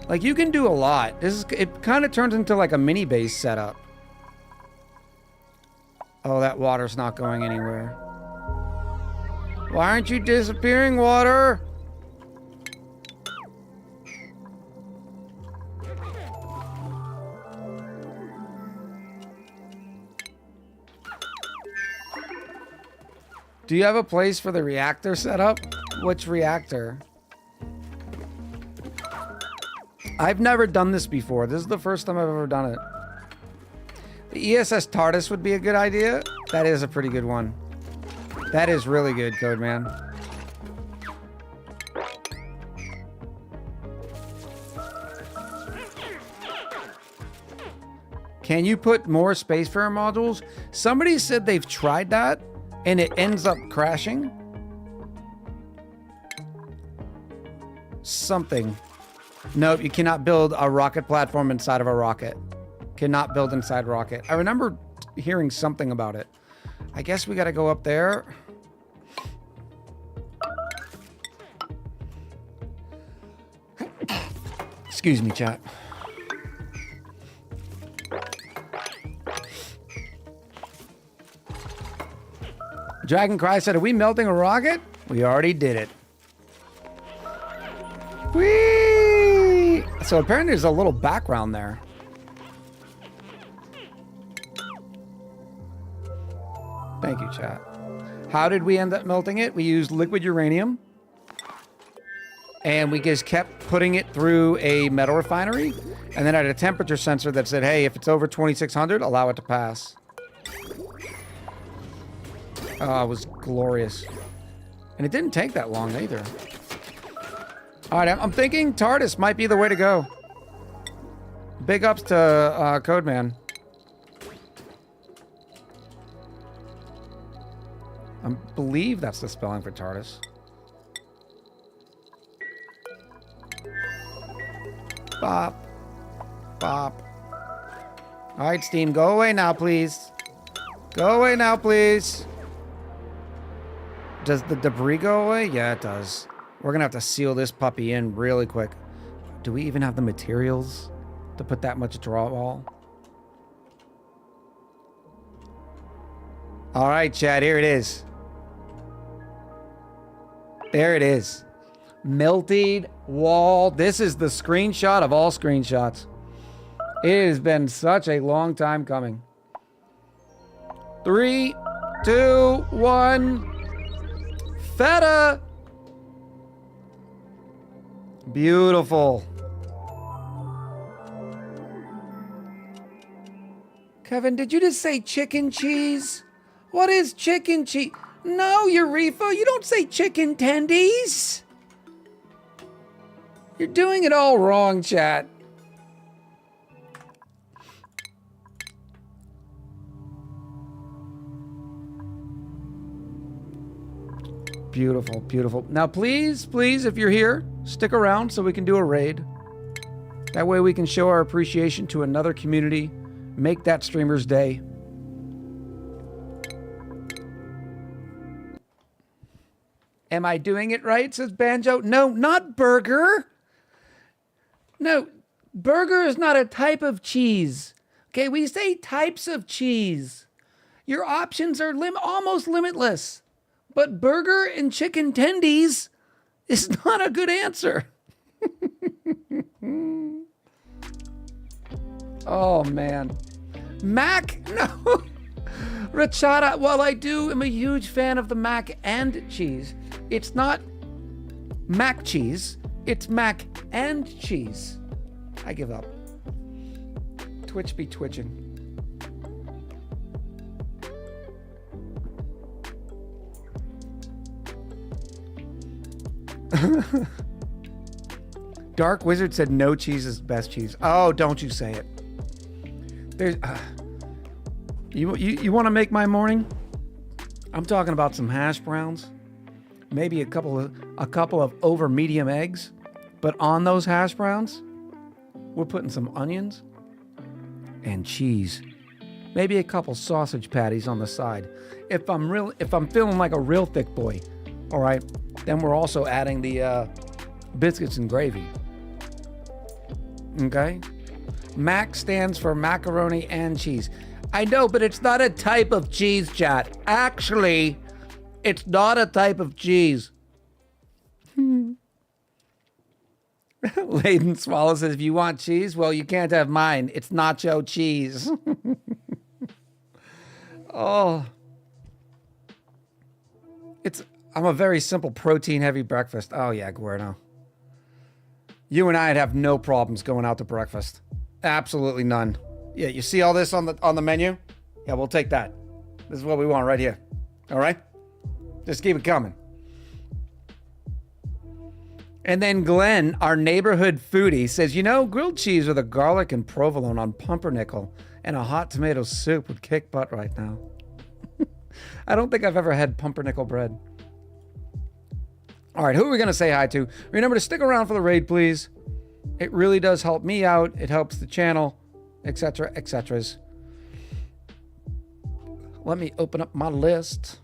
Like, you can do a lot. It kind of turns into like a mini base setup. Oh, that water's not going anywhere. Why aren't you disappearing, water? Do you have a place for the reactor set up? Which reactor? I've never done this before. This is the first time I've ever done it. The ESS TARDIS would be a good idea. That is a pretty good one. That is really good, Codeman. Can you put more Spacefarer modules? Somebody said they've tried that and it ends up crashing. Something. Nope, you cannot build a rocket platform inside of a rocket. Cannot build inside rocket. I remember hearing something about it. I guess we gotta go up there. Excuse me, chat. Dragon Cry said, are we melting a rocket? We already did it. Whee! So apparently there's a little background there. Thank you, chat. How did we end up melting it? We used liquid uranium. And we just kept putting it through a metal refinery. And then had a temperature sensor that said, hey, if it's over 2600, allow it to pass. Oh, it was glorious. And it didn't take that long either. All right, I'm thinking TARDIS might be the way to go. Big ups to Codeman. I believe that's the spelling for TARDIS. Bop. Bop. All right, Steam, go away now, please. Go away now, please. Does the debris go away? Yeah, it does. We're going to have to seal this puppy in really quick. Do we even have the materials to put that much drywall? All right, Chad, here it is. There it is. Melted wall. This is the screenshot of all screenshots. It has been such a long time coming. 3, 2, 1. Feta! Beautiful. Kevin, did you just say chicken cheese? What is chicken cheese? No, Eureka, you don't say chicken tendies. You're doing it all wrong, chat. Beautiful, beautiful. Now, please, please, if you're here, stick around so we can do a raid. That way we can show our appreciation to another community, make that streamer's day. Am I doing it right, says Banjo? No, not burger. No, burger is not a type of cheese. Okay, we say types of cheese. Your options are almost limitless. But burger and chicken tendies is not a good answer. Oh, man. Mac? No. Rachata, while I am a huge fan of the mac and cheese, it's not mac cheese, it's mac and cheese. I give up. Twitch be twitching. Dark Wizard said no cheese is best cheese. Oh, don't you say it. There's you want to make my morning? I'm talking about some hash browns, maybe a couple of over medium eggs, but on those hash browns, we're putting some onions and cheese. Maybe a couple sausage patties on the side. If I'm feeling like a real thick boy, all right, then we're also adding the biscuits and gravy. Okay? Mac stands for macaroni and cheese. I know, but it's not a type of cheese, chat. Actually, it's not a type of cheese. Layden Swallow says, if you want cheese, well, you can't have mine. It's nacho cheese. Oh. I'm a very simple protein-heavy breakfast. Oh, yeah, Guerno. You and I'd have no problems going out to breakfast. Absolutely none. Yeah, you see all this on the menu? Yeah, we'll take that. This is what we want right here. All right? Just keep it coming. And then Glenn, our neighborhood foodie, says, grilled cheese with a garlic and provolone on pumpernickel and a hot tomato soup would kick butt right now. I don't think I've ever had pumpernickel bread. All right, who are we going to say hi to? Remember to stick around for the raid, please. It really does help me out. It helps the channel, etc., etc. Let me open up my list.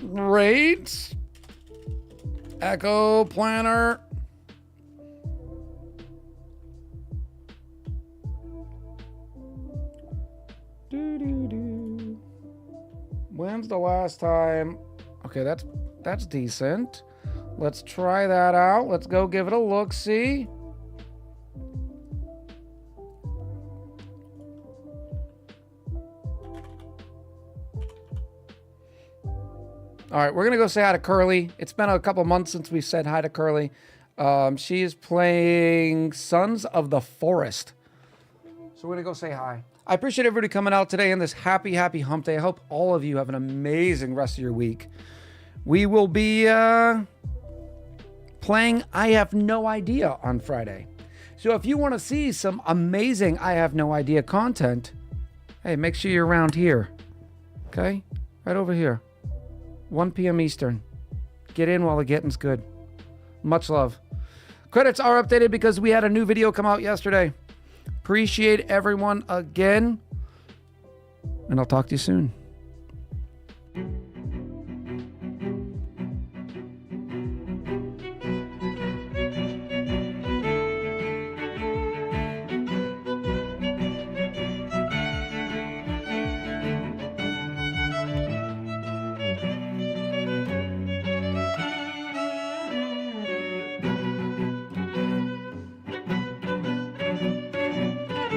Raids. Echo Planner. When's the last time? Okay, that's decent. Let's try that out. Let's go give it a look-see. All right, we're going to go say hi to Curly. It's been a couple months since we said hi to Curly. She is playing Sons of the Forest. So we're going to go say hi. I appreciate everybody coming out today on this happy hump day. I hope all of you have an amazing rest of your week. We will be playing I Have No Idea on Friday. So if you want to see some amazing I Have No Idea content, hey, make sure you're around here. Okay? Right over here. 1 p.m. Eastern. Get in while the getting's good. Much love. Credits are updated because we had a new video come out yesterday. Appreciate everyone again. And I'll talk to you soon.